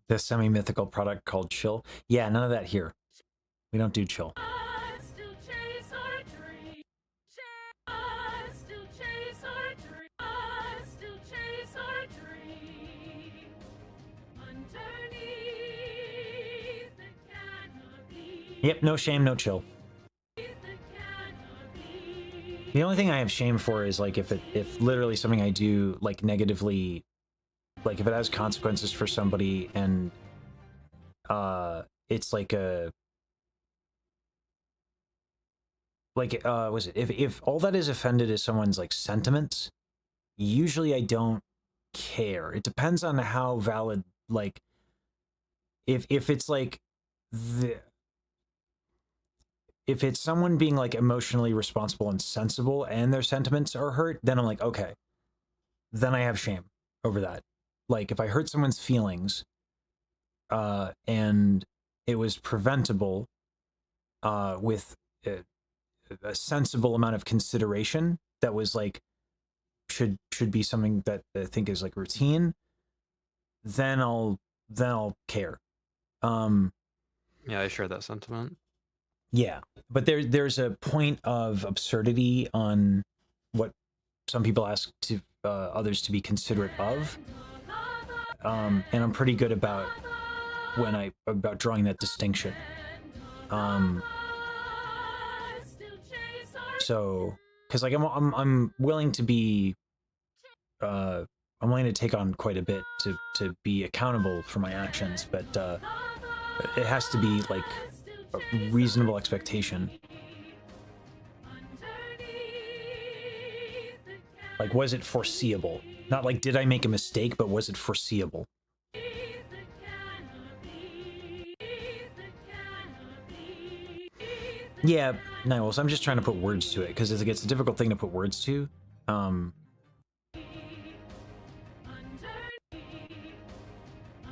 The semi-mythical product called Chill. Yeah, none of that here. We don't do Chill. Yep, no shame, no chill. The only thing I have shame for is like if literally something I do like negatively, like if it has consequences for somebody and it's like a was it if all that is offended is someone's like sentiments, usually I don't care. It depends on how valid, like if it's like if it's someone being like emotionally responsible and sensible and their sentiments are hurt, then I'm like, okay, then I have shame over that. Like if I hurt someone's feelings and it was preventable with a sensible amount of consideration that was like should be something that I think is like routine, then I'll care. Yeah, I share that sentiment. Yeah, but there's a point of absurdity on what some people ask to others to be considerate of, and I'm pretty good about about drawing that distinction. So, because like I'm willing to be, I'm willing to take on quite a bit to be accountable for my actions, but it has to be like a reasonable expectation. Like, was it foreseeable? Not like, did I make a mistake, but was it foreseeable? Yeah, no, so I'm just trying to put words to it, because it's a difficult thing to put words to.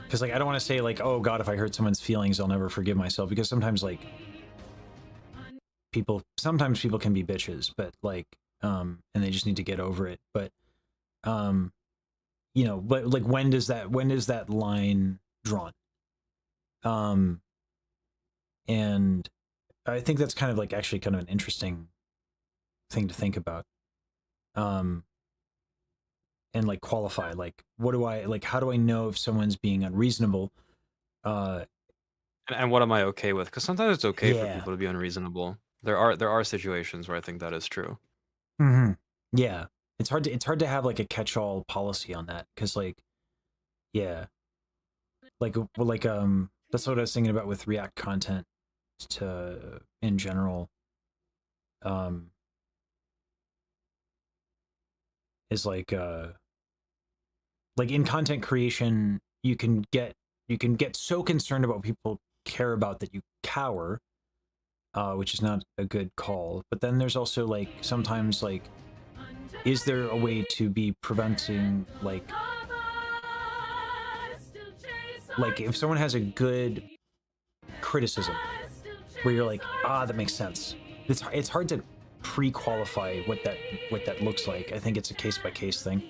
Because, like, I don't want to say, like, oh, God, if I hurt someone's feelings, I'll never forgive myself, because sometimes, like, sometimes people can be bitches, but, like, and they just need to get over it, but, you know, but, like, when is that line drawn? And I think that's kind of, like, actually kind of an interesting thing to think about. And like qualify, like, how do I know if someone's being unreasonable? And what am I okay with? Because sometimes it's okay for Yeah. people to be unreasonable. There are situations where I think that is true. Mm-hmm. Yeah, it's hard to have like a catch-all policy on that, because like, yeah, like that's what I was thinking about with React content to in general. Is like in content creation, you can get so concerned about what people care about that you cower, which is not a good call. But then there's also like sometimes like, is there a way to be preventing like if someone has a good criticism where you're like, that makes sense. It's hard to pre-qualify what that looks like. I think it's a case-by-case thing.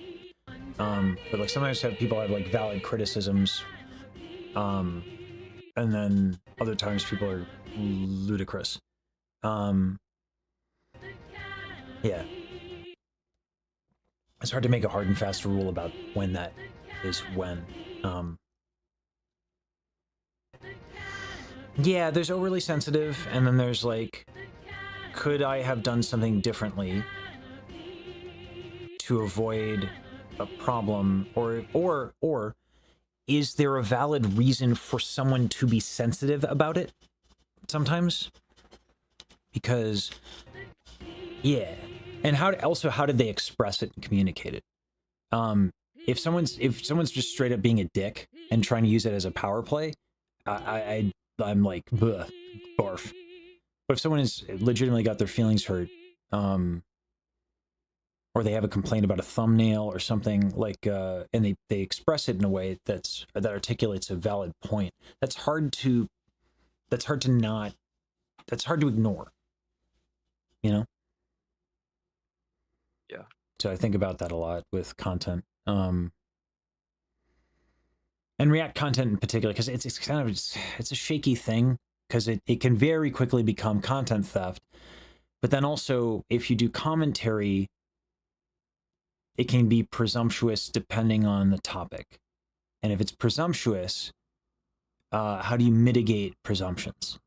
But like sometimes people have like valid criticisms, and then other times people are ludicrous. Yeah. It's hard to make a hard and fast rule about when that is when. Yeah, there's overly sensitive, and then there's like, could I have done something differently to avoid a problem, or is there a valid reason for someone to be sensitive about it sometimes? Because yeah. And how did they express it and communicate it? If someone's just straight up being a dick and trying to use it as a power play, I'm like, bleh, barf. But if someone has legitimately got their feelings hurt, or they have a complaint about a thumbnail or something, like, and they express it in a way that articulates a valid point, that's hard to ignore, you know? Yeah. So I think about that a lot with content. And React content in particular, because it's kind of it's a shaky thing, because it can very quickly become content theft. But then also, if you do commentary, it can be presumptuous depending on the topic. And if it's presumptuous, how do you mitigate presumptions?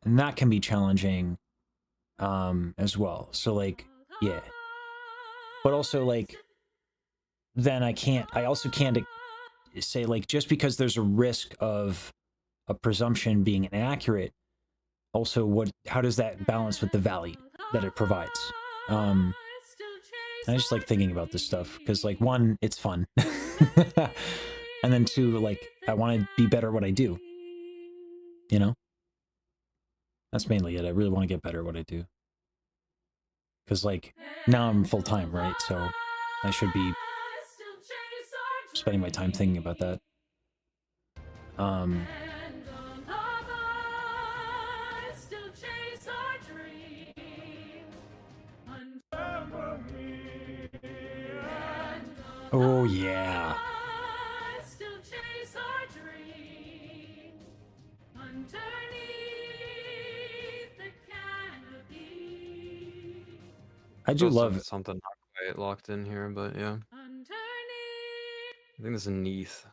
And that can be challenging as well. So like, yeah. But also like, then I also can't say like, just because there's a risk of a presumption being inaccurate, also how does that balance with the value that it provides? I just like thinking about this stuff because, like, one, it's fun, and then two, like, I want to be better at what I do, you know? That's mainly it. I really want to get better at what I do, because like now I'm full-time, right? So I should be spending my time thinking about that. Oh yeah. I do love something not quite locked in here, but yeah. I think this neath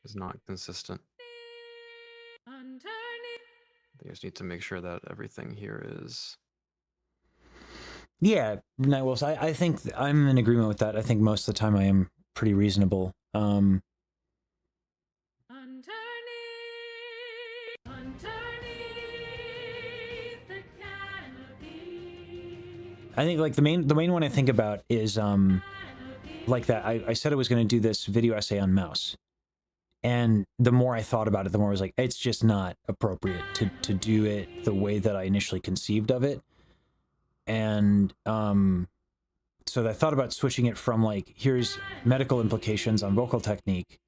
is not consistent. I just need to make sure that everything here is. Yeah, no, well, I think I'm in agreement with that. I think most of the time I am pretty reasonable. I think like the main one I think about is like that I said I was going to do this video essay on mouse, and the more I thought about it, the more I was like, it's just not appropriate to do it the way that I initially conceived of it. And so I thought about switching it from like, here's medical implications on vocal technique,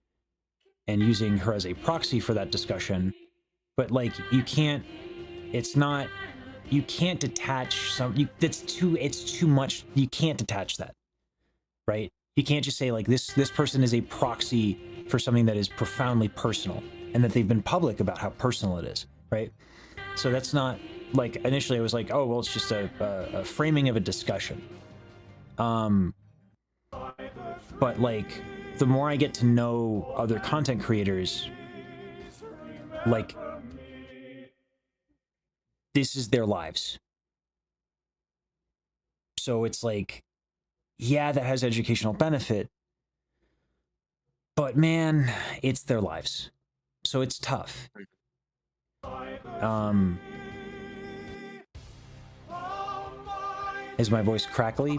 and using her as a proxy for that discussion. But like, you can't detach it's too much. You can't detach that, right? You can't just say like, this person is a proxy for something that is profoundly personal, and that they've been public about how personal it is, right? So that's not, like, initially I was like, oh, well, it's just a framing of a discussion. But like, the more I get to know other content creators, like, this is their lives. So it's like, yeah, that has educational benefit, but man, it's their lives. So it's tough. Is my voice crackly?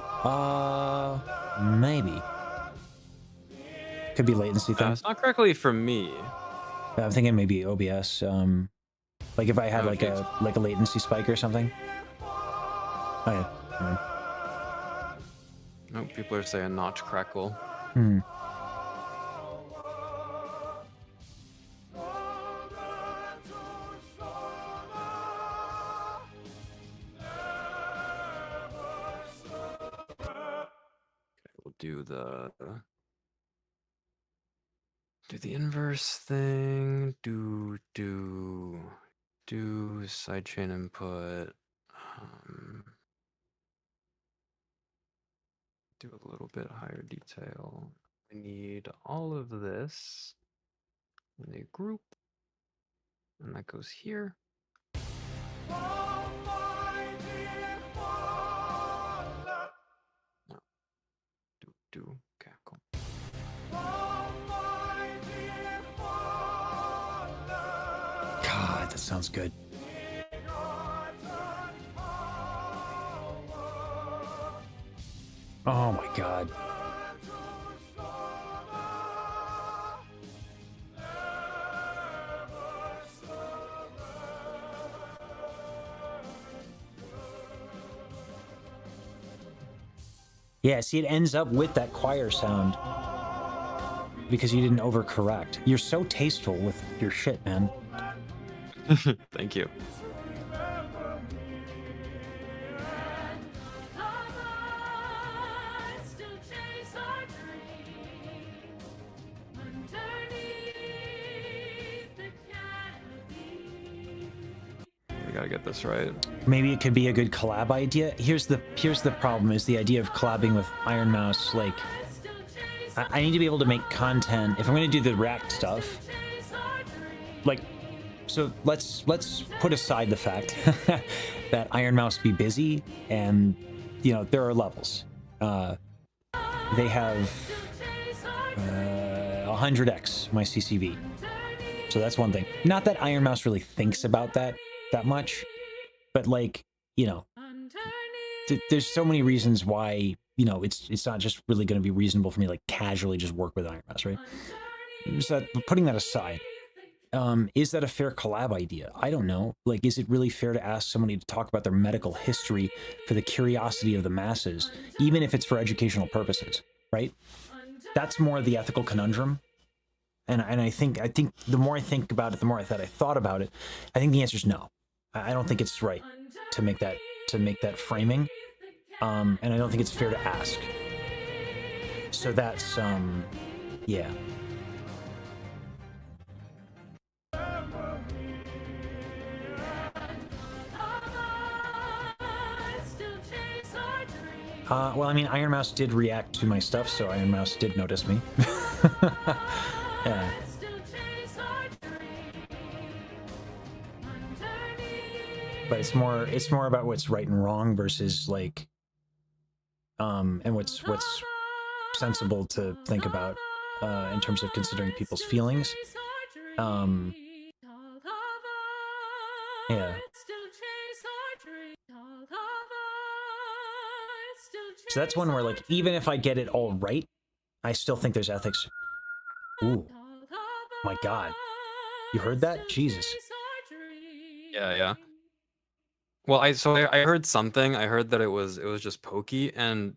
Maybe. Could be latency thing. It's not crackly for me. I'm thinking maybe OBS. Like if I had like a latency spike or something. Oh yeah. No, people are saying not crackle. Hmm. We'll do the Do the inverse thing. Do sidechain input. Do a little bit higher detail. I need all of this in a group, and that goes here. No. Do. Okay, cool. God, that sounds good. Oh my God. Yeah, see, it ends up with that choir sound because you didn't overcorrect. You're so tasteful with your shit, man. Thank you. We gotta get this right. Maybe it could be a good collab idea. Here's the problem: is the idea of collabing with Iron Mouse. Like, I need to be able to make content if I'm going to do the React stuff. Like, so let's put aside the fact that Iron Mouse be busy, and you know there are levels. They have 100x my CCV, so that's one thing. Not that Iron Mouse really thinks about that much, but like, you know, there's so many reasons why, you know, it's not just really going to be reasonable for me to like casually just work with Iron Mouse, right? So putting that aside, is that a fair collab idea? I don't know. Like, is it really fair to ask somebody to talk about their medical history for the curiosity of the masses, even if it's for educational purposes, right? That's more the ethical conundrum. And I think the more I think about it, the more I thought about it, I think the answer is no. I don't think it's right to make that framing, and I don't think it's fair to ask. So that's yeah. Well, I mean, Iron Mouse did react to my stuff, so Iron Mouse did notice me. Yeah. But it's more about what's right and wrong versus like, and what's sensible to think about in terms of considering people's feelings. Yeah. So that's one where, like, even if I get it all right, I still think there's ethics. Ooh, my God, you heard that? Jesus. Yeah. Well, I heard something. I heard that it was just pokey, and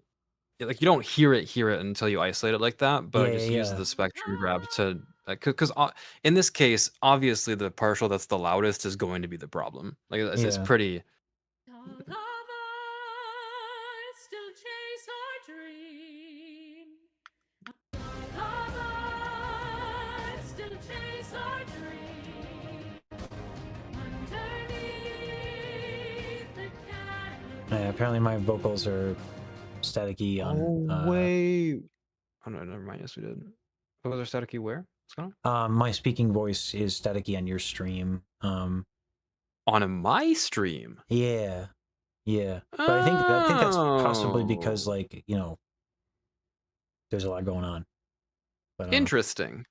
like you don't hear it until you isolate it like that. But I just use the spectrum grab to because in this case, obviously the partial that's the loudest is going to be the problem. Like it's pretty. Apparently my vocals are staticky on... Oh, wait. Oh, no, never mind. Yes, we did. Vocals are staticky where? What's going on? My speaking voice is staticky on your stream. On my stream? Yeah. But I think that's possibly because, like, you know, there's a lot going on. But, Interesting.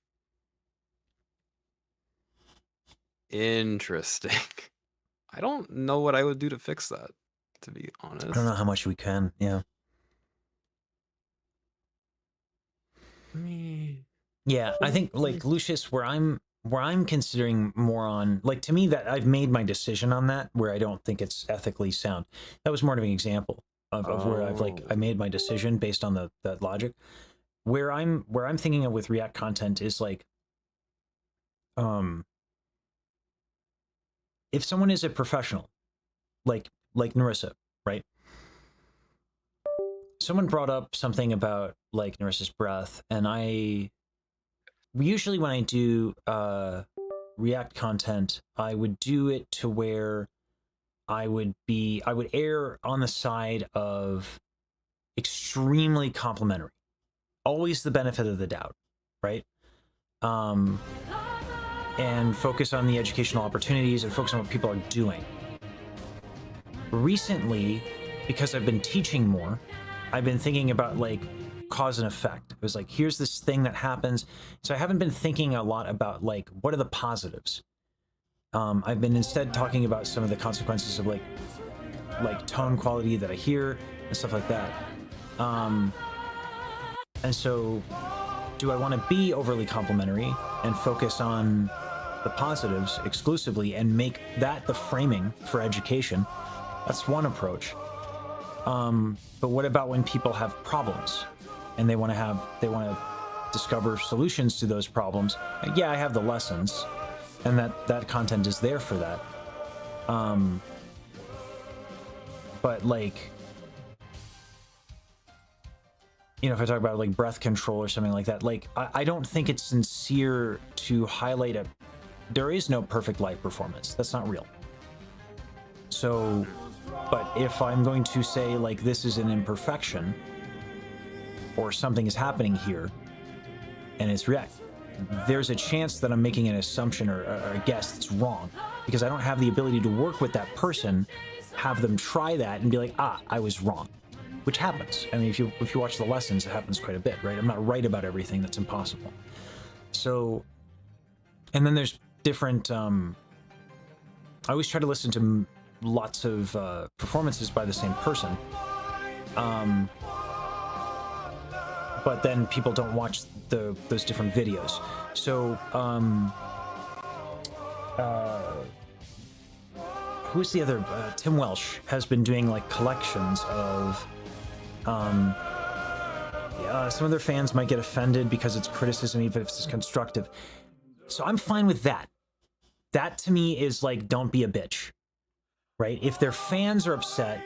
I don't know what I would do to fix that, to be honest. I don't know how much we can, yeah. Yeah, I think, like, Lucius, where I'm considering more on, like, to me, that I've made my decision on that, where I don't think it's ethically sound. That was more of an example of where I've, like, I made my decision based on that logic. Where I'm thinking of with React content is, like, if someone is a professional, like Narissa, right? Someone brought up something about, like, Narissa's breath, and I usually when I do React content, I would do it to where I would err on the side of extremely complimentary. Always the benefit of the doubt, right? And focus on the educational opportunities and focus on what people are doing. Recently, because I've been teaching more, I've been thinking about like cause and effect. It was like, here's this thing that happens. So I haven't been thinking a lot about like, what are the positives? I've been instead talking about some of the consequences of like tone quality that I hear and stuff like that. And so do I want to be overly complimentary and focus on the positives exclusively and make that the framing for education? That's one approach. But what about when people have problems and they want to discover solutions to those problems? Yeah, I have the lessons, and that content is there for that. But like, you know, if I talk about like breath control or something like that, like I don't think it's sincere to highlight there is no perfect live performance. That's not real. So, but if I'm going to say like this is an imperfection or something is happening here and it's React, there's a chance that I'm making an assumption or a guess that's wrong because I don't have the ability to work with that person, have them try that and be like, I was wrong. Which happens. I mean, if you watch the lessons, it happens quite a bit, right? I'm not right about everything. That's impossible. So, and then there's different. I always try to listen to lots of performances by the same person. But then people don't watch those different videos. So, who's the other? Tim Welsh has been doing like collections of. Some of their fans might get offended because it's criticism, even if it's constructive. So I'm fine with that. That to me is like, don't be a bitch, right? If their fans are upset,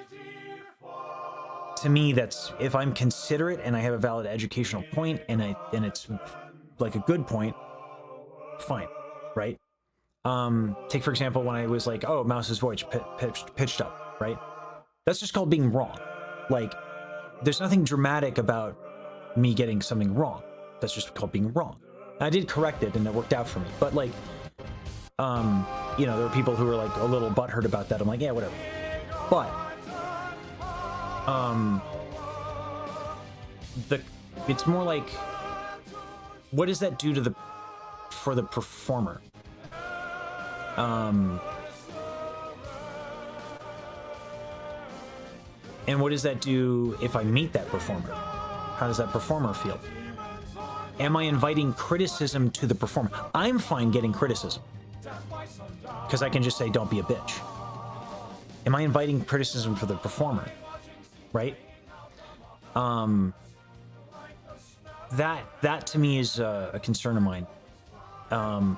to me, that's, if I'm considerate and I have a valid educational point and it's like a good point, fine, right? Take for example, when I was like, oh, Mouse's voice pitched up, right? That's just called being wrong. Like, there's nothing dramatic about me getting something wrong. That's just called being wrong. I did correct it and it worked out for me. But like, you know, there were people who were like a little butthurt about that. I'm like, yeah, whatever. But, it's more like, what does that do for the performer? And what does that do if I meet that performer? How does that performer feel? Am I inviting criticism to the performer? I'm fine getting criticism because I can just say, don't be a bitch. Am I inviting criticism for the performer? Right? That to me is a concern of mine.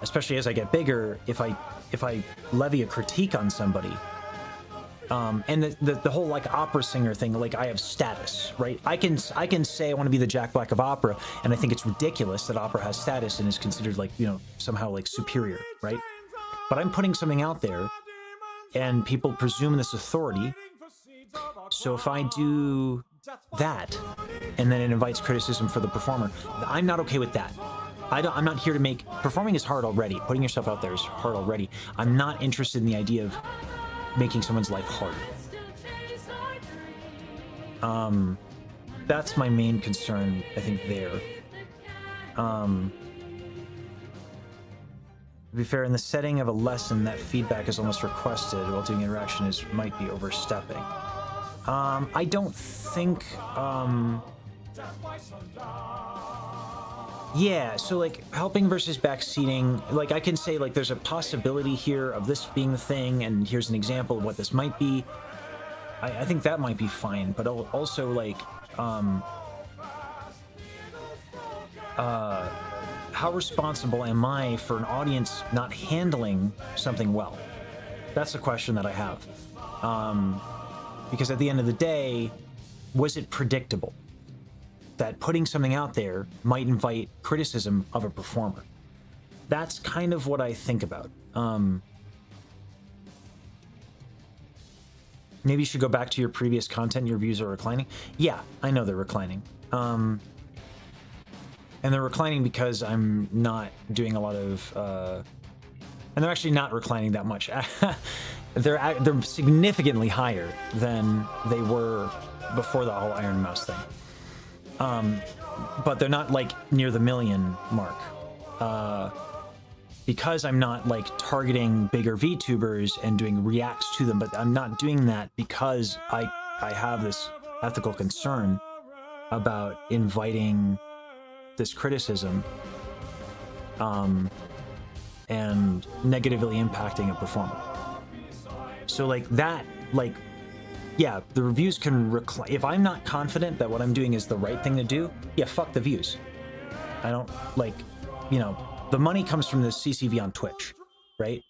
Especially as I get bigger, if I levy a critique on somebody, and the whole like opera singer thing, like I have status, right? I can say I want to be the Jack Black of opera, and I think it's ridiculous that opera has status and is considered like, you know, somehow like superior, right? But I'm putting something out there, and people presume this authority. So if I do that, and then it invites criticism for the performer, I'm not okay with that. I'm not here to make, performing is hard already. Putting yourself out there is hard already. I'm not interested in the idea of making someone's life harder. That's my main concern, I think, there. To be fair, in the setting of a lesson, that feedback is almost requested while doing interaction might be overstepping. I don't think, yeah, so like helping versus backseating, like I can say like there's a possibility here of this being the thing, and here's an example of what this might be. I think that might be fine, but also like, how responsible am I for an audience not handling something well? That's a question that I have. Because at the end of the day, was it predictable? that putting something out there might invite criticism of a performer. That's kind of what I think about. Maybe you should go back to your previous content. Your views are reclining. Yeah, I know they're reclining. And they're reclining because I'm not doing a lot of... and they're actually not reclining that much. They're significantly higher than they were before the whole Iron Mouse thing. But they're not like near the million mark. Because I'm not like targeting bigger VTubers and doing reacts to them, but I'm not doing that because I have this ethical concern about inviting this criticism and negatively impacting a performer. So like that, like, yeah, the reviews can recline. If I'm not confident that what I'm doing is the right thing to do, yeah, fuck the views. I don't like, you know, the money comes from the CCV on Twitch, right?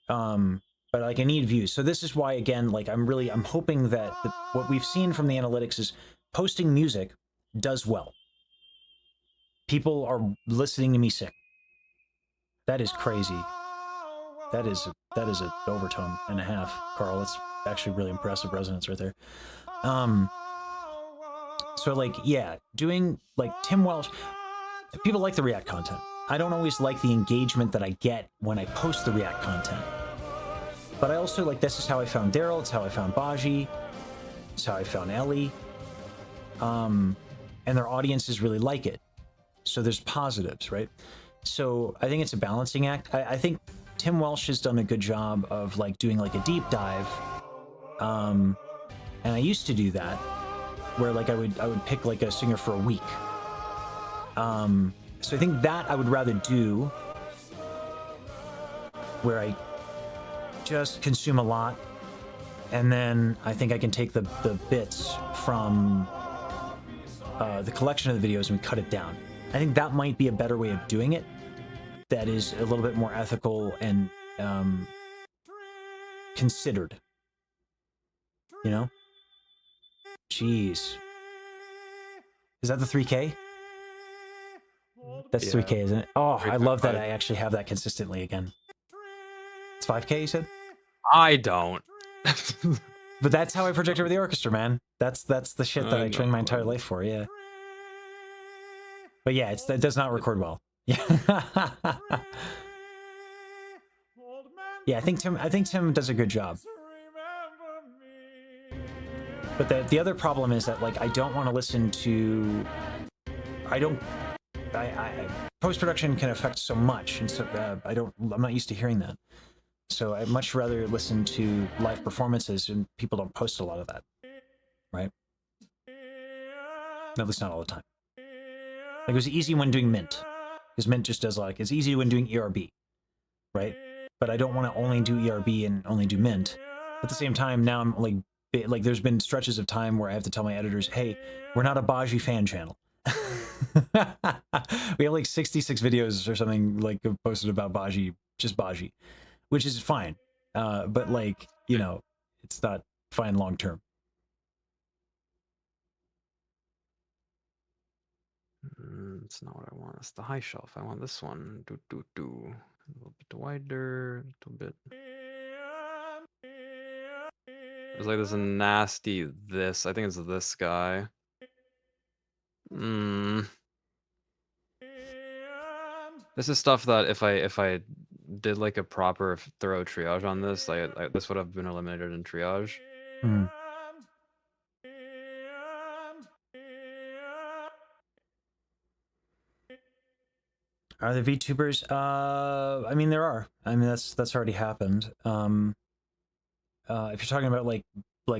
But like I need views. So this is why, again, like I'm hoping that what we've seen from the analytics is posting music does well. People are listening to me sing. That is crazy. That is an overtone and a half, Carl. That's actually really impressive resonance right there. So like, yeah, doing like Tim Welsh, people like the React content. I don't always like the engagement that I get when I post the React content. But I also, like, this is how I found Daryl, it's how I found Baji, it's how I found Ellie. And their audiences really like it. So there's positives, right? So I think it's a balancing act. I think Tim Welsh has done a good job of, like, doing, like, a deep dive. And I used to do that, where, like, I would pick, like, a singer for a week. So I think that I would rather do where I just consume a lot, and then I think I can take the bits from the collection of the videos and we cut it down. I think that might be a better way of doing it. That is a little bit more ethical and considered. You know? Jeez. Is that the 3K? That's 3K, isn't it? Oh, I love that I actually have that consistently again. It's 5K, you said? I don't. But that's how I project over the orchestra, man. That's the shit that I trained my entire life for, yeah. But yeah, it does not record well. Yeah. Yeah, I think Tim does a good job. But the other problem is that, like, I don't want to listen to... post-production can affect so much, and so I'm not used to hearing that. So I'd much rather listen to live performances, and people don't post a lot of that, right? At least not all the time. Like, it was easy when doing Mint, because Mint just does, like, it's easy when doing ERB, right? But I don't want to only do ERB and only do Mint. At the same time, now I'm like there's been stretches of time where I have to tell my editors, hey, we're not a Baji fan channel. We have like 66 videos or something like posted about Baji, just Baji, which is fine. But like, you know, it's not fine long term. It's not what I want. It's the high shelf. I want this one. A little bit wider, a little bit. There's like this nasty this. I think it's this guy. This is stuff that if I did like a proper thorough triage on this, this would have been eliminated in triage. Are there VTubers? I mean, there are. I mean, that's already happened. If you're talking about like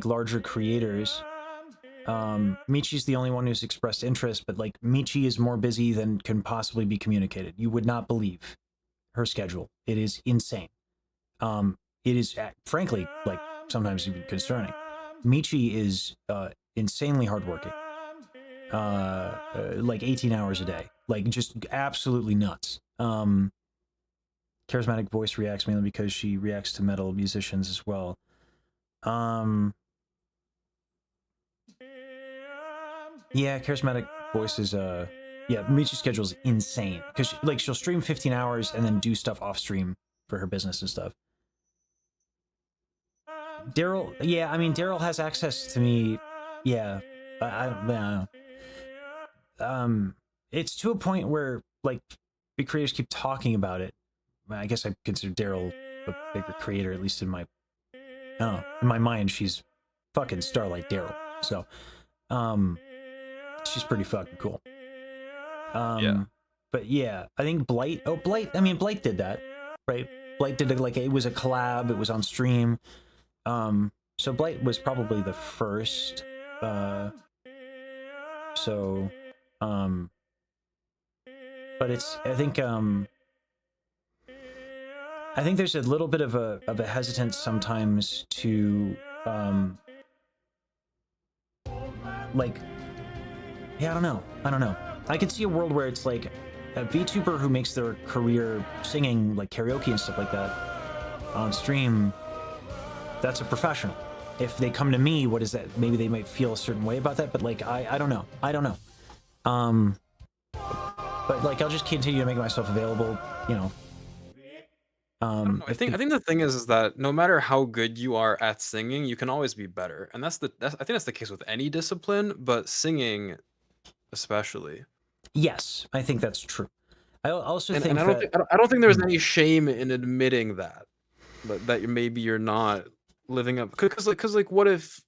larger creators, Michi's the only one who's expressed interest, but like Michi is more busy than can possibly be communicated. You would not believe her schedule. It is insane. It is frankly like sometimes even concerning. Michi is insanely hardworking. Like 18 hours a day, like just absolutely nuts. Charismatic voice reacts mainly because she reacts to metal musicians as well. Yeah, Charismatic Voice is yeah, Michi's schedule is insane because like she'll stream 15 hours and then do stuff off stream for her business and stuff. Daryl, yeah, I mean Daryl has access to me. Yeah, I don't know. It's to a point where like big creators keep talking about it. I guess I consider Daryl a bigger creator, at least in my, I don't know, in my mind. She's fucking Starlight Daryl. So, she's pretty fucking cool. Yeah. But yeah, I think Blight. Oh, Blight. I mean, Blight did that, right? Blight did it like it was a collab. It was on stream. So Blight was probably the first. So, but it's. I think there's a little bit of a hesitance sometimes to like. Yeah, I don't know. I could see a world where it's like a VTuber who makes their career singing like karaoke and stuff like that on stream. That's a professional. If they come to me, what is that? Maybe they might feel a certain way about that, but like I don't know. But like I'll just continue to make myself available, you know. I think the thing is that no matter how good you are at singing, you can always be better, and I think that's the case with any discipline, but singing especially. Yes, I think that's true. I also think and I don't think there's any shame in admitting that maybe you're not living up, because like what if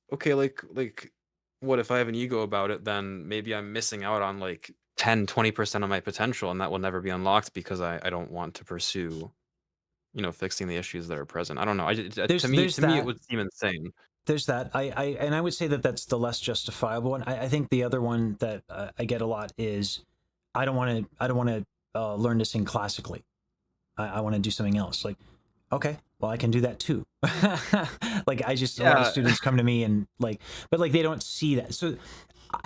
what if I have an ego about it, then maybe I'm missing out on like 10-20% of my potential, and that will never be unlocked because I don't want to pursue, you know, fixing the issues that are present. I don't know. To me it would seem insane. There's that. I would say that that's the less justifiable one. I think the other one that I get a lot is I don't want to learn to sing classically. I want to do something else. Like, okay, well I can do that too. Like a lot of students come to me and like, but like they don't see that. So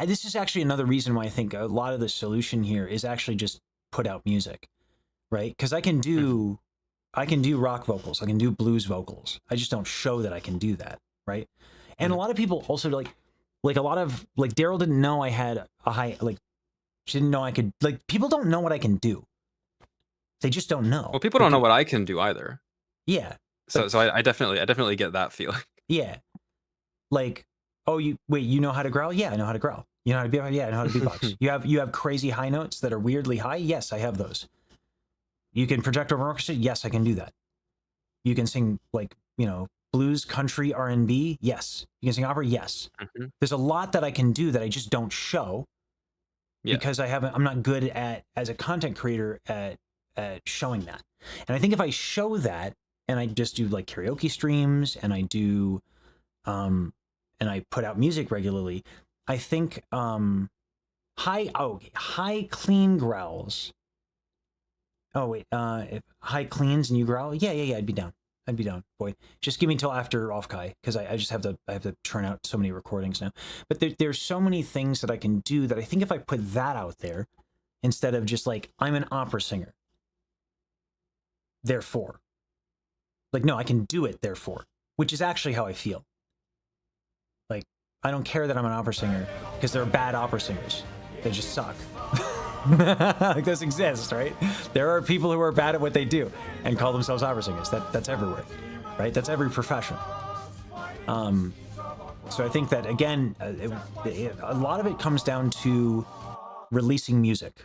this is actually another reason why I think a lot of the solution here is actually just put out music, right? Because I can do rock vocals, I can do blues vocals. I just don't show that I can do that, right? And a lot of people also like a lot of like Daryl didn't know I had a high, like she didn't know I could, like people don't know what I can do. They just don't know. Well, people don't know what I can do either. Yeah. So I definitely get that feeling. Yeah. Like, oh, you know how to growl? Yeah, I know how to growl. You know how to beatbox? Yeah, I know how to beatbox. you have crazy high notes that are weirdly high? Yes, I have those. You can project over an orchestra? Yes, I can do that. You can sing like, you know, blues, country, R&B? Yes. You can sing opera? Yes. There's a lot that I can do that I just don't show because I'm not good at, as a content creator, at showing that. And I think if I show that and I just do like karaoke streams and I do and I put out music regularly, I think high clean growls. Oh wait, if high cleans and you growl, yeah, I'd be down. Boy, just give me until after Offkai, because I just have to churn out so many recordings now. But there's so many things that I can do that I think if I put that out there, instead of just like I'm an opera singer, therefore, like no, I can do it, therefore, which is actually how I feel. Like I don't care that I'm an opera singer because there are bad opera singers. They just suck. Like this exists, right? There are people who are bad at what they do and call themselves opera singers. That's everywhere, right? That's every profession. So I think that again, a lot of it comes down to releasing music.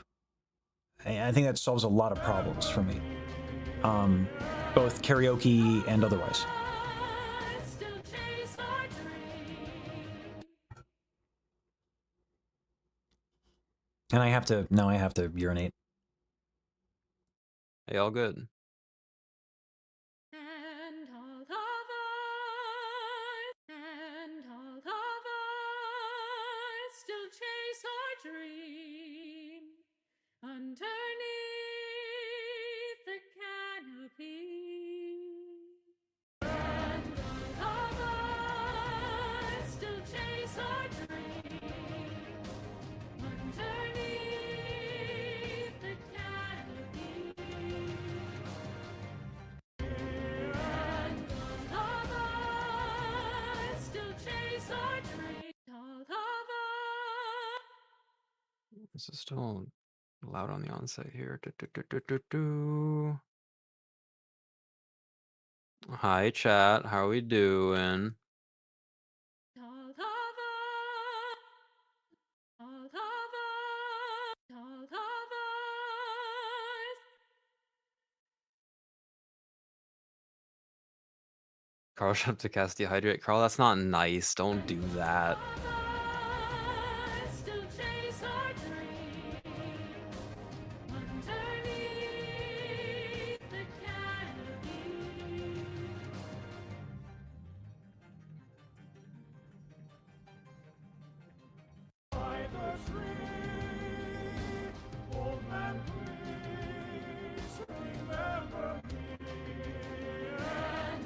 I think that solves a lot of problems for me, both karaoke and otherwise. And I have to urinate. Hey, all good. And all of us still chase our dream underneath the canopy. And all of us still chase our dream underneath the canopy. And all of us still chase our dream. All of us. This is still loud on the onset here. Do. Hi, chat. How are we doing? Carl shut up to cast Dehydrate. Carl, that's not nice. Don't do that. By the tree, old man, please remember me. And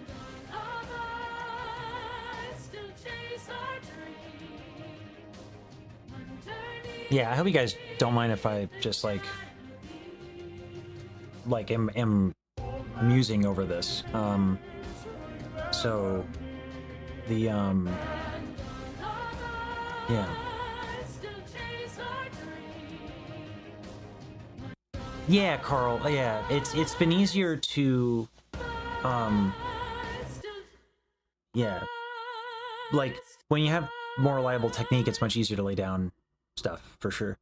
others still chase our dream. Yeah, I hope you guys don't mind if I just like am musing over this. So the yeah. Yeah, Carl. Yeah, it's been easier to yeah. Like when you have more reliable technique, it's much easier to lay down stuff for sure.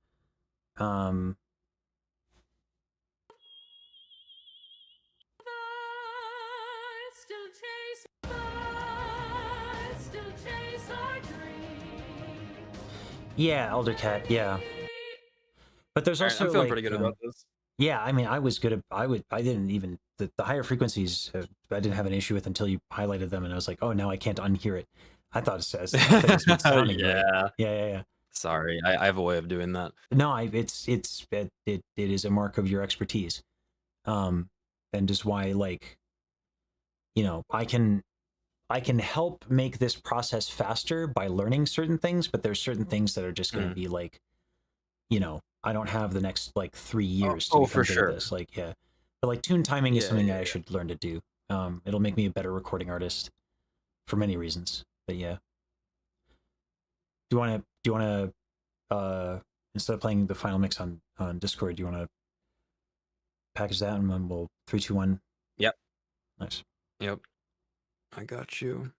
Yeah, Elder Cat, yeah. But there's also I'm feeling like, pretty good about this. Yeah, I mean, I was good at, I didn't even, the higher frequencies, I didn't have an issue with until you highlighted them, and I was like, oh, now I can't unhear it. I thought it says, it's sounding yeah. great. Yeah. Sorry, I have a way of doing that. No, it is a mark of your expertise. And just why, like, you know, I can help make this process faster by learning certain things, but there's certain things that are just going to be like, you know, I don't have the next like 3 years to become for good sure. at this. Like, yeah, but like tune timing is something Yeah. I should learn to do. It'll make me a better recording artist for many reasons. But yeah, do you want to instead of playing the final mix on Discord, do you want to package that and then we'll 3, 2, 1. Yep. Nice. Yep. I got you.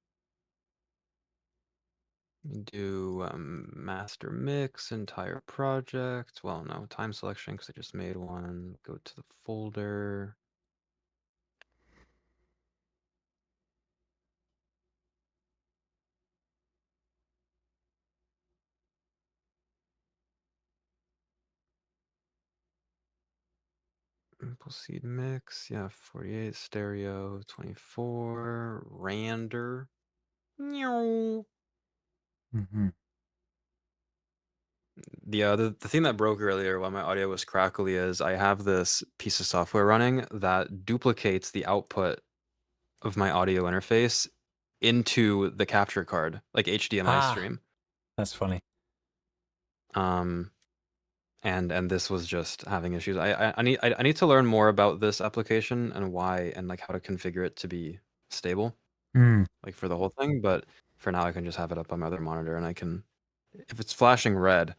Do master mix, entire project. Well, no, time selection because I just made one. Go to the folder. Proceed mix. Yeah, 48 stereo, 24 rander. Mm-hmm. The thing that broke earlier while my audio was crackly is I have this piece of software running that duplicates the output of my audio interface into the capture card, like HDMI stream. That's funny. And this was just having issues. I need to learn more about this application and why and like how to configure it to be stable, like for the whole thing. But for now, I can just have it up on my other monitor, and I can, if it's flashing red,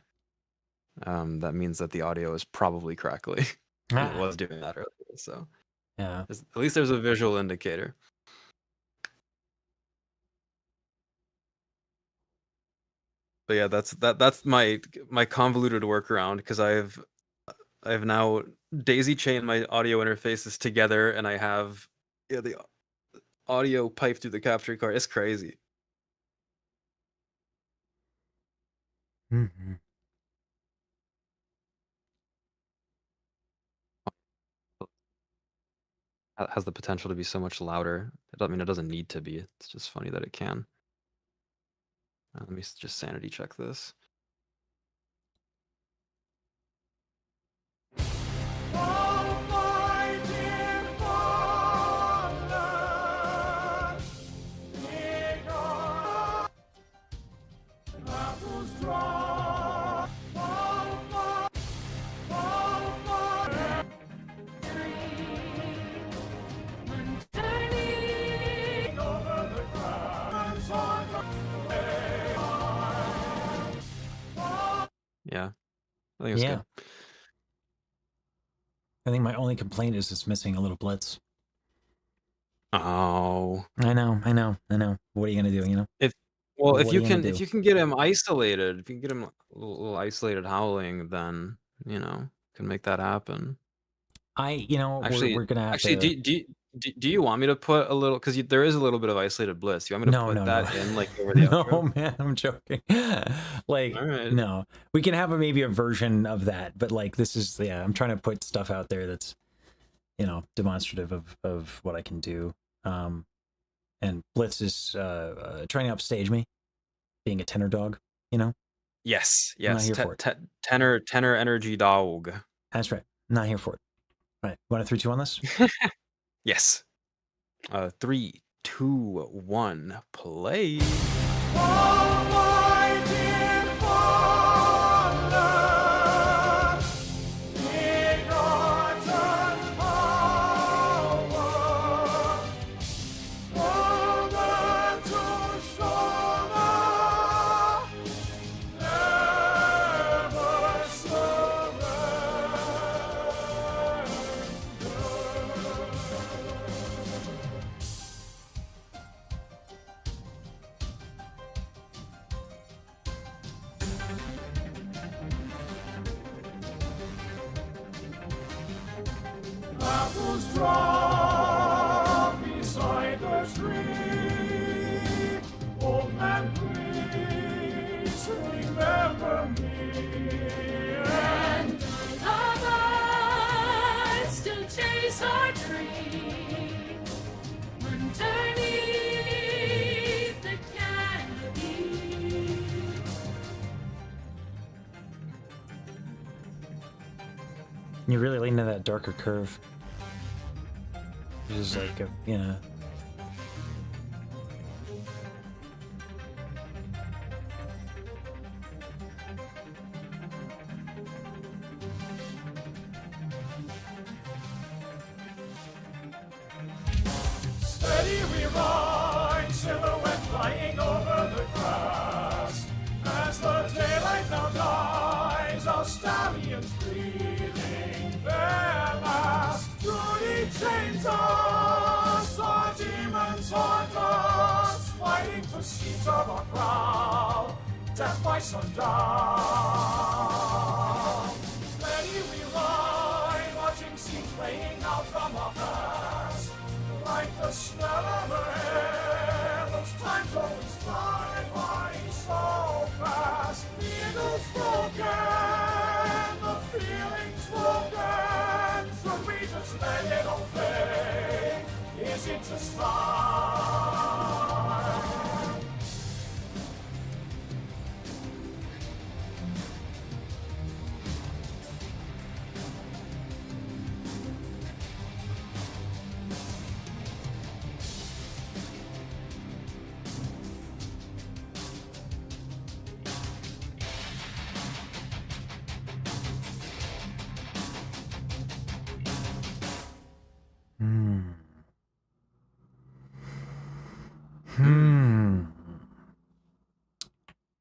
that means that the audio is probably crackly. It was doing that earlier, so yeah. at least there's a visual indicator. But yeah, that's my convoluted workaround because I've now daisy chained my audio interfaces together, and I have the audio pipe through the capture card. It's crazy. Mm-hmm. Has the potential to be so much louder. I mean, it doesn't need to be. It's just funny that it can. Let me just sanity check this. I think it's Yeah. good. I think my only complaint is it's missing a little blitz. Oh. I know. What are you gonna do? You know. If What if are you you gonna can do? get him isolated, if you can get him a little isolated howling, then can make that happen. We're gonna have Actually, to. do you want me to put a little, because there is a little bit of isolated bliss. You want me to put No. that in like over the No, outro? man, I'm joking. Like, All right. no, we can have maybe a version of that, but like, this is, I'm trying to put stuff out there that's, demonstrative of what I can do. And Blitz is trying to upstage me, being a tenor dog. Yes, I'm not yes. here for it. Tenor energy dog. That's right. I'm not here for it. All right, want a 3, 2 on this? Yes. 3, 2, 1, play. Apples drop beside the tree. Old man, please remember me. And others still chase our dream underneath the canopy. You really lean to that darker curve. It's just like Steady we ride, silhouette flying over the grass. As the daylight now dies, our stallions breathing their last. Truly chains us, our demons haunt us, fighting to seize our crown. Death by sundown. Steady we ride, watching scenes playing out from our past. Like the smell of air, those times always fly by so fast. The eagle's broken, the feeling's broken. Should we just let it all fade? Is it just time?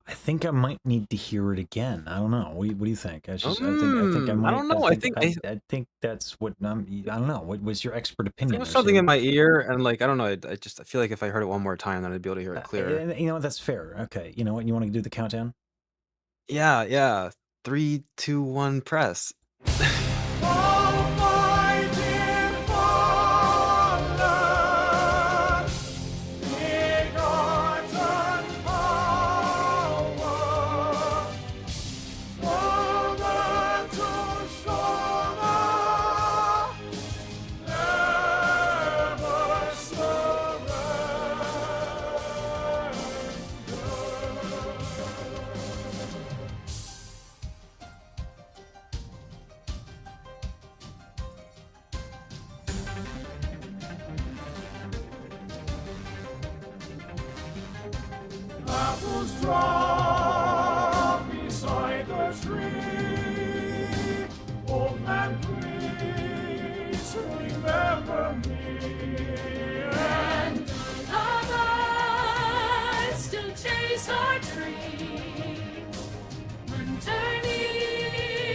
I think I might need to hear it again. I don't know. What do you think? I think I might. I don't know. I think that's what I don't know. What was your expert opinion? There was something in my ear, and I don't know. I feel like if I heard it one more time, then I'd be able to hear it clearer. You know what? That's fair. Okay. You know what? You want to do the countdown? Yeah. 3, 2, 1, press. Apples drop beside the tree. Old man, please remember me. And others still chase our dream underneath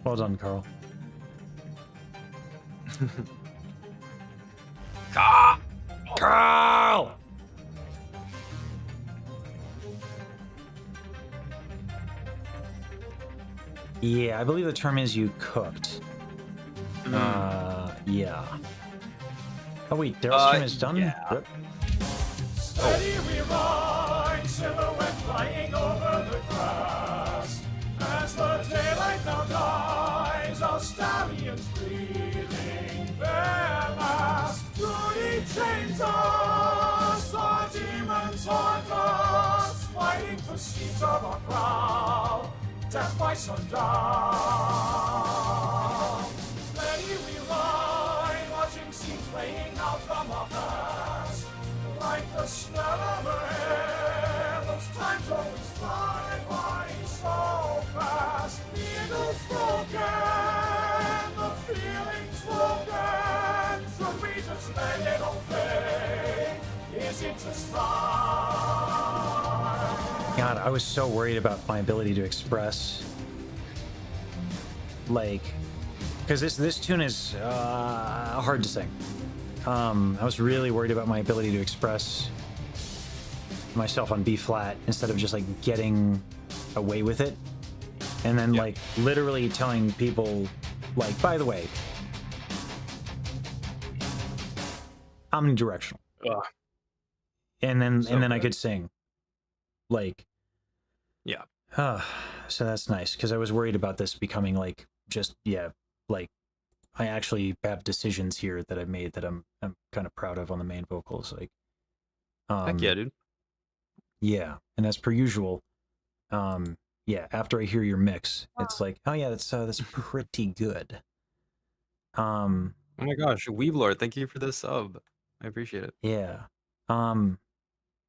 Well done, Carl. Carl! Yeah, I believe the term is you cooked. Yeah. Oh wait, Daryl's turn is done? Yeah. Rip. Steady we ride, silhouette flying over the grass. As the daylight now dies, our stallions breathing their last. Duty chains us, our demons haunt us, fighting for seats of our crown. Death by sundown. Steady we ride, watching scenes playing out from our past. Like the smell of air, those times always fly by so fast. The eagle's broken, the feeling's broken. Should we just let it all fade? Is it just time? God, I was so worried about my ability to express, like, because this tune is hard to sing. I was really worried about my ability to express myself on B flat instead of just like getting away with it, and then like literally telling people, like, by the way, omnidirectional, and then I could sing, like. Yeah. So that's nice, because I was worried about this becoming like just like I actually have decisions here that I've made that I'm kind of proud of on the main vocals, like. Heck yeah, dude. Yeah, and as per usual, yeah, after I hear your mix, it's like, oh yeah, that's pretty good. Oh my gosh, Weavelord, thank you for this sub. I appreciate it. Yeah.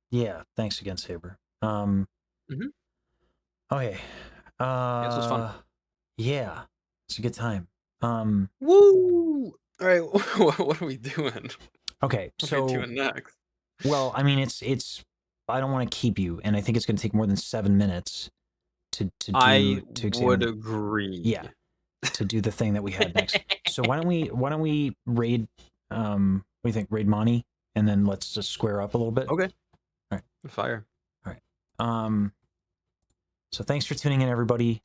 Yeah, thanks again, Saber. Okay. This was fun. Yeah, it's a good time. Woo! All right, what are we doing? Okay, What so are we doing next? Well, I mean, it's. I don't want to keep you, and I think it's going to take more than 7 minutes to I examine. would agree. Yeah, to do the thing that we had next. So why don't we raid? What do you think? Raid Monty, and then let's just square up a little bit. Okay. All right. Fire. All right. So thanks for tuning in, everybody,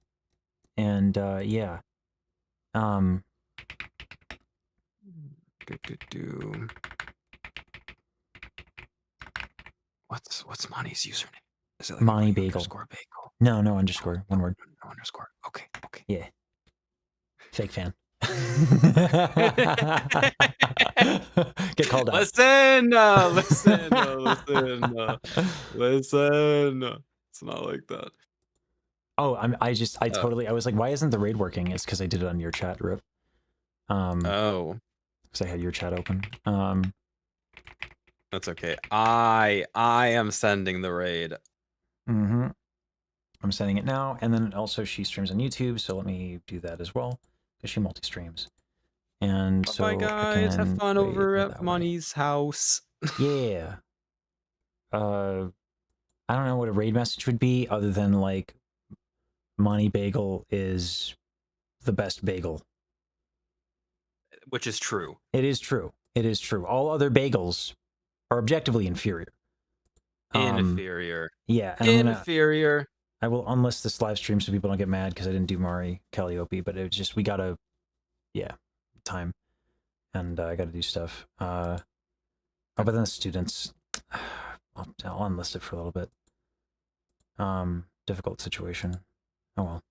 and yeah. What's Monty's username? Is it like Monty Bagel. Bagel? No, underscore. One word. No underscore. Okay. Yeah. Fake fan. Get called out. Listen. It's not like that. Oh, I was like, why isn't the raid working? It's because I did it on your chat, Rip. Oh. Because I had your chat open. That's okay. I am sending the raid. I'm sending it now, and then also she streams on YouTube, so let me do that as well, because she multi-streams. And so bye guys, I can have fun raid over that at way. Monty's house. Yeah. I don't know what a raid message would be other than like, Monty Bagel is the best bagel. Which is true. It is true. All other bagels are objectively inferior. Inferior. Yeah. And inferior. I will unlist this live stream so people don't get mad because I didn't do Mori Calliope, but it's just, we gotta, time. And I gotta do stuff. But then the students, I'll unlist it for a little bit. Difficult situation. Oh well.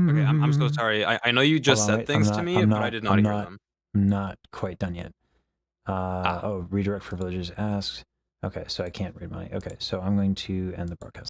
Okay, I'm so sorry. I know you just said things to me, but I did not hear them. I'm not quite done yet. Oh, redirect for villagers asks. Okay, so I can't read my. Okay, so I'm going to end the broadcast.